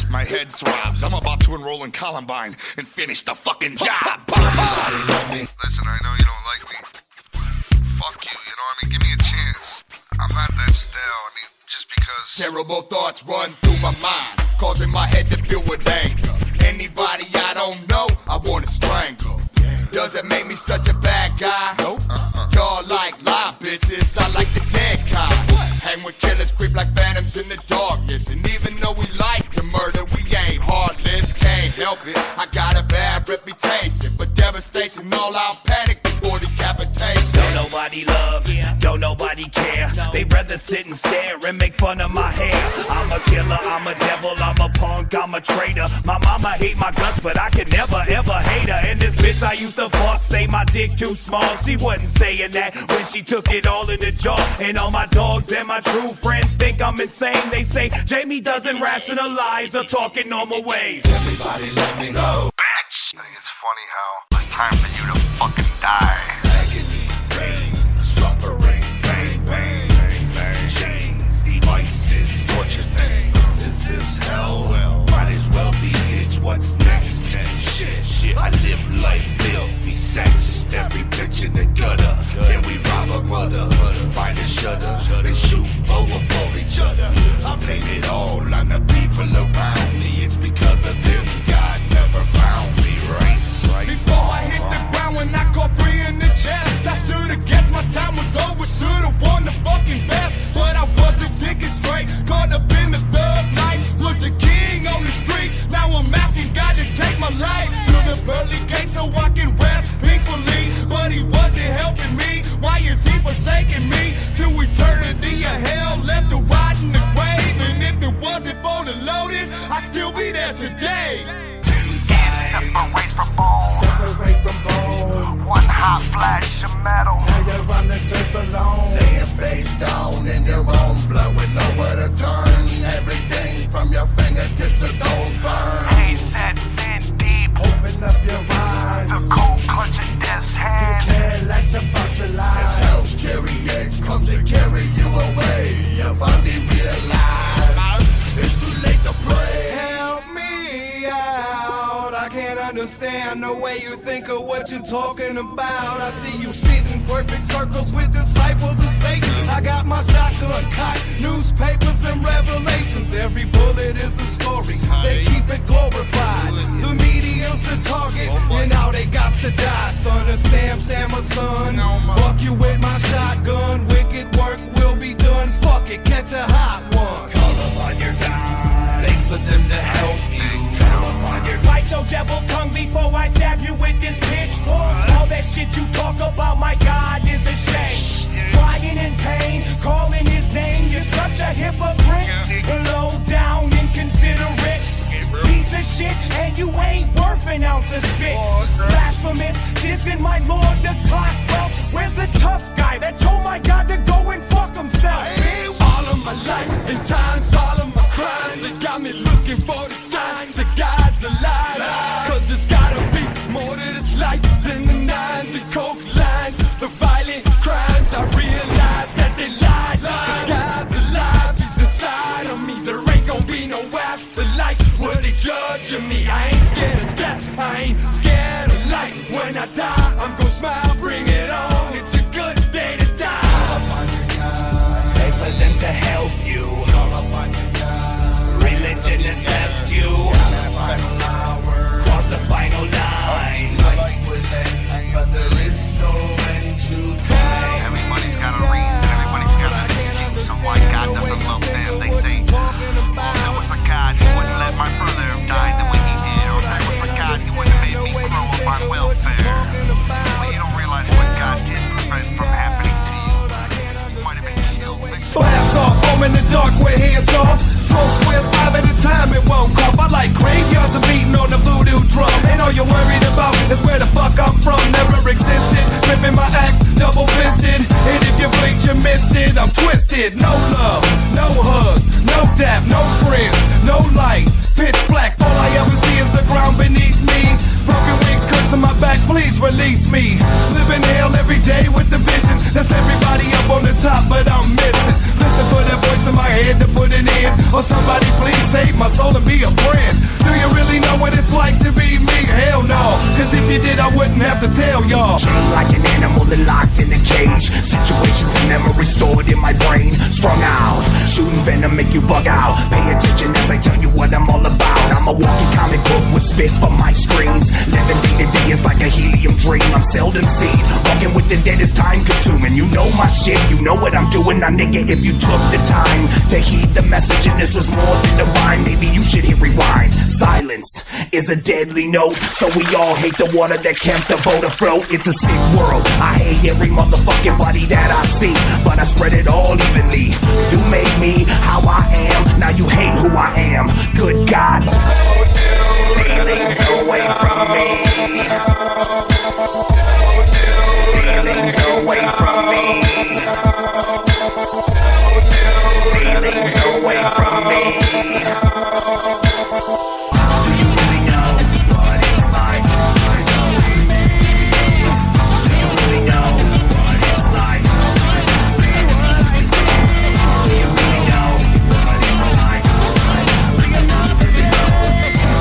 My head throbs, I'm about to enroll in Columbine and finish the fucking job. Listen, I know you don't like me. Fuck you, you know what I mean? Give me a chance. I'm not that stale, I mean, just because terrible thoughts run through my mind, causing my head to fill with anger. Anybody I don't know, I wanna strangle. Does it make me such a bad guy? Nope. Y'all like live bitches, I like the dead kind. Hang with killers, creep like phantoms in the darkness. And even though we like to murder, we ain't heartless. Can't help it, I got a bad reputation, but devastation, all out panic before decapitation. Don't nobody love, don't nobody care. They'd rather sit and stare and make fun of my hair. I'm a killer, I'm a devil, I'm a punk, I'm a traitor. My mama hate my guts, but I could never ever hate her. And this bitch I used to fuck say my dick too small. She wasn't saying that when she took it all in the jaw. And all my dogs and my true friends think I'm insane. They say Jamie doesn't rationalize or talk in normal ways. Everybody let me go. bitch. I think it's funny how it's time for you to fucking die. Agony, pain, suffering, bang, bang, bang, bang. Chains, devices, torture things. Is this hell? Well, might as well be. It's what's next and shit. I live life filthy, sexed every bitch in the gutter. Then we rob a mother, find a shutter, and shoot over for each other. I blame it all on the people around me. It's because of them God never found me, right? Before I hit the ground, when I caught 3 in the chest, I should've guessed my time was over. Should've won the fucking best, but I wasn't thinking straight. Caught up in the thug life, was the king on the streets. Now I'm asking God to take my life to the pearly gates so I can rest peacefully. But he wasn't helping me. Why is he forsaking me? To eternity of hell, left to rot in the grave. And if it wasn't for the lotus, I'd still be there today. Separate from bone. Separate from bone. One hot flash of metal. Now you're on the surf alone. Laying face down in your own blood with nowhere to turn. Everything from your fingertips to toes burn. Hey, set sin deep. Open up your eyes. The cold clutch of death's hand. You care less about your life. As hell's cherry eggs comes to carry you away. You finally realize it's too late to pray. Help me out. I can't understand the way you think of what you're talking about. I see you sitting perfect circles with disciples of Satan. I got my shotgun cocked, newspapers and revelations. Every bullet is a story. They keep it glorified. The media's the target, and now they got to die. Son of Sam, my son. Fuck you with my shotgun. Wicked work will be done. Fuck it, catch a hot one. Call upon your God. Thanks for them to help you. Call upon your Bite your devil tongue before I stab you with this pitchfork. All that shit you talk about, my God, is a shame. Crying in pain, calling his name. You're such a hypocrite. Low down, inconsiderate. Piece of shit, and you ain't worth an ounce of spit. Blasphemous, dissing my Lord the clock. Well, where's the tough guy that told my God to go and fuck himself? All of my life and times, all of my crimes, it got me looking for the sign that God's alive. Cause there's gotta be more to this life than the nines and coke lines, the violent crimes. I realize that they lied. dark with hands off. Smoke squares 5 at a time, it won't cough. I like graveyards and beating on the voodoo drum. And all you're worried about is where the fuck I'm from. Never existed, ripping my axe, double fisted. And if you blinked, you missed it. I'm twisted, no love, no hugs, no dap, no friends, no light. Pitch black, all I ever see is the ground beneath me. Broken wings, curse on my back, please release me. Living hell every day with the vision. That's everybody up on the top, but I'm missing. Listen for that voice in my head to put it in. Or somebody please save my soul and be a friend. Do you really know what it's like to be me? Hell no, cause if you did I wouldn't have to tell y'all. Chained like an animal and locked in a cage. Situations and memories stored in my brain. Strung out, shooting venom make you bug out. Pay attention as I tell you what I'm all about. I'm a walking comic book with spit for my screens. Living day to day is like a helium dream. I'm seldom seen. Walking with the dead is time consuming. You know my shit, you know what I'm doing. Now nigga, if you took the time to heed the message and this was more than a rhyme, maybe you should hit rewind. Silence is a deadly note, so we all hate the water that kept the boat afloat. It's a sick world. I hate every motherfucking body that I see, but I spread it all evenly. You made me how I am, now you hate who I am. Good God, feelings away from me. Feelings away from me. Feelings away from me. Do you really know what it's like? Do you really know what it's like? Do you really know what it's like?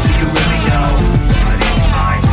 Do you really know what it's like?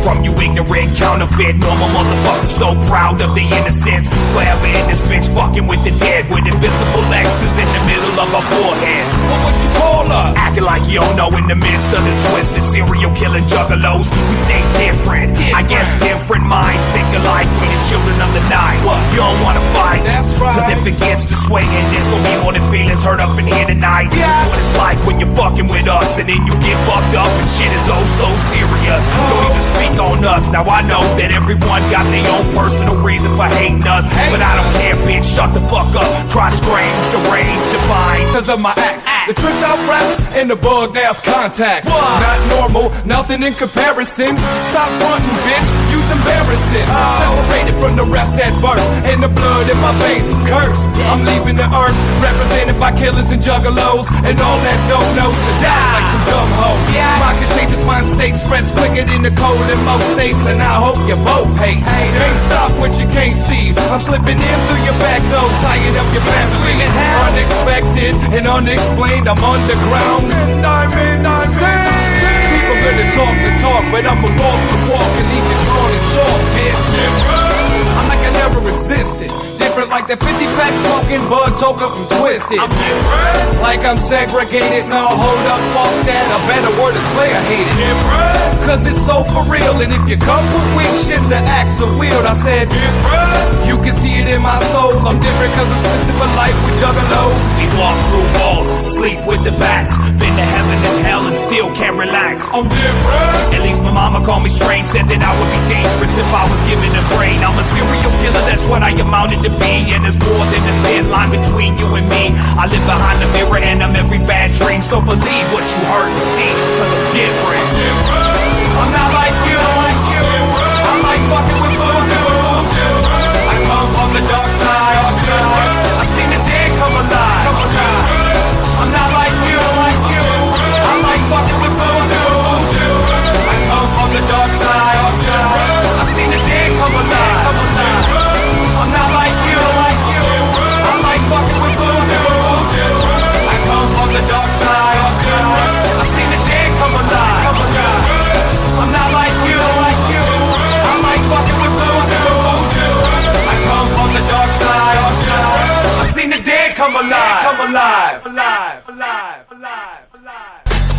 From you ignorant, counterfeit, normal motherfuckers so proud of the innocence. Forever in this bitch fucking with the dead, with invisible X's in the middle of our forehead. What would you call her? Acting like you don't know in the midst of the twisted serial killing juggalos. We stay different. I guess different minds think alike. We the children of the night. What? You don't wanna fight? That's right. Cause if it gets to swinging, there's gonna be more than feelings hurt up in here tonight. Yeah. What it's like when you're fucking with us and then you get fucked up and shit is oh so serious. Don't even speak on us. Now I know that everyone got their own personal reason for hating us, but I don't care, bitch, shut the fuck up. Try strange, deranged, divine, cause of my acts. The trick's out rap and the bug ass contact. Not normal, nothing in comparison. Stop frontin', bitch, you's embarrassing. Separated from the rest at birth, and the blood in my veins is cursed. I'm leaving the earth, represented by killers and juggalos, and all that don't know should die like some dumb hoes. My contagious mind state spreads quicker than the cold in most states, and I hope you both hate. Can't stop what you can't see. I'm slipping in through your back door, tying up your family. Unexpected and unexplained, I'm underground. People gonna talk the talk, but I'ma walk the walk and leave it drawn and short, bitch. I'm like I never existed. Different like that 50-pack smoking bud token from Twisted. I'm different. Like I'm segregated. No, hold up, fuck that. A better word is player hated. Different. Cause it's so for real. And if you come with weak shit, the acts are weird. I said different. You can see it in my soul. I'm different cause I'm twisted for life with juggalos. We walk through walls, sleep with the bats. Been to heaven and hell and still can't relax. I'm different. At least my mama called me strange. Said that I would be dangerous if I was given a brain. I'm a serial killer, that's what I amounted to be. And there's more than a thin line between you and me. I live behind the mirror and I'm every bad dream. So believe what you heard and see, cause I'm different. I'm not like you. I'm like fucking with voodoo. I come from the dark side. I seen the dead come alive. I'm not like you. I'm like fucking with voodoo. I come from the dark side. I seen the dead come alive. I'm not like you. I'm like fucking with voodoo. I come from the dark side. I seen the dead come alive. I'm not like you. I'm like fucking with voodoo. I come from the dark side. I seen the dead come alive.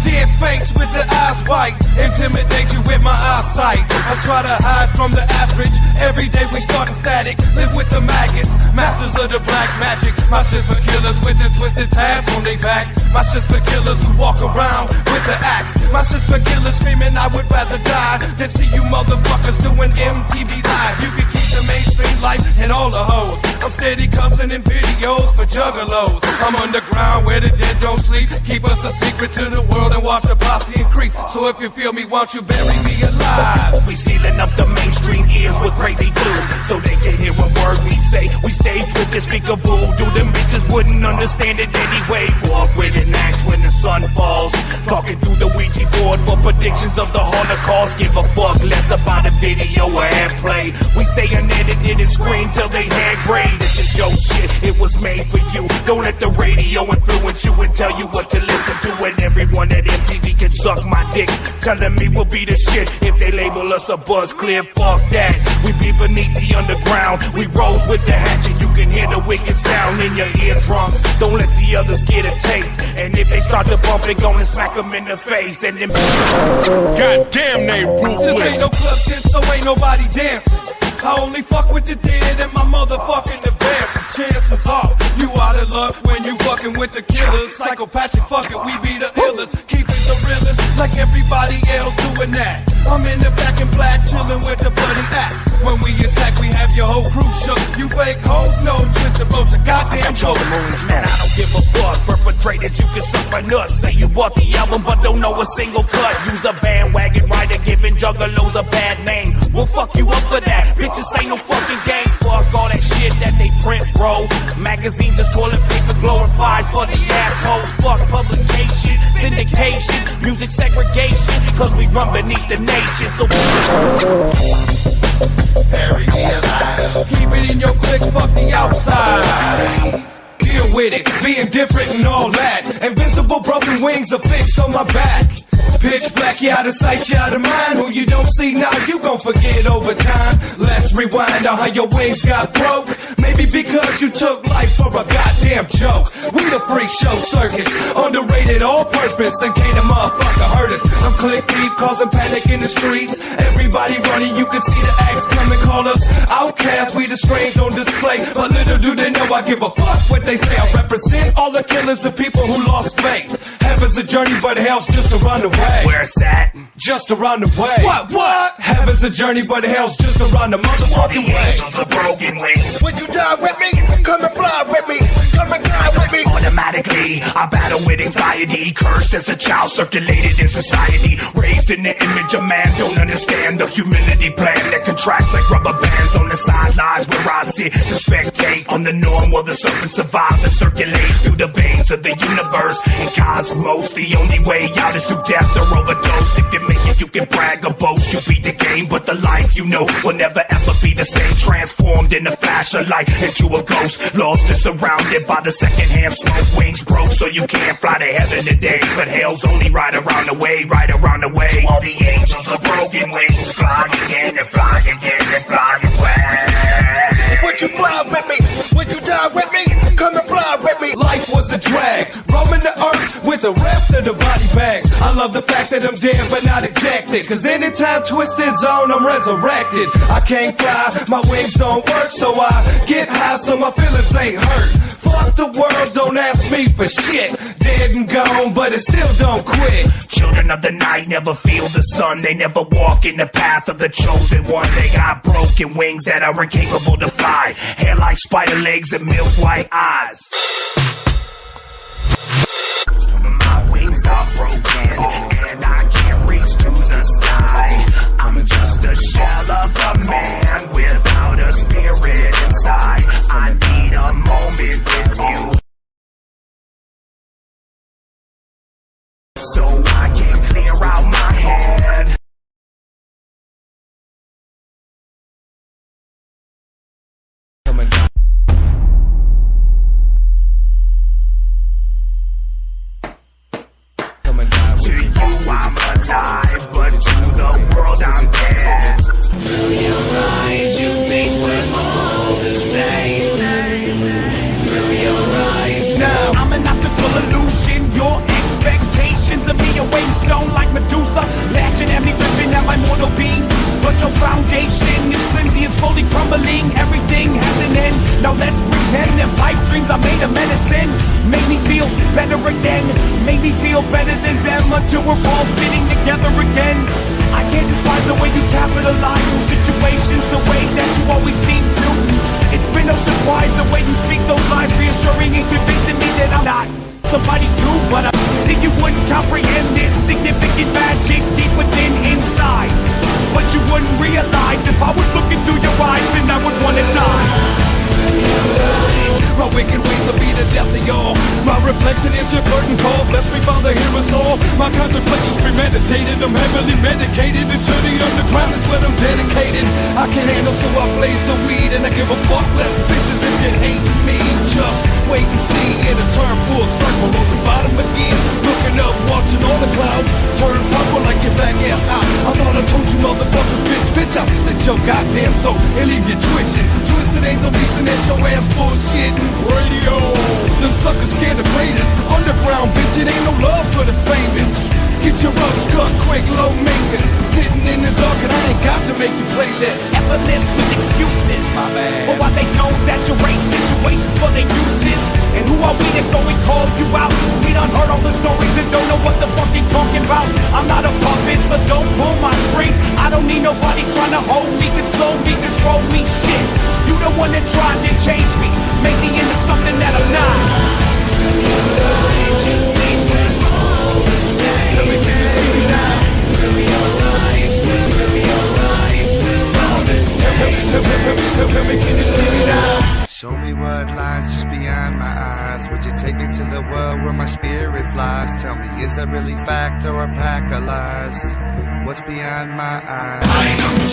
Dead face with the eyes white, intimidate you with my eyesight. I try to hide from the average. Every day we start static, live with the maggots, masters of the black magic. My shit's for killers with the twisted tabs on their backs. My shit's for killers who walk around with the axe. My shit's for killers screaming I would rather die than see you motherfuckers doing MTV Live. You can keep the mainstream life and all the hoes. I'm steady cussing in videos for juggalos. I'm underground where the dead don't sleep. Keep us a secret to the world and watch the posse increase. So if you feel me, won't you bury me alive? We sealing up the mainstream ears with crazy glue, so they can hear a word we say. We stage with this speaker voodoo. Them bitches wouldn't understand it anyway. Walk with an axe when the sun falls. Talking through the Ouija board for predictions of the Holocaust. Give a fuck less about a video or airplay. We stay unedited and scream till they hand grade. This is your shit, it was made for you. Don't let the radio influence you and tell you what to listen to. And everyone at MTV can suck my dick, telling me we'll be the shit if they label us a buzz clear. Fuck that, we be beneath the underground. We roll with the hatchet, you can hear the wicked sound in your eardrums. Don't let the others get a taste, and if they start to bump it, gonna smack them in the face. And then goddamn, they ruthless. This ain't no club shit, so ain't nobody dancing. I only fuck with the dead and my motherfucking advances. Chances are you out of luck when you fucking with the killers. Psychopathic fucking, we be the illest. Keep it the realest, like everybody else doing that. I'm in the back in black, chilling with the bloody axe. When we attack, we have your whole crew shook. You fake hoes, no twisted blows a goddamn joke. Man, I don't give a fuck. Perpetrators, you can suck my nuts. Say you bought the album, but don't know a single cut. Use a bandwagon rider, giving juggalos a bad name. We'll fuck you up for that. Bitches ain't no fucking game. Fuck all that shit that they print, bro. Magazines just toilet paper glorified for the assholes. Fuck publication, syndication, music segregation, cause we run beneath the nation. So bury me alive. Keep it in your clique, fuck the outside. Deal with it, being different and all that. Invincible broken wings are fixed on my back. Pitch black, you out of sight, you out of mind. Who you don't see now, you gon' forget over time. Let's rewind on how your wings got broke. Maybe because you took life for a goddamn joke. We the freak show circus, underrated all purpose, and can't a motherfucker hurt us. I'm click deep, causing panic in the streets. Everybody running, you can see the acts coming, call us outcasts. We the strange on display, but little do they know I give a fuck what they say. I represent all the killers and people who lost faith. Heaven's a journey, but hell's just around the way. Where's that? Just around the way. What? Heaven's a journey, but hell's just around the motherfucking way. Angels are broken wings. Would you die with me? Come and fly with me. Come and fly with me. Automatically, I battle with anxiety. Cursed as a child, circulated in society. Raised in the image of man, don't understand the humility plan that contracts like rubber bands on the sidelines where I sit to spectate on the norm while the serpent survives and circulates through the veins of the universe and cosmos. The only way out is through death or overdose. If you make it, you can brag or boast. You beat the game, but the life you know will never ever be the same. Transformed in a flash of light into a ghost. Lost and surrounded by the secondhand smoke. Wings broke so you can't fly to heaven today, but hell's only right around the way, right around the way. All the angels are broken wings, fly again and fly again and fly away. Would you fly with me? Would you die with me? Come and fly with me. Life was a drag, roaming the earth with the rest of the body bags. I love the fact that I'm dead but not ejected, cause anytime twisted zone I'm resurrected. I can't fly, my wings don't work, so I get high so my feelings ain't hurt. Fuck the world, don't ask me for shit. Dead and gone, but it still don't quit. Children of the night never feel the sun. They never walk in the path of the chosen one. They got broken wings that are incapable to fly. Hair like spider legs and milk white eyes. My wings are broken and I can't reach to the sky. I'm just a shell of a man without a spirit inside. I need a moment with you, so I can clear out my head. To you I'm alive, but to the world I'm dead. Through your eyes you think we're all the same. Through your eyes now I'm an optical illusion. Your expectations of me are weighing stone like Medusa, lashing at me, ripping at my mortal being. But your foundation is flimsy and slowly crumbling. Everything has an end, now let's breathe. pretend that pipe dreams I made a medicine. Made me feel better again. Made me feel better than them until we're all sitting together again. I can't despise the way you capitalize on situations the way that you always seem to. It's been no surprise the way you speak those lies, reassuring and convincing me that I'm not somebody too, but I see you wouldn't comprehend this significant magic deep within inside. But you wouldn't realize if I was looking through your eyes, then I would want to die. My wicked ways will be the death of y'all. My reflection is your curtain call. Bless me, Father, hear us all. My contemplations premeditated. I'm heavily medicated. Into the underground is what I'm dedicated. I can handle, so I blaze the weed. And I give a fuck less bitches if you hate me. Just wait and see. It'll turn full circle on the bottom again. Looking up, watching all the clouds turn purple like your back ass out. I thought I told you motherfuckers, bitch, I'll split your goddamn throat and leave you twitching. Twisted ain't the reason that your ass bullshit. Radio, them suckers scared of greatest. Underground, bitch, it ain't no love for the famous. Get your rugs cut quick, low maintenance. Sitting in the dark and I ain't got to make the playlist. Effortless with excuses. My bad. For why they don't saturate situations for their uses. And who are we to go and call you out? We done heard all the stories and don't know what the fuck they talking about. I'm not a puppet, so don't pull my strings. I don't need nobody trying to hold me, console me, control me. Shit, you the one that tried to change me, make me into something that I'm not. Tell me, can you see me now? Will be alright, will be alright. All this tell me, can you see me now? Show me what lies just beyond my eyes. Would you take me to the world where my spirit flies? Tell me, is that really fact or a pack of lies? What's beyond my eyes?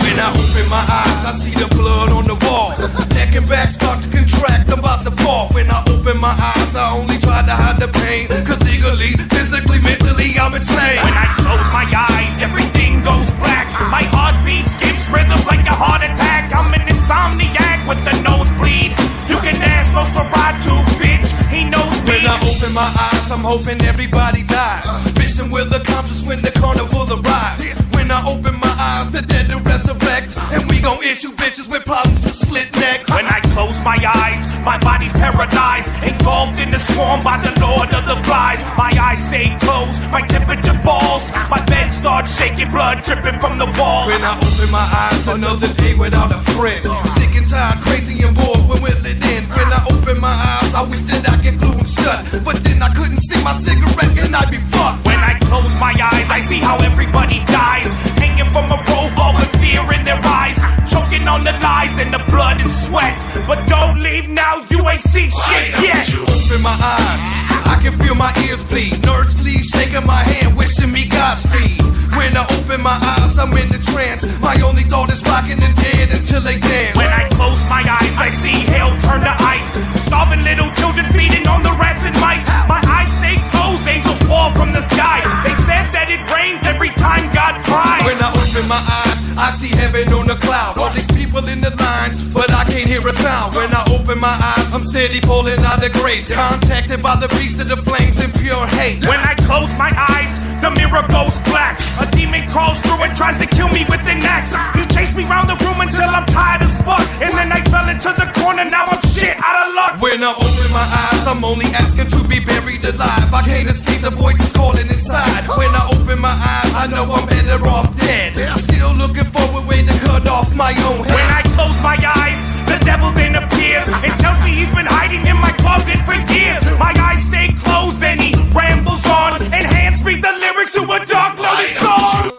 When I open my eyes, I see the blood on the wall. Neck and back start to contract, I'm about to fall. When I open my eyes, I only try to hide the pain. Cause legally, physically, mentally, I'm insane. When I close my eyes, everything goes black. My heartbeat skips rhythms like a heart attack. I'm an insomniac with the nosebleed. You can ask Nosferatu, bitch, he knows me. When I open my eyes, I'm hoping everybody dies. Vision will accomplish when the carnival arrives. When I open my eyes, the dead will resurrect. And we gon' issue bitches with problems with slit necks. When I close my eyes, my body's paralyzed, engulfed in the swarm by the Lord of the Flies. My eyes stay closed, my temperature falls. My bed starts shaking, blood dripping from the wall. When I open my eyes, another day without a friend. Sick and tired, crazy and bored, when will it end? When I open my eyes, I wish that I could glue them shut. But then I couldn't see my cigarette and I'd be fucked. When I close my eyes, I see how everybody dies. Hanging from a rope, all with fear in their eyes. Choking on the lies and the blood and sweat. But don't leave now, you ain't seen shit yet. Open my eyes, I can feel my ears bleed. Nerves leave, shaking my hand, wishing me Godspeed. When I open my eyes, I'm in the trance. My only thought is rocking and dead until they dance. When I close my eyes, I see hell turn to ice. Starving little children feeding on the rats and mice. My eyes stay closed, angels fall from the sky. They said that it rains every time God cries. When I open my eyes, I see heaven on the cloud. All these people in the line, but I can't hear a sound. When I open my eyes, I'm steady falling out of grace. Contacted by the beast of the flames and pure hate. When I close my eyes, the mirror goes black. A demon crawls through and tries to kill me with an axe. He chased me round the room until I'm tired as fuck. And then I fell into the corner, now I'm shit out of luck. When I open my eyes, I'm only asking to be buried alive. I can't escape the voices calling inside. When I open my eyes, I know I'm better off dead. Still looking for a way to cut off my own head. When I close my eyes, the devil then appears and tells me he's been hiding in my closet for years. My eyes stay closed and he rambles on and hands me the lyrics to a dark loaded song.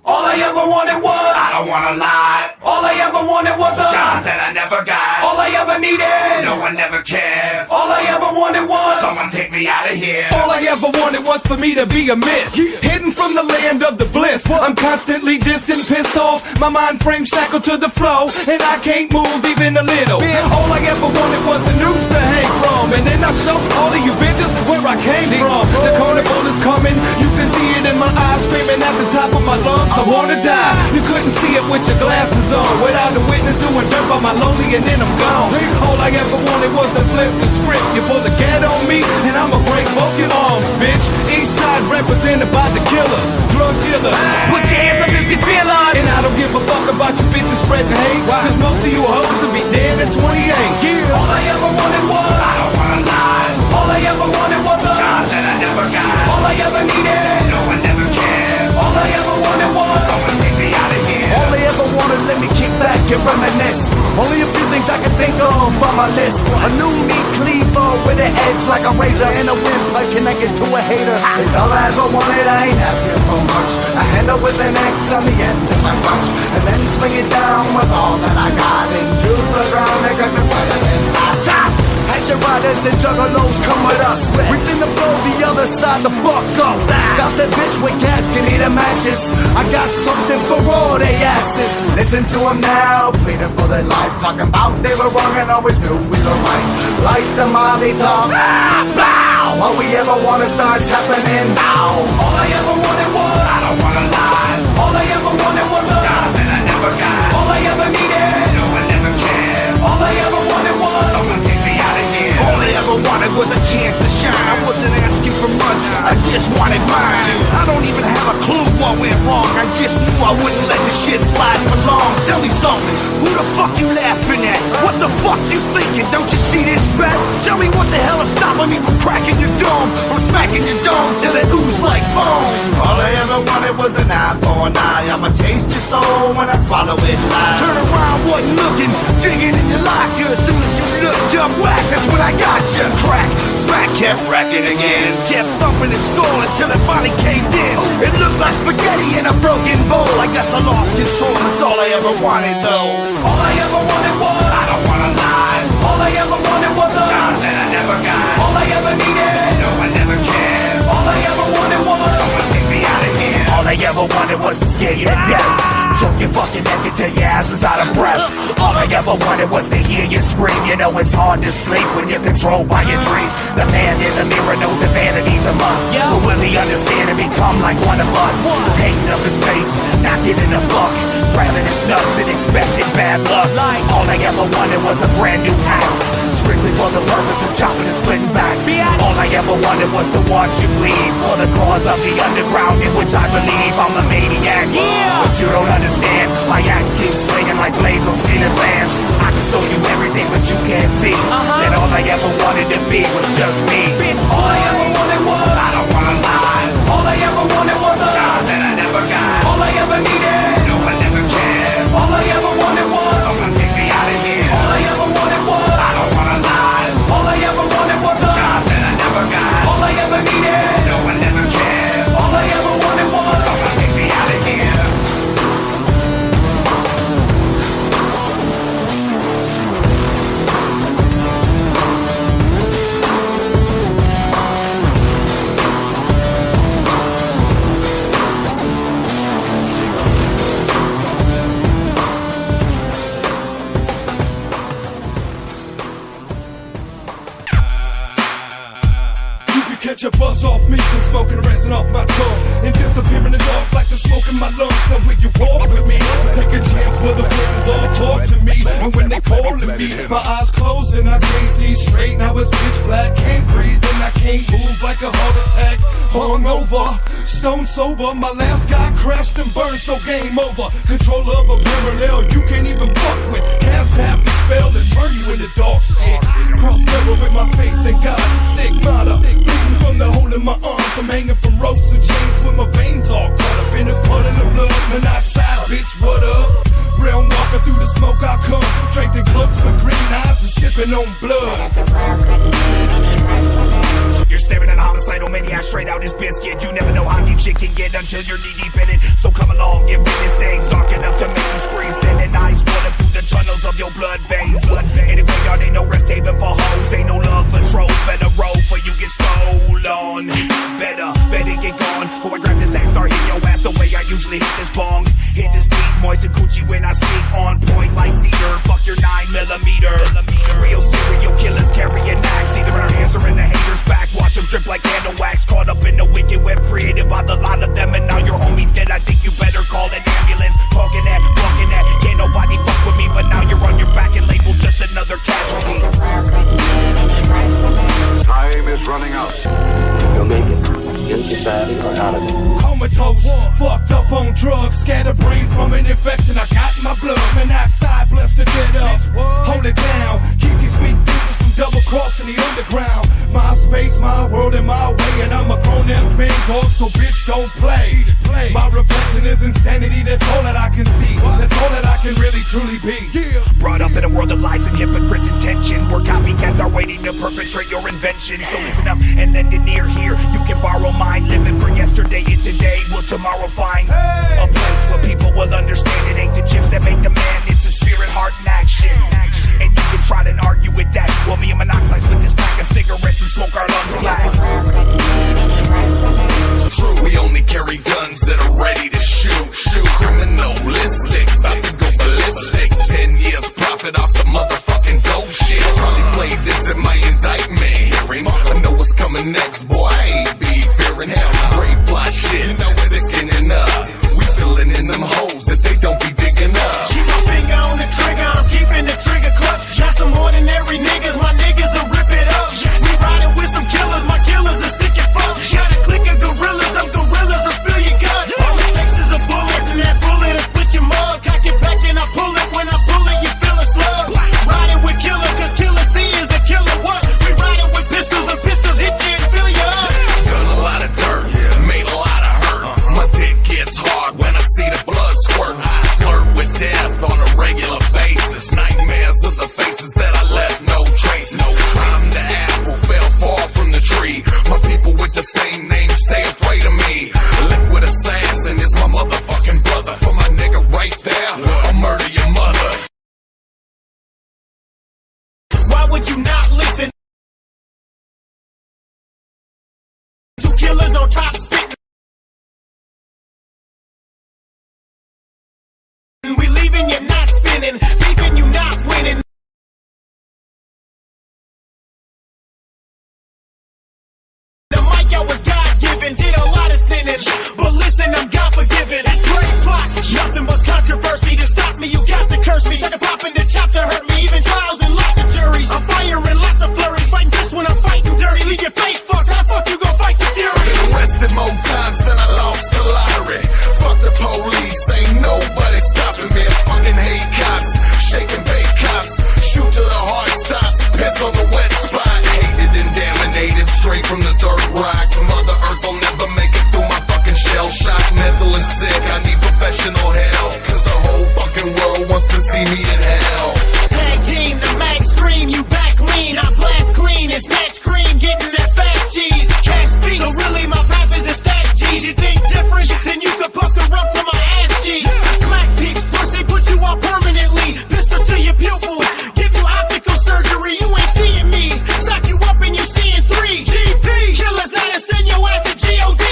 All I ever wanted was, I don't wanna lie. all I ever wanted was a Job that I never got. all I ever needed. No one never cared. All I ever wanted was Someone take me out of here. all I ever wanted was for me to be a myth. Hidden from the land of the bliss. I'm constantly distant, pissed off. My mind frame shackled to the flow, and I can't move even a little. All I ever wanted was a noose to hang from. And then I show all of you bitches where I came from. The carnival is coming. You can see it in my eyes, screaming at the top of my lungs. I wanna die. You couldn't see it with your glasses on. Without a witness doing dirt by my lonely, and then I'm gone. All I ever wanted was to flip the script. You pull the cat on me, and I'ma break both your arms, bitch. East side represented by the killer, drug dealer. Put your hands up if you feel us. And I don't give give a fuck about you bitches spreading hate. Cause most of you hoes will be dead at 28. Yeah. All I ever wanted was, I don't wanna lie. All I ever wanted was a child that I never got. All I ever needed, no one ever cared. All I ever wanted was someone take me out of here. All I ever wanted, let me kick back and reminisce. Only a few things I can think of on my list. A new meat cleaver with an edge like a razor and a windpipe connected to a hater. It's all I ever wanted, I ain't asking for much. A handle with an X on the end of my punch, and then swing it down with all that I got into the ground. They got the weather and I chop. Hatchet riders and juggalos come with us. We finna blow the other side the fuck up. Douse that bitch with gas, can eat a matches. I got something for all they asses. Listen to them now, pleading for their life. Talking about they were wrong and always knew we were right. Like the Molly talk. Blow! All we ever wanted starts happening now. All I ever wanted was, I don't wanna lie. All I ever wanted was a job that I never got. All I ever needed, no one ever cared. All I ever wanted was someone take me out of here. All I ever wanted was a chance to shine. I wasn't asking for much, I just wanted mine. I don't even have a clue what went wrong. I just knew I wouldn't let this shit slide for long. Tell me something, who the fuck you laughing at? What the fuck you thinking? Don't you see this bet? Tell me what the hell is stopping me from cracking your dome, from smacking your dome till it ooze like foam. All I ever wanted was an eye for an eye. I'ma taste your soul when I swallow it live. Turn around, wasn't looking, digging in your locker. As soon as you looked up, whack, that's when I got you. Crack, smack, kept racking again. Kept thumping his skull until it finally caved in. It looked like spaghetti in a broken bowl. I guess I lost control, that's all I ever wanted though. All I ever wanted was, I don't wanna lie. All I ever wanted was a job that I never got. All I ever needed, no one ever cared. All I ever wanted was someone take me out of here. All I ever wanted was to scare you to death. Choke your fucking neck until your ass is out of breath. All I ever wanted was to hear you scream. You know it's hard to sleep when you're controlled by your dreams. The man in the mirror knows that vanity's a must. But will he understand and become like one of us? Hating up his face, not giving a fuck, grabbing his nuts and expecting bad luck. All I ever wanted was a brand new axe, strictly for the purpose of chopping and splitting backs. All I ever wanted was to watch you bleed for the cause of the underground in which I believe I'm a maniac. But you don't understand, my axe keeps swinging like blades on ceiling lands. I can show you everything but you can't see. And all I ever wanted to be was just me. All I ever wanted was, I don't wanna lie. All I ever wanted was a job that I never got. All I ever needed, no one ever cared. All I ever wanted was someone take me out of here. All I ever wanted was, I don't wanna lie. All I ever wanted was a job that I never got. All I ever needed, no one ever cared. All I ever wanted was someone take me out of here. Catch a buzz off me from smoking resin off my tongue and disappear in the dark like the smoke in my lungs. Now when you walk with me, take a chance for the places all talk to me. And when they calling me, my eyes closed and I can't see straight. Now it's pitch black, can't breathe and I can't move like a heart attack. Hungover, stone sober, my last guy crashed and burned, so game over. Control of a parallel you can't even fuck with. Cast half the spell and turn you into dog shit. Cross river with my faith in God, stigmata. From the hole in my arms, I'm hanging from ropes and chains with my veins all caught up in a pot of the blood. Monoxide, bitch, what up? Realm walker through the smoke, I come draped in cloaks with green eyes and shipping on blood. You're staring at a homicidal maniac straight out his biscuit. You never know how deep shit can get until you're knee deep in it. So come along and witness things dark enough to make you scream. Sending eyes running through the tunnels of your blood veins. Anyway, y'all ain't no rest haven for hoes, ain't no love for trolls. Better roll for you get stolen. Better get gone. Before I grab this axe, start hitting your ass the way I usually hit this bong. Hit this beat, moist and coochie when I speak. On point like cedar, fuck your 9mm. Real serial killers carrying axe, either in our hands or in the haters' back. Watch them drip like candle wax, caught up in the wicked web created by the lot of them. And now your homie's dead, I think you better call an ambulance. drugs, scatterbrain from an infection I got in my blood. Monoxide, bless the dead up. Hold it down, keep these sweet bitches from double crossing the underground. My space, my world, and my way, and I'm a grown-ass man, dog, so bitch don't play. My reflection is insanity, that's all that I can see. That's all that I can really truly be. Brought up in a world of lies and hypocrites and tension, where copycats are waiting to perpetrate your invention. So listen up and lend an ear here. You can borrow mine, living for yesterday and today. Will tomorrow find a place where people will understand it ain't the chips that make the man, it's the spirit, heart, and action. And you can try to argue with that. Well, me and Monoxide split this pack of cigarettes and smoke our lungs black. We only carry guns that are ready to shoot. Criminalistic, about to go ballistic. 10 years profit off the motherfucking dope shit. Probably played this in my indictment hearing. I know what's coming next, boy, I ain't be fearing hell. Great plot shit, you know it's beginning up. We filling in them holes that they don't be digging up. Keep my finger on the trigger, I'm keeping the trigger clutch. Got some ordinary niggas, my niggas will rip it up. We riding with some killers, my killers are sick as fuck. Got a clique of gorillas, them gorillas will spill your gut. All it takes is a bullet, and that bullet will split your mug. Cock it back and I pull it, when I pull it, you feel a slug. Riding with killer, cause killer C is the killer what? We riding with pistols, and pistols hit you and fill you up. Done a lot of dirt, made a lot of hurt. My dick gets hard when I see the blood squirt. I flirt with death on a regular basis. Nightmares of the faces that I left no trace. No crime, the apple fell far from the tree. My people with the same name stay afraid of me. Liquid assassin is my motherfucking brother. For my nigga right there, I'll murder your mother. Why would you not listen? Two killers on top spitting. We leaving you not spinning, leaving you not winning. The mic I was God-given, did a lot of sinning, but listen, I'm God-forgiven. That's great plot, nothing but controversy to stop me. You got to curse me, try to pop in the chop to hurt me. Even trials and lots of juries, I'm firing lots of flurries, fighting just when I'm fighting dirty. Leave your face fucked, how the fuck you gon' fight the fury? Been arrested more times than I lost the lottery. Fuck the police, ain't nobody stopping me. I fucking hate cops, shaking bait cops. Shoot till the heart stops, piss on the wet spot. Hated and dominated, straight from the dirt rock. Mother Earth will never make it through my fucking shell shock. Mental and sick, I need professional help. Cause the whole fucking world wants to see me in hell. Tag team, the mag stream, you back lean. I blast clean and snatch cream, getting that fast cheese. Cash speak, so really my rap is a stack G's. You think different, then you can puff the rump to my ass cheeks. Smack peaks, first they put you out permanently. Pistol to your pupil, give you optical surgery, you ain't seeing me. Sock you up and you seeing 3 GP. Killers out and send your ass to G.O.D.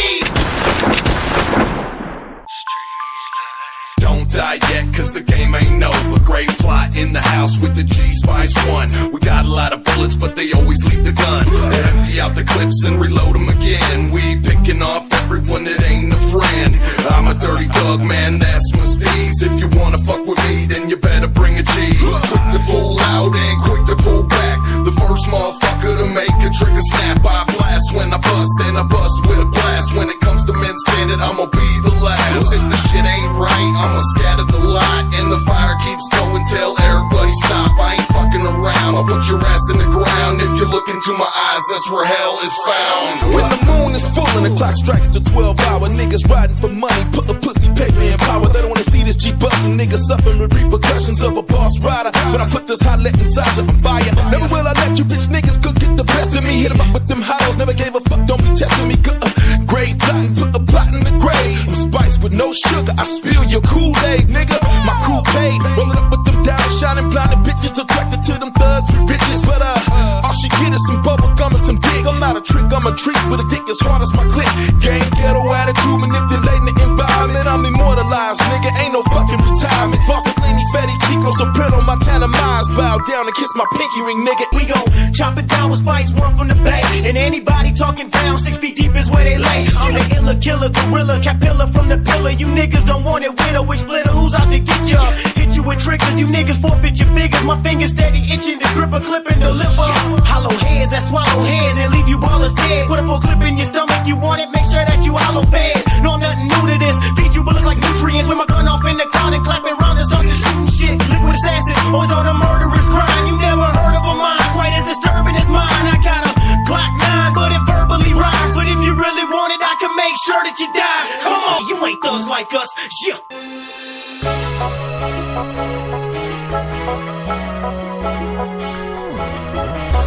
Don't die yet, cause the game ain't over. Great plot in the house with the G-Spice one. We got a lot of bullets, but they always leave the gun. They empty out the clips and reload them again. We picking off everyone that ain't a friend. I'm a dirty dog, man, that's my steez. If you wanna fuck with me, then you better bring a G. Quick to pull out and quick to pull back. The first motherfucker to make a trigger snap. I blast when I bust, and I bust with a blast. When it comes to men standing, I'ma be the last. If the shit ain't right, I'ma scatter the lot. And the fire keeps going till everybody stop. I ain't fucking around, I'll put your ass in the ground. If you look into my eyes, that's where hell is found. When the moon is full and the clock strikes to 12 hour, niggas riding for money, put the pussy paper in power. They don't wanna see this G bustin', niggas suffering the repercussions of a boss rider. When I put this holler inside you, I'm fire. Never will I let you bitch niggas could get the best of me. Hit 'em up with them hollows, never gave a fuck, don't be testing me. Grave plotting, put a plot in the grave. I'm spiced with no sugar, I spill your Kool-Aid, nigga. My crew paid, rolling up with them down, shining blinded bitches, attracted to them thugs with bitches. But all she get is some bubble gum and some dick. I'm not a trick, I'm a treat, but a dick as hard as my click. Gang ghetto attitude, manipulating the environment. I'm immortalized, nigga, ain't no fucking retirement. Boss of Laney, Fatty, Chico, Soprano, Montana, Miles. Bow down and kiss my pinky ring, nigga. We gon' chop it down with Spice, one from the bay. And anybody talking down 6 feet deep is where they lay. I'm the illa killer, gorilla, capilla from the pillar. You niggas don't want it, widow, with splitter. Who's out to get ya? Hit you with triggers, you niggas forfeit your figures. My fingers steady itching to grip a clip and deliver. Hollow heads that swallow heads and leave you ballers dead. Put a full clip in your stomach, you want it, make sure that you hollow fed. No, I'm nothing new to this. Feed you bullets like nutrients. like us. Yeah.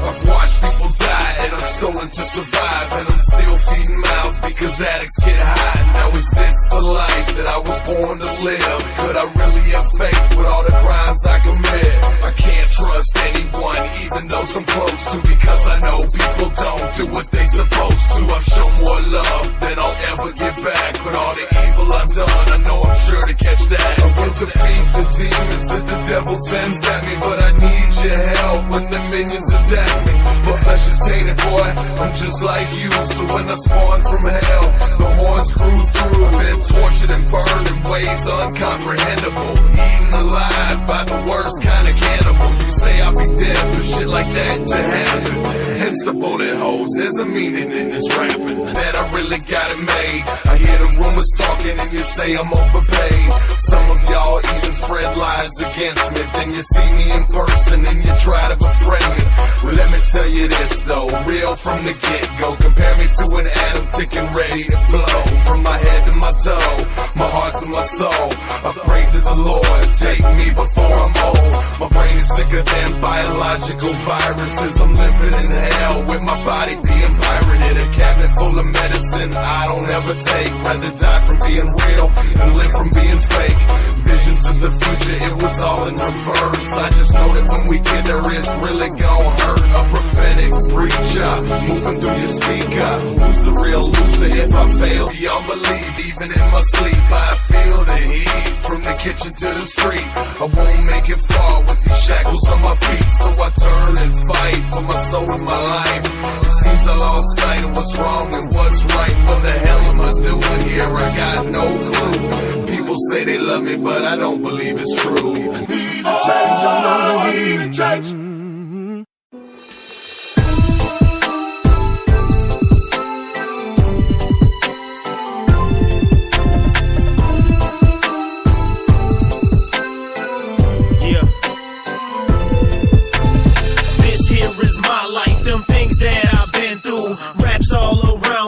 I've watched people die and I'm stolen to survive, and I'm still feeding mouths because addicts get high. Now is this the life that I was born to live? Could I really have faith with all the crimes I commit? I can't trust anyone, even those I'm close to, because I know people don't do what they supposed to. I've shown more love than I'll ever give back, but all the evil I've done, I know I'm sure to catch that. I will defeat the demons that the devil sends at me, but I need your help when the minions attack me. But flesh is tainted, boy, I'm just like you. So when I spawn from hell, the horns grew through, been tortured and burned in ways uncomprehendable, eaten alive by the worst kind of cannibal. You say I'll be dead for shit like that to happen. Hence the bullet holes, there's a meaning in this rapping that I really got it made. I hear the rumors talking and you say I'm overpaid. Some of y'all even spread lies against me. Then you see me in person and you try to befriend me. Well, let me tell you this though, real from the get-go. Compare me to an atom ticking ready to blow. From my head to my toe, my heart to my soul, I pray to the Lord, take me before I'm old. My brain is sicker than biological viruses. I'm living in hell with my body being pirated. A cabinet full of medicine I don't ever take. Rather die from being real than live from being fake. Visions of the future, it was all in reverse. I just know that when we get there, it's really gon' hurt. A prophetic preacher moving through your speaker. Who's the real loser if I fail beyond belief? Even in my sleep, I feel the heat from the kitchen to the street. I won't make it far with these shackles on my feet, so I turn and fight for my soul and my life. It seems I lost sight of what's wrong and what's right. What the hell am I doing here? I got no clue. People say they love me, but I don't believe it's true. Need a change, I know I need a change.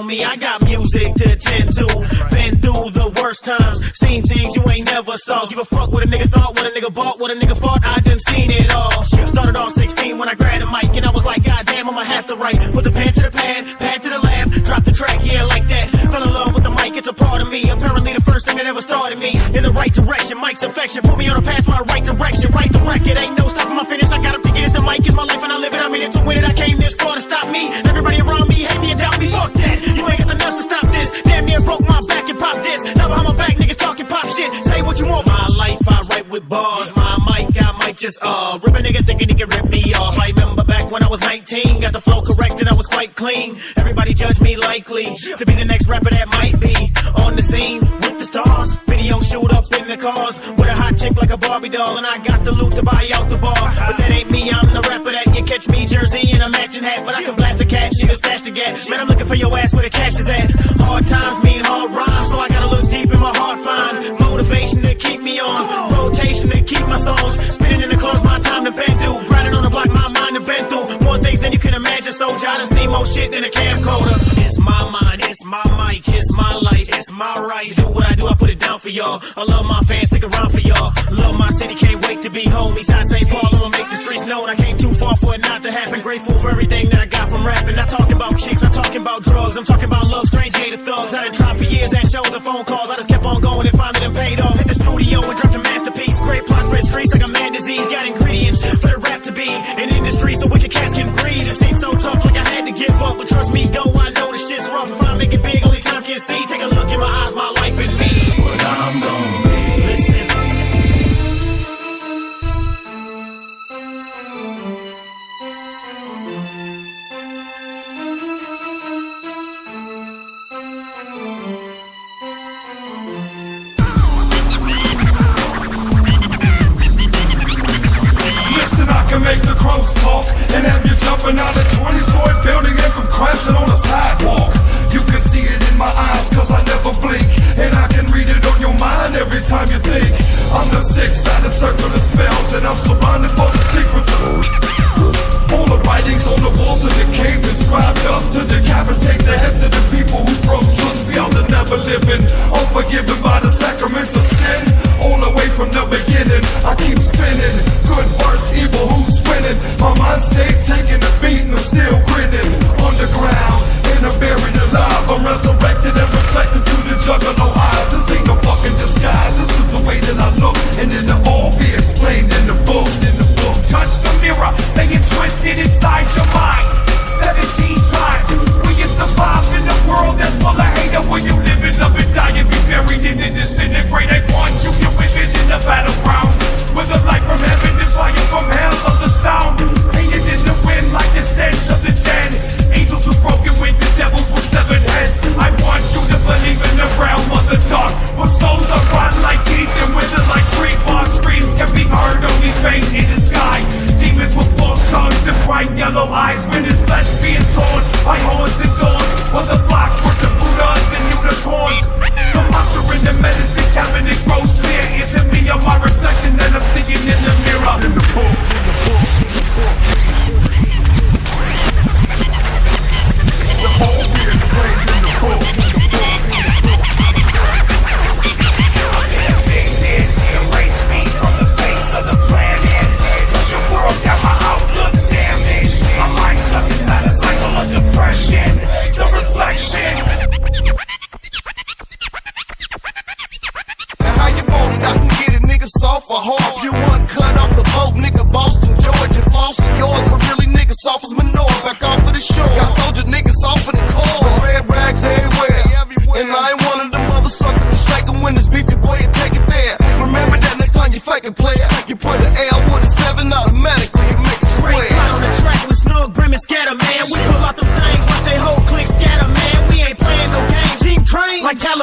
I got music to tend to. Been through the worst times, seen things you ain't never saw. Give a fuck what a nigga thought, what a nigga bought, what a nigga fought. I done seen it all. Started off 16 when I grabbed a mic, and I was like, God damn, I'ma have to write. Put the pen to the pad to the lab, drop the track, yeah, like that. Fell in love with the mic, it's a part of me. Apparently the first thing that ever started me in the right direction. Mic's affection, put me on a path my right direction. Right the record, ain't no stopping my finish. I gotta pick it, it's the mic, it's my life, and I live it. I'm in it to win it. I came this far to stop me. Everybody around me hate me and doubt me. Fuck that, you ain't got the nuts to stop this. Damn near broke my back and pop this. Now behind my back, niggas talking pop shit. Say what you want. My life, I write with bars. My mic, I might just rip a nigga thinking he can rip me off. I remember back when I was 19, got the flow correct and I was quite clean. Everybody judged me likely to be the next rapper that might be on the scene with the stars. Video shoot up in the cars with a hot chick like a Barbie doll, and I got the loot to buy out the bar. But that ain't me, I'm the rapper that you catch me jersey and a matching hat. But I can blast the cat, she can stash the gas. Man, I'm looking for your ass where the cash is at. Hard times mean hard rhymes, so I gotta look deep in my heart, find motivation to keep me on, rotation to keep my songs spinning in the clubs. My time to bend through, grinding on the block, my mind to bend through more things than you can imagine. Soldier, I done seen more shit than a camcorder. It's my mind, it's my mic, it's my life, it's my right to do what I do. I put it down for y'all. I love my fans, stick around for y'all. Love my city, can't wait to be home. Eastside St. Paul, I'ma make the streets known. I came too far for it not to happen. Grateful for everything that I got from rapping. Not talking about chicks, not talking about drugs. I'm talking about love, strange hated thugs. I done tried for years at shows and phone calls. I just kept on going and finally done paid off. Hit the studio and dropped a masterpiece. Great plot, spread streets like a man disease. Got ingredients for the rap to be an industry so wicked cats can breathe. It seems so tough, like I had to give up. But trust me, though, I know the shit's rough. If I make it big, only time can see. Take a look in my eyes, my life and me. What I'm gonna be. Listen. Make the crows talk and have you jumping out of 20-story building and from crashing on a sidewalk. You can see it in my eyes cause I never blink, and I can read it on your mind every time you think. I'm the six-sided circle of spells, and I'm surrounded for the secrets of all the writings on the walls of the cave described us to decapitate the heads of the people who broke trust beyond the never living, unforgiven by the sacrament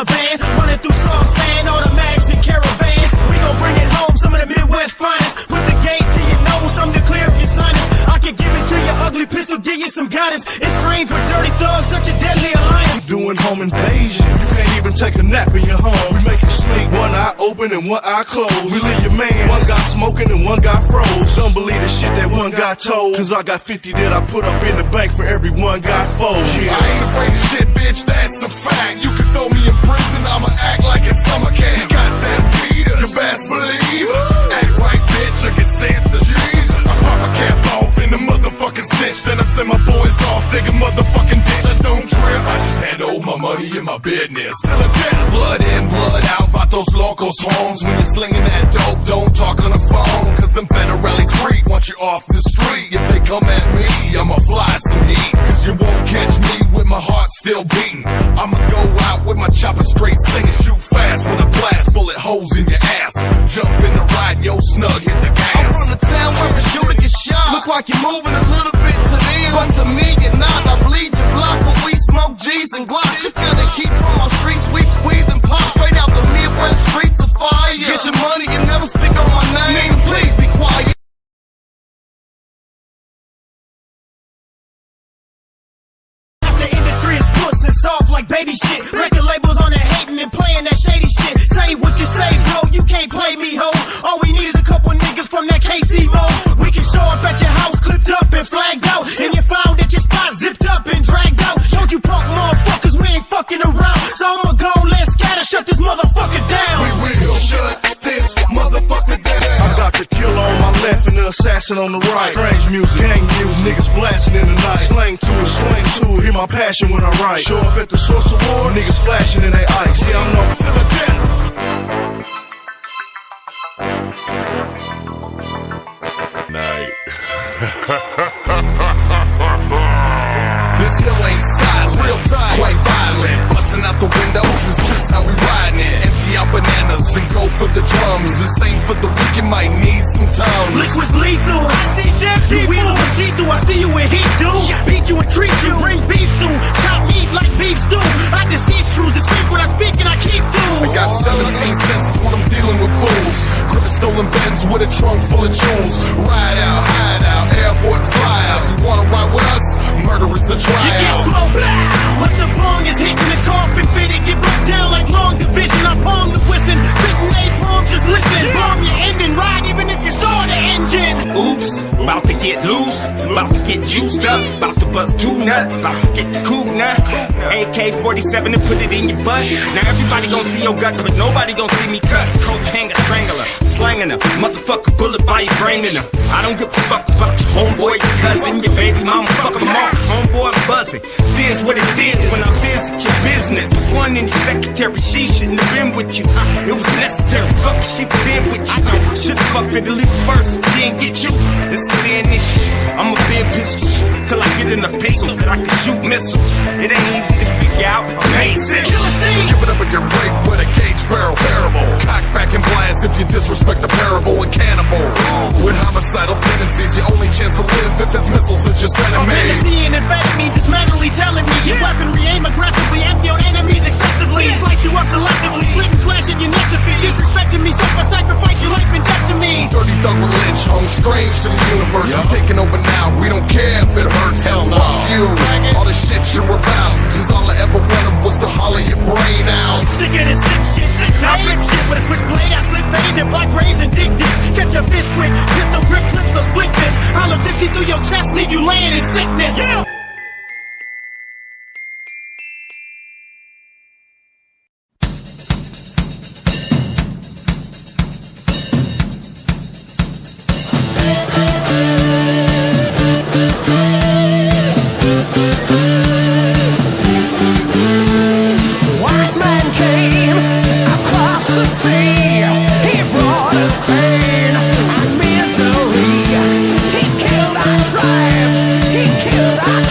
Taliban, running through songs, saying automatics and caravans. We gon' bring it home, some of the Midwest finest. Put the gauge to your nose, something to clear up your sinus. I can give it to your ugly pistol, give you some guidance. It's strange with dirty thugs, such a deadly alliance. Doing home invasion. You can't even take a nap in your home. We make you sleep, one eye open and one eye closed. We leave your man, one guy smoking and one guy froze. Don't believe the shit that one guy told, cause I got 50 that I put up in the bank for every one guy fold. Yeah. I ain't afraid of shit, bitch, that's a fact. You can throw me in prison, I'ma act like it's summer camp. You got that Peter, you best believe it. Act right, bitch, or get sent to Jesus. I pop my cap off in the motherfucking stitch, then I send my boys off, dig a motherfucking ditch. I don't trip, I just hand over my money and my business. Still a dead, blood in, blood out, about those locals' homes. When you're slinging that dope, don't talk on the phone, cause them federales freak want you off the street. If they come at me, I'ma fly some heat, cause you won't catch me with my heart still beating. I'ma go out with my chopper straight singing, shoot fast with a blast, bullet holes in your ass. Jump in the ride, yo snug, hit the gas. I'm from the town where the shooter gets shot. Look like you're moving a little bit to them, but to me you're not. I bleed your block, but we smoke G's and Glocks. You feel the heat from our streets, sweep, squeeze, and pop. Straight out the Midwest streets of fire. Get your money and never speak on my name. Nigga, please be quiet. The industry is pussing soft like baby shit. Record labels on there hating and playing that shady shit. Say what you say, bro, you can't play me, ho. All we need is a couple niggas from that KC mode. We can show up at your house, clipped up and flagged out, and you found that your spot zipped up and dragged out. Told you punk motherfuckers, we ain't fucking around. So I'ma go, let's scatter, shut this motherfucker down. We will shut this motherfucker down. I got the killer on my left and the assassin on the right. Strange music, gang music, niggas blasting in the night. Slang to it, swing to it, hear my passion when I write. Show up at the Source Award, niggas flashing in their ice. Yeah, I'm known for the death. Night. This hill ain't silent, real tight, quite violent. Busting out the windows is just how we riding it. Empty out bananas and go for the drums. This ain't for the weak, you might need some time. Liquid lethal, I see death. You wheel with see-through, I see you with heat, dude. Beat you and treat you, bring beef through. Chop meat like beef stew. I decease crews, to speak what I speak and I keep to. I got 17 cents when I'm dealing with fools. Crib stolen Benz with a trunk full of jewels. Ride out, hide out, airport fly out. You wanna ride with us? Murder is the tryout. You get slow blow. What the bong is hitting the coffin fitted. Get broke down like long division. I palm the whistle. Sitting napalm, just listen. Bomb your ending, ride even if you start the engine. Oops, about to get loose, about to get juiced up, about to bust two nuts, about to get the coupe nut. AK-47 and put it in your butt. Now everybody gon' see your guts, but nobody gon' see me cut. Coach hanger, strangler, slanging her, motherfucker bullet by your brain in her. I don't give a fuck about your homeboy, your cousin, your baby mama, fuck them all. Homeboy, I'm buzzing. This what it did when I visit your business. One in your secretary, she shouldn't have been with you. It was necessary, fuck she was in with you. Should've fucked her to leave first, she didn't get you. This is the issue. I'ma be a pistol till I get enough pesos that I can shoot missiles. It ain't easy to figure out. Amazing. Give it up and get raped with a gauge barrel parable. Cock back and blast if you disrespect the parable. A cannibal with homicidal tendencies. Your only chance to live if there's missiles that you're sending me. Fantasy and amphetamine just mentally telling me your weaponry aim aggressively, empty your enemies excessively. Slice you up selectively, split and slash in your neck to be disrespecting me. Self-sacrifice your life and death to me. Dirty thug religion, home strange to the universe. You're taking over now. We don't care if it hurts. Hell no. Fuck you. All the shit you're about. Cause all I ever wanted was to holler your brain out. Sick of this sick shit, sick I flip shit with a switchblade. I slip fade and black rays and dig dicks. Catch your fist quick, pistol grip clips or split bits. I'll tipsy through your chest, leave you laying in sickness. Yeah. White man came across the sea. He brought us pain and misery. He killed our tribes. He killed our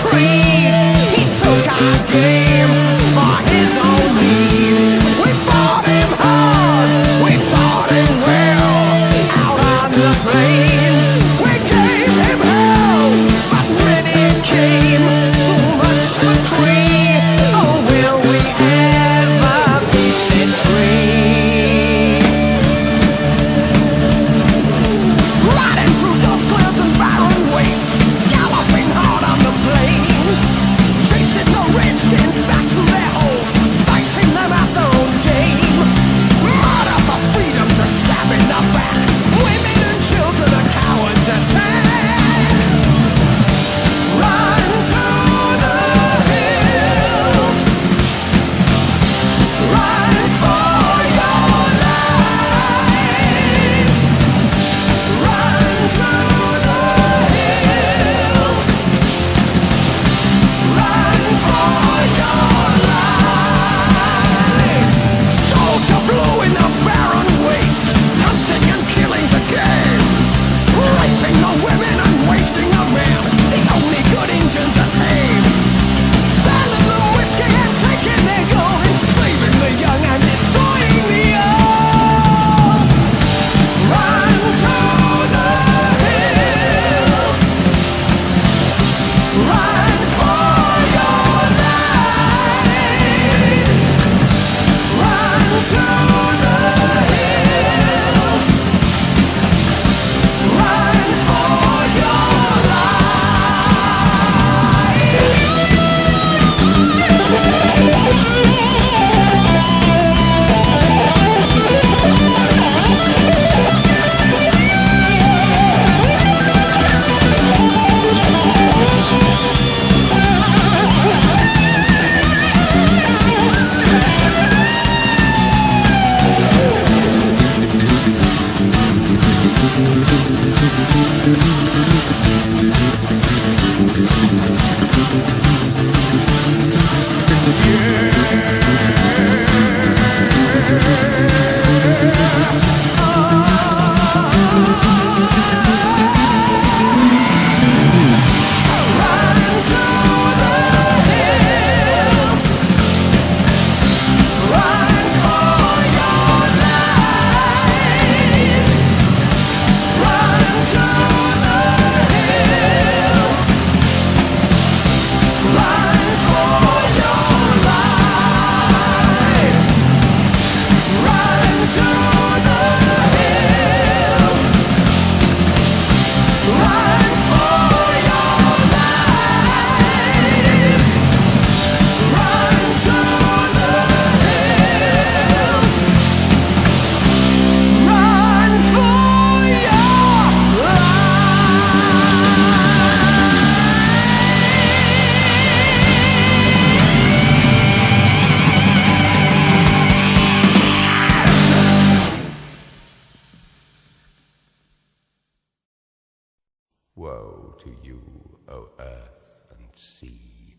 see.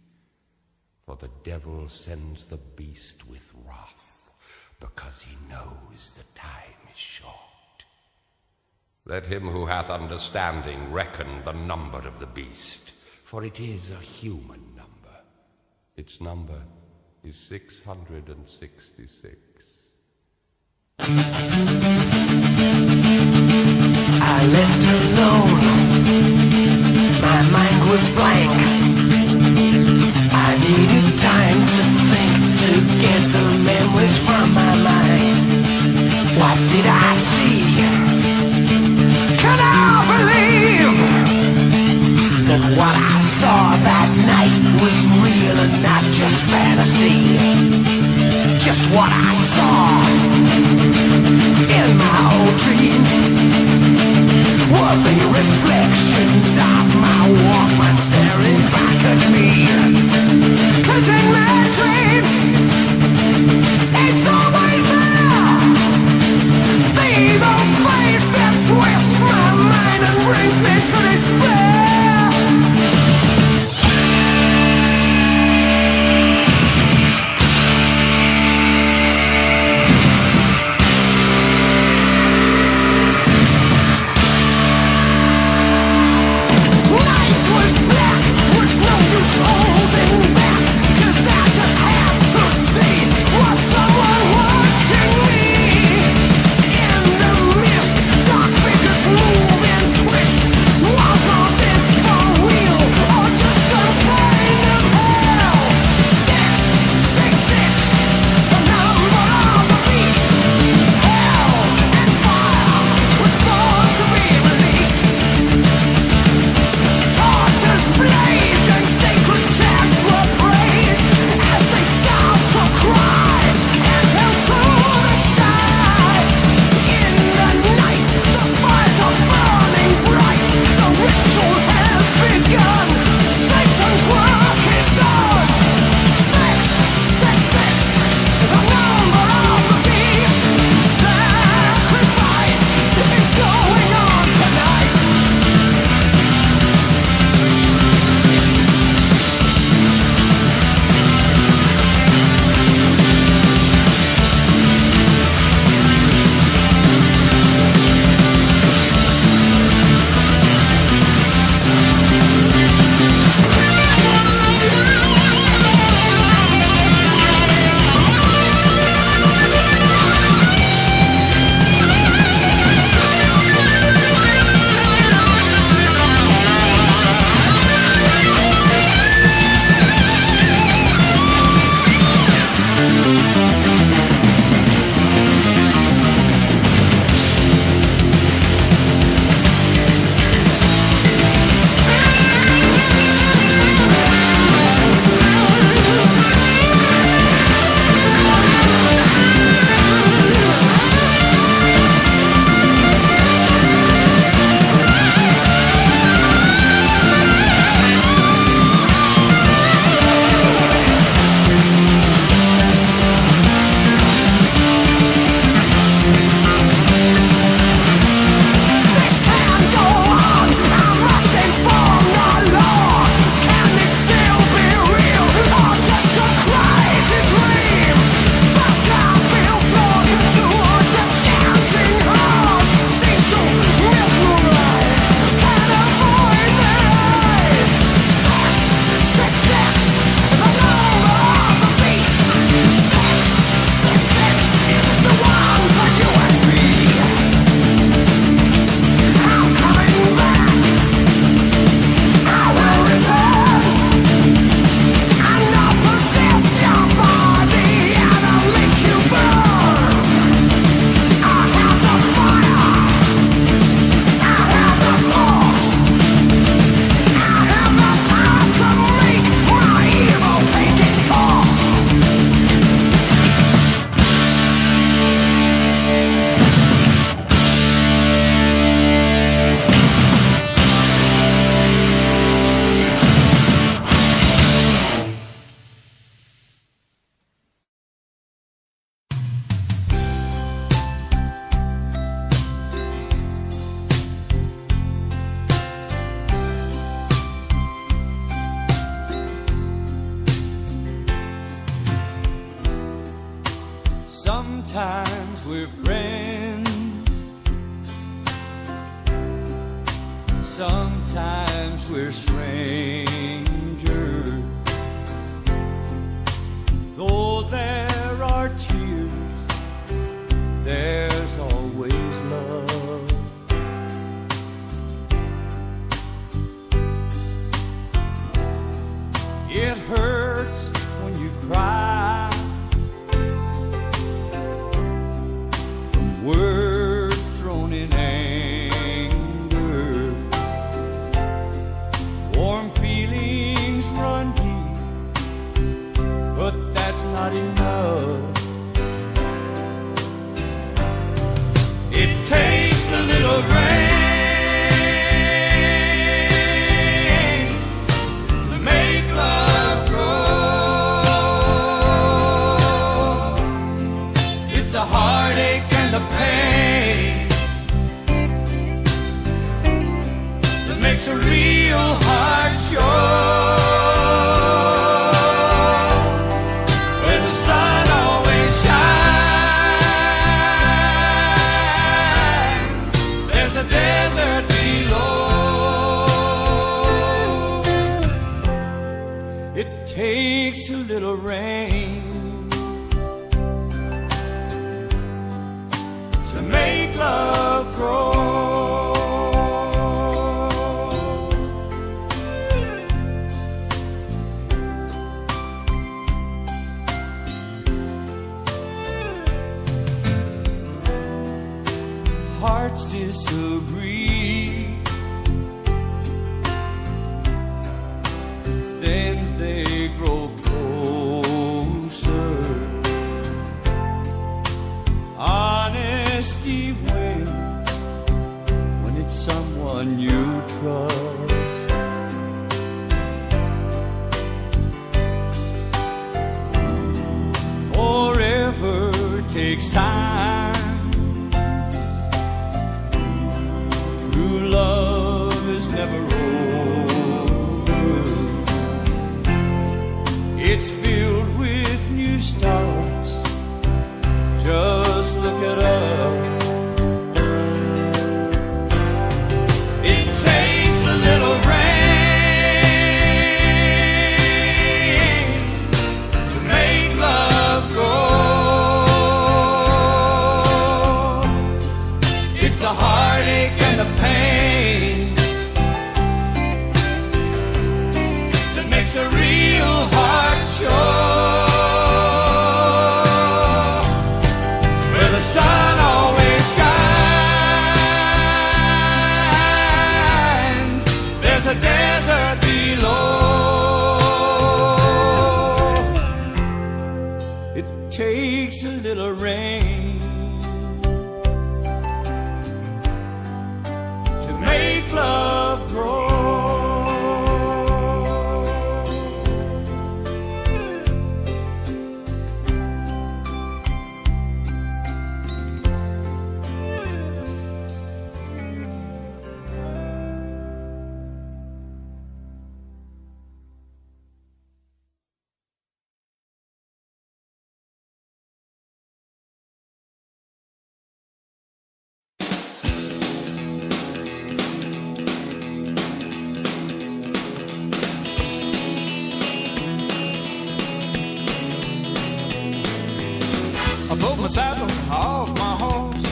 For the devil sends the beast with wrath, because he knows the time is short. Let him who hath understanding reckon the number of the beast, for it is a human number. Its number is 666. I left alone. My mind was blank. I needed time to think, to get the memories from my mind. What did I see? Can I believe that what I saw that night was real and not just fantasy? Just what I saw in my old dreams were the reflections of my Walkman staring back at me. 'Cause in my dreams, it's always there, the evil face that twists my mind and brings me to despair. Nights was black, was no use old. Sometimes we're friends, sometimes we're strangers. Though there are tears, there's always love. It hurts when you cry from words thrown in anger. Warm feelings run deep, but that's not enough. It takes a little rain to make love grow. It's a heartache and a pain that makes a real heart show. Where the sun always shines, there's a desert below. It takes a little rain to make love grow. Hearts disagree, then they grow closer. Honesty wins when it's someone you trust. Forever takes time. True love is never over. It's filled with new stars. Just look at us. It takes a little rain to make love grow. It's a heartache and a pain that makes a real heart show. Where the sun always shines, there's a desert below. It takes a little rain to make love grow. I pulled my saddle off my horse.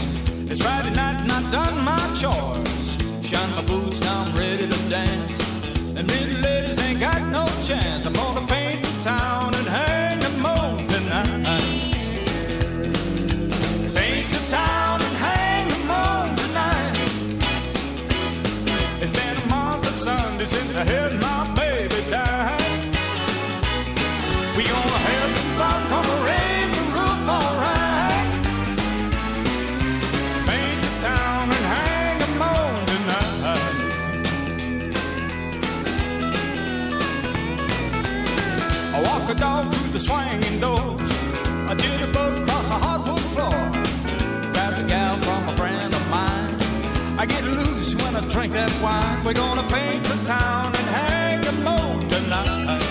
It's Friday night and I've done my chores. Shine my boots, now I'm ready to dance. And pretty ladies ain't got no chance. I'm gonna paint the town and hang the moon tonight. Paint the town and hang the moon tonight. It's been a month of Sunday since I had my baby died. We gonna have some fun, gonna raise the roof alright. Paint the town and hang the moon tonight. I walk a dog through the swinging doors. I did a boat across a hardwood floor. Grabbed a gal from a friend of mine. I get loose when I drink that wine. We're gonna paint the town and hang the moon tonight.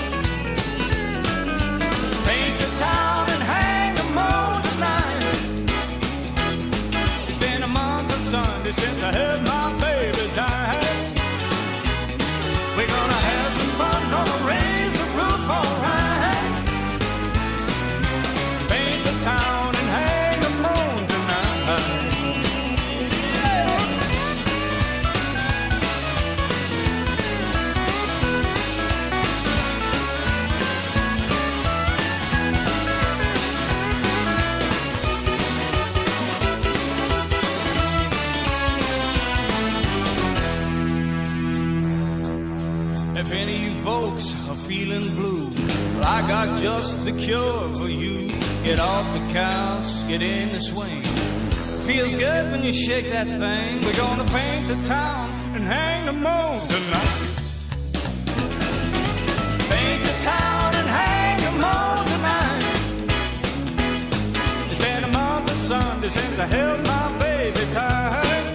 Paint the town and hang the moon tonight. feeling blue. Well, I got just the cure for you. Get off the couch, get in the swing. Feels good when you shake that thing. We're gonna paint the town and hang the moon tonight. Paint the town and hang the moon tonight. It's been a month of Sunday since I held my baby tight.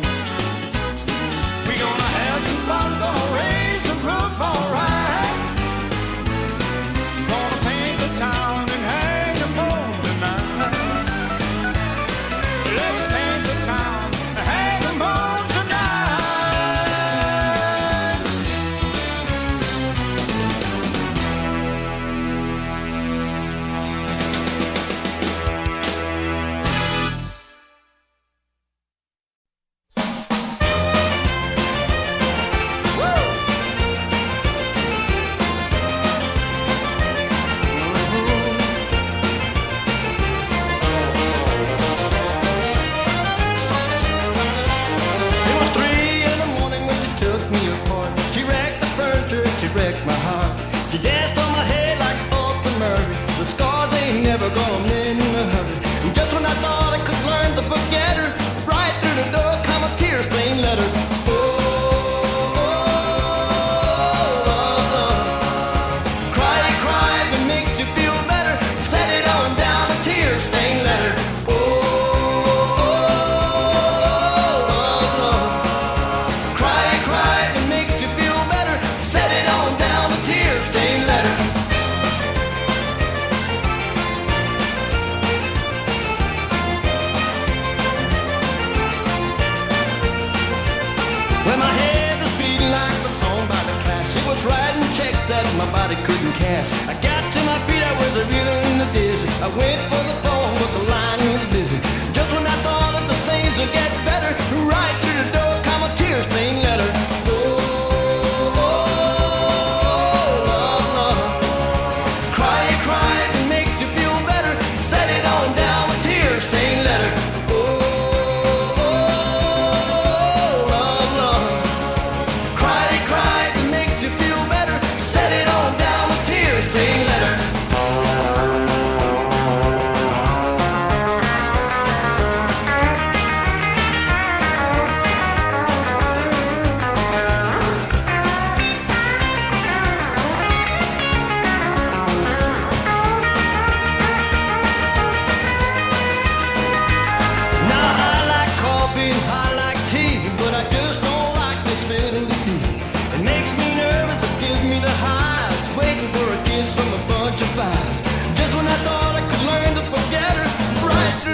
We're gonna have some fun, gonna raise the roof alright. Gonna paint the town and hang the moon tonight. Let's paint the town and hang the moon tonight. Never gonna mend in a hurry. And just when I thought I could learn to forget her, right through the door come a tear-stained letter. Cry, cry, if it makes you feel better. Set it on down, a tear-stained letter. Cry, cry, if it makes you feel better. Set it on down, a tear-stained letter. Well, my head was beating like the song by the Clash. It was writing checks that my body couldn't cash. I got to my feet, I was a reeling the dizzy. I went for the phone, but the line was busy. Just when I thought that the things would get better, right through the door come a tear-stained letter. Cry, cry, if it makes you feel better. Set it on down, a tear-stained letter.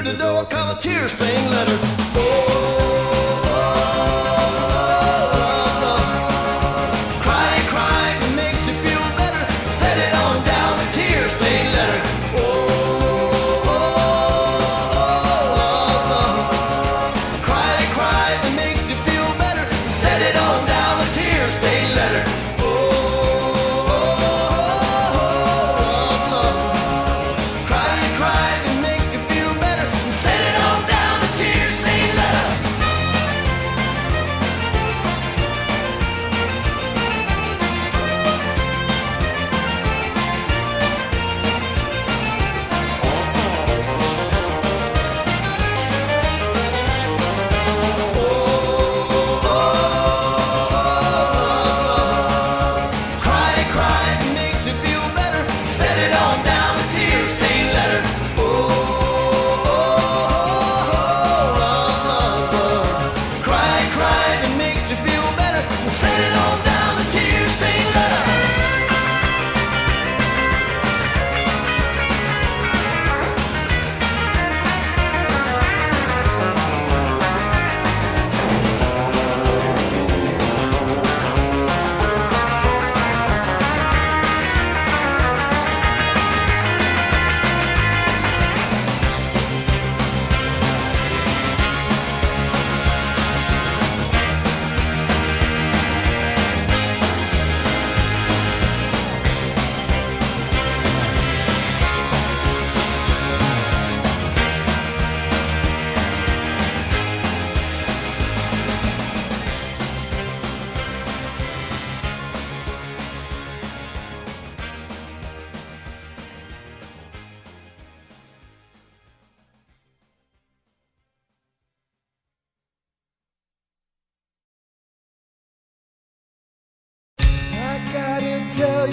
The door come a tear-stained letter. Cry, cry, if it makes you feel better. Set it on down, a tear-stained letter. Cry, cry, if it makes you feel better. Set it on down, a tear-stained letter. Cry, cry, if it makes you feel better. Set it on down, a tear-stained letter.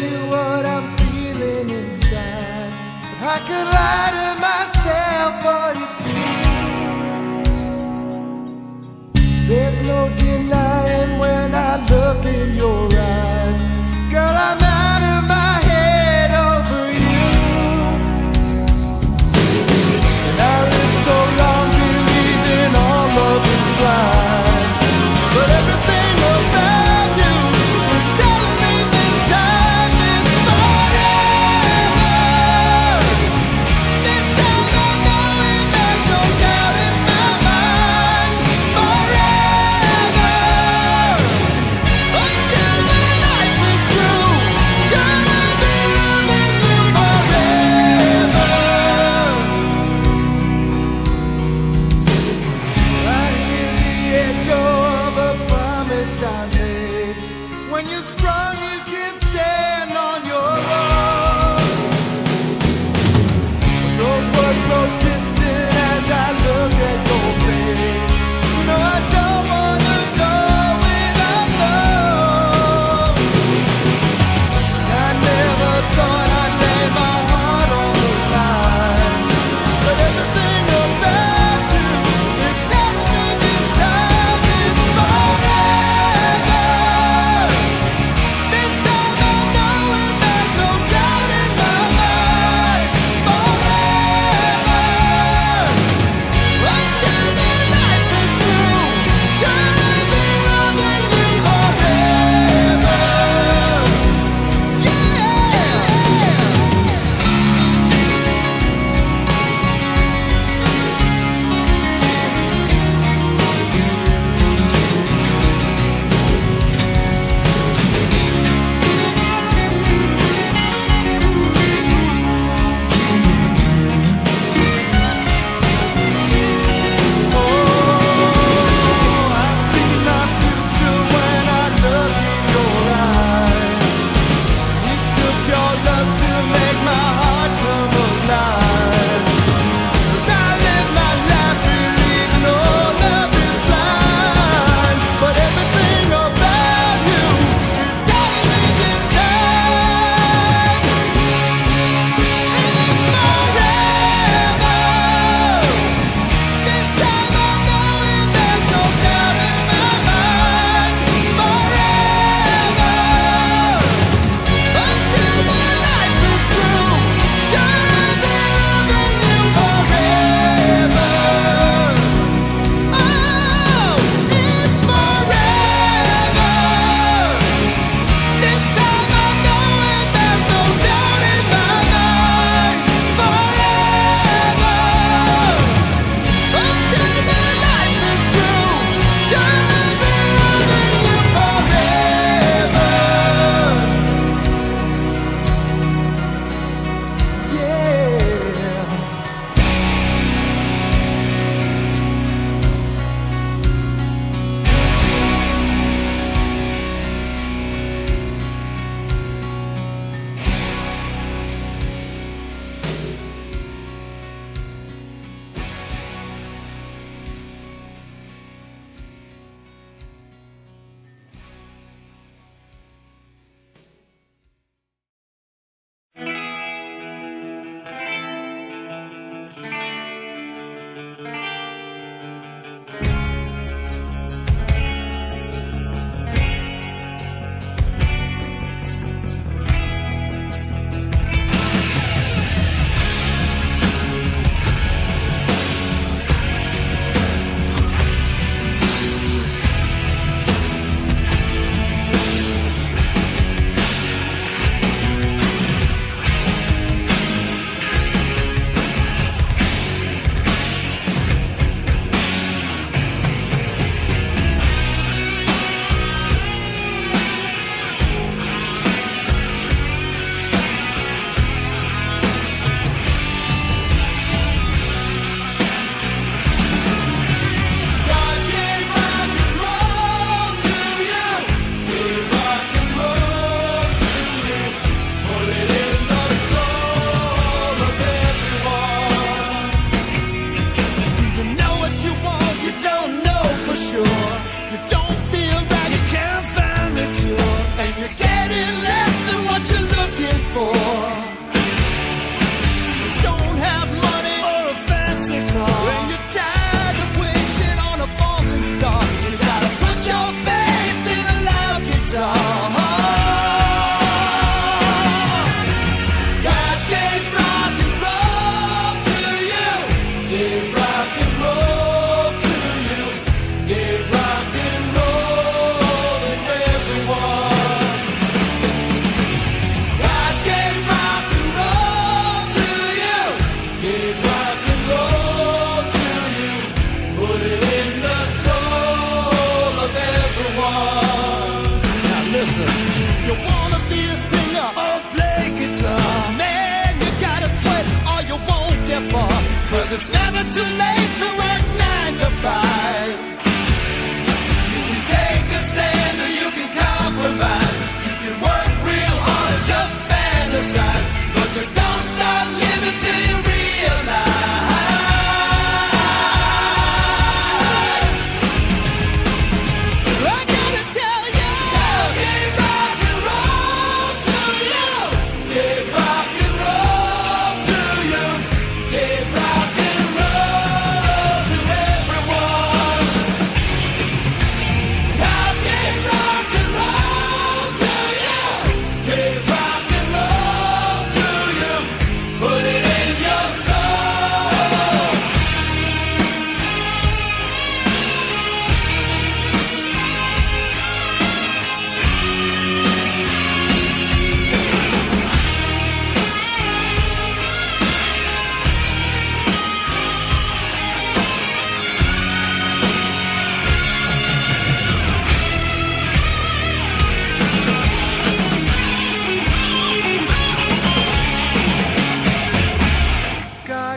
you what I'm feeling inside. If I could lie to myself for you too. There's no denying when I look in your eyes. Girl, I'm out of my head over you. And I lived so long believing all love is blind. But everything about you is telling me this time is forever.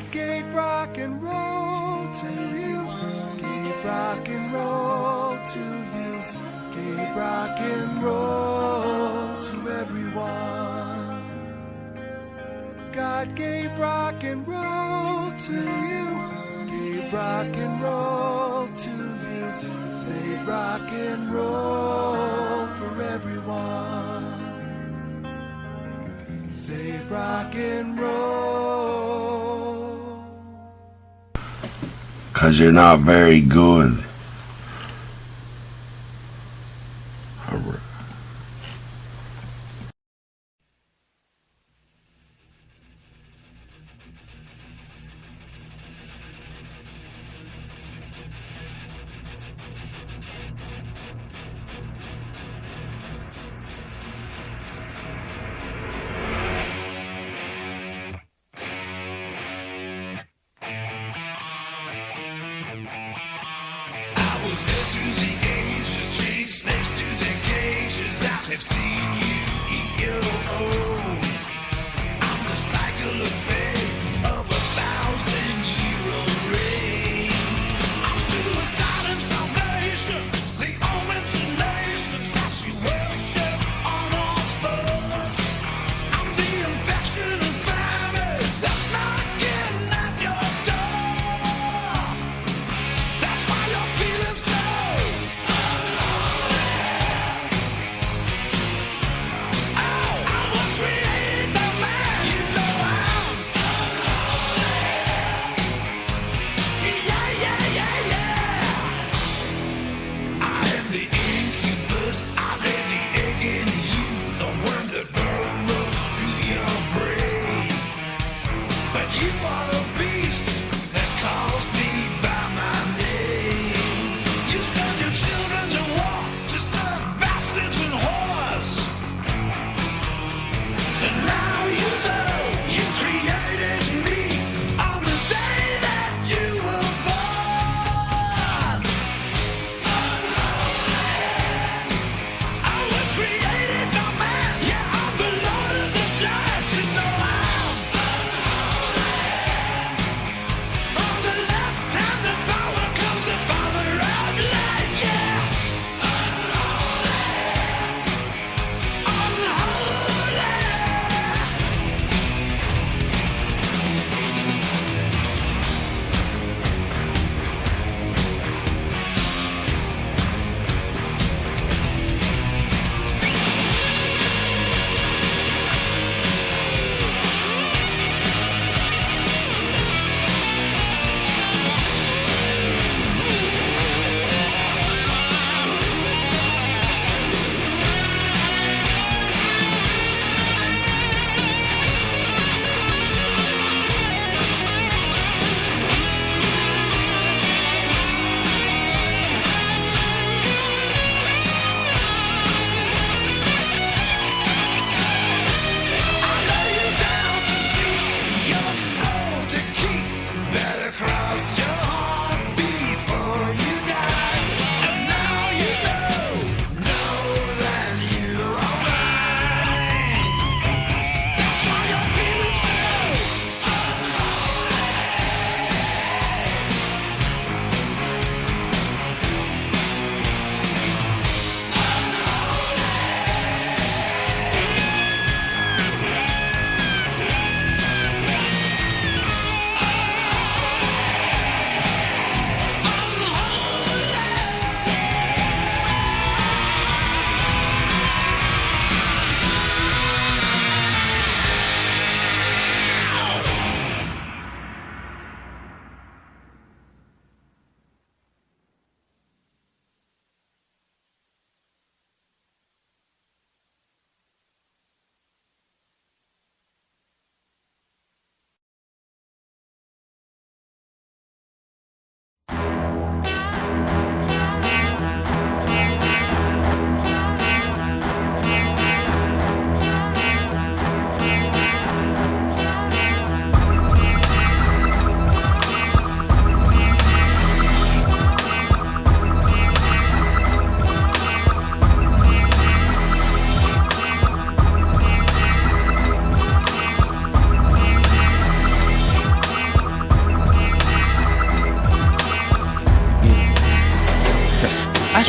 God gave rock and roll to you. Gave rock and roll to you. Gave rock and roll to everyone. God gave rock and roll to you. Gave rock and roll to you. Save rock and roll for everyone. Save rock and roll. 'Cause you're not very good.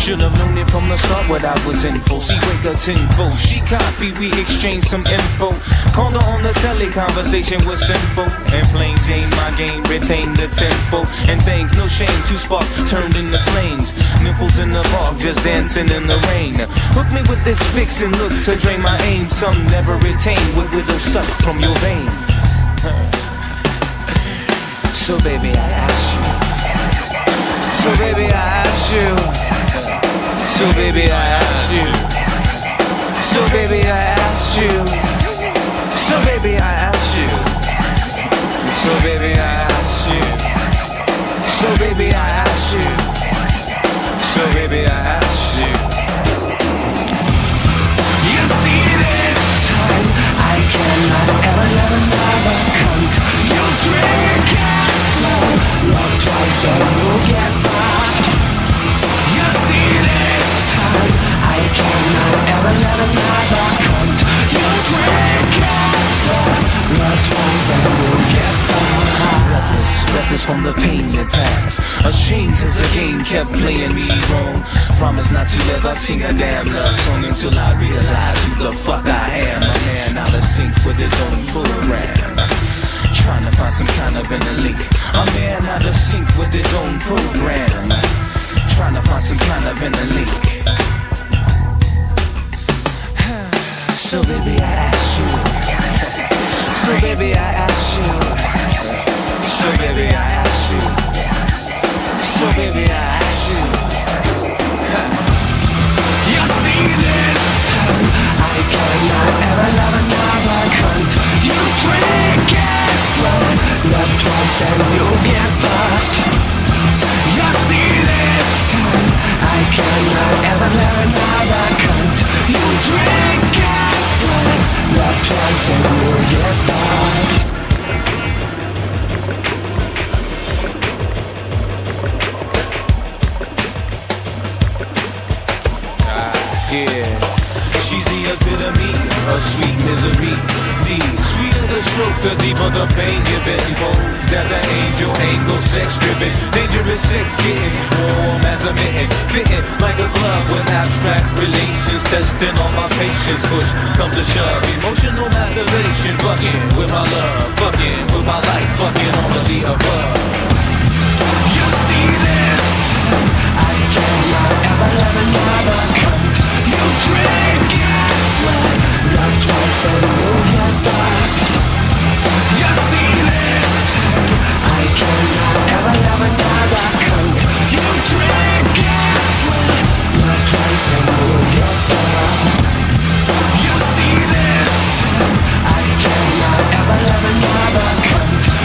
Should've known it from the start what I was in for. She wake up tenfold, she copy, we exchange some info. Called her on the telly, conversation was simple. And plain Jane, my game, retained the tempo. And things, no shame, two spark turned into flames. Nipples in the park, just dancing in the rain. Hook me with this fix and look to drain my aim. Some never retain what will suck from your veins. So baby, I ask you. So baby, I ask you. So baby, I ask you. So baby, I ask you. So baby, I ask you. So baby, I ask you. So baby, I ask you. So baby, I ask you. You see this time, I cannot ever let another come. You drink and slow, love twice and you'll get lost. You see this time, I cannot ever let another come. You drink and slow, love twice and you'll get lost. Restless from the pain that passed. Ashamed cause the game kept playing me wrong. Promise not to ever sing a damn love song until I realize who the fuck I am. A man out of sync with his own program. Trying to find some kind of inner link. A man out of sync with his own program. Trying to find some kind of inner link. So baby I ask you. So baby I ask you. So baby I ask you. So baby I ask you. You see this time, I cannot ever love another cunt. You drink and slow, love twice and you'll get fucked. You see this time, I cannot ever love another cunt. You drink and slow, love twice and you'll get fucked. Yeah, she's the epitome of sweet misery. The sweeter the stroke, the deeper the pain given. Posed as an angel, angle sex driven. Dangerous sex getting warm as a mitten. Fitting like a glove with abstract relations. Testing all my patience. Push comes to shove. Emotional masturbation. Fucking with my love. Fucking with my life. Fucking all of the above. You see this? I cannot ever love another cunt. You drink and sweat, love twice and you'll get fucked. You see this time, I cannot ever love another cunt. You drink and sweat, love twice and you'll get fucked. You see this time, I cannot ever love another cunt.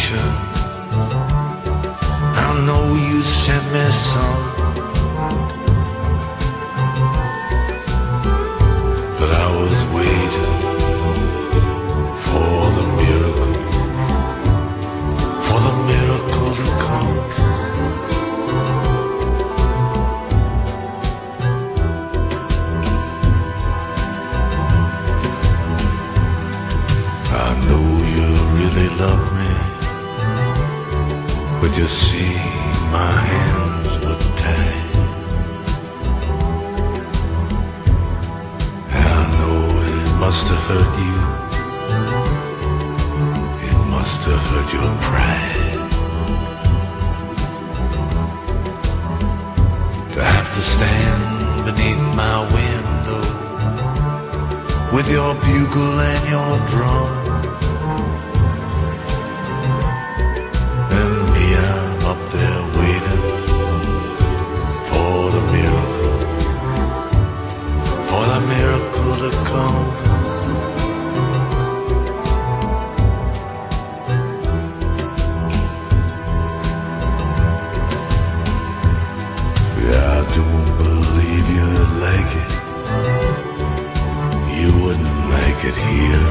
vacation. I know you sent me some, but I was waiting for the miracle to come. I know you really love me, but you see my hands were tied. I know it must have hurt you. It must have hurt your pride to have to stand beneath my window with your bugle and your drum. And me, I'm up there waiting for the miracle to come. Yeah, I don't believe you'd like it. You wouldn't like it here.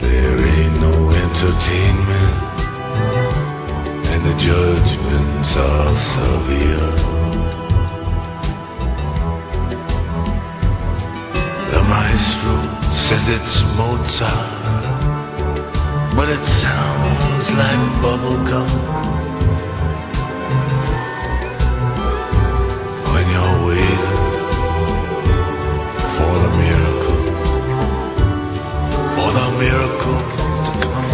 There ain't no entertainment, and the judgments are severe. The maestro says it's Mozart, but it sounds like bubblegum. When you're waiting for the miracle to come.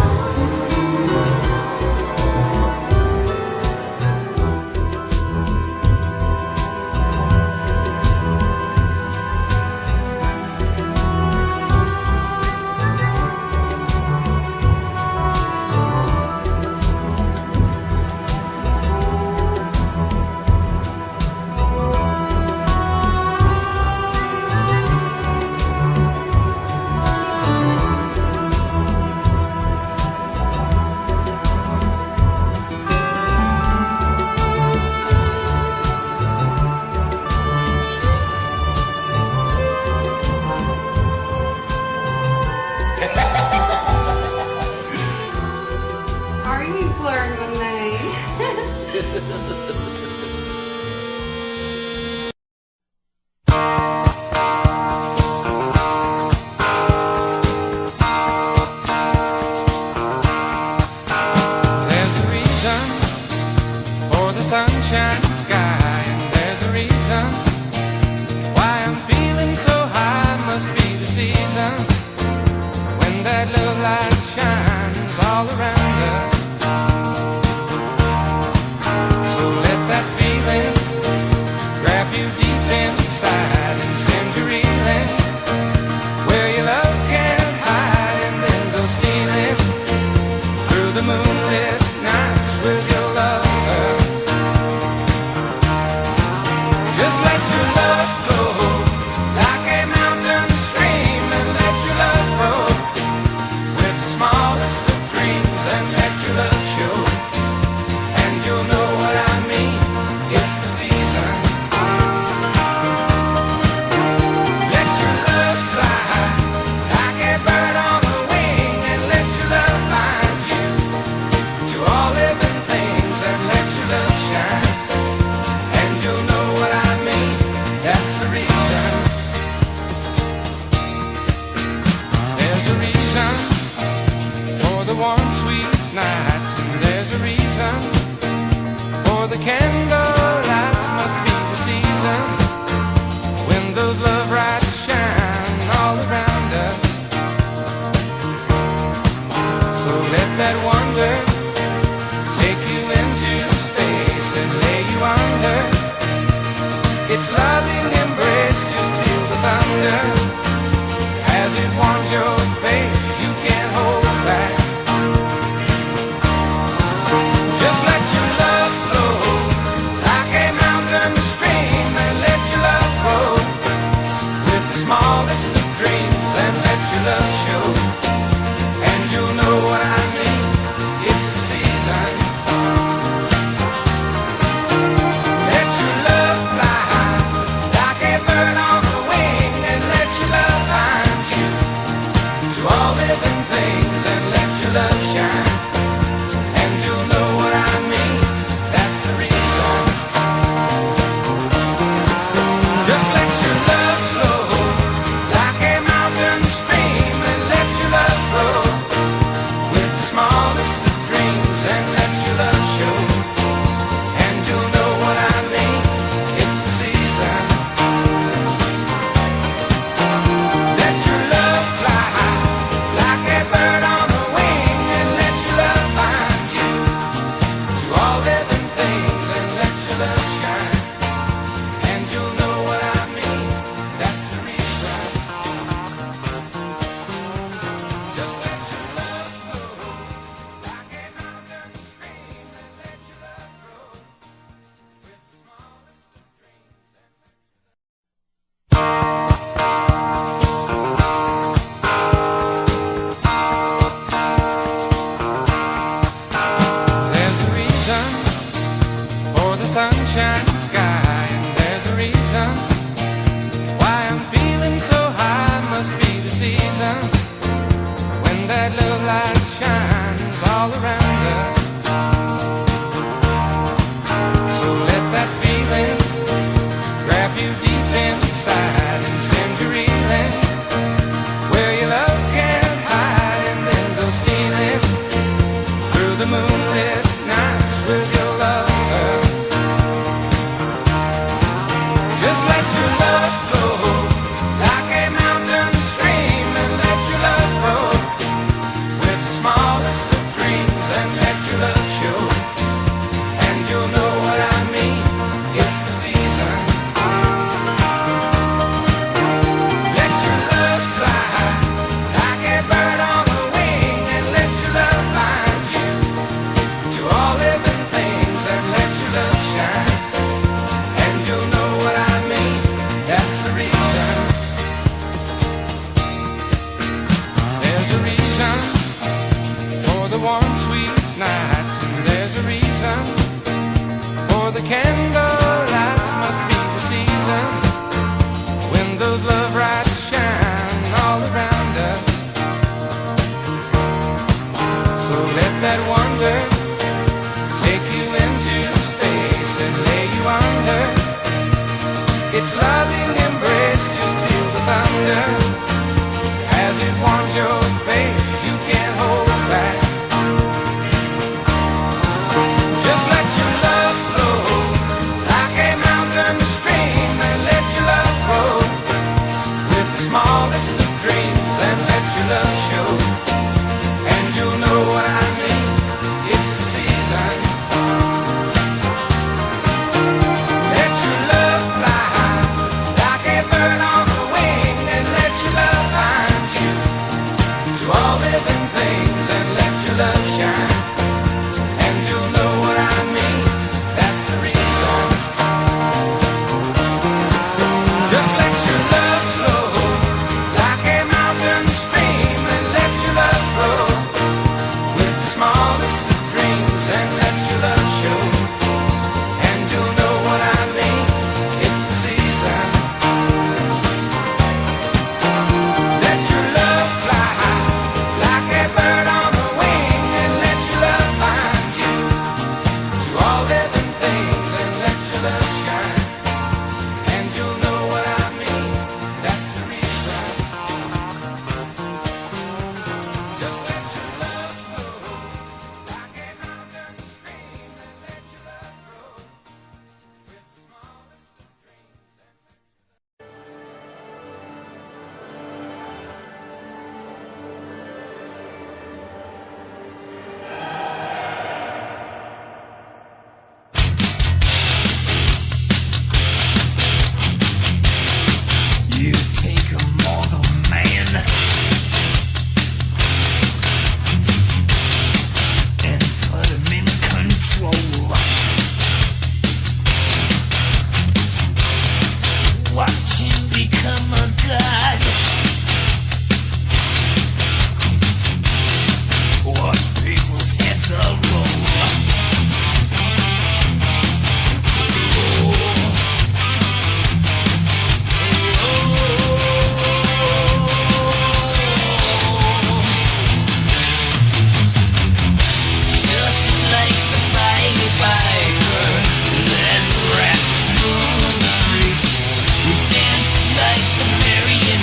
Are you flirting with me? There's a reason for the sunshine sky, and there's a reason why I'm feeling so high. Must be the season when that little light shines all around us. So let that feeling grab you deep inside and send you reeling where your love can't hide, and then go stealing through the moonlit nights with your lover. Just let your love flow like a mountain stream, and let your love grow with the smallest of dreams, and let your love show, and you'll know what I mean. It's the season. Let your love fly like a bird on the wing, and let your love find you to all living things, and let your love shine, and you'll know what I mean. That's the reason. There's a reason for the warm, sweet nights, and there's a reason for the candle lights. Must be the season when those love lights shine all around us. So let that wonder take you into space and lay you under its loving embrace. Just feel the thunder as it warms your face. You can't hold back. Just let your love flow like a mountain stream, and let your love grow with the smallest of dreams, and let your love feeling where your love can't hide, and then go stealing through the moonlit nights with your lover. Just let your love flow like a mountain stream, and let your love grow with the smallest of dreams, and let your love show, and you'll know what I mean. It's the season. Let your love fly like a bird on the wing, and let your love find you to all living things, and let your love shine, and you'll know what I mean. That's the reason. There's a reason for the warm, sweet nights, and there's a reason for the candlelights. Must be the season when those love lights shine all around us. So let that wonder take you into space and lay you under its loving embrace. Just feel the thunder as it warms your face. You can't hold back. Just let your love flow like a mountain stream, and let your love grow with the smallest of dreams, and let your love show, and you'll know what I mean. It's the season. Let your love fly like a bird on the wing, and let your love find you to all living things, and let your love shine, and you'll know what I mean. That's the reason. Just let your love flow like a mountain stream, and let your love grow with the smallest of dreams, and let your love show, and you'll know what I mean. It's the season. Let your love fly like a bird on the wing, and let your love find you to all living things, and let your love shine, and you'll know what I mean. That's the reason. Just let your love flow like a mountain stream, and let your love grow with the smallest of dreams, and You take a mortal man and put him in control. Watch him become a god. Watch people's heads roll. Just like the Mighty Biker that rats moon streets, we dance like the Marion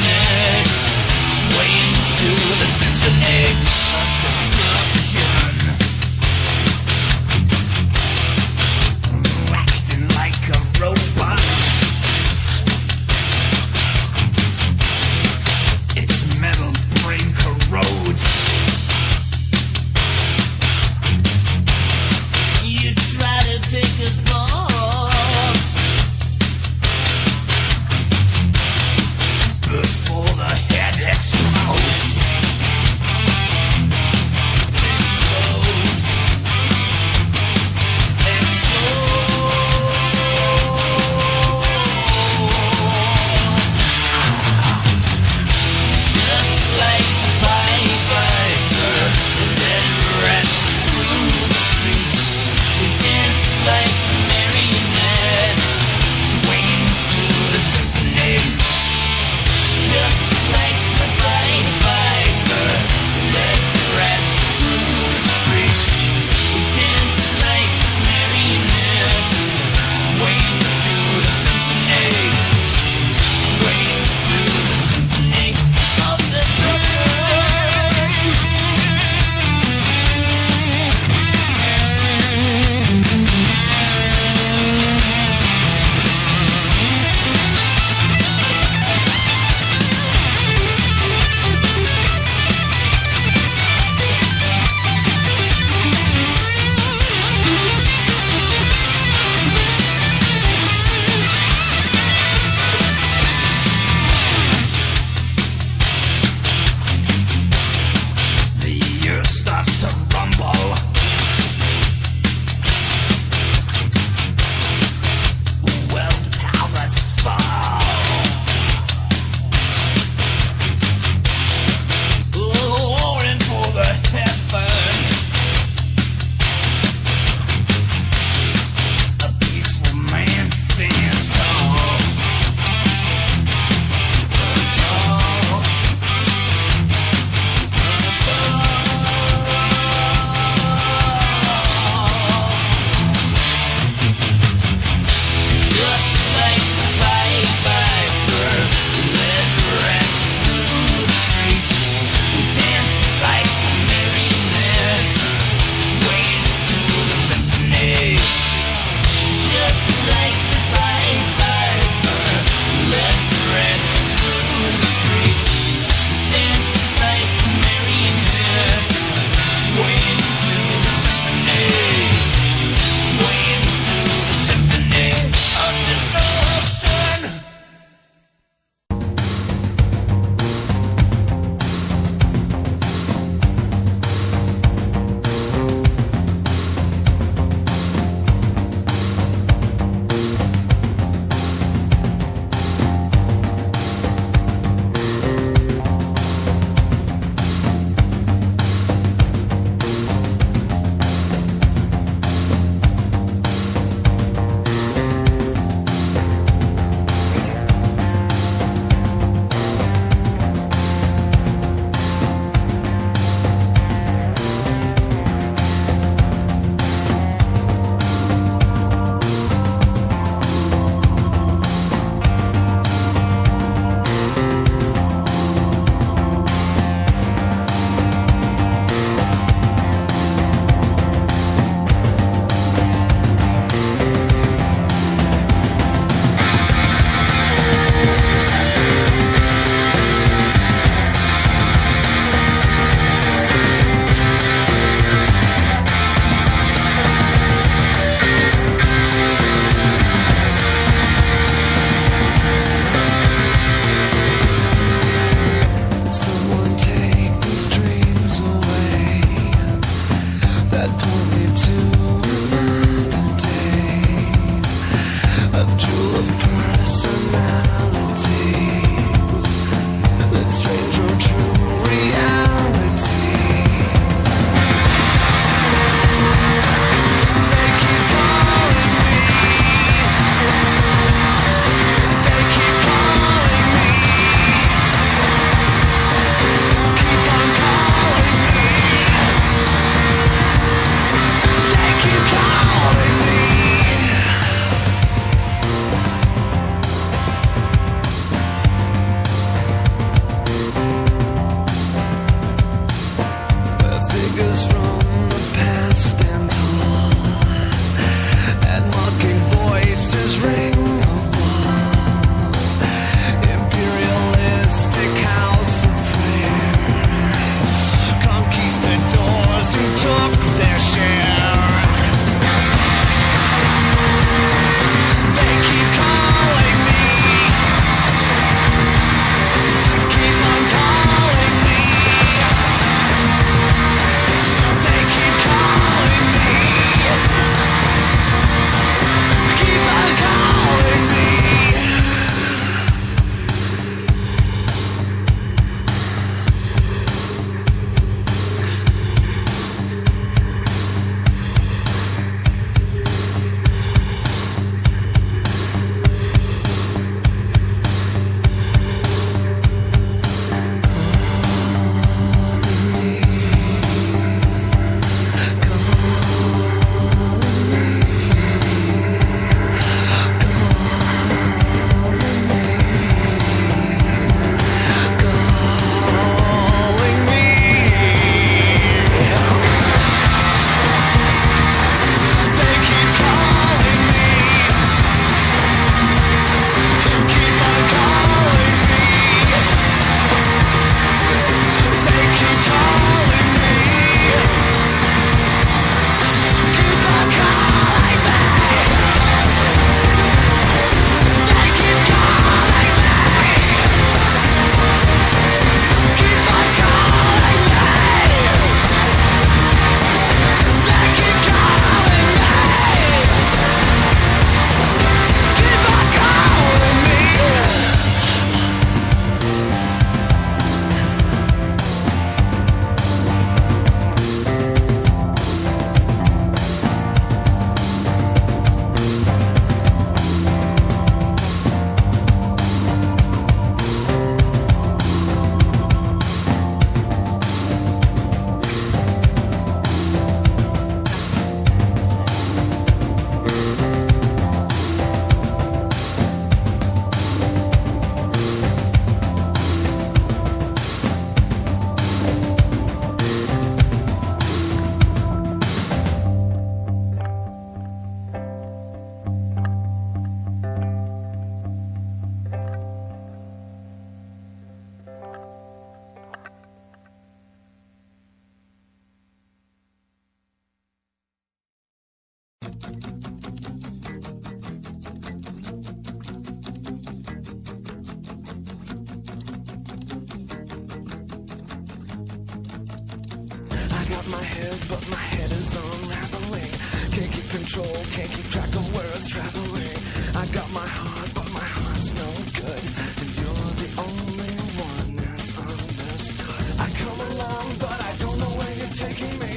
got my head, but my head is unraveling. Can't keep control, can't keep track of where it's traveling. I got my heart, but my heart's no good. And you're the only one that's understood. I come along, but I don't know where you're taking me.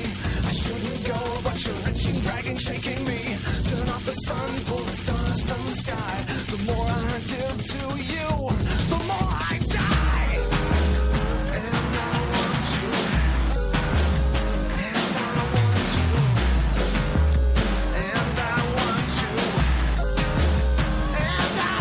I shouldn't go, but you're reaching, dragging, shaking me. Turn off the sun, pull the stars from the sky. The more I give to you, the more I die. And I want you. And I want you. And I want you. And I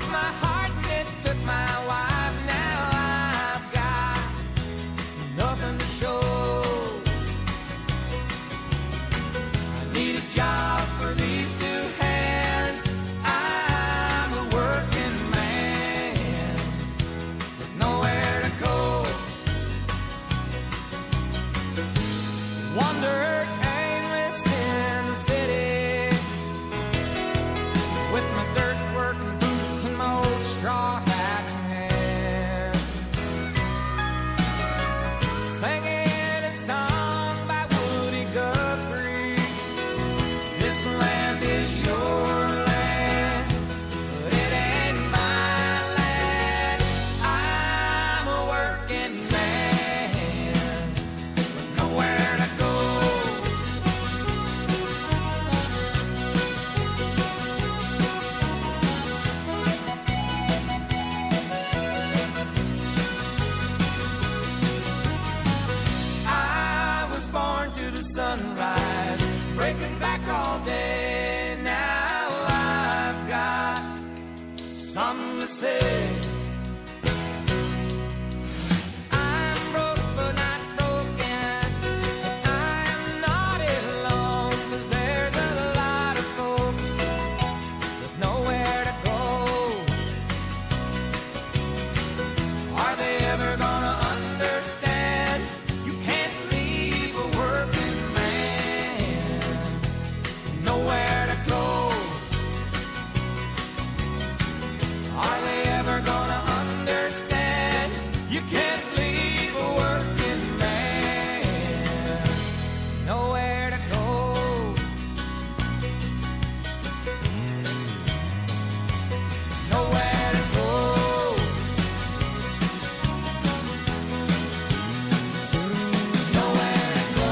broke my heart and it took my wife. Now I've got nothing to show. I need a job for these two hands. I'm a working man with nowhere to go. Wandered aimless in the city with my dirt working boots and my old straw hat in hand, singing a song by Woody Guthrie. This land is your land, but it ain't my land. I'm a working man with nowhere to go. I was born to the sunrise, breaking back all day. Now I've got something to say. I'm broke but not broken. I'm not alone, 'cause there's a lot of folks with nowhere to go. Are they ever gonna understand? You can't leave a working man nowhere to go. Are they ever gonna understand? You can't leave a working man nowhere to go. Nowhere to go. Nowhere to go.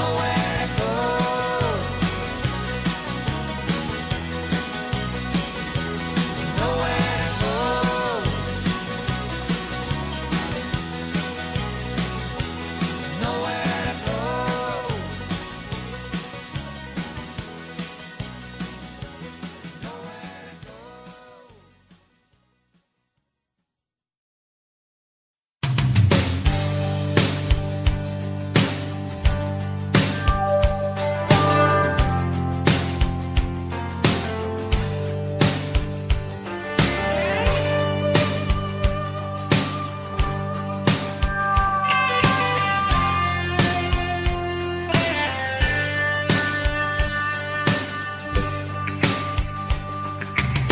Nowhere to go. Nowhere to go. Nowhere to go.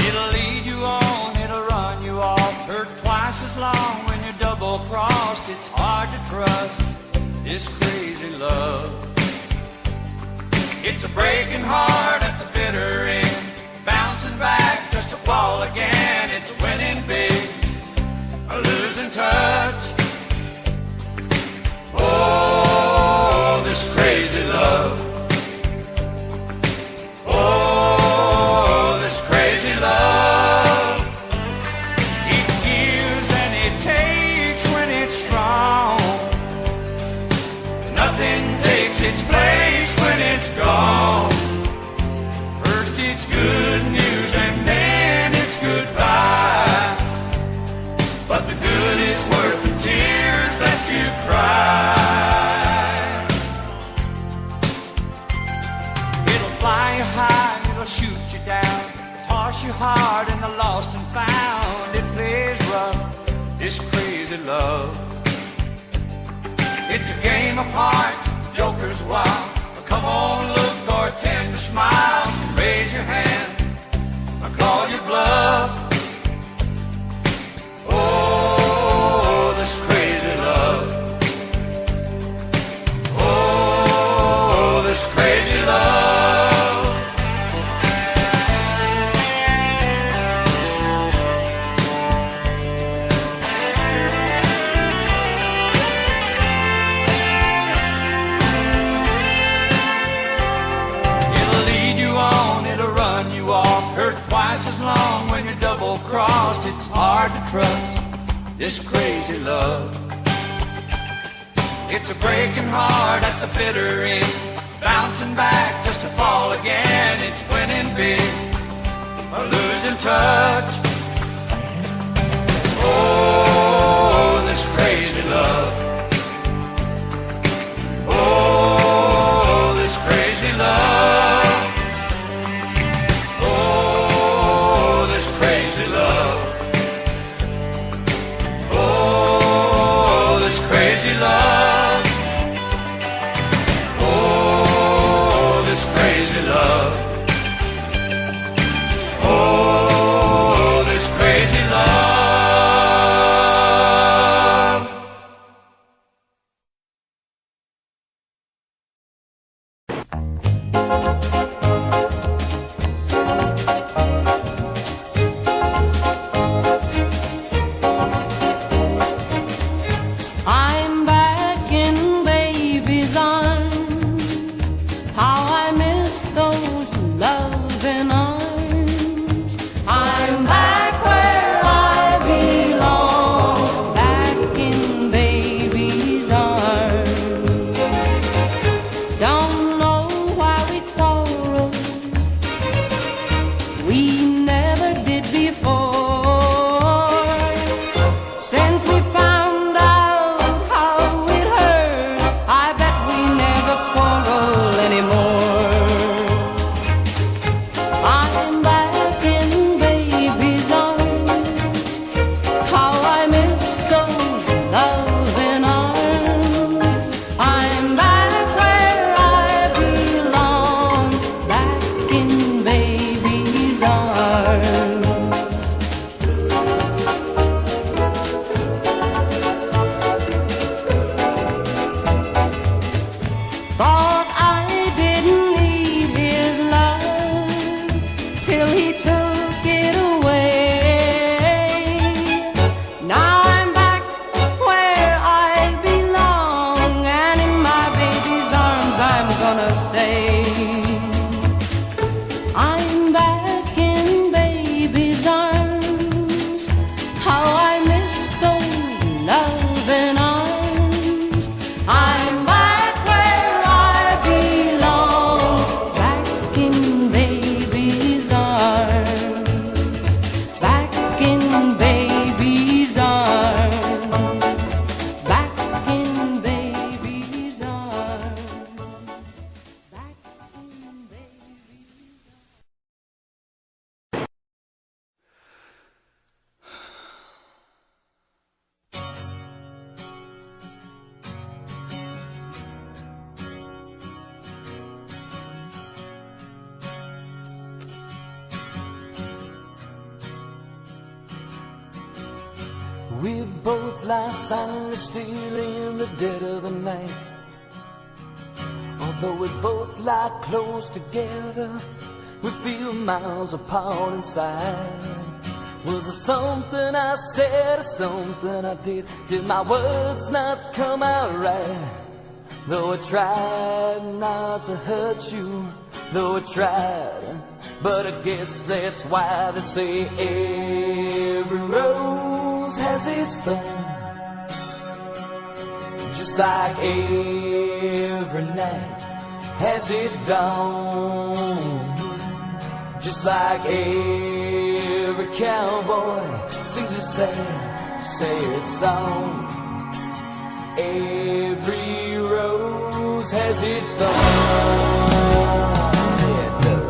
It'll lead you on, it'll run you off. Hurt twice as long when you're double crossed. It's hard to trust this crazy love. It's a breaking heart at the bitter end, bouncing back just to fall again. It's winning big or losing touch. Oh, this crazy love. Oh, this crazy love. It gives and it takes when it's strong. Nothing takes its place when it's gone. First it's good news and then it's goodbye. But the good is worth the tears that you cry. It'll fly you high, it'll shoot you down, toss you hard in the lost and found. It plays rough, this crazy love. It's a game of hearts, joker's wild. Come on, look or tend to smile. Raise your hand, I call your bluff. Oh, this crazy love. Oh, this crazy love. It'll lead you on, it'll run you off. Hurt twice as long when you're double crossed. It's hard to trust this crazy love. It's a breaking heart at the bitter end, bouncing back just to fall happy or losing touch. Oh, this crazy love. Oh, this crazy love. Oh, this crazy love. Oh, this crazy love. Oh, this crazy love. Oh, this crazy love. I'm back in baby's arms. How I miss those loving arms. I'm back where I belong, back in baby's arms. Don't know why we quarreled. We never did before. Since we found out how it hurt, I bet we never quarrel anymore. I'm back in baby's arms. How I miss those loving arms. I'm back where I belong, back in baby's arms. Thought I didn't need his love till he took it away. Now I'm back where I belong, and in my baby's arms I'm gonna stay. I'm back in baby's arms. How I miss those loving arms. I'm back where I belong, back in baby's arms, back in baby's arms, back in baby's arms, back in baby's We both lie silently still in the dead of the night. Although we both lie close together, we feel miles apart inside. Was it something I said or something I did? Did my words not come out right? Though I tried not to hurt you, though I tried, but I guess that's why they say every rose has its thorn. Just like every night has its dawn. Just like every cowboy sings a sad, sad song. Every rose has its thorn. It does.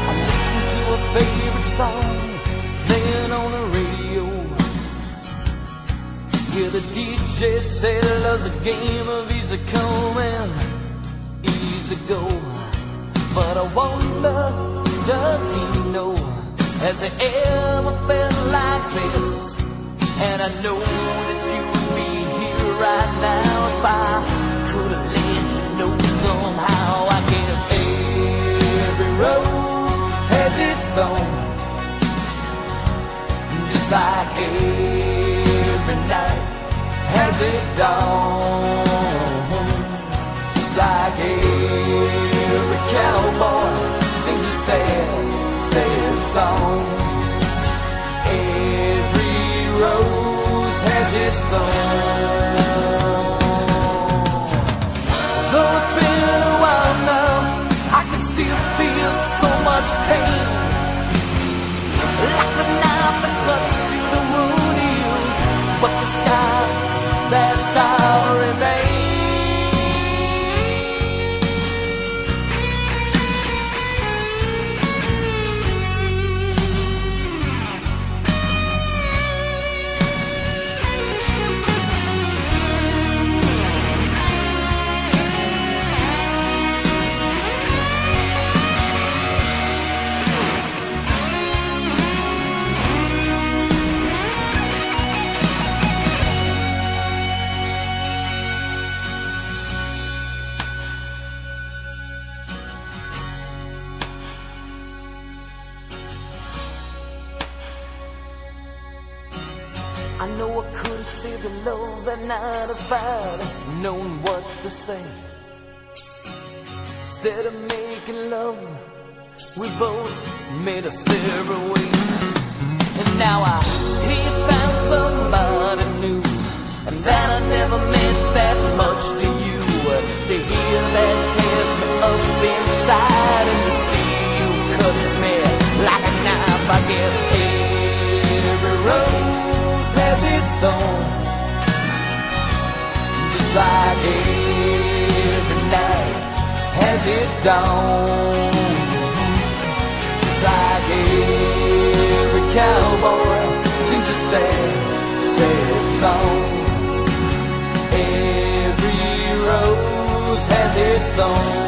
I listen to a favorite song playing on the radio. Yeah, the DJ said he loves a game of easy come and easy go. But I wonder, does he know? Has he ever felt like this? And I know that you would be here right now if I could have let you know somehow. I guess every rose has its thorn. Just like every night has its dawn. Just like every cowboy sings a sad, sad song. Every rose has its thorn. Though it's been a while now, I can still feel so much pain. Like the knife that cuts through the wound heals, but the sky, that star remains. I know I could have saved the love that night if I'd known what to say. Instead of making love, we both made a separate ways. And now I hear you found somebody new, and that I never meant that much to you. To hear that tears me up inside, and to see you cuts me like a knife, I guess. Every rose has its thorn, just like every night has its dawn. Just like every cowboy sings a sad, sad song. Every rose has its thorn.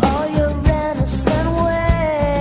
All your innocent ways.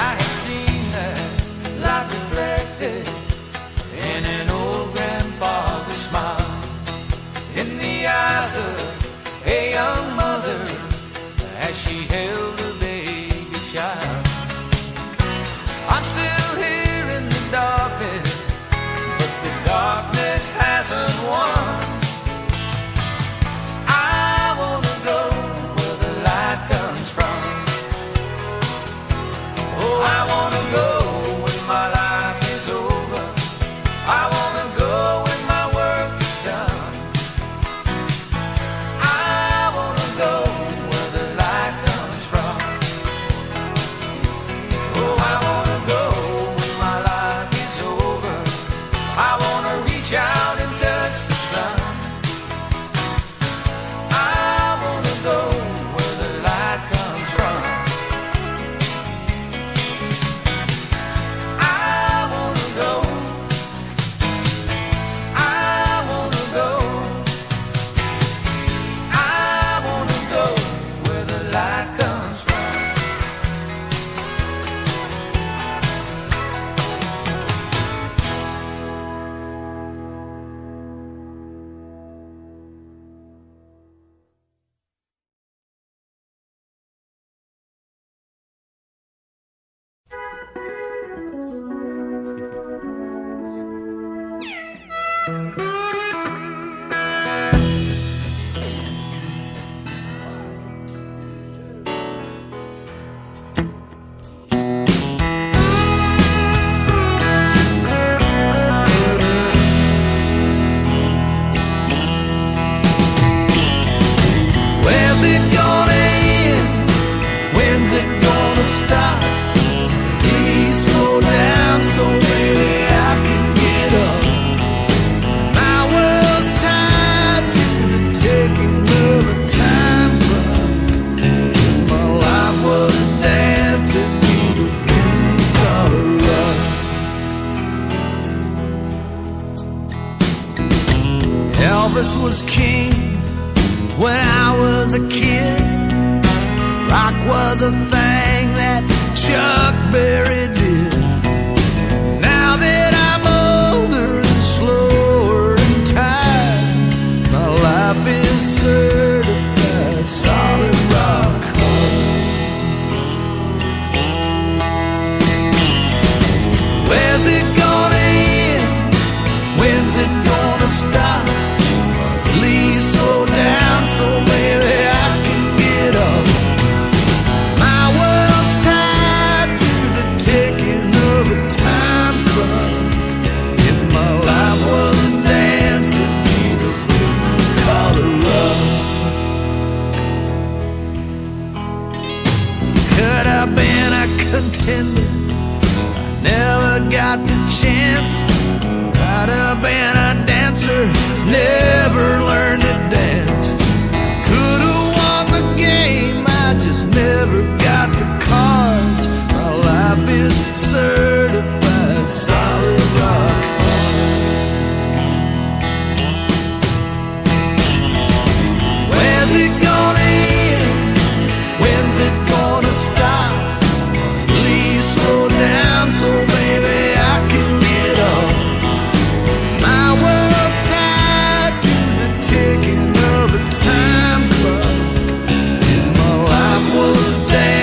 I have seen that light reflected in an old grandfather's smile, in the eyes of a young mother as she held a baby child. I'm still here in the darkness, but the darkness hasn't won. I wanna go where the light comes from. Oh, I wanna go when my life is over. I wanna go when my work is done. I wanna go where the light comes from. Oh, I wanna go when my life is over. I wanna reach out and touch the sun. I wanna go where the light comes from. I wanna go. I wanna go. I wanna go where the light comes from. Where's it gonna end? When's it gonna stop? Please slow down so maybe I can get up. My world's tied to the ticking of a time clock. My life was a dance that people didn't call a love. Elvis was king when I was a kid. Rock was a thing that Chuck Berry did. Now that I'm older and slower and tired, my life is certified solid rock hard. Where's it gonna end? When's it gonna stop? Please slow down so maybe I can get up. My world's tied to the ticking of a time clock. If my life was a dance, it'd be the blue collar love. Could have been a contender, I never got the chance. I'd have been a dancer, never learned to dance. Could have won the game, I just never got the cards. My life is certified solid rock hard. Where's it gonna end? When's it gonna stop? Please slow down so maybe I can get up. My world's tied to the ticking of a time clock. If my life was a dance,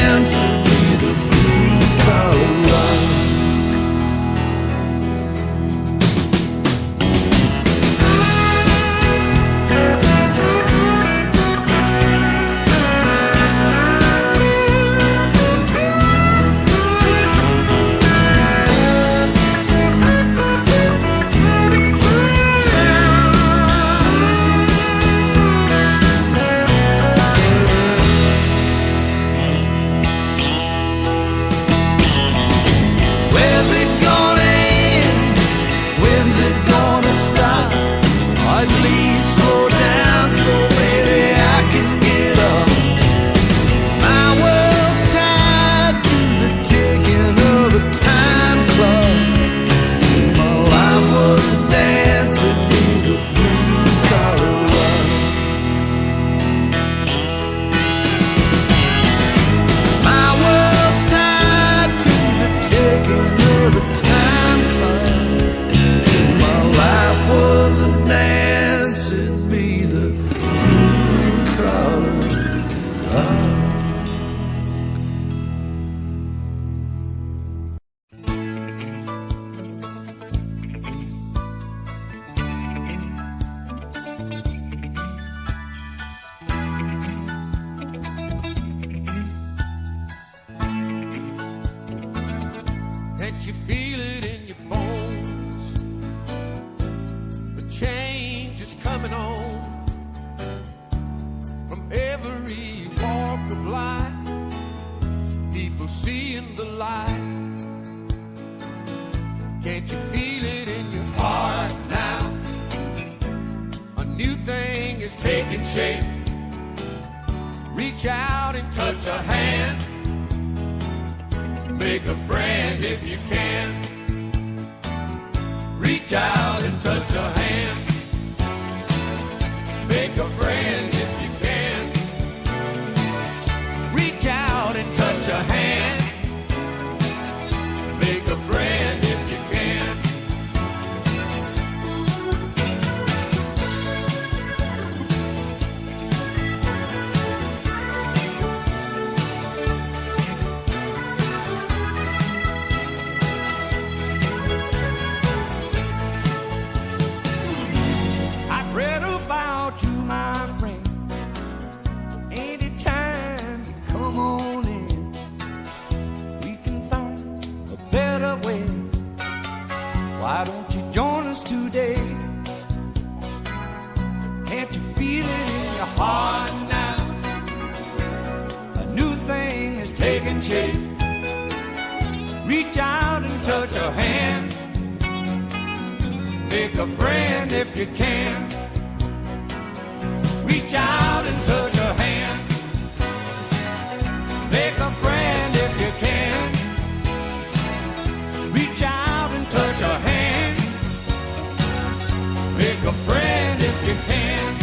you feel it in your bones? The change is coming on from every walk of life. People seeing the light. Can't you feel it in your heart now? A new thing is taking shape. Reach out and touch a hand. Make a friend if you can. Reach out and touch a hand. Make a friend if you can. Reach out and touch a hand. Make a friend if you can. I've read about you, my friend. Anytime you come on in, we can find a better way. Why don't you join us today? Can't you feel it in your heart now? A new thing is taking shape. Reach out and touch a hand. Make a friend if you can. Reach out and touch a hand. Make a friend if you can. Reach out and touch a hand. Make a friend if you can.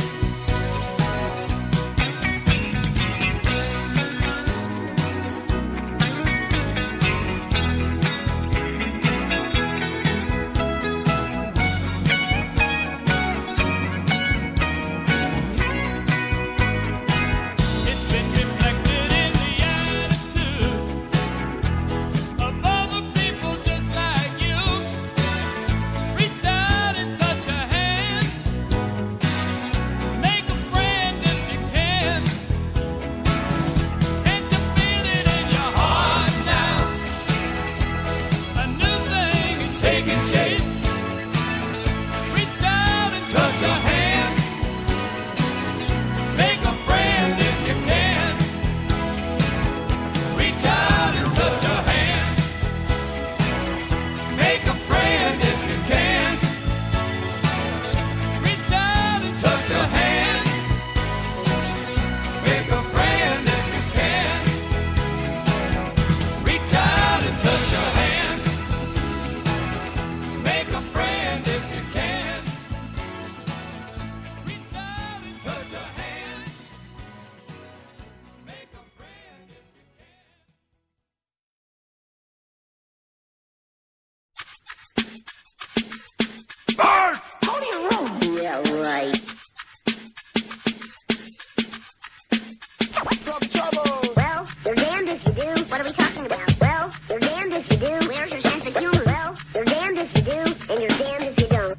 Yeah, right. Well, you're damned if you do. What are we talking about? Well, you're damned if you do. Where's your sense of humor? Well, you're damned if you do, and you're damned if you don't.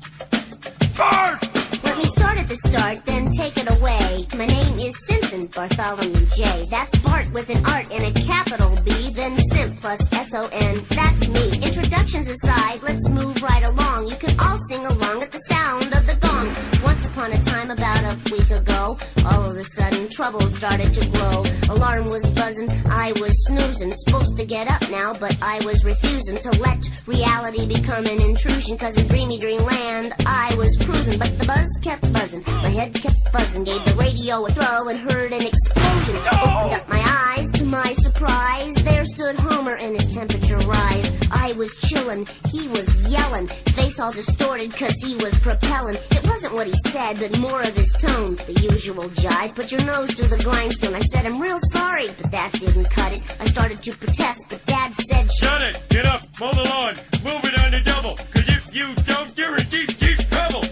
Let me start at the start, then take it away. My name is Simpson Bartholomew J. That's Bart with an art and a capital B, then Simp plus S-O-N. That's me. Introductions aside, let's move right along. You can all sing along at the sound of the gong. Once upon a time, about a week ago, all of a sudden, trouble started to grow. Alarm was buzzing, I was snoozing. Supposed to get up now, but I was refusing to let reality become an intrusion. Cause in dreamy dreamland, I was cruising. But the buzz kept buzzing, my head kept buzzing. Gave the radio a throw and heard an explosion. Opened up my eyes, to my surprise, there stood Homer and his temperature rise. I was chillin', he was yellin', face all distorted cause he was propellin'. It wasn't what he said, but more of his tone. The usual jive, put your nose to the grindstone. I said, I'm real sorry, but that didn't cut it. I started to protest, but Dad said, shut it, get up, mow the lawn, move it on the double, cause if you don't, you're in deep, deep trouble.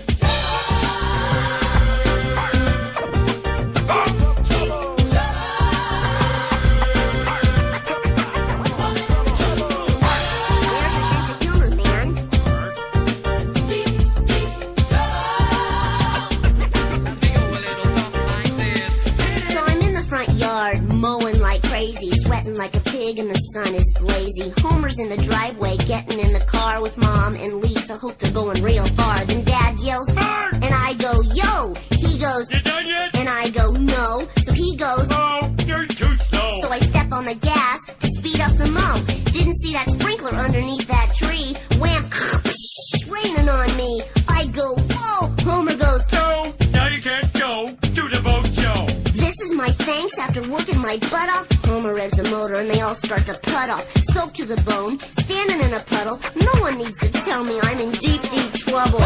Mowing like crazy, sweating like a pig in the sun. sun is blazing. Homer's in the driveway, getting in the car with Mom and Lisa. Hope they're going real far. Then Dad yells, "Bert!" And I go, "Yo!" He goes, "You done yet?" And I go, "No." So he goes, "Oh, you're too slow." So I step on the gas to speed up the mow. Didn't see that sprinkler underneath that tree. Wham! Raining on me. I go, "Whoa!" Homer goes, "No, now you can't go to the boat show." This is my thanks after working my butt off. Homer revs the motor and they all start to put off. Soaked to the bone, standing in a puddle. No one needs to tell me I'm in deep, deep trouble.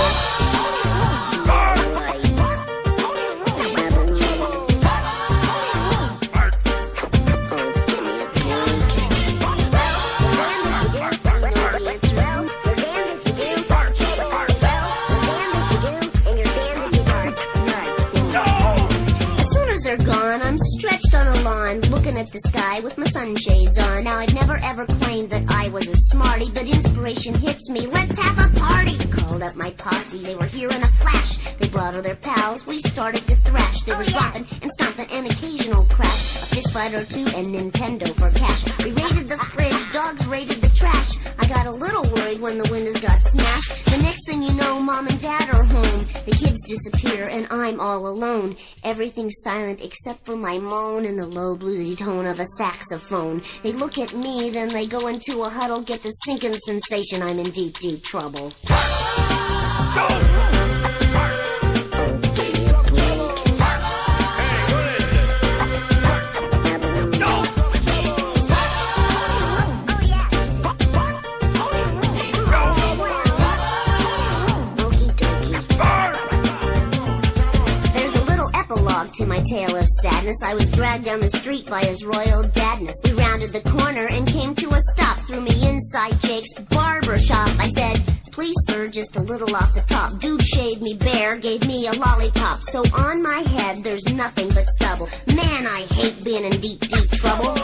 Stretched on the lawn, looking at the sky with my sunshades on. Now, I've never ever claimed that I was a smarty, but inspiration hits me. Let's have a party! Called up my posse, they were here in a flash. They brought all their pals, we started to thrash. There was dropping and stomping, an occasional crash. A fist fight or two and Nintendo for cash. We raided the fridge, dogs raided the trash. I got a little worried when the windows got smashed. The next thing you know, Mom and Dad are home. The kids disappear and I'm all alone. Everything's silent except for my moan and the low bluesy tone of a saxophone. They look at me, then they go into a huddle, get the sinking sensation I'm in deep, deep trouble. To my tale of sadness, I was dragged down the street by his royal dadness. We rounded the corner and came to a stop. Threw me inside Jake's barber shop. I said, "Please, sir, just a little off the top." Dude shaved me bare, gave me a lollipop. So on my head, there's nothing but stubble. Man, I hate being in deep, deep trouble.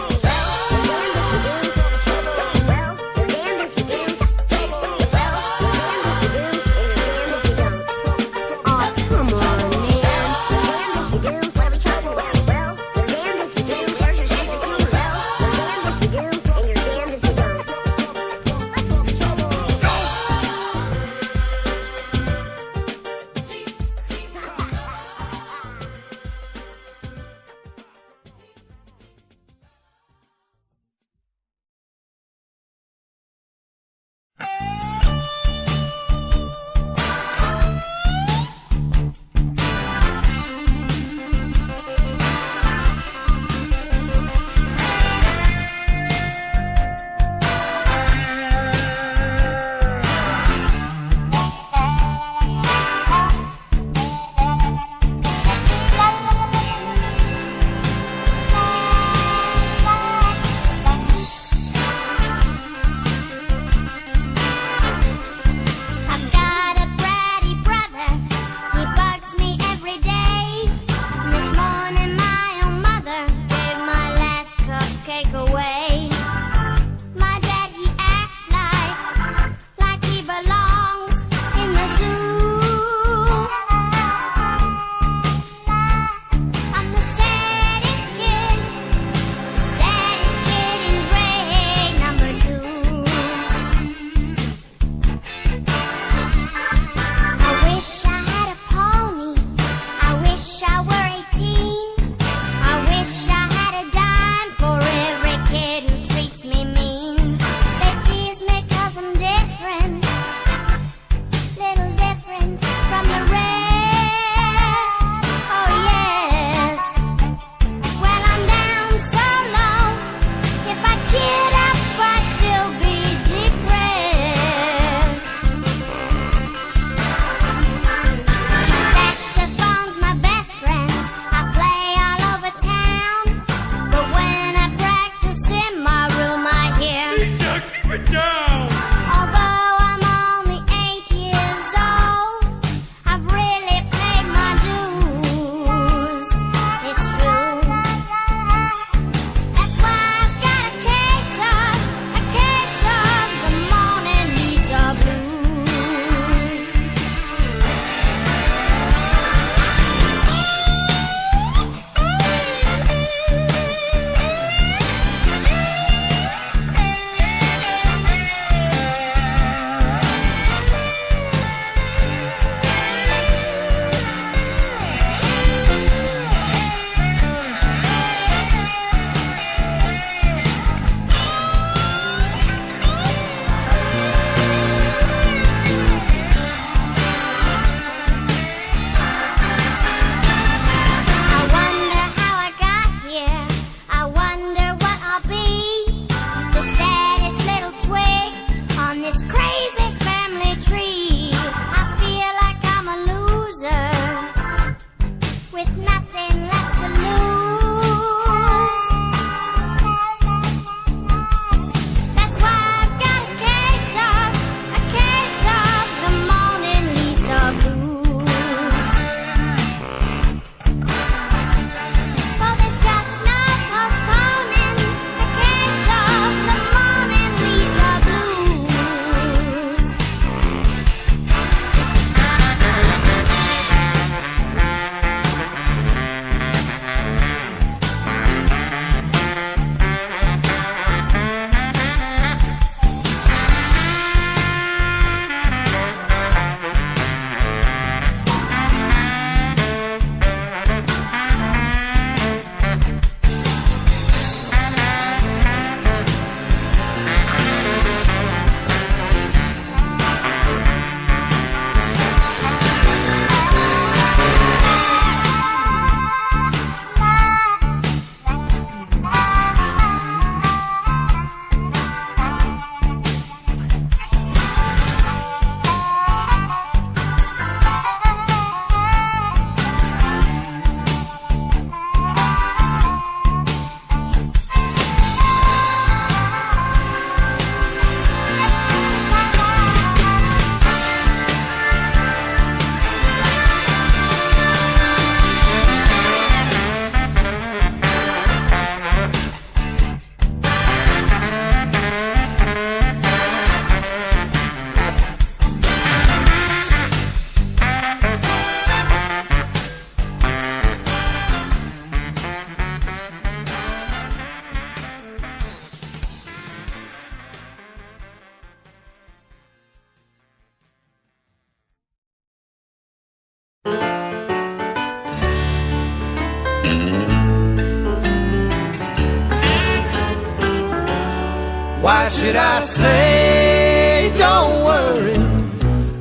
Why should I say, don't worry,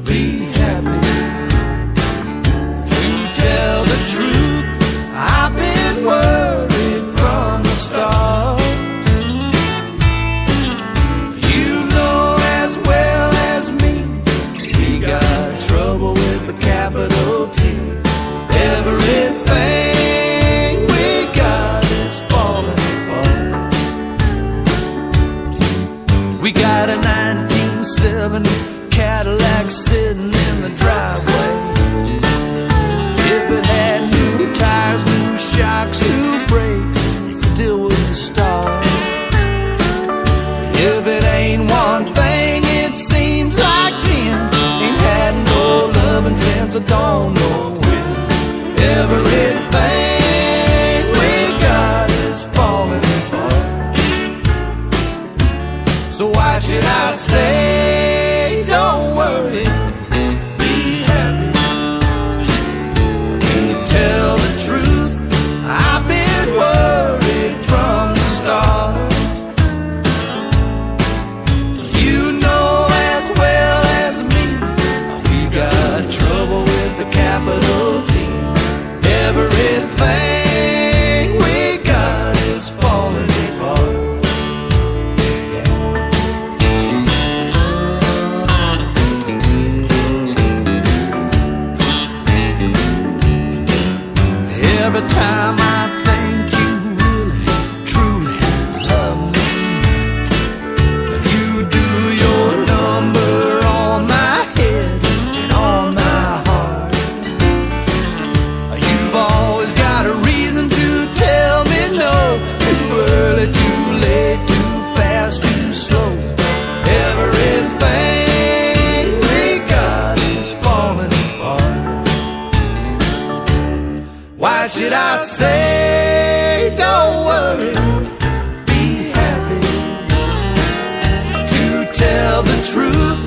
be happy? To tell the truth, I've been worried from the start. You know as well as me, we got trouble with the capital T. Everything we got is falling apart. We got a 1970 Cadillac sitting in the driveway. If it had new tires, new shocks, new brakes, it still wouldn't start. If it ain't one thing, it seems like 10. Ain't had no loving since I don't know when. Everything we got is falling apart. So why should I say, don't worry, be happy? To tell the truth, I've been worried from the start. You know as well as me, we got trouble with the capital T. Everything we got is falling apart. Every time I think you really, truly love me, you do your number on my head and on my heart. You've always got a reason to tell me no. Too early, too late, too fast, too slow. Everything we got is falling apart. Why should I say, don't worry, be happy? To tell the truth,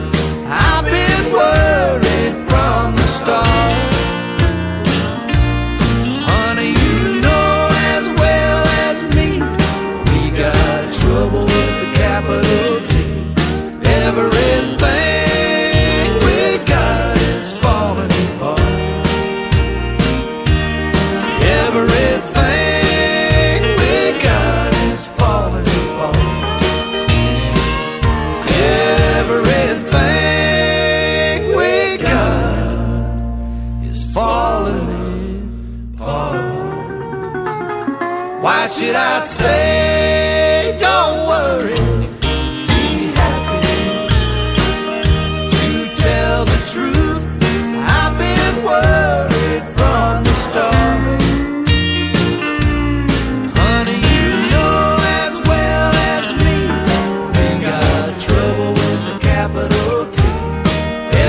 I've been worried from the start. Honey, you know as well as me, we got trouble with the capital T. Everything we got is falling apart. Everything we got is falling apart. Everything we got is falling apart. Why should I say, don't worry, be happy? To tell the truth, I've been worried from the start. Honey, you know as well as me, we got trouble with the capital T.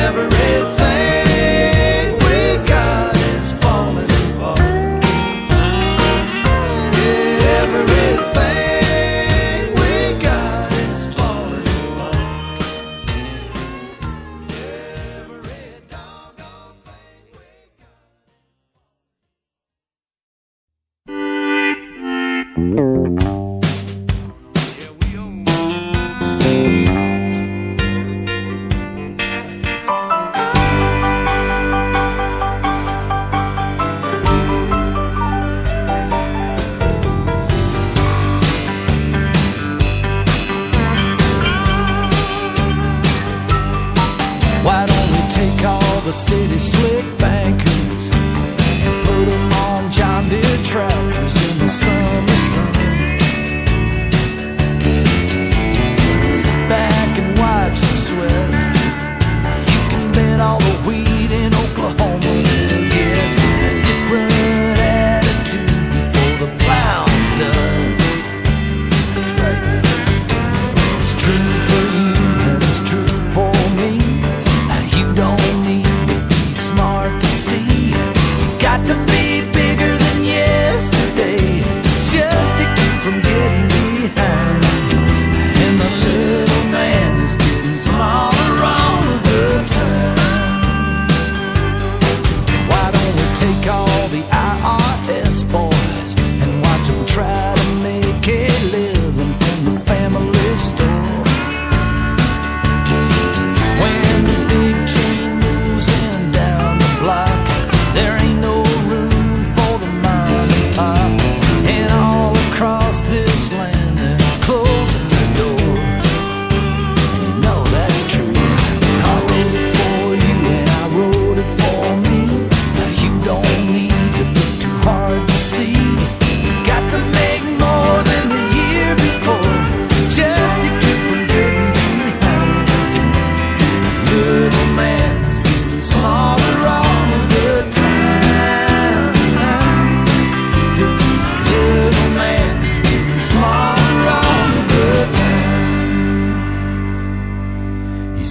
Everything we got is falling apart. Everything we got is falling apart. Every doggone thing we Why don't we take all the city slick bankers and put them on John Deere tractors in the summer sun? Sit back and watch the sweat. You can bet all the wheat in Oklahoma will get a different attitude before the plowing's done. Right. It's true for you and it's true for me. You don't need to be smart to see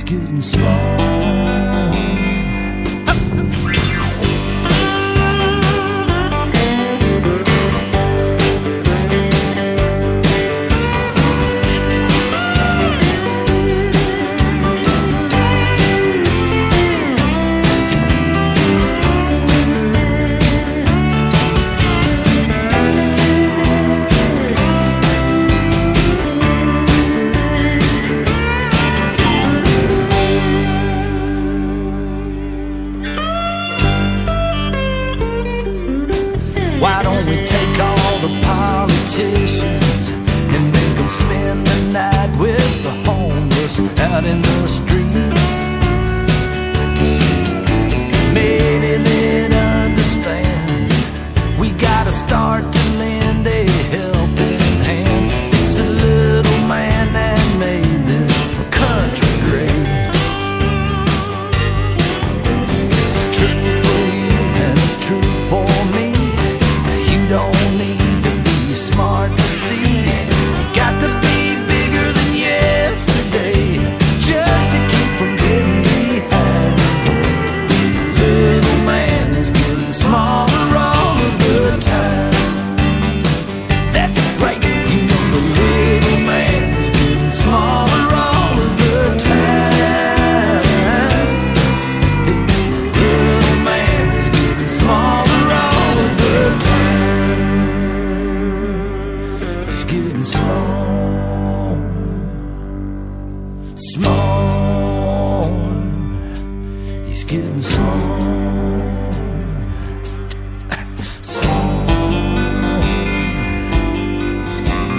He's getting small. Why don't we take all the politicians and make them spend the night with the homeless out in the street? Maybe they'd understand. We gotta start to lend a helping hand. It's a little man that made this country great. It's true for you and it's true for me. You don't need to be smart to see. You got to be bigger than yesterday just to keep from getting behind. Little man is getting smaller all of the time. That's right, you know the little man is getting smaller all of the time. Little man is getting smaller all of the time. He's getting small, small. He's getting small, small. He's getting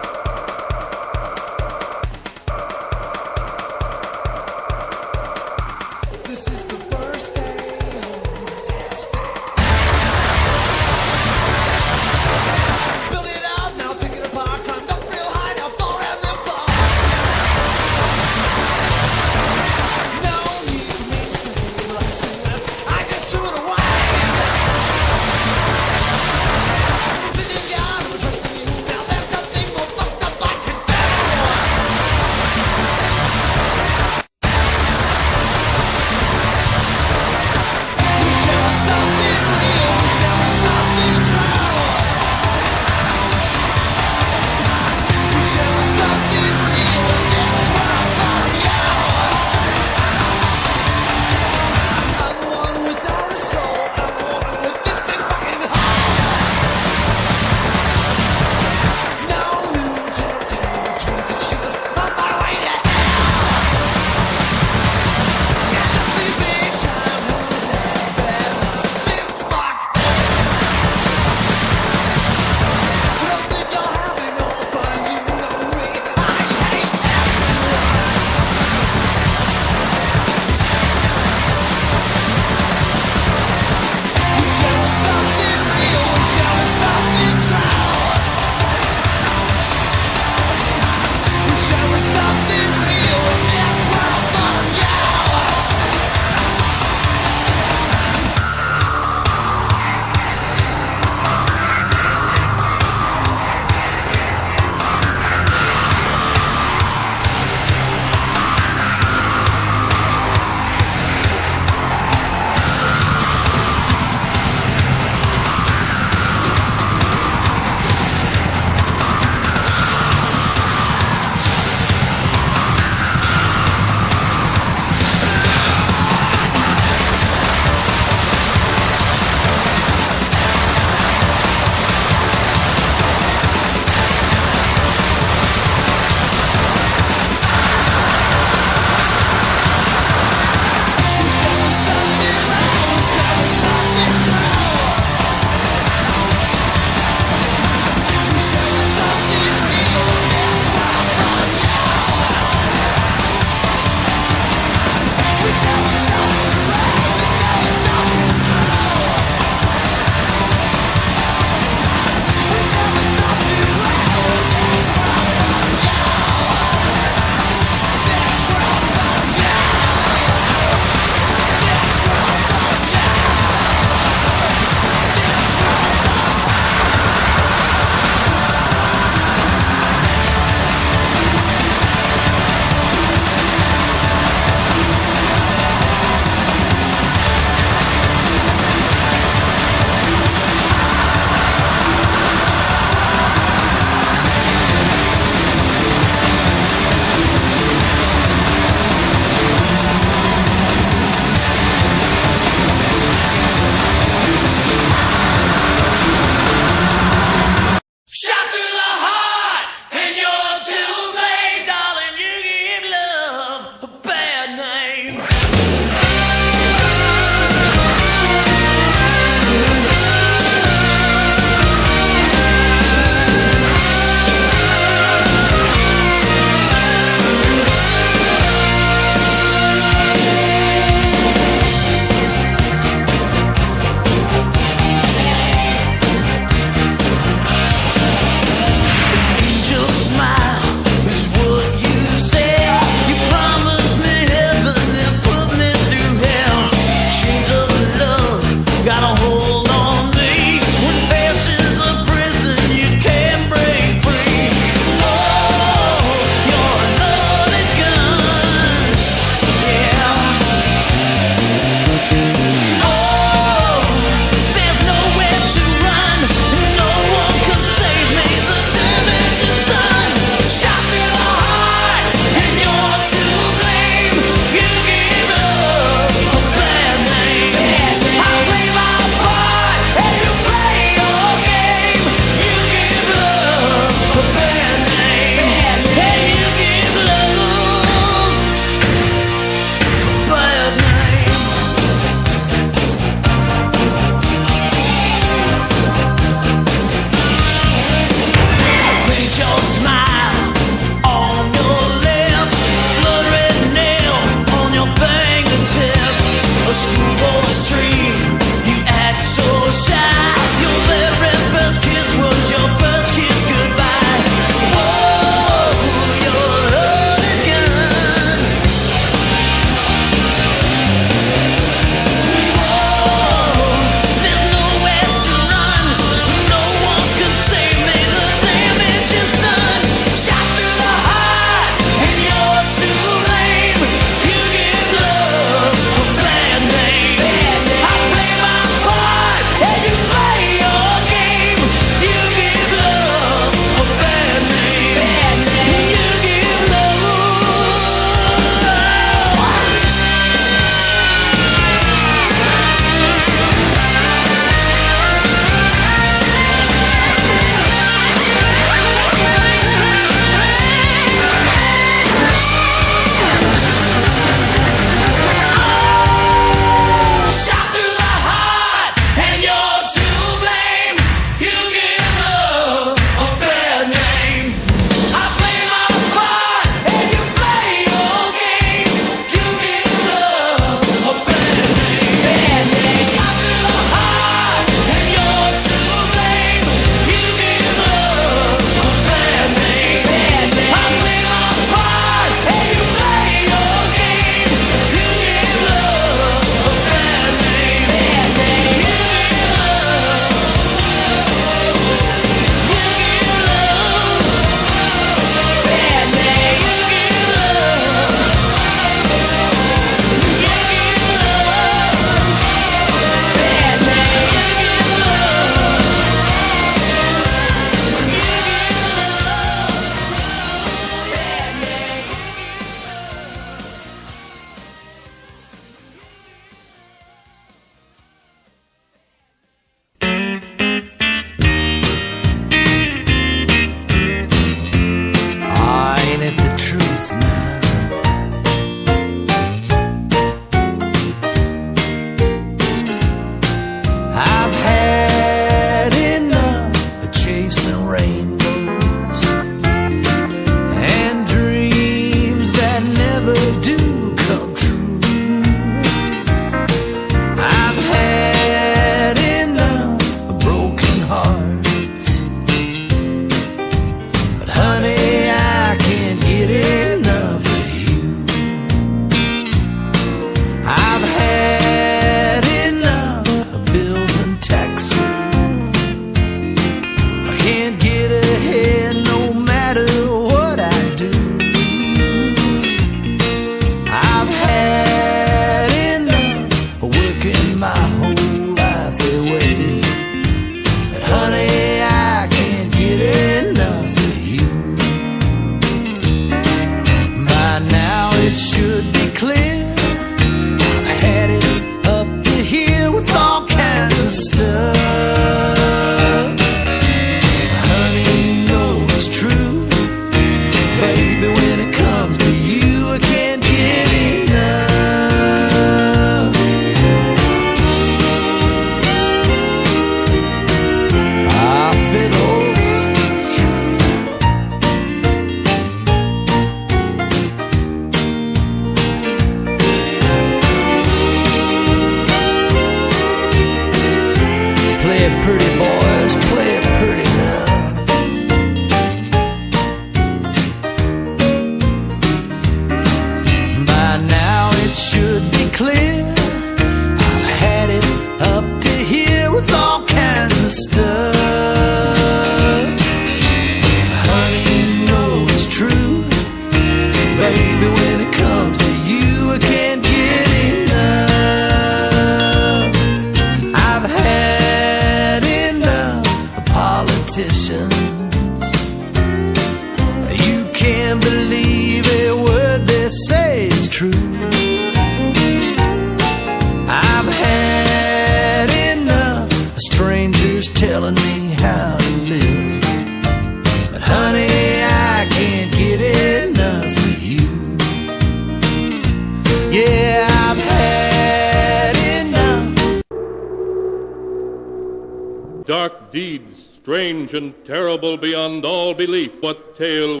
deeds strange and terrible beyond all belief. What tale?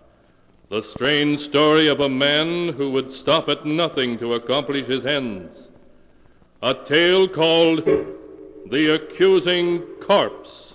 The strange story of a man who would stop at nothing to accomplish his ends. A tale called The Accusing Corpse.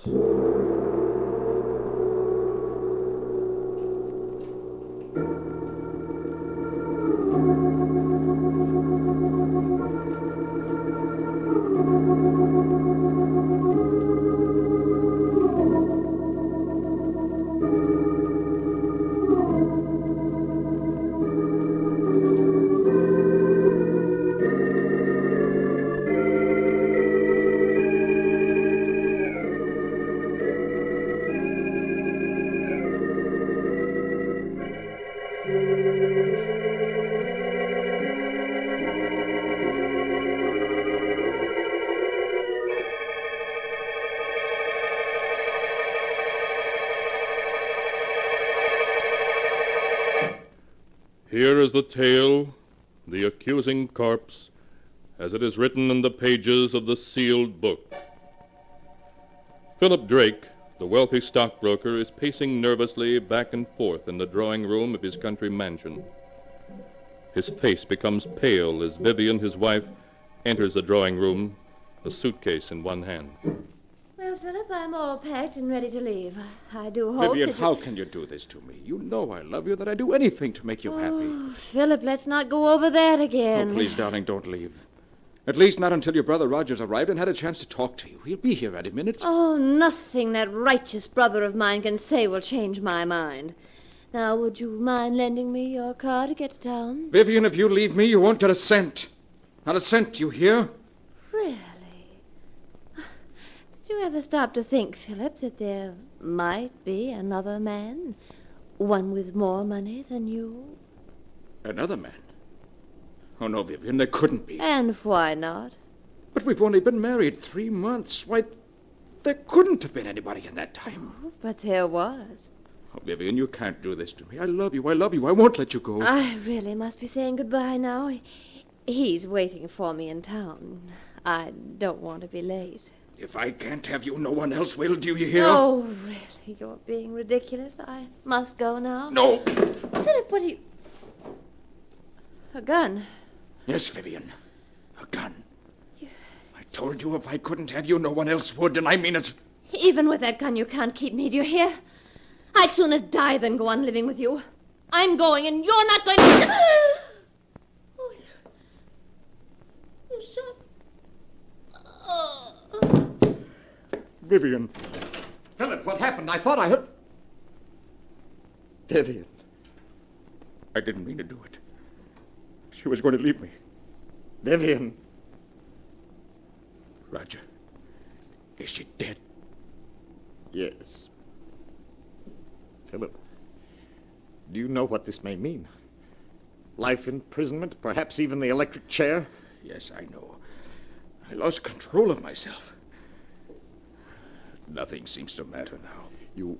Here is the tale, The Accusing Corpse, as it is written in the pages of the sealed book. Philip Drake, the wealthy stockbroker, is pacing nervously back and forth in the drawing room of his country mansion. His face becomes pale as Vivian, his wife, enters the drawing room, a suitcase in one hand. Well, Philip, I'm all packed and ready to leave. I do hope Vivian, that how can you do this to me? You know I love you, that I'd do anything to make you happy. Philip, let's not go over that again. Oh, please, darling, don't leave. At least not until your brother Roger's arrived and had a chance to talk to you. He'll be here any minute. Oh, nothing that righteous brother of mine can say will change my mind. Now, would you mind lending me your car to get to town? Vivian, if you leave me, you won't get a cent. Not a cent, you hear? Really? Did you ever stop to think, Philip, that there might be another man? One with more money than you? Another man? Oh, no, Vivian, there couldn't be. And why not? But we've only been married 3 months. Why, there couldn't have been anybody in that time. Oh, but there was. Oh, Vivian, you can't do this to me. I love you. I love you. I won't let you go. I really must be saying goodbye now. He's waiting for me in town. I don't want to be late. If I can't have you, no one else will. Do you hear? Oh, really? You're being ridiculous. I must go now. No. Philip, what are you... A gun? Yes, Vivian. A gun. I told you if I couldn't have you, no one else would, and I mean it. Even with that gun, you can't keep me, do you hear? I'd sooner die than go on living with you. I'm going, and you're not going to... Oh, you shot... Vivian. Philip, what happened? I thought I heard... Vivian. I didn't mean to do it. She was going to leave me. Vivian. Roger. Is she dead? Yes. Philip, do you know what this may mean? Life imprisonment, perhaps even the electric chair? Yes, I know. I lost control of myself. Nothing seems to matter now. You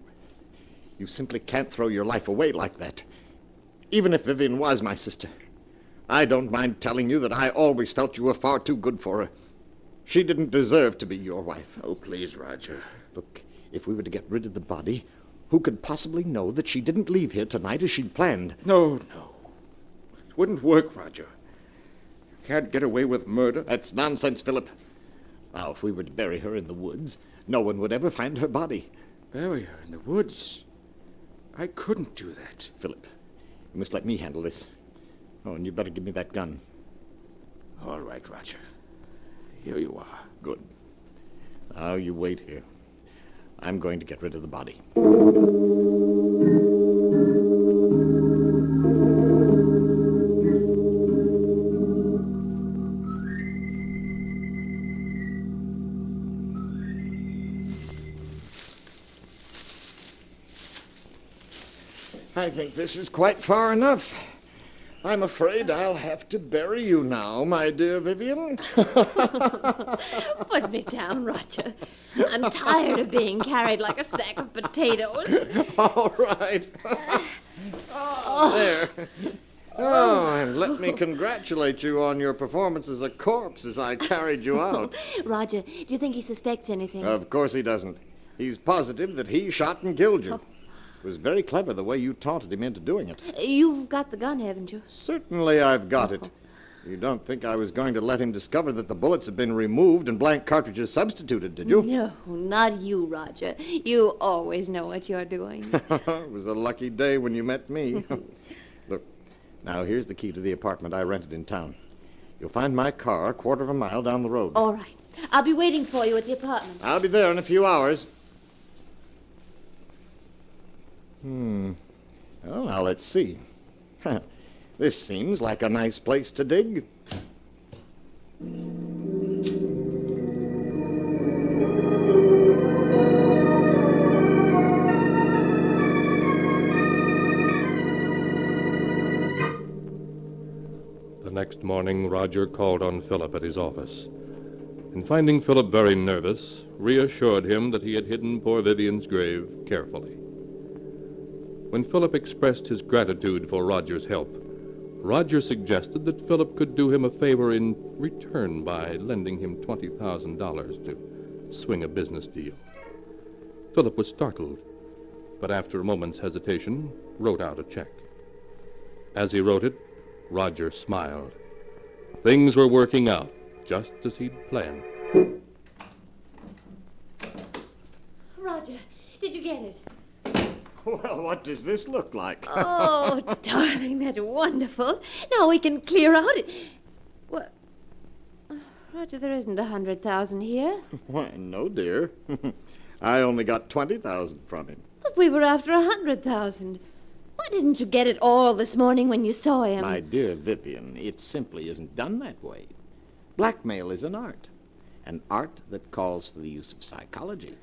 simply can't throw your life away like that. Even if Vivian was my sister. I don't mind telling you that I always felt you were far too good for her. She didn't deserve to be your wife. Oh, please, Roger. Look, if we were to get rid of the body, who could possibly know that she didn't leave here tonight as she'd planned? No. It wouldn't work, Roger. You can't get away with murder. That's nonsense, Philip. Now, if we were to bury her in the woods, no one would ever find her body. Bury her in the woods? I couldn't do that. Philip, you must let me handle this. Oh, and you better give me that gun. All right, Roger. Here you are. Good. Now you wait here. I'm going to get rid of the body. I think this is quite far enough. I'm afraid I'll have to bury you now, my dear Vivian. Put me down, Roger. I'm tired of being carried like a sack of potatoes. All right. There. Oh, and let me congratulate you on your performance as a corpse as I carried you out. Roger, do you think he suspects anything? Of course he doesn't. He's positive that he shot and killed you. It was very clever the way you taunted him into doing it. You've got the gun, haven't you? Certainly I've got it. You don't think I was going to let him discover that the bullets had been removed and blank cartridges substituted, did you? No, not you, Roger. You always know what you're doing. It was a lucky day when you met me. Look, now here's the key to the apartment I rented in town. You'll find my car a quarter of a mile down the road. All right. I'll be waiting for you at the apartment. I'll be there in a few hours. Well, now let's see. This seems like a nice place to dig. The next morning, Roger called on Philip at his office, and finding Philip very nervous, reassured him that he had hidden poor Vivian's grave carefully. When Philip expressed his gratitude for Roger's help, Roger suggested that Philip could do him a favor in return by lending him $20,000 to swing a business deal. Philip was startled, but after a moment's hesitation, wrote out a check. As he wrote it, Roger smiled. Things were working out just as he'd planned. Roger, did you get it? Well, what does this look like? Oh, darling, that's wonderful. Now we can clear out. What? Roger, there isn't 100,000 here. Why, no, dear. I only got 20,000 from him. But we were after 100,000. Why didn't you get it all this morning when you saw him? My dear Vivian, it simply isn't done that way. Blackmail is an art that calls for the use of psychology.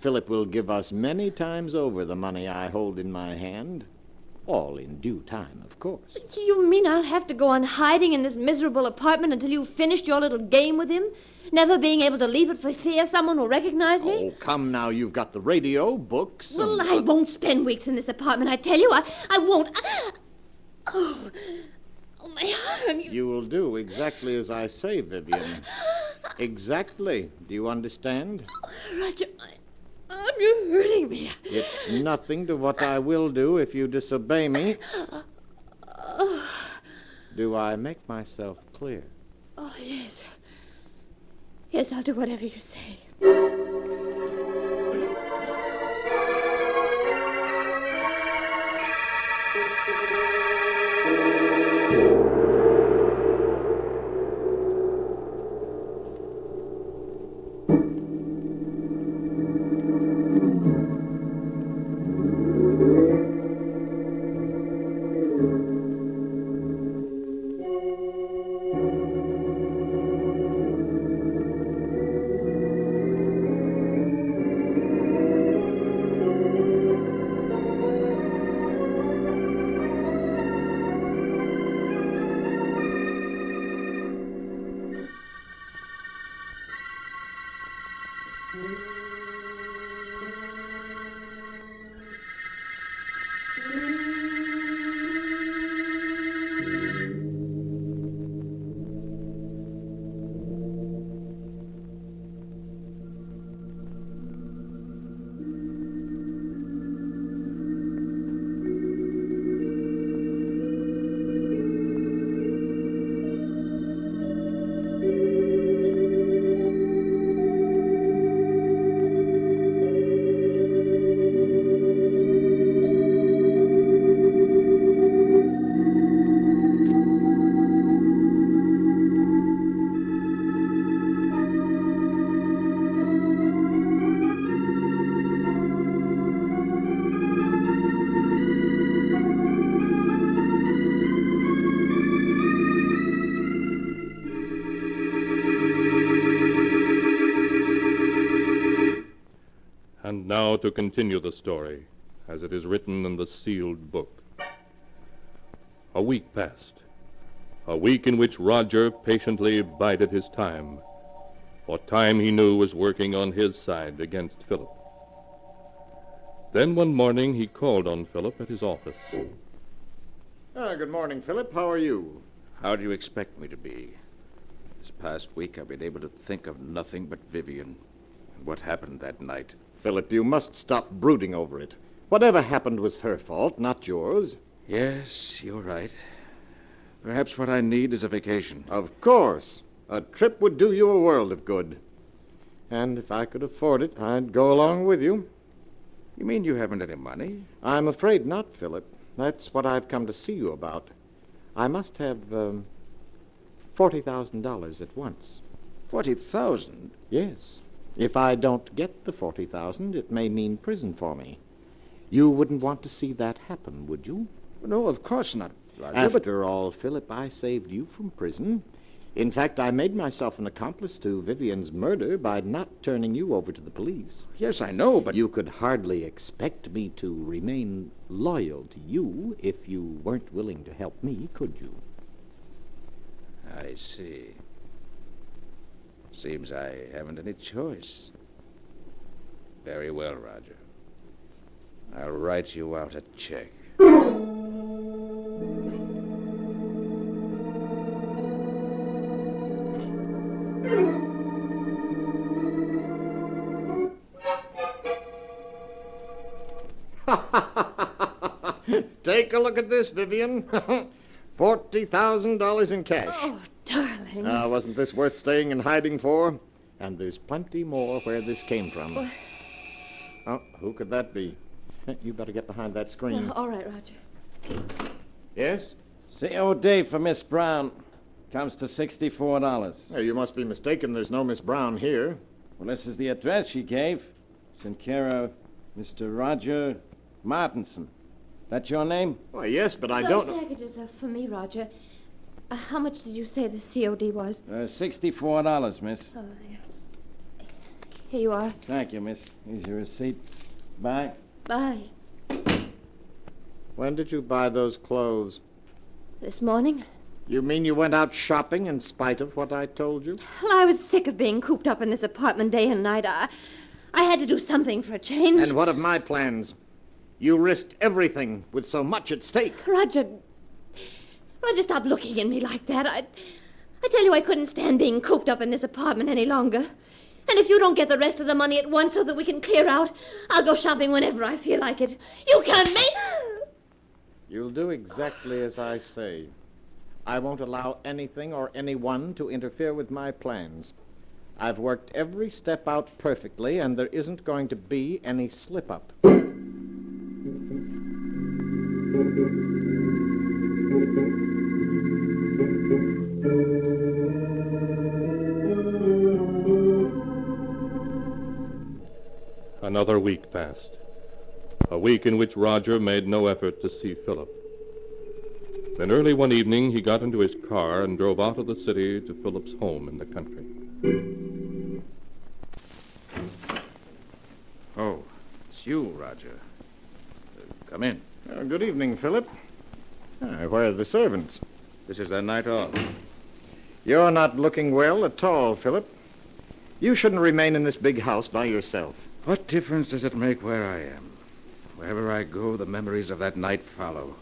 Philip will give us many times over the money I hold in my hand. All in due time, of course. You mean I'll have to go on hiding in this miserable apartment until you've finished your little game with him? Never being able to leave it for fear someone will recognize me? Oh, come now. You've got the radio, books, Well, I won't spend weeks in this apartment, I tell you. I won't. Oh, my arm. You will do exactly as I say, Vivian. Exactly. Do you understand? Roger, you're hurting me. It's nothing to what I will do if you disobey me. Do I make myself clear? Oh, yes. Yes, I'll do whatever you say. And now to continue the story, as it is written in the sealed book. A week passed. A week in which Roger patiently bided his time, for time he knew was working on his side against Philip. Then one morning he called on Philip at his office. Good morning, Philip. How are you? How do you expect me to be? This past week I've been able to think of nothing but Vivian and what happened that night. Philip, you must stop brooding over it. Whatever happened was her fault, not yours. Yes, you're right. Perhaps what I need is a vacation. Of course. A trip would do you a world of good. And if I could afford it, I'd go along with you. You mean you haven't any money? I'm afraid not, Philip. That's what I've come to see you about. I must have $40,000 at once. 40,000? Yes. If I don't get the 40,000, it may mean prison for me. You wouldn't want to see that happen, would you? No, of course not, Roger. After all, Philip, I saved you from prison. In fact, I made myself an accomplice to Vivian's murder by not turning you over to the police. Yes, I know, but... You could hardly expect me to remain loyal to you if you weren't willing to help me, could you? I see. Seems I haven't any choice. Very well, Roger. I'll write you out a check. Take a look at this, Vivian. $40,000 in cash. Oh, darling. Wasn't this worth staying in hiding for? And there's plenty more where this came from. Oh, who could that be? You better get behind that screen. All right, Roger. Yes? COD for Miss Brown. Comes to $64. You must be mistaken. There's no Miss Brown here. Well, this is the address she gave. It's in care of Mr. Roger Martinson. That your name? Why, yes, but I Those don't know. packages are for me, Roger. How much did you say the COD was? $64, miss. Oh, here you are. Thank you, miss. Here's your receipt. Bye. Bye. When did you buy those clothes? This morning? You mean you went out shopping in spite of what I told you? Well, I was sick of being cooped up in this apartment day and night. I had to do something for a change. And what of my plans? You risked everything with so much at stake. Roger, stop looking at me like that. I tell you I couldn't stand being cooped up in this apartment any longer. And if you don't get the rest of the money at once so that we can clear out, I'll go shopping whenever I feel like it. You can't make... You'll do exactly as I say. I won't allow anything or anyone to interfere with my plans. I've worked every step out perfectly, and there isn't going to be any slip-up. Another week passed. A week in which Roger made no effort to see Philip. Then early one evening, he got into his car and drove out of the city to Philip's home in the country. Oh, it's you, Roger. Come in. Good evening, Philip. Where are the servants? This is their night off. You're not looking well at all, Philip. You shouldn't remain in this big house by yourself. What difference does it make where I am? Wherever I go, the memories of that night follow.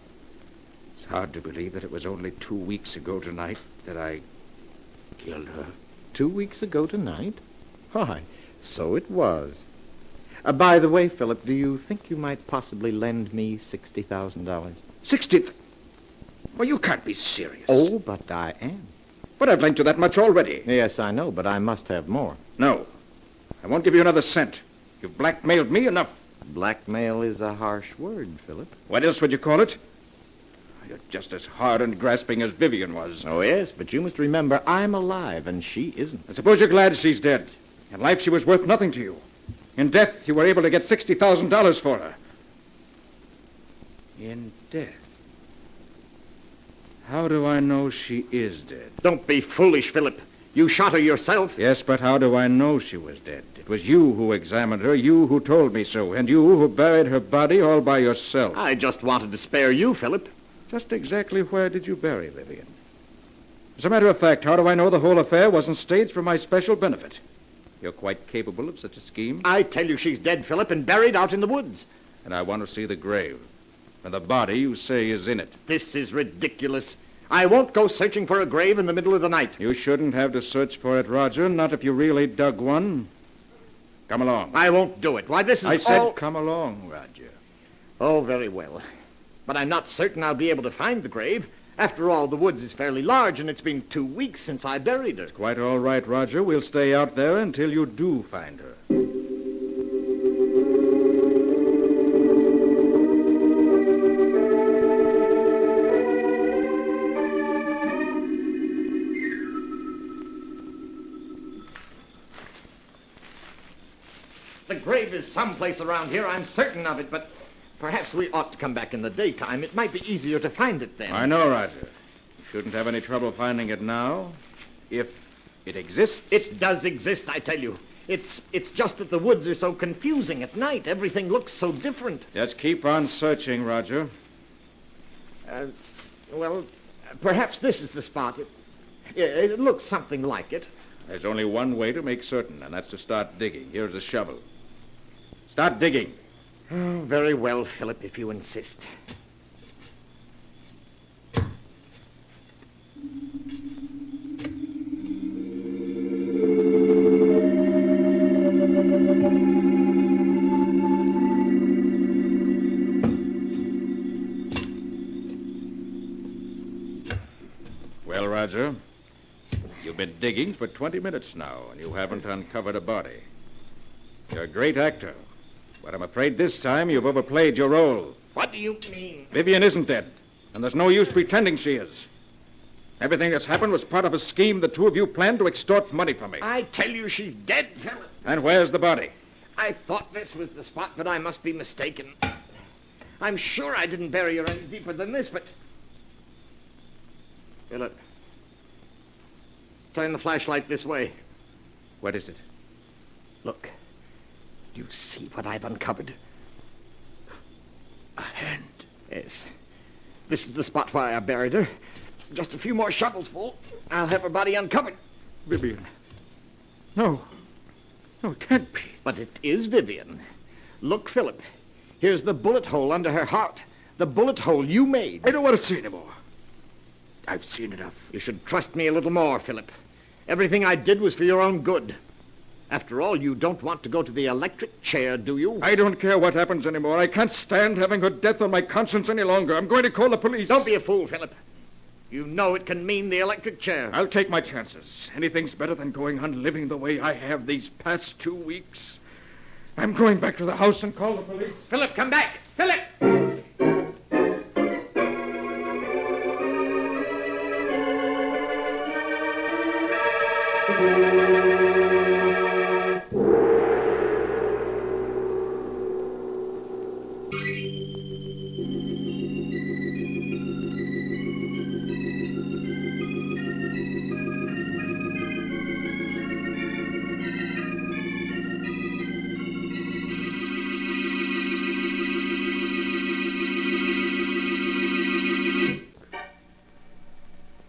It's hard to believe that it was only 2 weeks ago tonight that I killed her. 2 weeks ago tonight? Why, so it was. By the way, Philip, do you think you might possibly lend me $60,000? 60? Well, you can't be serious. Oh, but I am. But I've lent you that much already. Yes, I know, but I must have more. No. I won't give you another cent. You've blackmailed me enough. Blackmail is a harsh word, Philip. What else would you call it? You're just as hard and grasping as Vivian was. Oh, yes, but you must remember I'm alive and she isn't. I suppose you're glad she's dead. In life, she was worth nothing to you. In death, you were able to get $60,000 for her. In death? How do I know she is dead? Don't be foolish, Philip. You shot her yourself. Yes, but how do I know she was dead? It was you who examined her, you who told me so, and you who buried her body all by yourself. I just wanted to spare you, Philip. Just exactly where did you bury Vivian? As a matter of fact, how do I know the whole affair wasn't staged for my special benefit? You're quite capable of such a scheme? I tell you she's dead, Philip, and buried out in the woods. And I want to see the grave. And the body you say is in it. This is ridiculous. I won't go searching for a grave in the middle of the night. You shouldn't have to search for it, Roger, not if you really dug one. Come along. I won't do it. Why, this is I said all... come along, Roger. Oh, very well. But I'm not certain I'll be able to find the grave. After all, the woods is fairly large, and it's been 2 weeks since I buried her. Quite all right, Roger. We'll stay out there until you do find her. The grave is someplace around here, I'm certain of it, but perhaps we ought to come back in the daytime. It might be easier to find it then. I know, Roger. You shouldn't have any trouble finding it now. If it exists. It does exist, I tell you. It's just that the woods are so confusing at night. Everything looks so different. Just keep on searching, Roger. Well, perhaps this is the spot. It looks something like it. There's only one way to make certain, and that's to start digging. Here's a shovel. Start digging. Oh, very well, Philip, if you insist. Well, Roger, you've been digging for 20 minutes now, and you haven't uncovered a body. You're a great actor, but I'm afraid this time you've overplayed your role. What do you mean? Vivian isn't dead, and there's no use pretending she is. Everything that's happened was part of a scheme the two of you planned to extort money from me. I tell you she's dead, Philip. And where's the body? I thought this was the spot, but I must be mistaken. I'm sure I didn't bury her any deeper than this, but... Philip, turn the flashlight this way. What is it? Look. Do you see what I've uncovered? A hand. Yes. This is the spot where I buried her. Just a few more shovels full. I'll have her body uncovered. Vivian. No. No, it can't be. But it is Vivian. Look, Philip. Here's the bullet hole under her heart. The bullet hole you made. I don't want to see any more. I've seen enough. You should trust me a little more, Philip. Everything I did was for your own good. After all, you don't want to go to the electric chair, do you? I don't care what happens anymore. I can't stand having her death on my conscience any longer. I'm going to call the police. Don't be a fool, Philip. You know it can mean the electric chair. I'll take my chances. Anything's better than going on living the way I have these past 2 weeks. I'm going back to the house and call the police. Philip, come back! Philip!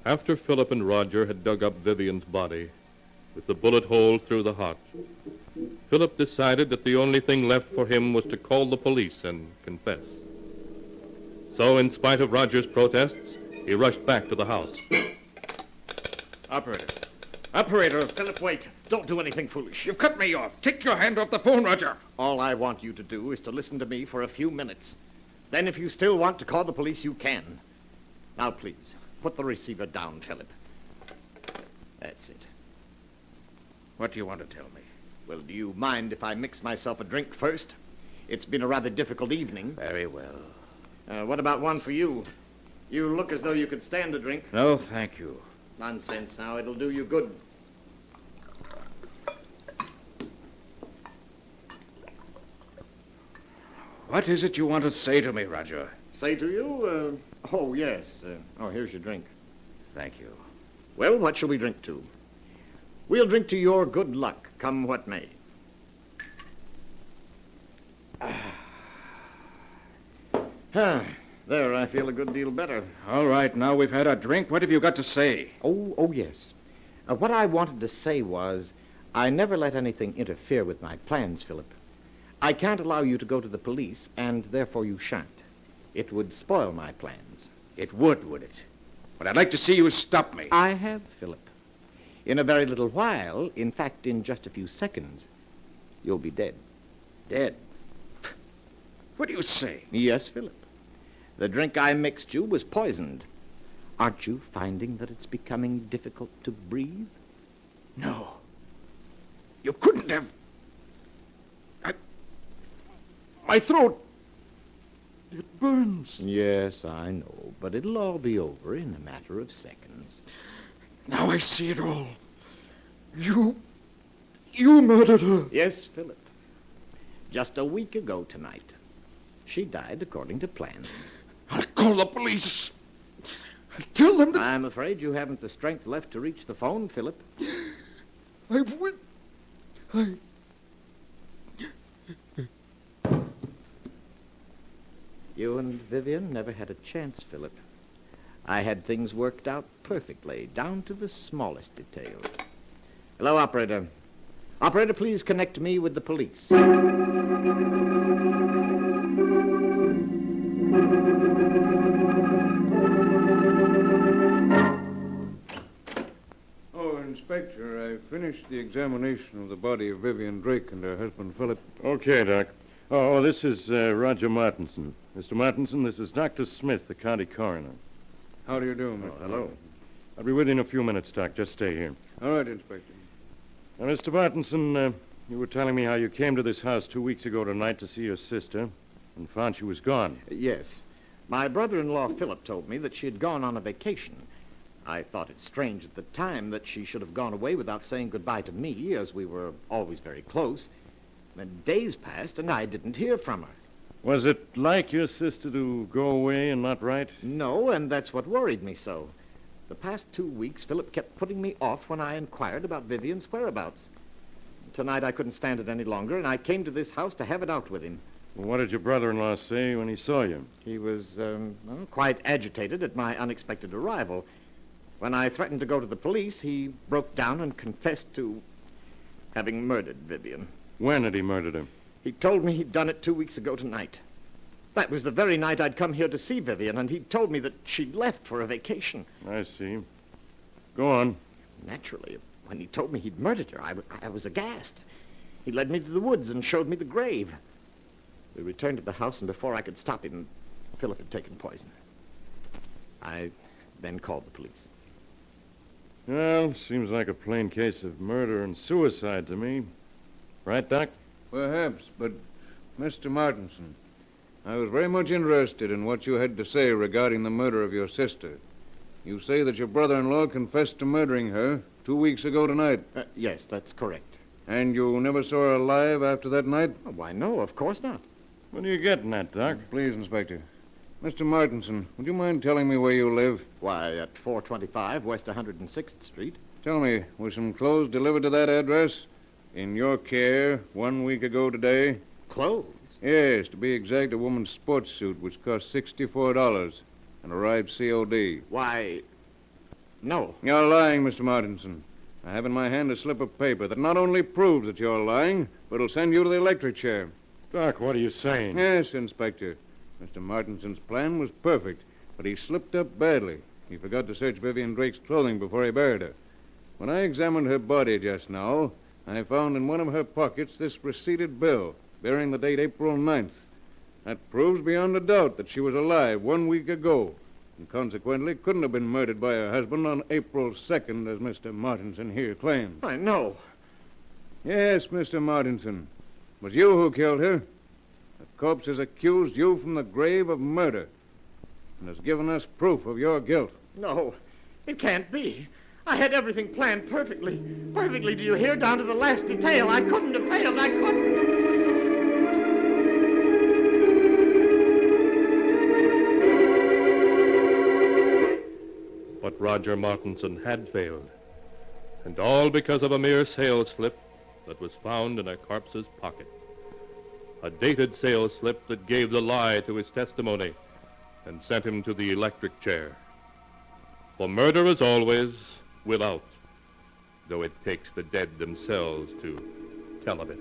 After Philip and Roger had dug up Vivian's body, with the bullet hole through the heart, Philip decided that the only thing left for him was to call the police and confess. So, in spite of Roger's protests, he rushed back to the house. Operator. Operator. Philip, wait. Don't do anything foolish. You've cut me off. Take your hand off the phone, Roger. All I want you to do is to listen to me for a few minutes. Then if you still want to call the police, you can. Now, please, put the receiver down, Philip. That's it. What do you want to tell me? Well, do you mind if I mix myself a drink first? It's been a rather difficult evening. Very well. What about one for you? You look as though you could stand a drink. No, thank you. Nonsense now. It'll do you good. What is it you want to say to me, Roger? Say to you? Oh, yes. Here's your drink. Thank you. Well, what shall we drink to? We'll drink to your good luck, come what may. There, I feel a good deal better. All right, now we've had our drink. What have you got to say? Oh, yes. What I wanted to say was, I never let anything interfere with my plans, Philip. I can't allow you to go to the police, and therefore you shan't. It would spoil my plans. It would it? But I'd like to see you stop me. I have, Philip. In a very little while, in fact, in just a few seconds, you'll be dead. Dead? What do you say? Yes, Philip. The drink I mixed you was poisoned. Aren't you finding that it's becoming difficult to breathe? No. You couldn't have... My throat... It burns. Yes, I know, but it'll all be over in a matter of seconds. Now I see it all. You murdered her. Yes, Philip. Just a week ago tonight. She died according to plan. I'll call the police. I'll tell them that... I'm afraid you haven't the strength left to reach the phone, Philip. I would... You and Vivian never had a chance, Philip. I had things worked out perfectly, down to the smallest detail. Hello, operator. Operator, please connect me with the police. Oh, Inspector, I finished the examination of the body of Vivian Drake and her husband, Philip. Okay, Doc. Oh, this is Roger Martinson. Mr. Martinson, this is Dr. Smith, the county coroner. How do you do, Mr. Hello. I'll be with you in a few minutes, Doc. Just stay here. All right, Inspector. Now, Mr. Martinson, you were telling me how you came to this house 2 weeks ago tonight to see your sister and found she was gone. Yes. My brother-in-law, Philip, told me that she had gone on a vacation. I thought it strange at the time that she should have gone away without saying goodbye to me, as we were always very close. Then days passed, and I didn't hear from her. Was it like your sister to go away and not write? No, and that's what worried me so. The past 2 weeks, Philip kept putting me off when I inquired about Vivian's whereabouts. Tonight I couldn't stand it any longer, and I came to this house to have it out with him. Well, what did your brother-in-law say when he saw you? He was quite agitated at my unexpected arrival. When I threatened to go to the police, he broke down and confessed to having murdered Vivian. When had he murdered her? He told me he'd done it 2 weeks ago tonight. That was the very night I'd come here to see Vivian, and he'd told me that she'd left for a vacation. I see. Go on. Naturally, when he told me he'd murdered her, I was aghast. He led me to the woods and showed me the grave. We returned to the house, and before I could stop him, Philip had taken poison. I then called the police. Well, seems like a plain case of murder and suicide to me. Right, Doc? Perhaps, but Mr. Martinson, I was very much interested in what you had to say regarding the murder of your sister. You say that your brother-in-law confessed to murdering her 2 weeks ago tonight. Yes, that's correct. And you never saw her alive after that night? Oh, why, no, of course not. What are you getting at, Doc? Please, Inspector. Mr. Martinson, would you mind telling me where you live? Why, at 425 West 106th Street. Tell me, were some clothes delivered to that address? In your care 1 week ago today? Clothes? Yes, to be exact, a woman's sports suit, which cost $64 and arrived COD. Why, no. You're lying, Mr. Martinson. I have in my hand a slip of paper that not only proves that you're lying, but will send you to the electric chair. Doc, what are you saying? Yes, Inspector. Mr. Martinson's plan was perfect, but he slipped up badly. He forgot to search Vivian Drake's clothing before he buried her. When I examined her body just now, I found in one of her pockets this receipted bill bearing the date April 9th. That proves beyond a doubt that she was alive 1 week ago, and consequently couldn't have been murdered by her husband on April 2nd, as Mr. Martinson here claims. I know. Yes, Mr. Martinson. It was you who killed her. The corpse has accused you from the grave of murder and has given us proof of your guilt. No, it can't be. I had everything planned perfectly. Perfectly, do you hear? Down to the last detail. I couldn't have failed. I couldn't. But Roger Martinson had failed. And all because of a mere sales slip that was found in a corpse's pocket. A dated sales slip that gave the lie to his testimony and sent him to the electric chair. For murder is always without, though it takes the dead themselves to tell of it.